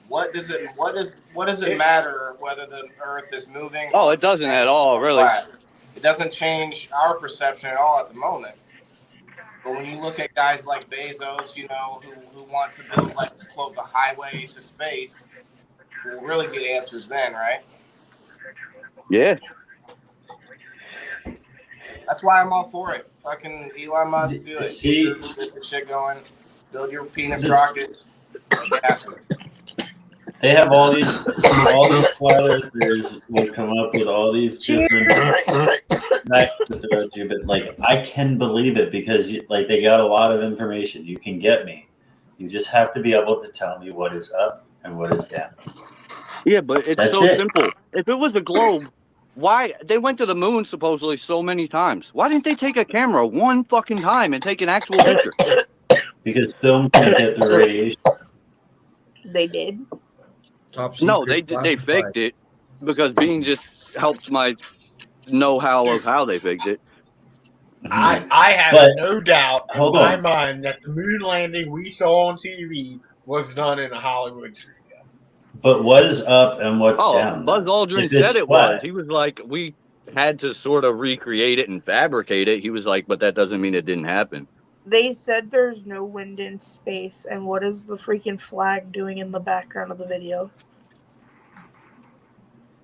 S17: What does it matter whether the Earth is moving?
S5: Oh, it doesn't at all, really.
S17: It doesn't change our perception at all at the moment. But when you look at guys like Bezos, who want to build like quote the highway to space, we'll really get answers then, right?
S5: Yeah.
S17: That's why I'm all for it. Fucking Elon Musk, do it.
S2: See?
S17: Get the shit going. Build your penis rockets. Make it happen.
S2: They have all these flyers will come up with all these different facts to throw at you, but like I can believe it because like they got a lot of information. You can get me. You just have to be able to tell me what is up and what is down.
S5: Yeah, but it's
S2: That's
S5: so
S2: it.
S5: simple. If it was a globe, why they went to the moon supposedly so many times? Why didn't they take a camera one fucking time and take an actual picture?
S2: Because film can't get the radiation.
S7: They did.
S11: Top
S5: No,
S11: secret.
S5: they faked it because Bean just helps my know-how of how they faked it.
S8: I have
S2: But-
S8: no doubt in
S2: hold
S8: my
S2: on.
S8: mind that the moon landing we saw on TV was done in a Hollywood studio.
S2: But what is up and what's down?
S5: Buzz
S2: though?
S5: Aldrin
S2: If it's
S5: said it
S2: flat,
S5: was. He was like, we had to sort of recreate it and fabricate it. He was like, but that doesn't mean it didn't happen.
S7: They said there's no wind in space, and what is the freaking flag doing in the background of the video?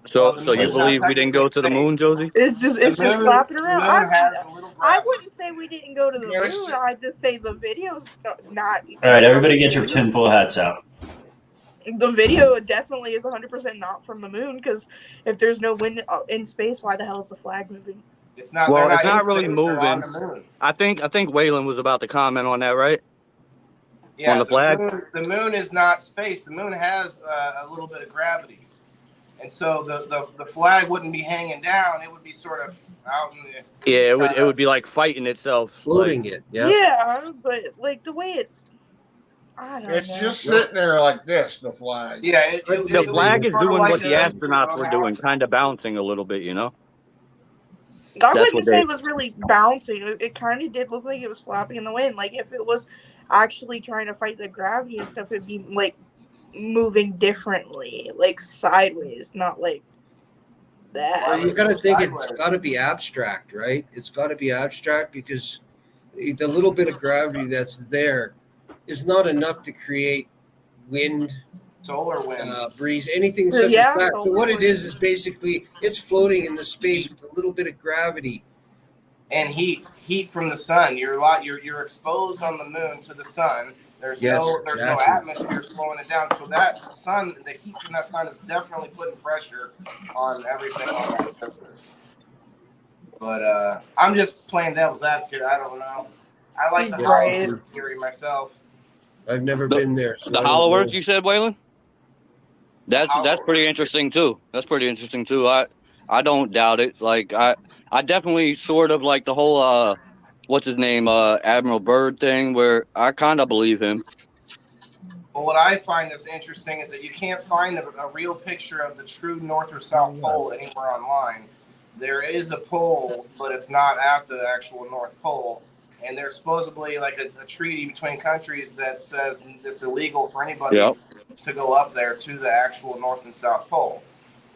S5: So you believe we didn't go to the moon, Josie?
S7: It's just flapping around. I wouldn't say we didn't go to the
S8: Yeah,
S7: moon. I'd just say the video's not.
S2: all right, everybody, get your tinfoil hats out.
S7: The video definitely is 100% not from the moon, because if there's no wind in space, why the hell is the flag moving?
S17: It's not.
S5: Well,
S17: they're
S5: it's not
S17: in
S5: really
S17: space, they're on
S5: moving.
S17: the moon.
S5: I think Waylon was about to comment on that, right?
S17: Yeah,
S5: On the flag?
S17: The moon is not space. The moon has a little bit of gravity, and so the flag wouldn't be hanging down. It would be sort of out in the.
S5: Yeah, it would be like fighting itself,
S11: floating
S5: like,
S11: it. Yeah.
S7: Yeah, but like the way it's, I don't
S8: It's
S7: know.
S8: just sitting there like this, the flag.
S17: Yeah,
S5: the flag is
S17: sort of
S5: doing
S17: like
S5: what the
S17: a-
S5: astronauts were doing, kind of bouncing a little bit, you know.
S7: I
S5: That's
S7: wouldn't
S5: what
S7: say
S5: they-
S7: it was really bouncing. It kind of did look like it was flapping in the wind. Like if it was actually trying to fight the gravity and stuff, it'd be like moving differently, like sideways, not like that.
S11: Well, you got to think it's got to be abstract, right? It's got to be abstract because the little bit of gravity that's there is not enough to create wind,
S17: solar wind,
S11: breeze, anything such
S7: Yeah,
S11: as that. So
S7: solar
S11: what it
S7: wind.
S11: is basically it's floating in the space with a little bit of gravity.
S17: and heat from the sun. You're exposed on the moon to the sun. There's
S11: Yes,
S17: no
S11: exactly.
S17: atmosphere slowing it down. So that sun, the heat from that sun is definitely putting pressure on everything on that surface. But I'm just playing devil's advocate. I don't know. I like the
S7: Right.
S17: Hollow Earth theory myself.
S11: I've never been there. So
S5: The
S11: I don't
S5: Hollow
S11: know.
S5: Earth, you said, Waylon? That's pretty interesting too. That's pretty interesting too. I don't doubt it. Like I definitely sort of like the whole what's his name, Admiral Byrd thing, where I kind of believe him.
S17: But what I find that's interesting is that you can't find a real picture of the true North or South Pole anywhere online. There is a pole, but it's not at the actual North Pole. And there's supposedly like a treaty between countries that says it's illegal for anybody to go up there to the actual North and South Pole.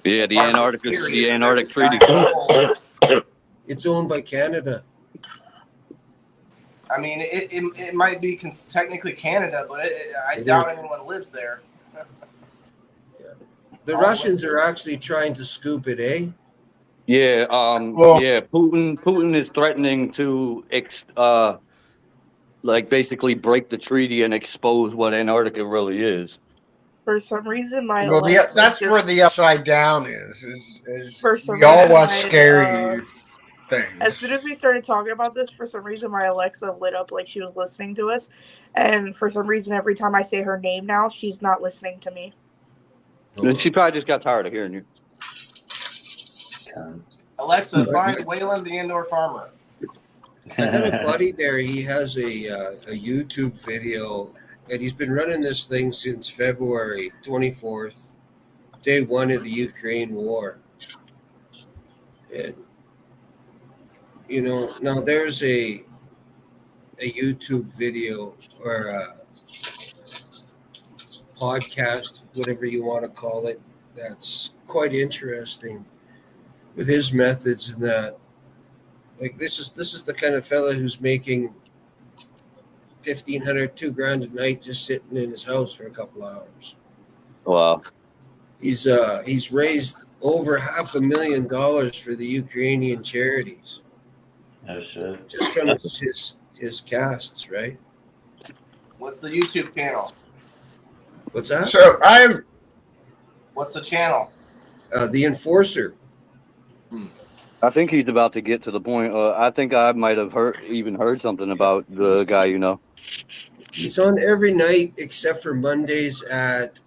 S5: Yeah, the Antarctic Treaty.
S11: It's owned by Canada.
S17: I mean, it might be technically Canada, but I
S11: It
S17: doubt
S11: is.
S17: anyone lives there.
S11: The Russians are actually trying to scoop it, eh?
S5: Yeah,
S8: Well-
S5: yeah. Putin is threatening to like basically break the treaty and expose what Antarctica really is.
S7: For some reason, my
S8: Well,
S7: Alexa
S8: that's
S7: just,
S8: where the upside down is
S7: For some
S8: we all
S7: reason,
S8: watch
S7: my,
S8: scary things.
S7: as soon as we started talking about this, for some reason my Alexa lit up like she was listening to us, and for some reason every time I say her name now, she's not listening to me.
S5: She probably just got tired of hearing you.
S17: Alexa, find Waylon the Indoor Farmer.
S11: I got a buddy there. He has a YouTube video, and he's been running this thing since February 24th, day one of the Ukraine war. And you know, now there's a YouTube video or a podcast, whatever you want to call it, that's quite interesting with his methods and that. Like this is the kind of fella who's making $1,500, $2,000 a night just sitting in his house for a couple hours.
S5: Wow.
S11: He's raised over $500,000 for the Ukrainian charities.
S2: Oh shit.
S11: Just from his casts, right?
S17: What's the YouTube channel?
S11: What's that?
S8: So
S17: What's the channel?
S11: The Enforcer.
S5: I think he's about to get to the point. I think I might have even heard something about the guy. You know,
S11: He's on every night except for Mondays at,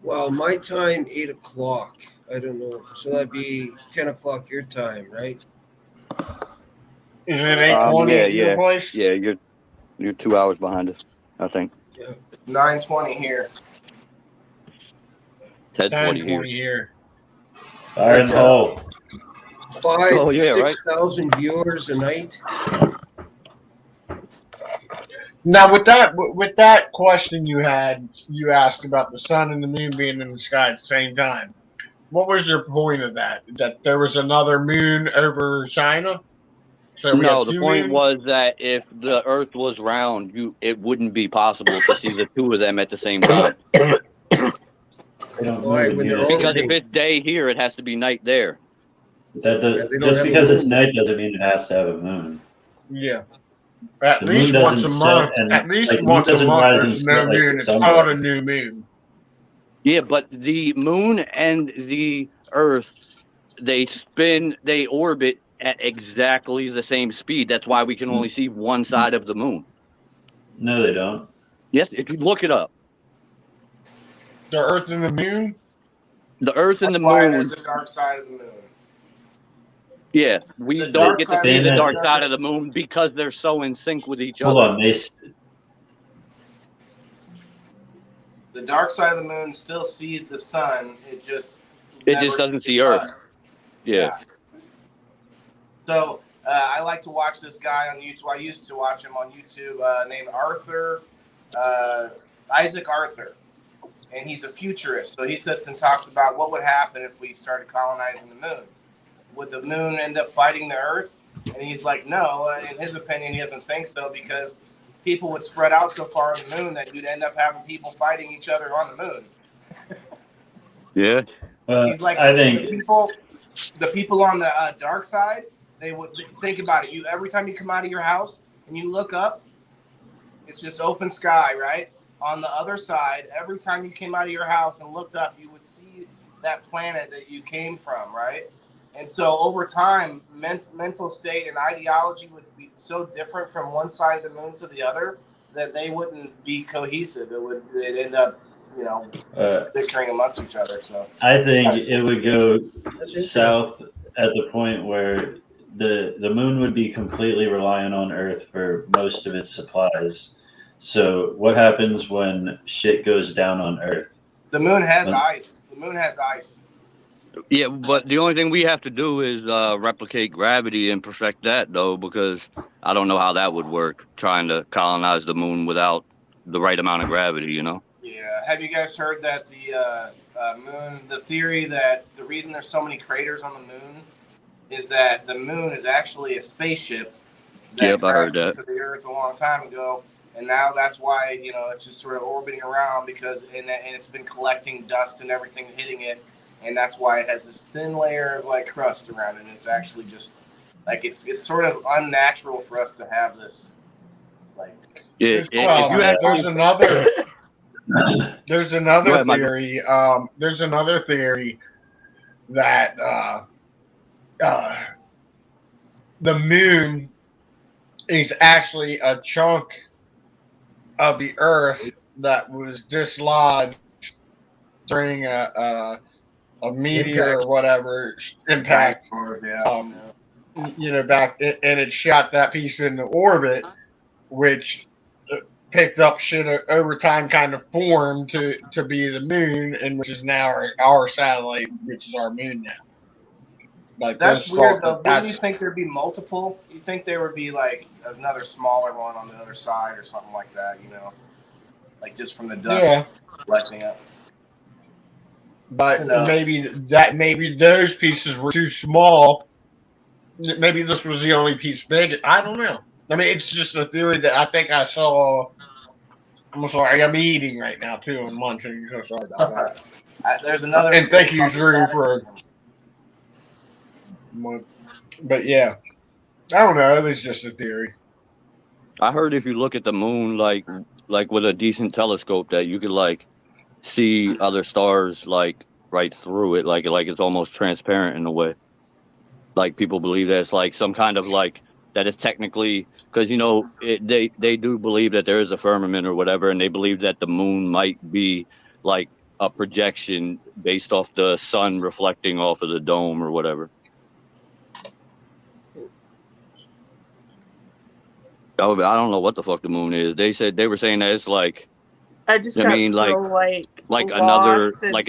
S11: well, my time 8 o'clock. I don't know, so that'd be 10 o'clock your time, right?
S8: Is it 8:20
S5: yeah,
S8: at your
S5: yeah,
S8: place?
S5: yeah. You're 2 hours behind us, I think.
S11: Yeah.
S17: 9:20 here.
S5: 10:20 here.
S8: 10:20 here.
S2: Fire in the hole.
S11: 6,000 viewers a night.
S8: Now, with that question you asked about the sun and the moon being in the sky at the same time. What was your point of that? That there was another moon over China? So we
S5: No,
S8: have
S5: the
S8: two
S5: point
S8: moons?
S5: was that if the Earth was round, it wouldn't be possible to see the two of them at the same time.
S11: Why? When they're
S5: Because
S11: orbiting.
S5: if it's day here, it has to be night there.
S2: Just because it's night doesn't mean it has to have a moon.
S8: Yeah. At
S2: The
S8: least
S2: moon
S8: once a
S2: doesn't
S8: month.
S2: set and
S8: At least
S2: like, the moon
S8: once a
S2: doesn't
S8: month
S2: rise and
S8: there's
S2: set
S8: no
S2: like
S8: moon.
S2: the
S8: It's
S2: sun
S8: called
S2: does.
S8: a new moon.
S5: Yeah, but the moon and the Earth, they orbit at exactly the same speed. That's why we can only see one side of the moon.
S2: No, they don't.
S5: Yes, if you look it up.
S8: The Earth and the moon?
S5: The Earth and the
S17: Why
S5: moon.
S17: there's a dark side of the moon.
S5: Yeah, we
S17: The
S5: don't
S17: dark
S5: get to
S17: side
S5: see
S17: of
S5: the
S17: the
S5: dark
S17: moon
S5: side of the moon because they're so in sync with each
S2: Hold
S5: other.
S2: on,
S17: The dark side of the moon still sees the sun. It just
S5: doesn't see Earth. Yeah.
S17: So I like to watch this guy on YouTube. I used to watch him on YouTube named Isaac Arthur. And he's a futurist. So he sits and talks about what would happen if we started colonizing the moon. Would the moon end up fighting the Earth? And he's like, no. In his opinion, he doesn't think so because people would spread out so far on the moon that you'd end up having people fighting each other on the moon.
S5: Yeah.
S17: He's like,
S2: I think
S17: the people on the dark side, they would think about it. Every time you come out of your house and you look up, it's just open sky, right? On the other side, every time you came out of your house and looked up, you would see that planet that you came from, right? And so over time, mental state and ideology would be so different from one side of the moon to the other that they wouldn't be cohesive. They'd end up, bickering amongst each other. So
S2: I think it would go south at the point where the moon would be completely reliant on Earth for most of its supplies. So what happens when shit goes down on Earth?
S17: The moon has ice. The moon has ice.
S5: Yeah, but the only thing we have to do is replicate gravity and perfect that, though, because I don't know how that would work, trying to colonize the moon without the right amount of gravity, you know?
S17: Yeah. Have you guys heard that the moon, the theory that the reason there's so many craters on the moon is that the moon is actually a spaceship that
S5: I heard
S17: crashed
S5: that.
S17: into the Earth a long time ago. And now that's why, it's just sort of orbiting around because and it's been collecting dust and everything hitting it. And that's why it has this thin layer of like crust around it. And it's actually just like it's sort of unnatural for us to have this. Like,
S5: yeah,
S8: there's another there's another
S5: ahead, Michael.
S8: theory. There's another theory that the moon is actually a chunk of the Earth that was dislodged during a meteor or whatever impact. Back and it shot that piece into orbit, which picked up shit over time, kind of formed to be the moon, and which is now our satellite, which is our moon now. Like
S17: that's weird though. Wouldn't you think there'd be multiple? You think there would be like another smaller one on the other side or something like that, like just from the dust collecting up.
S8: But maybe those pieces were too small. Maybe this was the only piece big. I don't know. I mean, it's just a theory that I think I saw. I'm sorry, I'm eating right now too and munching. So sorry about that.
S17: There's another.
S8: And thank you, Drew, for. But yeah, I don't know. It was just a theory.
S5: I heard if you look at the moon, like with a decent telescope, that you could like see other stars like right through it, like it's almost transparent in a way. Like people believe that it's like some kind of like that is technically because they do believe that there is a firmament or whatever, and they believe that the moon might be like a projection based off the sun reflecting off of the dome or whatever. I don't know what the fuck the moon is. They were saying that it's like
S7: I just got so
S5: like
S7: lost and
S5: another
S7: spaced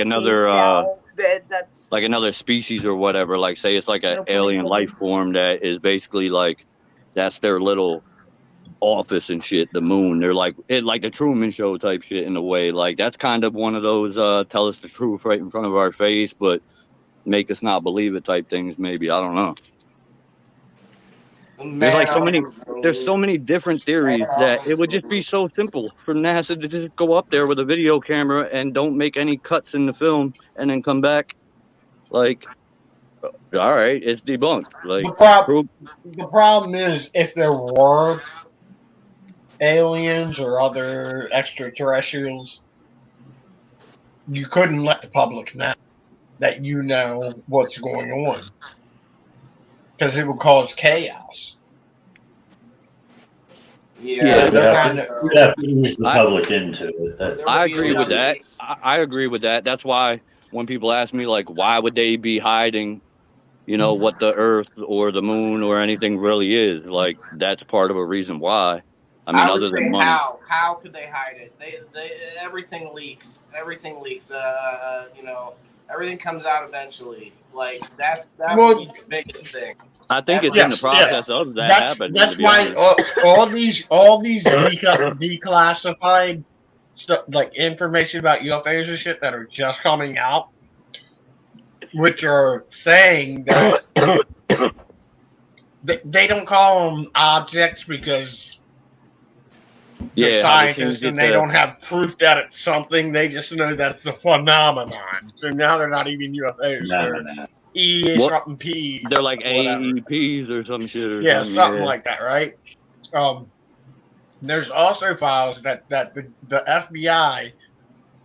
S7: out that that's
S5: like another species or whatever. Like say it's like an
S7: no pun
S5: alien
S7: intended.
S5: life form that is basically like that's their little office and shit. The moon. They're like like the Truman Show type shit in a way. Like that's kind of one of those tell us the truth right in front of our face, but make us not believe it type things. Maybe I don't know. There's like there's so many different theories that it would just be so simple for NASA to just go up there with a video camera and don't make any cuts in the film and then come back like, all right, it's debunked. Like
S8: The problem is if there were aliens or other extraterrestrials, you couldn't let the public know that you know what's going on because it would cause chaos.
S2: Yeah, we have to ease the public into it.
S5: I agree with that. I agree with that. That's why when people ask me like, why would they be hiding, what the Earth or the moon or anything really is? Like that's part of a reason why. I mean, other than money.
S17: How could they hide it? They everything leaks. Everything leaks. Everything comes out eventually. Like that would be the biggest thing.
S5: I think it's in the process of that happening.
S8: That's why all these declassified stuff, like information about UFOs and shit that are just coming out, which are saying that they don't call them objects because they're scientists and they don't have proof that it's something. They just know that it's a phenomenon. So now they're not even UFOs. They're something P.
S5: They're like AEPs or some shit. Or
S8: something like that, right? There's also files that the FBI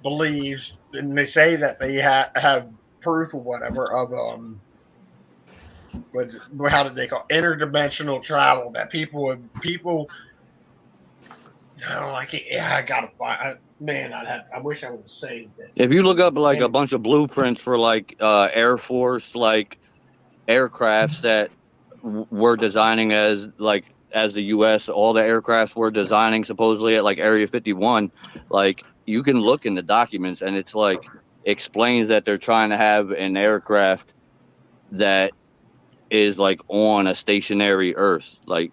S8: believes, and they say that they have proof or whatever of how did they call it? Interdimensional travel, that people. I gotta find. Man, I wish I would have saved it.
S5: If you look up like a bunch of blueprints for like Air Force like aircrafts that were designing as the U.S., all the aircrafts were designing supposedly at like Area 51. Like you can look in the documents and it's like explains that they're trying to have an aircraft that is like on a stationary Earth. Like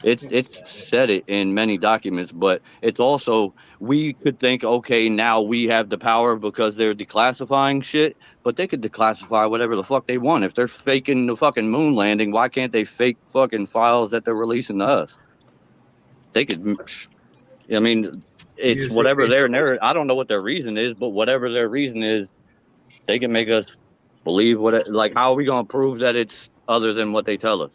S5: it's said it in many documents, but it's also we could think, okay, now we have the power because they're declassifying shit, but they could declassify whatever the fuck they want. If they're faking the fucking moon landing, why can't they fake fucking files that they're releasing to us? They could. I mean, it's whatever their narrative. I don't know what their reason is, but whatever their reason is, they can make us believe what. Like, how are we gonna prove that it's other than what they tell us?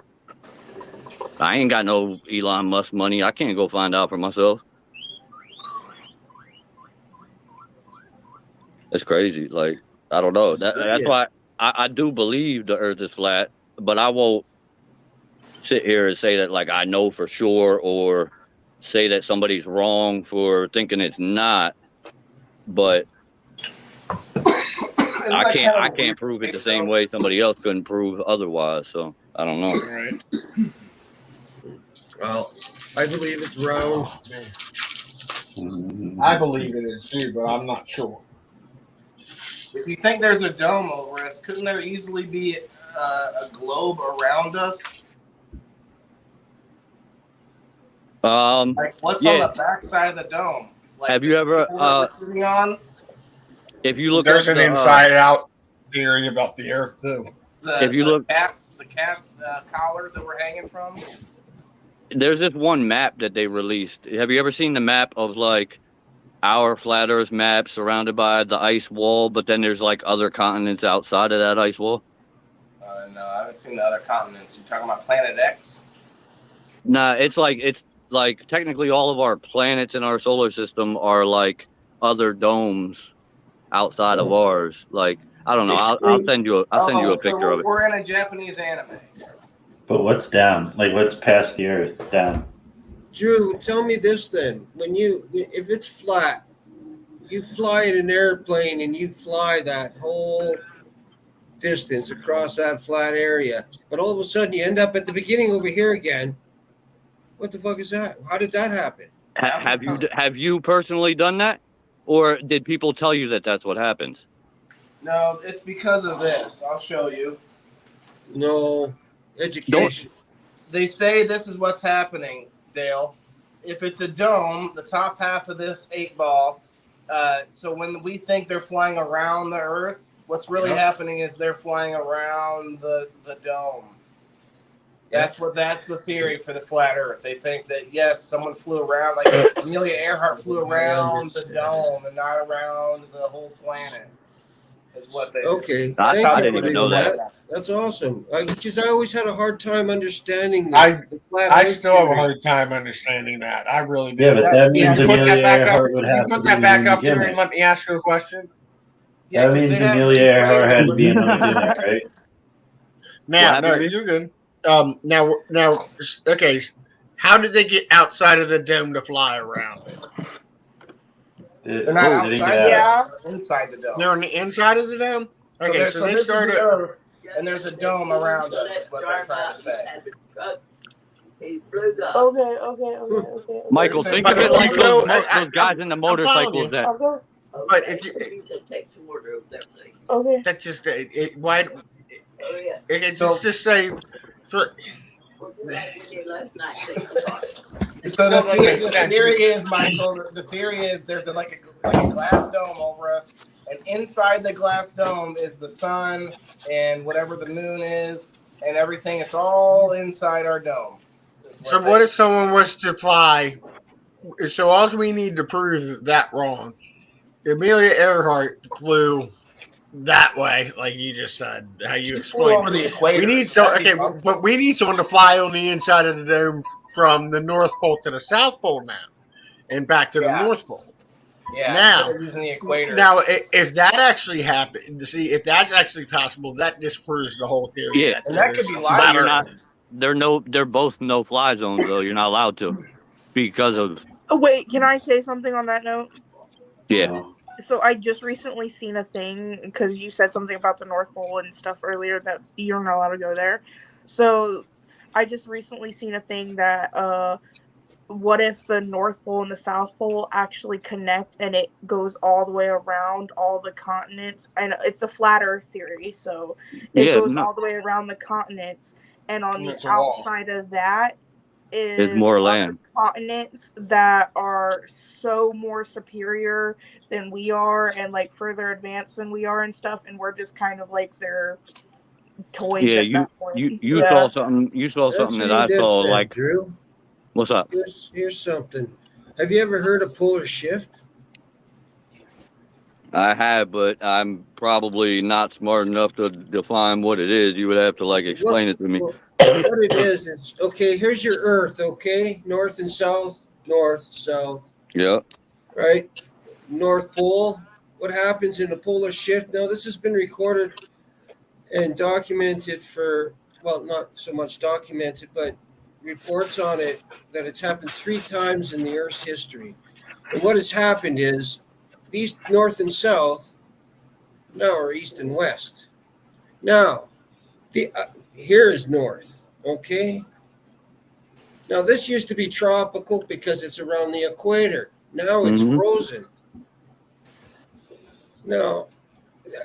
S5: I ain't got no Elon Musk money. I can't go find out for myself. It's crazy. Like, I don't know. That's why I do believe the Earth is flat, but I won't sit here and say that like I know for sure or say that somebody's wrong for thinking it's not. But I can't prove it the same way somebody else couldn't prove otherwise. So I don't know.
S11: Right. Well, I believe it's round.
S8: I believe it is too, but I'm not sure.
S17: If you think there's a dome over us, couldn't there easily be a globe around us? Like what's on the back side of the dome? Like,
S5: have you ever
S17: sitting on?
S5: If you look,
S8: there's an inside-out theory about the Earth too.
S17: The cat's collar that we're hanging from.
S5: There's this one map that they released. Have you ever seen the map of like our flat Earth map surrounded by the ice wall, but then there's like other continents outside of that ice wall?
S17: No, I haven't seen the other continents. You're talking about Planet X?
S5: Nah, it's like technically all of our planets in our solar system are like other domes outside of ours. Like, I don't know. I'll send you a picture of it.
S17: We're in a Japanese anime.
S2: But what's down? Like, what's past the Earth down?
S11: Drew, tell me this then. If it's flat, you fly in an airplane and you fly that whole distance across that flat area, but all of a sudden you end up at the beginning over here again. What the fuck is that? How did that happen?
S5: Have you personally done that, or did people tell you that that's what happens?
S17: No, it's because of this. I'll show you.
S11: No, education.
S17: They say this is what's happening, Dale. If it's a dome, the top half of this 8-ball. So when we think they're flying around the Earth, what's really happening is they're flying around the dome. That's the theory for the flat Earth. They think that yes, someone flew around, like Amelia Earhart flew around the dome and not around the whole planet. Is what they
S11: okay.
S5: I didn't even know that.
S11: That's awesome. Because I always had a hard time understanding
S8: I
S11: flat
S8: still have a hard time understanding that. I really do.
S2: Yeah, but that means Amelia Earhart would have to
S8: put
S2: be
S8: that back
S2: in the
S8: up there and
S2: beginning.
S8: let me ask you a question.
S2: That means Amelia Earhart had to be in the beginning, right?
S8: No, you're good. Now, okay. How did they get outside of the dome to fly around?
S17: They're not outside. They're inside the dome.
S8: They're on the inside of the dome. Okay, so they
S17: this
S8: started.
S17: is the Earth, and there's a dome around us. Is what they're trying to say.
S14: Okay.
S5: Michael, think of it like those guys in the motorcycles that.
S8: But if you,
S14: okay,
S8: that's just why. Just say.
S17: So the theory is, Michael. The theory is there's like a glass dome over us, and inside the glass dome is the sun and whatever the moon is and everything. It's all inside our dome.
S8: So what if someone was to fly? So all we need to prove is that wrong. Amelia Earhart flew that way, like you just said, how you explained.
S17: Over the equator.
S8: We need but we need someone to fly on the inside of the dome from the North Pole to the South Pole now, and back to the North Pole.
S17: Yeah.
S8: Now,
S17: using the equator.
S8: Now, if that actually happened, if that's actually possible, that disproves the whole theory.
S5: Yeah,
S17: and that could be live.
S5: They're both no-fly zones though. You're not allowed to because of.
S7: Oh, wait, can I say something on that note?
S5: Yeah.
S7: So I just recently seen a thing, because you said something about the North Pole and stuff earlier that you're not allowed to go there. So I just recently seen a thing that what if the North Pole and the South Pole actually connect and it goes all the way around all the continents? And it's a flat Earth theory, so it goes all the way around the continents, and on the outside of that is
S5: more land.
S7: Continents that are so more superior than we are and like further advanced than we are and stuff, and we're just kind of like their toys at that point.
S5: You saw something. You saw something that I saw. Like,
S11: Drew,
S5: what's up?
S11: Here's something. Have you ever heard of polar shift?
S5: I have, but I'm probably not smart enough to define what it is. You would have to like explain it to me.
S11: What it is, okay, here's your Earth, okay? North and south, south.
S5: Yeah.
S11: Right? North Pole. What happens in a polar shift? Now, this has been recorded and documented not so much documented, but reports on it that it's happened 3 times in the Earth's history. And what has happened is these north and south now are east and west. Now, here is north, okay? Now, this used to be tropical because it's around the equator. Now it's frozen. Now,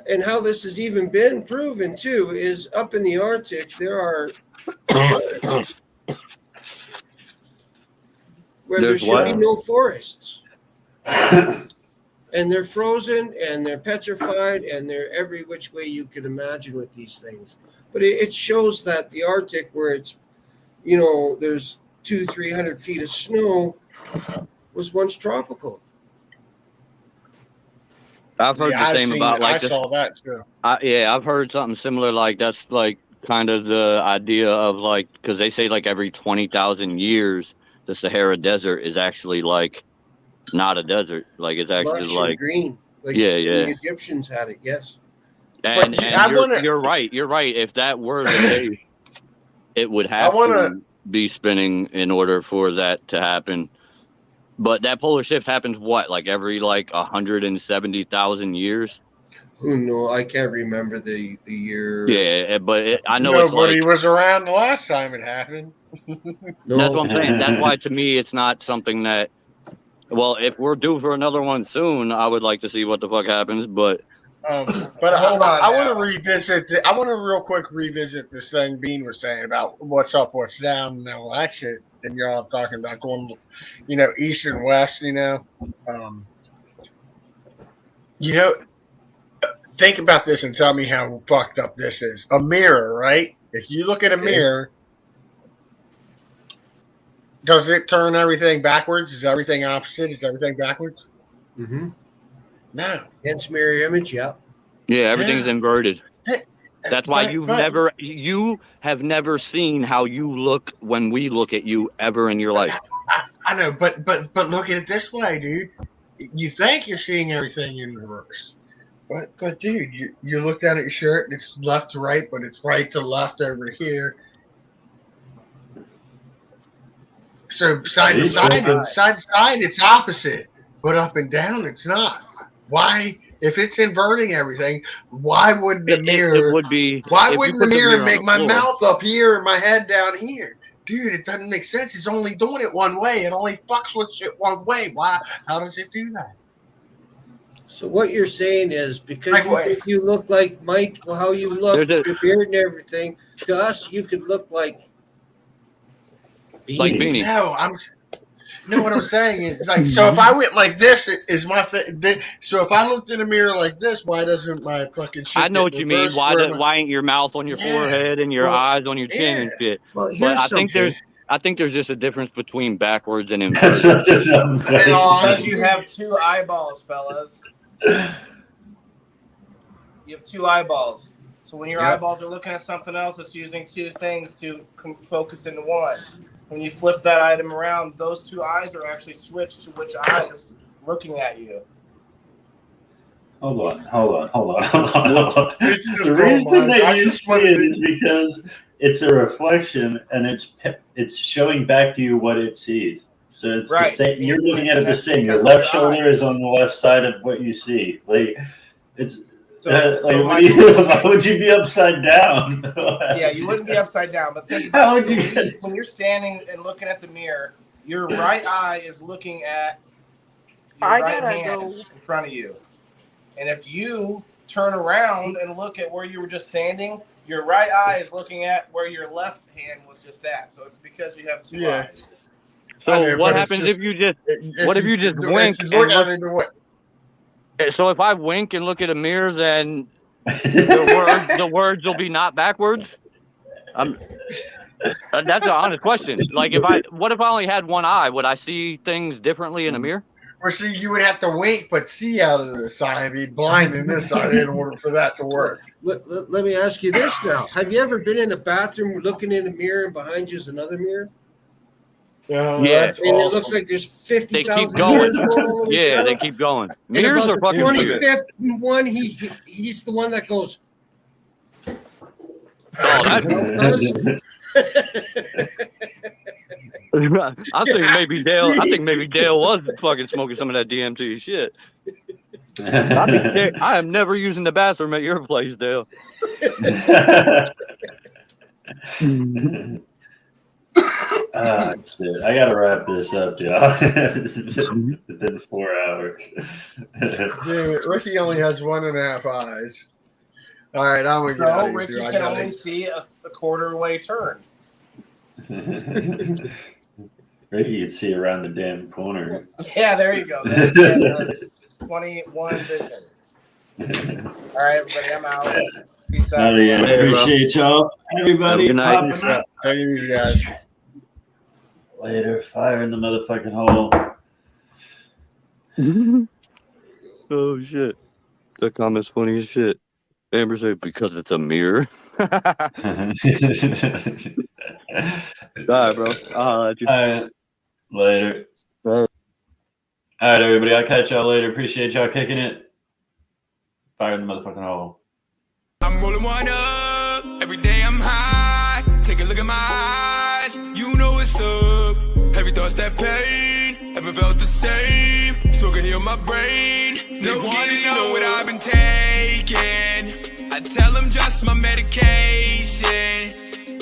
S11: and how this has even been proven, too, is up in the Arctic, there are where there should be no forests. And they're frozen, and they're petrified, and they're every which way you could imagine with these things. But it shows that the Arctic, where it's, there's 200-300 feet of snow, was once tropical.
S5: I've heard the same about like
S8: I saw that too.
S5: I've heard something similar. Like that's like kind of the idea of like, because they say like every 20,000 years, the Sahara Desert is actually like not a desert. Like it's actually
S11: lush
S5: like
S11: and green. Like
S5: Yeah,
S11: the
S5: yeah.
S11: Egyptians had it. Yes.
S5: And,
S8: I wanna-
S5: you're right. You're right. If that were the case, it would have
S8: wanna-
S5: to be spinning in order for that to happen. But that polar shift happens what, like every 170,000 years?
S11: Who knows? I can't remember the year.
S5: Yeah, but I know
S8: Nobody
S5: it's
S8: was around the last time it happened.
S5: That's what I'm saying. That's why to me it's not something that. Well, if we're due for another one soon, I would like to see what the fuck happens. But
S8: But
S17: Hold on
S8: I want
S17: now.
S8: to revisit. I want to real quick revisit this thing Bean was saying about what's up, what's down, and all that shit. And y'all talking about going, east and west. Think about this and tell me how fucked up this is. A mirror, right? If you look at a mirror, does it turn everything backwards? Is everything opposite? Is everything backwards?
S11: Mm-hmm.
S8: No.
S11: Against mirror image, yeah.
S5: Yeah, everything's inverted. That's why
S8: but-
S5: you have never seen how you look when we look at you ever in your life.
S8: I know, but look at it this way, dude. You think you're seeing everything in reverse. But dude, you look down at your shirt and it's left to right, but it's right to left over here. So side to side, it's opposite. But up and down, it's not. Why? If it's inverting everything, why wouldn't the mirror?
S5: It would be.
S8: Why wouldn't the mirror
S5: on
S8: make
S5: the
S8: my
S5: floor.
S8: mouth up here and my head down here? Dude, it doesn't make sense. It's only doing it one way. It only fucks with shit one way. Why? How does it do that?
S11: So what you're saying is because you think you look like Mike, how you look, with your beard and everything, to us you could look like Beanie.
S5: Like Beanie.
S8: No, what I'm saying is so if I went like this, is my so if I looked in a mirror like this, why doesn't my fucking shit
S5: I know
S8: get
S5: what you mean.
S8: reversed
S5: Why ain't your mouth on your forehead and your eyes on your chin and shit?
S11: Well,
S5: But I think there's just a difference between backwards and inverted.
S17: Because you have two eyeballs, fellas. You have two eyeballs. So when your eyeballs are looking at something else, it's using two things to focus into one. When you flip that item around, those two eyes are actually switched to which eye is looking at you.
S2: Hold on. The reason that you see it is because it's a reflection and it's showing back to you what it sees. So it's the same. You're looking at it the same. Your left shoulder is on the left side of what you see. Like it's why would you be upside down?
S17: Yeah, you wouldn't be upside down. But think about it. When you're standing and looking at the mirror, your right eye is looking at your right hand in front of you. And if you turn around and look at where you were just standing, your right eye is looking at where your left hand was just at. So it's because you have two eyes.
S5: So what happens if you just wink and look? So if I wink and look at a mirror, then the words will be not backwards. That's an honest question. Like what if I only had one eye? Would I see things differently in a mirror?
S8: Or see, you would have to wink, but see out of the side, be blind in this side in order for that to work.
S11: Let me ask you this now: have you ever been in a bathroom looking in a mirror and behind you is another mirror?
S5: Yeah,
S11: and it looks like there's 50,000
S5: They keep going.
S11: Yeah,
S5: they keep going. Mirrors are fucking weird.
S11: 25th one, he's the one that goes.
S5: Oh, that's. I think maybe Dale was fucking smoking some of that DMT shit. I'd be scared. I am never using the bathroom at your place, Dale.
S2: Shit. I gotta wrap this up, y'all. It's been 4 hours.
S8: Damn it, Ricky only has 1.5 eyes. All right, I'm gonna get out of here.
S17: Ricky can only see a quarter-way turn.
S2: Ricky can see around the damn corner.
S17: Yeah, there you go. That's 21 vision. All right, everybody, I'm out. Peace out.
S2: Appreciate y'all. Everybody,
S5: good night.
S8: Take it easy, guys.
S2: Later. Fire in the motherfucking hole.
S5: Oh shit. That comment's funny as shit. Amber said because it's a mirror. All right, bro.
S2: All right. Later. All right, everybody. I'll catch y'all later. Appreciate y'all kicking it. Fire in the motherfucking hole.
S1: I'm rolling one up. Every day I'm high. Take a look at my eyes. You know what's up. Heavy thoughts that pain. Ever felt the same? Smoke heal my brain. They wanna know what I've been taking. I tell them just my medication.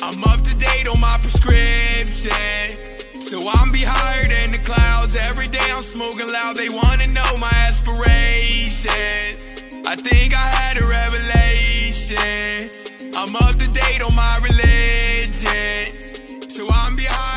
S1: I'm up to date on my prescription. So I'm be higher than the clouds. Every day I'm smoking loud. They wanna know my aspiration. I think I had a revelation. I'm up to date on my religion. So I'm behind.